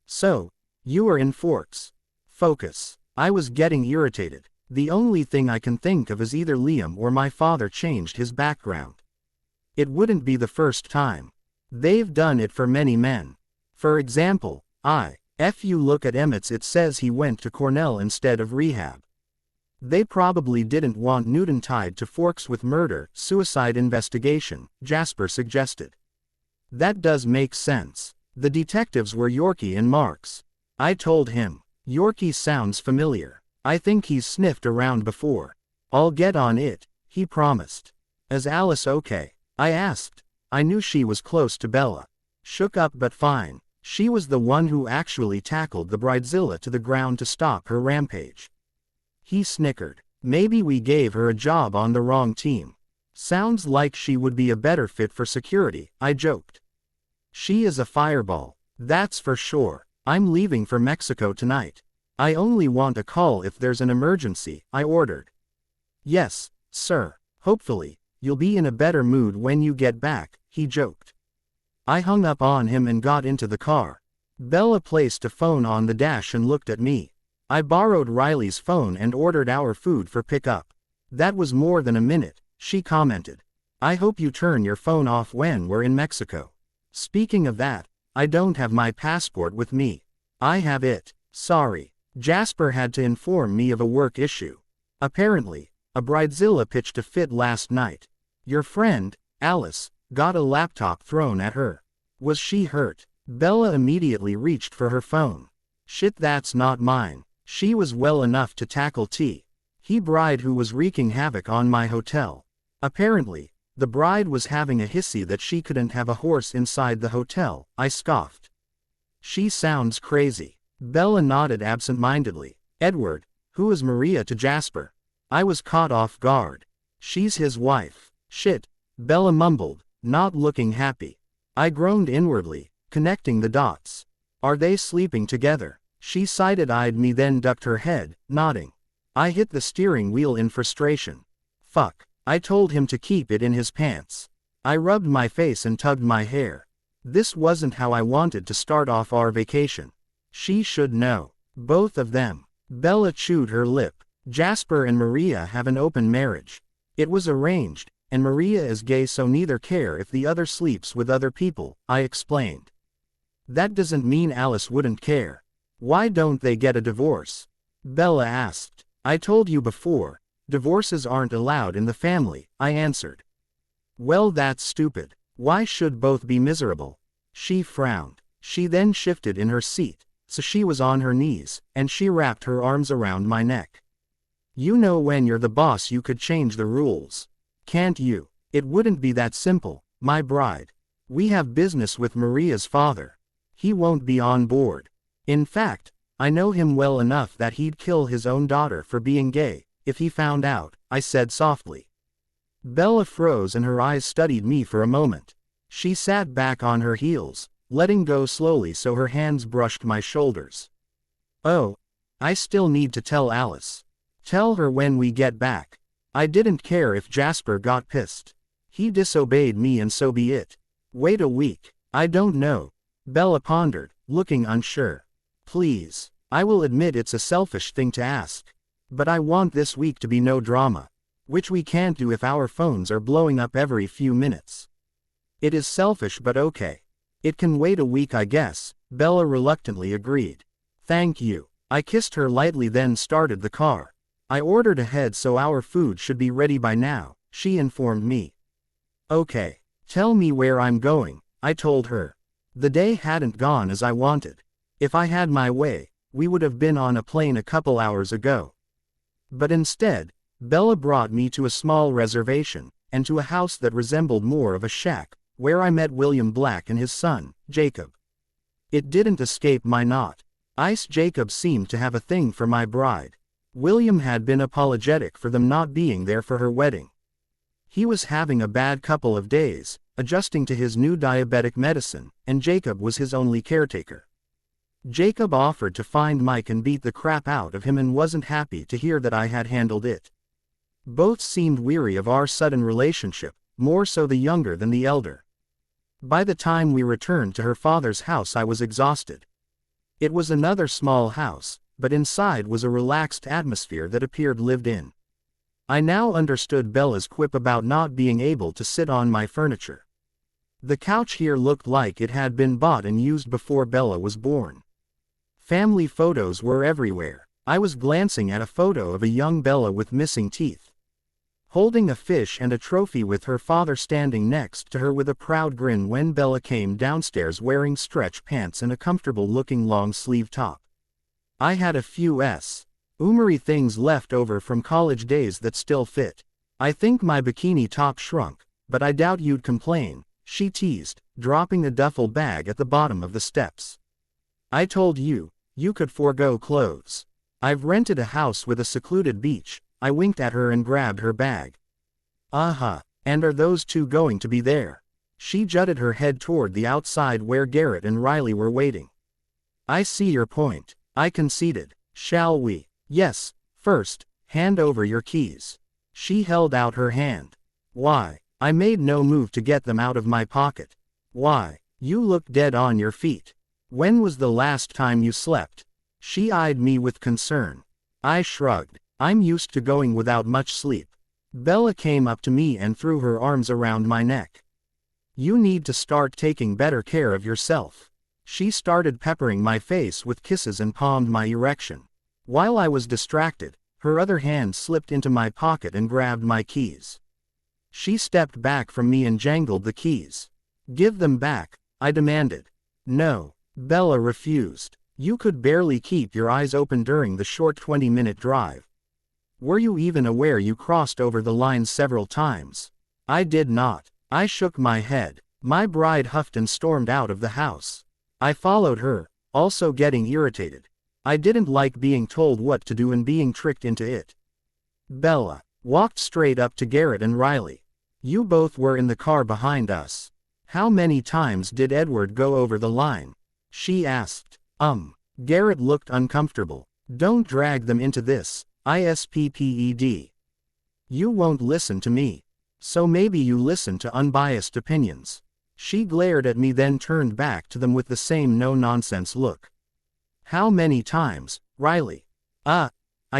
So, you are in Forks. Focus. I was getting irritated. The only thing I can think of is either Liam or my father changed his background. It wouldn't be the first time. They've done it for many men. For example, if you look at Emmett's, it says he went to Cornell instead of rehab. They probably didn't want Newton tied to Forks with murder-suicide investigation, Jasper suggested. That does make sense. The detectives were Yorkie and Marks. I told him. Yorkie sounds familiar. I think he's sniffed around before. I'll get on it, he promised. Is Alice okay? I asked. I knew she was close to Bella. Shook up but fine. She was the one who actually tackled the bridezilla to the ground to stop her rampage. He snickered. Maybe we gave her a job on the wrong team. Sounds like she would be a better fit for security, I joked. She is a fireball, that's for sure. I'm leaving for Mexico tonight. I only want a call if there's an emergency, I ordered. Yes, sir. Hopefully, you'll be in a better mood when you get back, he joked. I hung up on him and got into the car. Bella placed a phone on the dash and looked at me. I borrowed Riley's phone and ordered our food for pickup. That was more than a minute, she commented. I hope you turn your phone off when we're in Mexico. Speaking of that, I don't have my passport with me. I have it. Sorry. Jasper had to inform me of a work issue. Apparently, a bridezilla pitched a fit last night. Your friend, Alice, got a laptop thrown at her. Was she hurt? Bella immediately reached for her phone. Shit, that's not mine. She was well enough to tackle He bride who was wreaking havoc on my hotel. Apparently, the bride was having a hissy that she couldn't have a horse inside the hotel, I scoffed. She sounds crazy. Bella nodded absent-mindedly. Edward, who is Maria to Jasper? I was caught off guard. She's his wife. Shit, Bella mumbled, not looking happy. I groaned inwardly, connecting the dots. Are they sleeping together? She side-eyed me then ducked her head, nodding. I hit the steering wheel in frustration. Fuck. I told him to keep it in his pants. I rubbed my face and tugged my hair. This wasn't how I wanted to start off our vacation. She should know. Both of them. Bella chewed her lip. Jasper and Maria have an open marriage. It was arranged, and Maria is gay, so neither care if the other sleeps with other people, I explained. That doesn't mean Alice wouldn't care. Why don't they get a divorce? Bella asked. I told you before, divorces aren't allowed in the family, I answered. Well, that's stupid. Why should both be miserable? She frowned. She then shifted in her seat, so she was on her knees, and she wrapped her arms around my neck. You know, when you're the boss you could change the rules. Can't you? It wouldn't be that simple, my bride. We have business with Maria's father. He won't be on board. In fact, I know him well enough that he'd kill his own daughter for being gay, if he found out, I said softly. Bella froze and her eyes studied me for a moment. She sat back on her heels, letting go slowly so her hands brushed my shoulders. Oh, I still need to tell Alice. Tell her when we get back. I didn't care if Jasper got pissed. He disobeyed me and so be it. Wait a week. I don't know. Bella pondered, looking unsure. Please. I will admit it's a selfish thing to ask. But I want this week to be no drama. Which we can't do if our phones are blowing up every few minutes. It is selfish but okay. It can wait a week, I guess, Bella reluctantly agreed. Thank you. I kissed her lightly then started the car. I ordered ahead so our food should be ready by now, she informed me. Okay. Tell me where I'm going, I told her. The day hadn't gone as I wanted. If I had my way, we would have been on a plane a couple hours ago. But instead, Bella brought me to a small reservation, and to a house that resembled more of a shack, where I met William Black and his son, Jacob. It didn't escape my notice. Jacob seemed to have a thing for my bride. William had been apologetic for them not being there for her wedding. He was having a bad couple of days, adjusting to his new diabetic medicine, and Jacob was his only caretaker. Jacob offered to find Mike and beat the crap out of him and wasn't happy to hear that I had handled it. Both seemed weary of our sudden relationship, more so the younger than the elder. By the time we returned to her father's house I was exhausted. It was another small house, but inside was a relaxed atmosphere that appeared lived in. I now understood Bella's quip about not being able to sit on my furniture. The couch here looked like it had been bought and used before Bella was born. Family photos were everywhere. I was glancing at a photo of a young Bella with missing teeth, holding a fish and a trophy, with her father standing next to her with a proud grin when Bella came downstairs wearing stretch pants and a comfortable-looking long-sleeve top. I had a few Umari things left over from college days that still fit. I think my bikini top shrunk, but I doubt you'd complain, she teased, dropping a duffel bag at the bottom of the steps. I told you, you could forego clothes. I've rented a house with a secluded beach. I winked at her and grabbed her bag. And are those two going to be there? She jutted her head toward the outside where Garrett and Riley were waiting. I see your point, I conceded. Shall we? Yes, first, hand over your keys. She held out her hand. Why? I made no move to get them out of my pocket. Why? You look dead on your feet. When was the last time you slept? She eyed me with concern. I shrugged. I'm used to going without much sleep. Bella came up to me and threw her arms around my neck. You need to start taking better care of yourself. She started peppering my face with kisses and palmed my erection. While I was distracted, her other hand slipped into my pocket and grabbed my keys. She stepped back from me and jangled the keys. Give them back, I demanded. No, Bella refused. You could barely keep your eyes open during the short 20-minute drive. Were you even aware you crossed over the line several times? I did not. I shook my head. My bride huffed and stormed out of the house. I followed her, also getting irritated. I didn't like being told what to do and being tricked into it. Bella walked straight up to Garrett and Riley. You both were in the car behind us. How many times did Edward go over the line? She asked. Garrett looked uncomfortable. Don't drag them into this, ISPPED. You won't listen to me. So maybe you listen to unbiased opinions. She glared at me, then turned back to them with the same no-nonsense look. How many times, Riley? I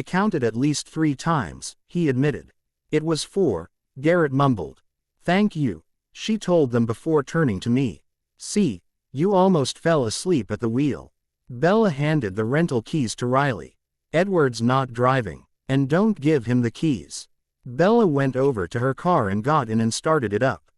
counted at least 3 times, he admitted. It was 4, Garrett mumbled. Thank you, she told them before turning to me. See, you almost fell asleep at the wheel. Bella handed the rental keys to Riley. Edward's not driving, and don't give him the keys. Bella went over to her car and got in and started it up.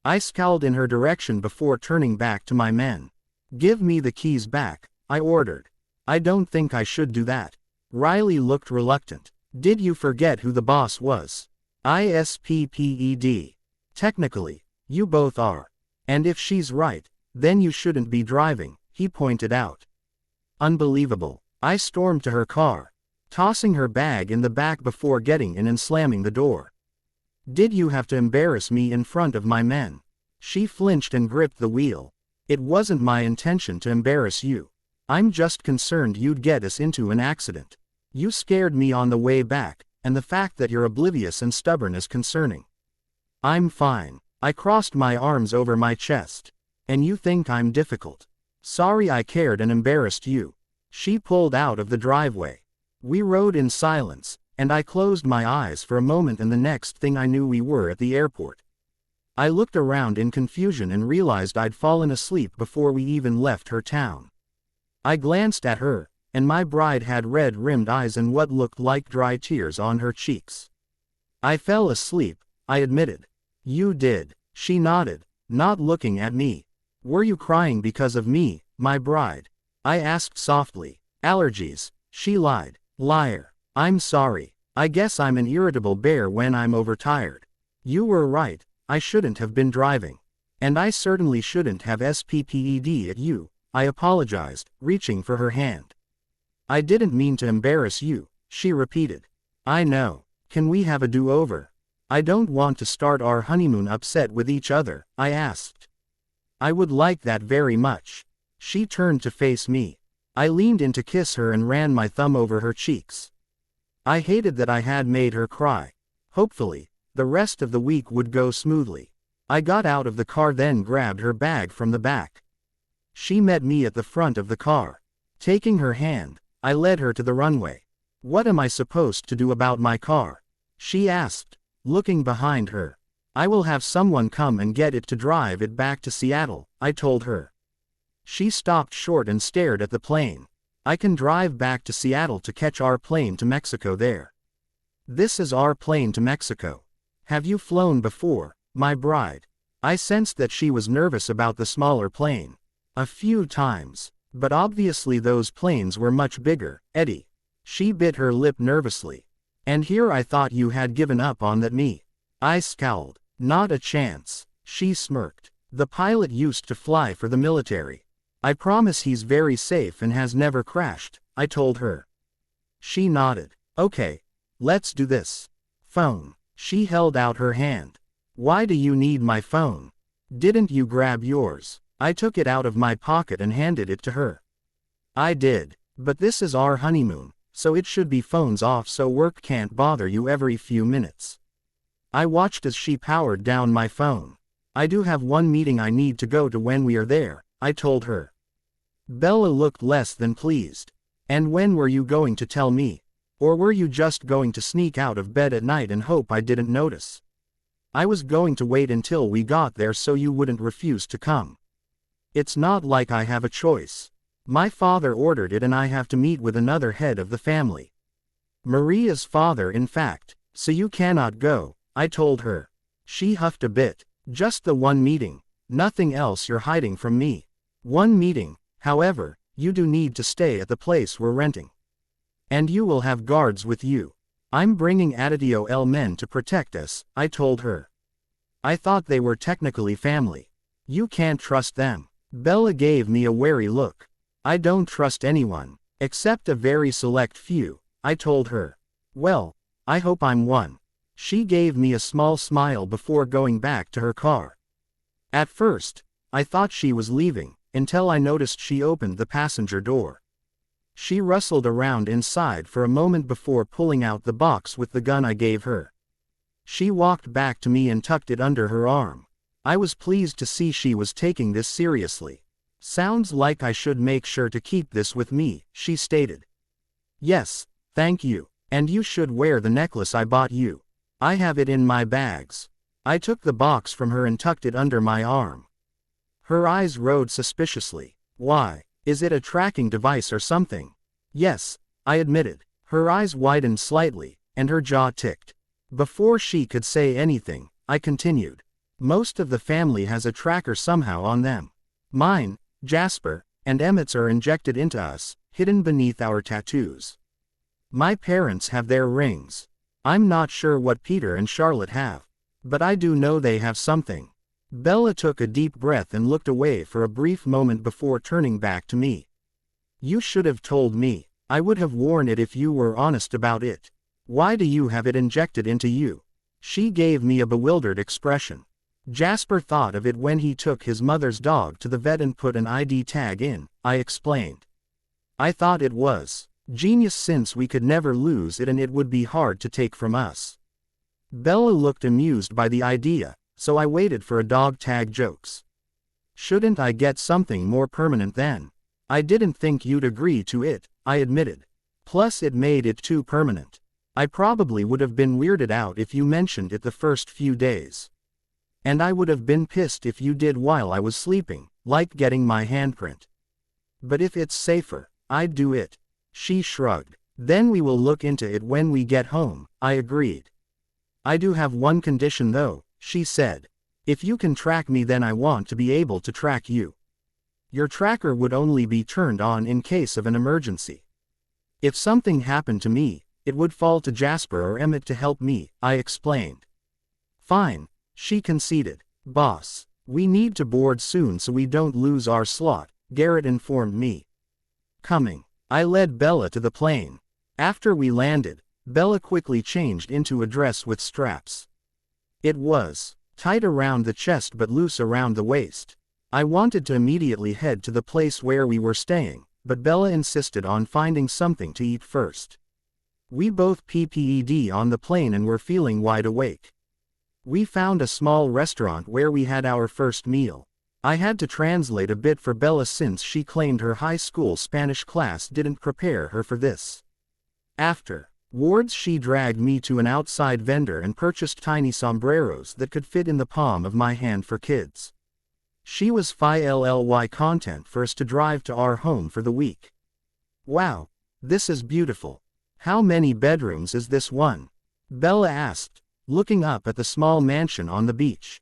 I scowled in her direction before turning back to my men. Give me the keys back, I ordered. I don't think I should do that. Riley looked reluctant. Did you forget who the boss was? ISPPED. Technically, you both are. And if she's right, then you shouldn't be driving, he pointed out. Unbelievable. I stormed to her car, tossing her bag in the back before getting in and slamming the door. Did you have to embarrass me in front of my men? She flinched and gripped the wheel. It wasn't my intention to embarrass you. I'm just concerned you'd get us into an accident. You scared me on the way back, and the fact that you're oblivious and stubborn is concerning. I'm fine. I crossed my arms over my chest. And you think I'm difficult? Sorry I cared and embarrassed you. She pulled out of the driveway. We rode in silence, and I closed my eyes for a moment, and the next thing I knew we were at the airport. I looked around in confusion and realized I'd fallen asleep before we even left her town. I glanced at her, and my bride had red-rimmed eyes and what looked like dry tears on her cheeks. I fell asleep, I admitted. You did, she nodded, not looking at me. Were you crying because of me, my bride? I asked softly. Allergies, she lied. Liar. I'm sorry. I guess I'm an irritable bear when I'm overtired. You were right, I shouldn't have been driving. And I certainly shouldn't have SPPED at you, I apologized, reaching for her hand. I didn't mean to embarrass you, she repeated. I know. Can we have a do-over? I don't want to start our honeymoon upset with each other, I asked. I would like that very much. She turned to face me. I leaned in to kiss her and ran my thumb over her cheeks. I hated that I had made her cry. Hopefully, the rest of the week would go smoothly. I got out of the car then grabbed her bag from the back. She met me at the front of the car. Taking her hand, I led her to the runway. What am I supposed to do about my car? She asked, looking behind her. I will have someone come and get it to drive it back to Seattle, I told her. She stopped short and stared at the plane. I can drive back to Seattle to catch our plane to Mexico there. This is our plane to Mexico. Have you flown before, my bride? I sensed that she was nervous about the smaller plane. A few times, but obviously those planes were much bigger, Eddie. She bit her lip nervously. And here I thought you had given up on that me. I scowled. Not a chance, she smirked. The pilot used to fly for the military. I promise he's very safe and has never crashed, I told her. She nodded. Okay, let's do this. Phone. She held out her hand. Why do you need my phone? Didn't you grab yours? I took it out of my pocket and handed it to her. I did, but this is our honeymoon, so it should be phones off so work can't bother you every few minutes. I watched as she powered down my phone. I do have one meeting I need to go to when we are there, I told her. Bella looked less than pleased. And when were you going to tell me? Or were you just going to sneak out of bed at night and hope I didn't notice? I was going to wait until we got there so you wouldn't refuse to come. It's not like I have a choice. My father ordered it and I have to meet with another head of the family. Maria's father, in fact, so you cannot go, I told her. She huffed a bit. Just the one meeting, nothing else you're hiding from me. One meeting, however, you do need to stay at the place we're renting. And you will have guards with you. I'm bringing Aditio El men to protect us, I told her. I thought they were technically family. You can't trust them. Bella gave me a wary look. I don't trust anyone, except a very select few, I told her. Well, I hope I'm one. She gave me a small smile before going back to her car. At first, I thought she was leaving, until I noticed she opened the passenger door. She rustled around inside for a moment before pulling out the box with the gun I gave her. She walked back to me and tucked it under her arm. I was pleased to see she was taking this seriously. Sounds like I should make sure to keep this with me, she stated. Yes, thank you, and you should wear the necklace I bought you. I have it in my bags. I took the box from her and tucked it under my arm. Her eyes rolled suspiciously. Why, is it a tracking device or something? Yes, I admitted. Her eyes widened slightly, and her jaw ticked. Before she could say anything, I continued. Most of the family has a tracker somehow on them. Mine, Jasper, and Emmett's are injected into us, hidden beneath our tattoos. My parents have their rings. I'm not sure what Peter and Charlotte have. But I do know they have something. Bella took a deep breath and looked away for a brief moment before turning back to me. You should have told me. I would have worn it if you were honest about it. Why do you have it injected into you? She gave me a bewildered expression. Jasper thought of it when he took his mother's dog to the vet and put an ID tag in, I explained. I thought it was genius since we could never lose it and it would be hard to take from us. Bella looked amused by the idea, so I waited for a dog tag jokes. Shouldn't I get something more permanent then? I didn't think you'd agree to it, I admitted. Plus it made it too permanent. I probably would have been weirded out if you mentioned it the first few days. And I would have been pissed if you did while I was sleeping, like getting my handprint. But if it's safer, I'd do it. She shrugged. Then we will look into it when we get home, I agreed. I do have one condition though, she said. If you can track me, then I want to be able to track you. Your tracker would only be turned on in case of an emergency. If something happened to me, it would fall to Jasper or Emmett to help me, I explained. Fine, she conceded. Boss, we need to board soon so we don't lose our slot, Garrett informed me. Coming. I led Bella to the plane. After we landed, Bella quickly changed into a dress with straps. It was tight around the chest but loose around the waist. I wanted to immediately head to the place where we were staying, but Bella insisted on finding something to eat first. We both PPED on the plane and were feeling wide awake. We found a small restaurant where we had our first meal. I had to translate a bit for Bella since she claimed her high school Spanish class didn't prepare her for this. Afterwards, she dragged me to an outside vendor and purchased tiny sombreros that could fit in the palm of my hand for kids. She was FILLY content for us to drive to our home for the week. Wow, this is beautiful. How many bedrooms is this one? Bella asked, looking up at the small mansion on the beach.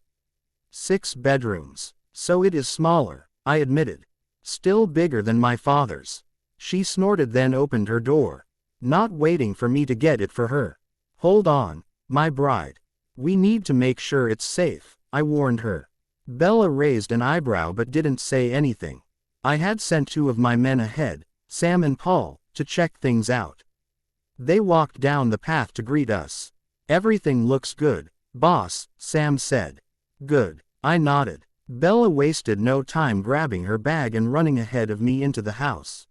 6 bedrooms. So it is smaller, I admitted. Still bigger than my father's. She snorted, then opened her door, not waiting for me to get it for her. Hold on, my bride. We need to make sure it's safe, I warned her. Bella raised an eyebrow but didn't say anything. I had sent 2 of my men ahead, Sam and Paul, to check things out. They walked down the path to greet us. Everything looks good, boss, Sam said. Good, I nodded. Bella wasted no time grabbing her bag and running ahead of me into the house.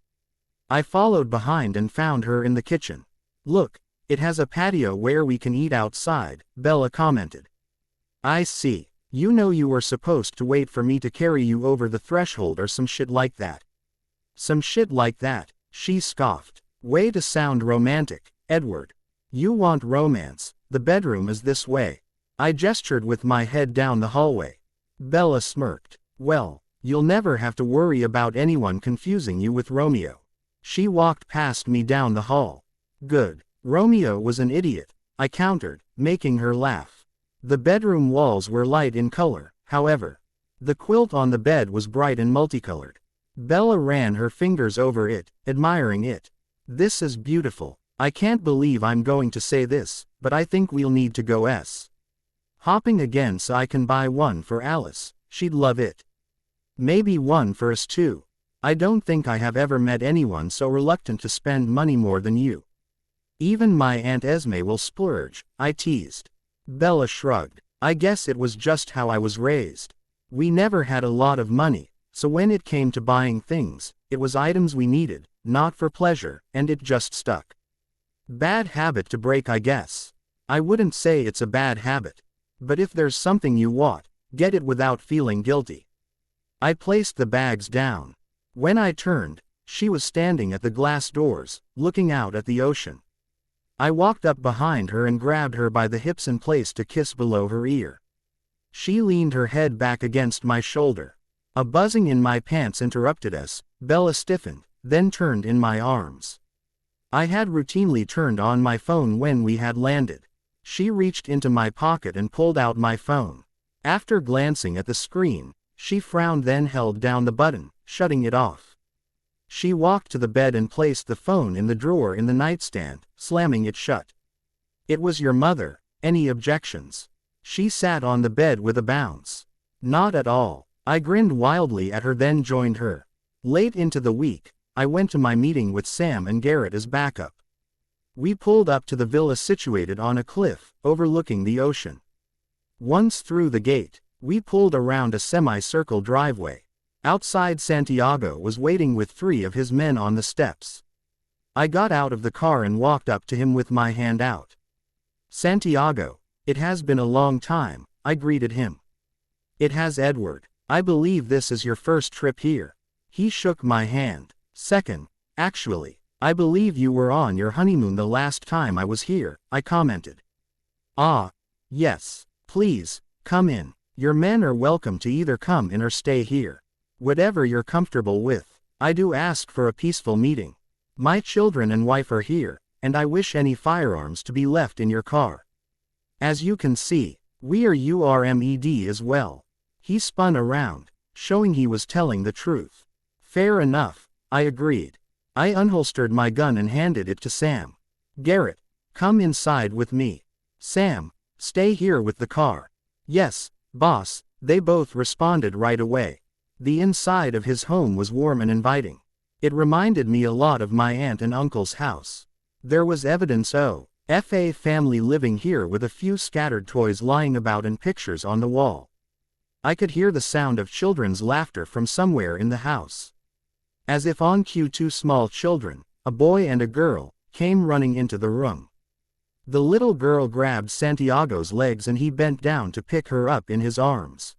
I followed behind and found her in the kitchen. Look, it has a patio where we can eat outside, Bella commented. I see. You know you were supposed to wait for me to carry you over the threshold or some shit like that. Some shit like that, she scoffed. Way to sound romantic, Edward. You want romance, the bedroom is this way. I gestured with my head down the hallway. Bella smirked. Well, you'll never have to worry about anyone confusing you with Romeo. She walked past me down the hall. Good. Romeo was an idiot, I countered, making her laugh. The bedroom walls were light in color, however. The quilt on the bed was bright and multicolored. Bella ran her fingers over it, admiring it. This is beautiful. I can't believe I'm going to say this, but I think we'll need to go hopping again so I can buy one for Alice, she'd love it. Maybe one for us too. I don't think I have ever met anyone so reluctant to spend money more than you. Even my Aunt Esme will splurge, I teased. Bella shrugged. I guess it was just how I was raised. We never had a lot of money, so when it came to buying things, it was items we needed, not for pleasure, and it just stuck. Bad habit to break, I guess. I wouldn't say it's a bad habit. But if there's something you want, get it without feeling guilty. I placed the bags down. When I turned, she was standing at the glass doors, looking out at the ocean. I walked up behind her and grabbed her by the hips and placed a kiss below her ear. She leaned her head back against my shoulder. A buzzing in my pants interrupted us. Bella stiffened, then turned in my arms. I had routinely turned on my phone when we had landed. She reached into my pocket and pulled out my phone. After glancing at the screen, she frowned, then held down the button, shutting it off. She walked to the bed and placed the phone in the drawer in the nightstand, slamming it shut. It was your mother. Any objections? She sat on the bed with a bounce. Not at all. I grinned wildly at her, then joined her. Late into the week, I went to my meeting with Sam and Garrett as backup. We pulled up to the villa situated on a cliff, overlooking the ocean. Once through the gate, we pulled around a semicircle driveway. Outside, Santiago was waiting with 3 of his men on the steps. I got out of the car and walked up to him with my hand out. Santiago, it has been a long time, I greeted him. It has, Edward. I believe this is your first trip here. He shook my hand. Second, actually. I believe you were on your honeymoon the last time I was here, I commented. Ah, yes. Please, come in. Your men are welcome to either come in or stay here. Whatever you're comfortable with. I do ask for a peaceful meeting. My children and wife are here, and I wish any firearms to be left in your car. As you can see, we are URMED as well. He spun around, showing he was telling the truth. Fair enough, I agreed. I unholstered my gun and handed it to Sam. Garrett, come inside with me. Sam, stay here with the car. Yes, boss, they both responded right away. The inside of his home was warm and inviting. It reminded me a lot of my aunt and uncle's house. There was evidence of a family living here with a few scattered toys lying about and pictures on the wall. I could hear the sound of children's laughter from somewhere in the house. As if on cue, two small children, a boy and a girl, came running into the room. The little girl grabbed Santiago's legs and he bent down to pick her up in his arms.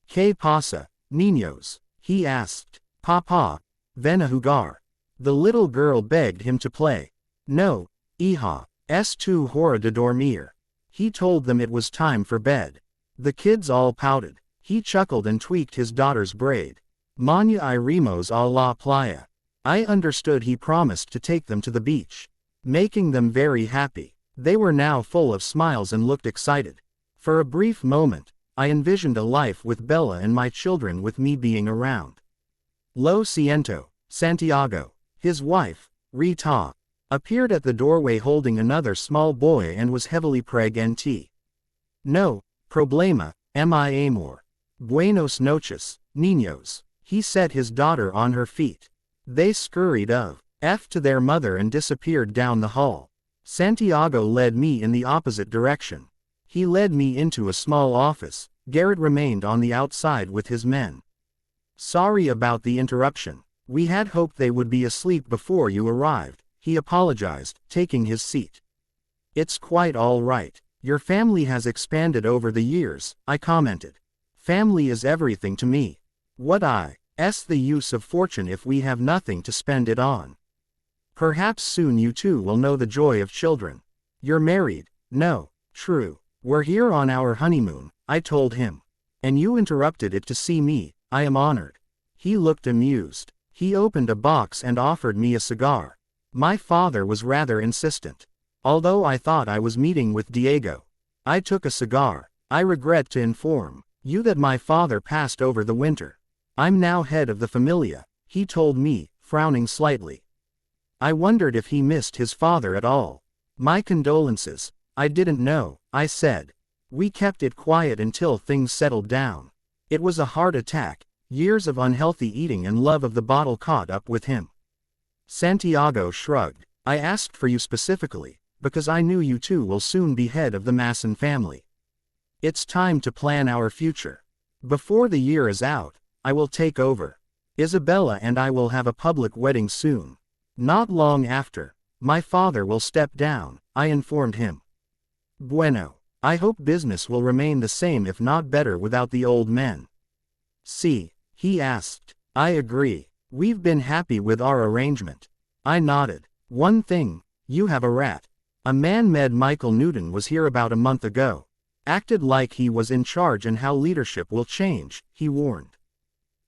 ¿Qué pasa, niños? He asked. Papa, ven a jugar. The little girl begged him to play. No, hija, es tu hora de dormir. He told them it was time for bed. The kids all pouted. He chuckled and tweaked his daughter's braid. Mañana iremos a la playa. I understood he promised to take them to the beach, making them very happy. They were now full of smiles and looked excited. For a brief moment, I envisioned a life with Bella and my children with me being around. Lo siento, Santiago. His wife, Rita, appeared at the doorway holding another small boy and was heavily pregnant. No problema, mi amor. Buenos noches, niños. He set his daughter on her feet. They scurried to their mother and disappeared down the hall. Santiago led me in the opposite direction. He led me into a small office. Garrett remained on the outside with his men. Sorry about the interruption. We had hoped they would be asleep before you arrived, he apologized, taking his seat. It's quite all right. Your family has expanded over the years, I commented. Family is everything to me. What's the use of fortune if we have nothing to spend it on? Perhaps soon you too will know the joy of children. You're married? No, true. We're here on our honeymoon, I told him. And you interrupted it to see me, I am honored. He looked amused. He opened a box and offered me a cigar. My father was rather insistent. Although I thought I was meeting with Diego. I took a cigar. I regret to inform you that my father passed over the winter. I'm now head of the familia, he told me, frowning slightly. I wondered if he missed his father at all. My condolences. I didn't know, I said. We kept it quiet until things settled down. It was a heart attack. Years of unhealthy eating and love of the bottle caught up with him. Santiago shrugged. I asked for you specifically, because I knew you too will soon be head of the Masson family. It's time to plan our future. Before the year is out, I will take over. Isabella and I will have a public wedding soon. Not long after, my father will step down, I informed him. Bueno. I hope business will remain the same if not better without the old men. See, he asked. I agree. We've been happy with our arrangement. I nodded. One thing, you have a rat. A man med Michael Newton was here about a month ago. Acted like he was in charge and how leadership will change, he warned.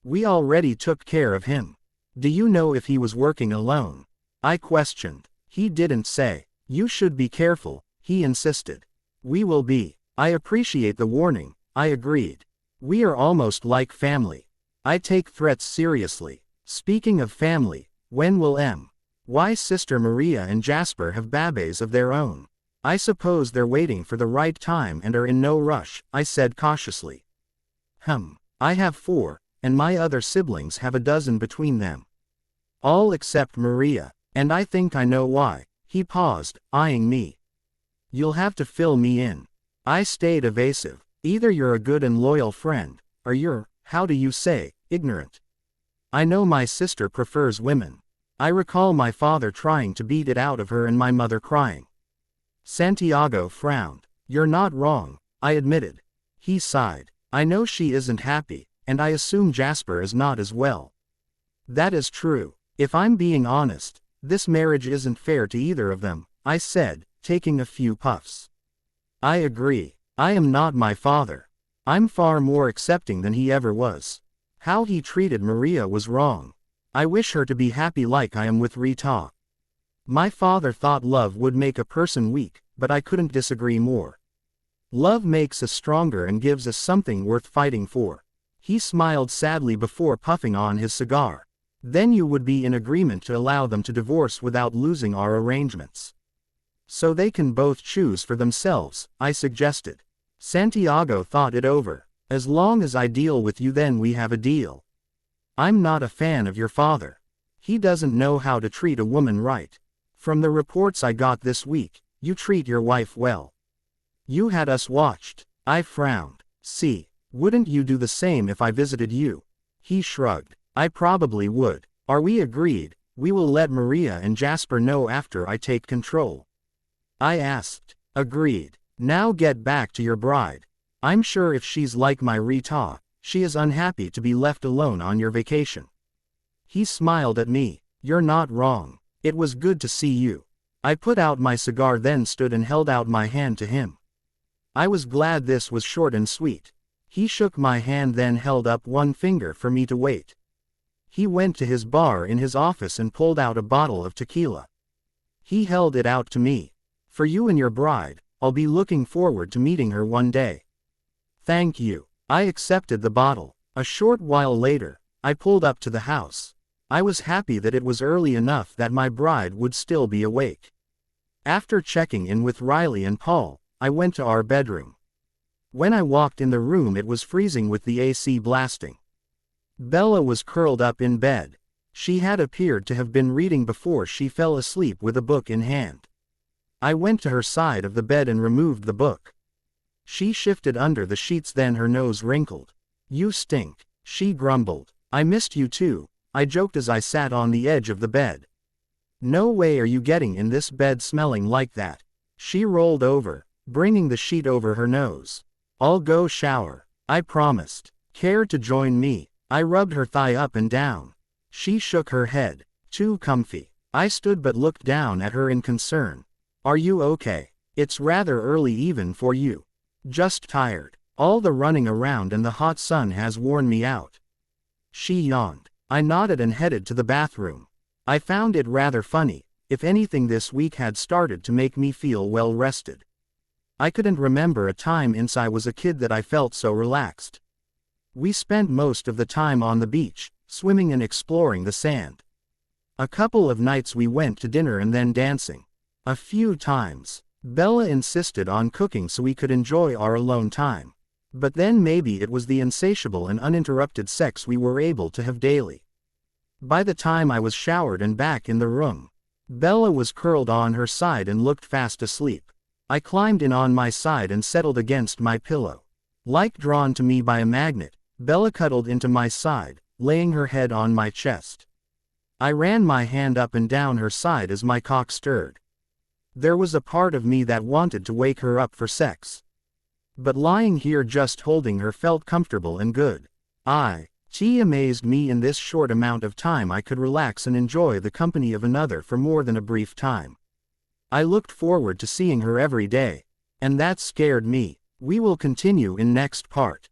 We already took care of him. Do you know if he was working alone? I questioned. He didn't say. You should be careful, he insisted. We will be. I appreciate the warning, I agreed. We are almost like family. I take threats seriously. Speaking of family, when will my sister Maria and Jasper have babes of their own? I suppose they're waiting for the right time and are in no rush, I said cautiously. I have 4, and my other siblings have a dozen between them. All except Maria, and I think I know why. He paused, eyeing me. You'll have to fill me in. I stayed evasive. Either you're a good and loyal friend, or you're, how do you say, ignorant. I know my sister prefers women. I recall my father trying to beat it out of her and my mother crying. Santiago frowned. You're not wrong, I admitted. He sighed. I know she isn't happy, and I assume Jasper is not as well. That is true. If I'm being honest, this marriage isn't fair to either of them, I said, taking a few puffs. I agree. I am not my father. I'm far more accepting than he ever was. How he treated Maria was wrong. I wish her to be happy like I am with Rita. My father thought love would make a person weak, but I couldn't disagree more. Love makes us stronger and gives us something worth fighting for. He smiled sadly before puffing on his cigar. Then you would be in agreement to allow them to divorce without losing our arrangements. So they can both choose for themselves, I suggested. Santiago thought it over. As long as I deal with you, then we have a deal. I'm not a fan of your father. He doesn't know how to treat a woman right. From the reports I got this week, you treat your wife well. You had us watched. I frowned. See, wouldn't you do the same if I visited you? He shrugged. I probably would. Are we agreed? We will let Maria and Jasper know after I take control. I asked. Agreed. Now get back to your bride. I'm sure if she's like my Rita, she is unhappy to be left alone on your vacation. He smiled at me. You're not wrong. It was good to see you. I put out my cigar, then stood and held out my hand to him. I was glad this was short and sweet. He shook my hand, then held up one finger for me to wait. He went to his bar in his office and pulled out a bottle of tequila. He held it out to me. For you and your bride, I'll be looking forward to meeting her one day. Thank you. I accepted the bottle. A short while later, I pulled up to the house. I was happy that it was early enough that my bride would still be awake. After checking in with Riley and Paul, I went to our bedroom. When I walked in the room, it was freezing with the AC blasting. Bella was curled up in bed. She had appeared to have been reading before she fell asleep with a book in hand. I went to her side of the bed and removed the book. She shifted under the sheets, then her nose wrinkled. You stink, she grumbled. I missed you too, I joked as I sat on the edge of the bed. No way are you getting in this bed smelling like that. She rolled over, bringing the sheet over her nose. I'll go shower, I promised. Care to join me? I rubbed her thigh up and down. She shook her head. Too comfy. I stood but looked down at her in concern. Are you okay? It's rather early even for you. Just tired. All the running around and the hot sun has worn me out. She yawned. I nodded and headed to the bathroom. I found it rather funny. If anything, this week had started to make me feel well rested. I couldn't remember a time since I was a kid that I felt so relaxed. We spent most of the time on the beach, swimming and exploring the sand. A couple of nights we went to dinner and then dancing. A few times, Bella insisted on cooking so we could enjoy our alone time. But then maybe it was the insatiable and uninterrupted sex we were able to have daily. By the time I was showered and back in the room, Bella was curled on her side and looked fast asleep. I climbed in on my side and settled against my pillow. Like drawn to me by a magnet, Bella cuddled into my side, laying her head on my chest. I ran my hand up and down her side as my cock stirred. There was a part of me that wanted to wake her up for sex. But lying here just holding her felt comfortable and good. She amazed me in this short amount of time I could relax and enjoy the company of another for more than a brief time. I looked forward to seeing her every day. And that scared me. We will continue in next part.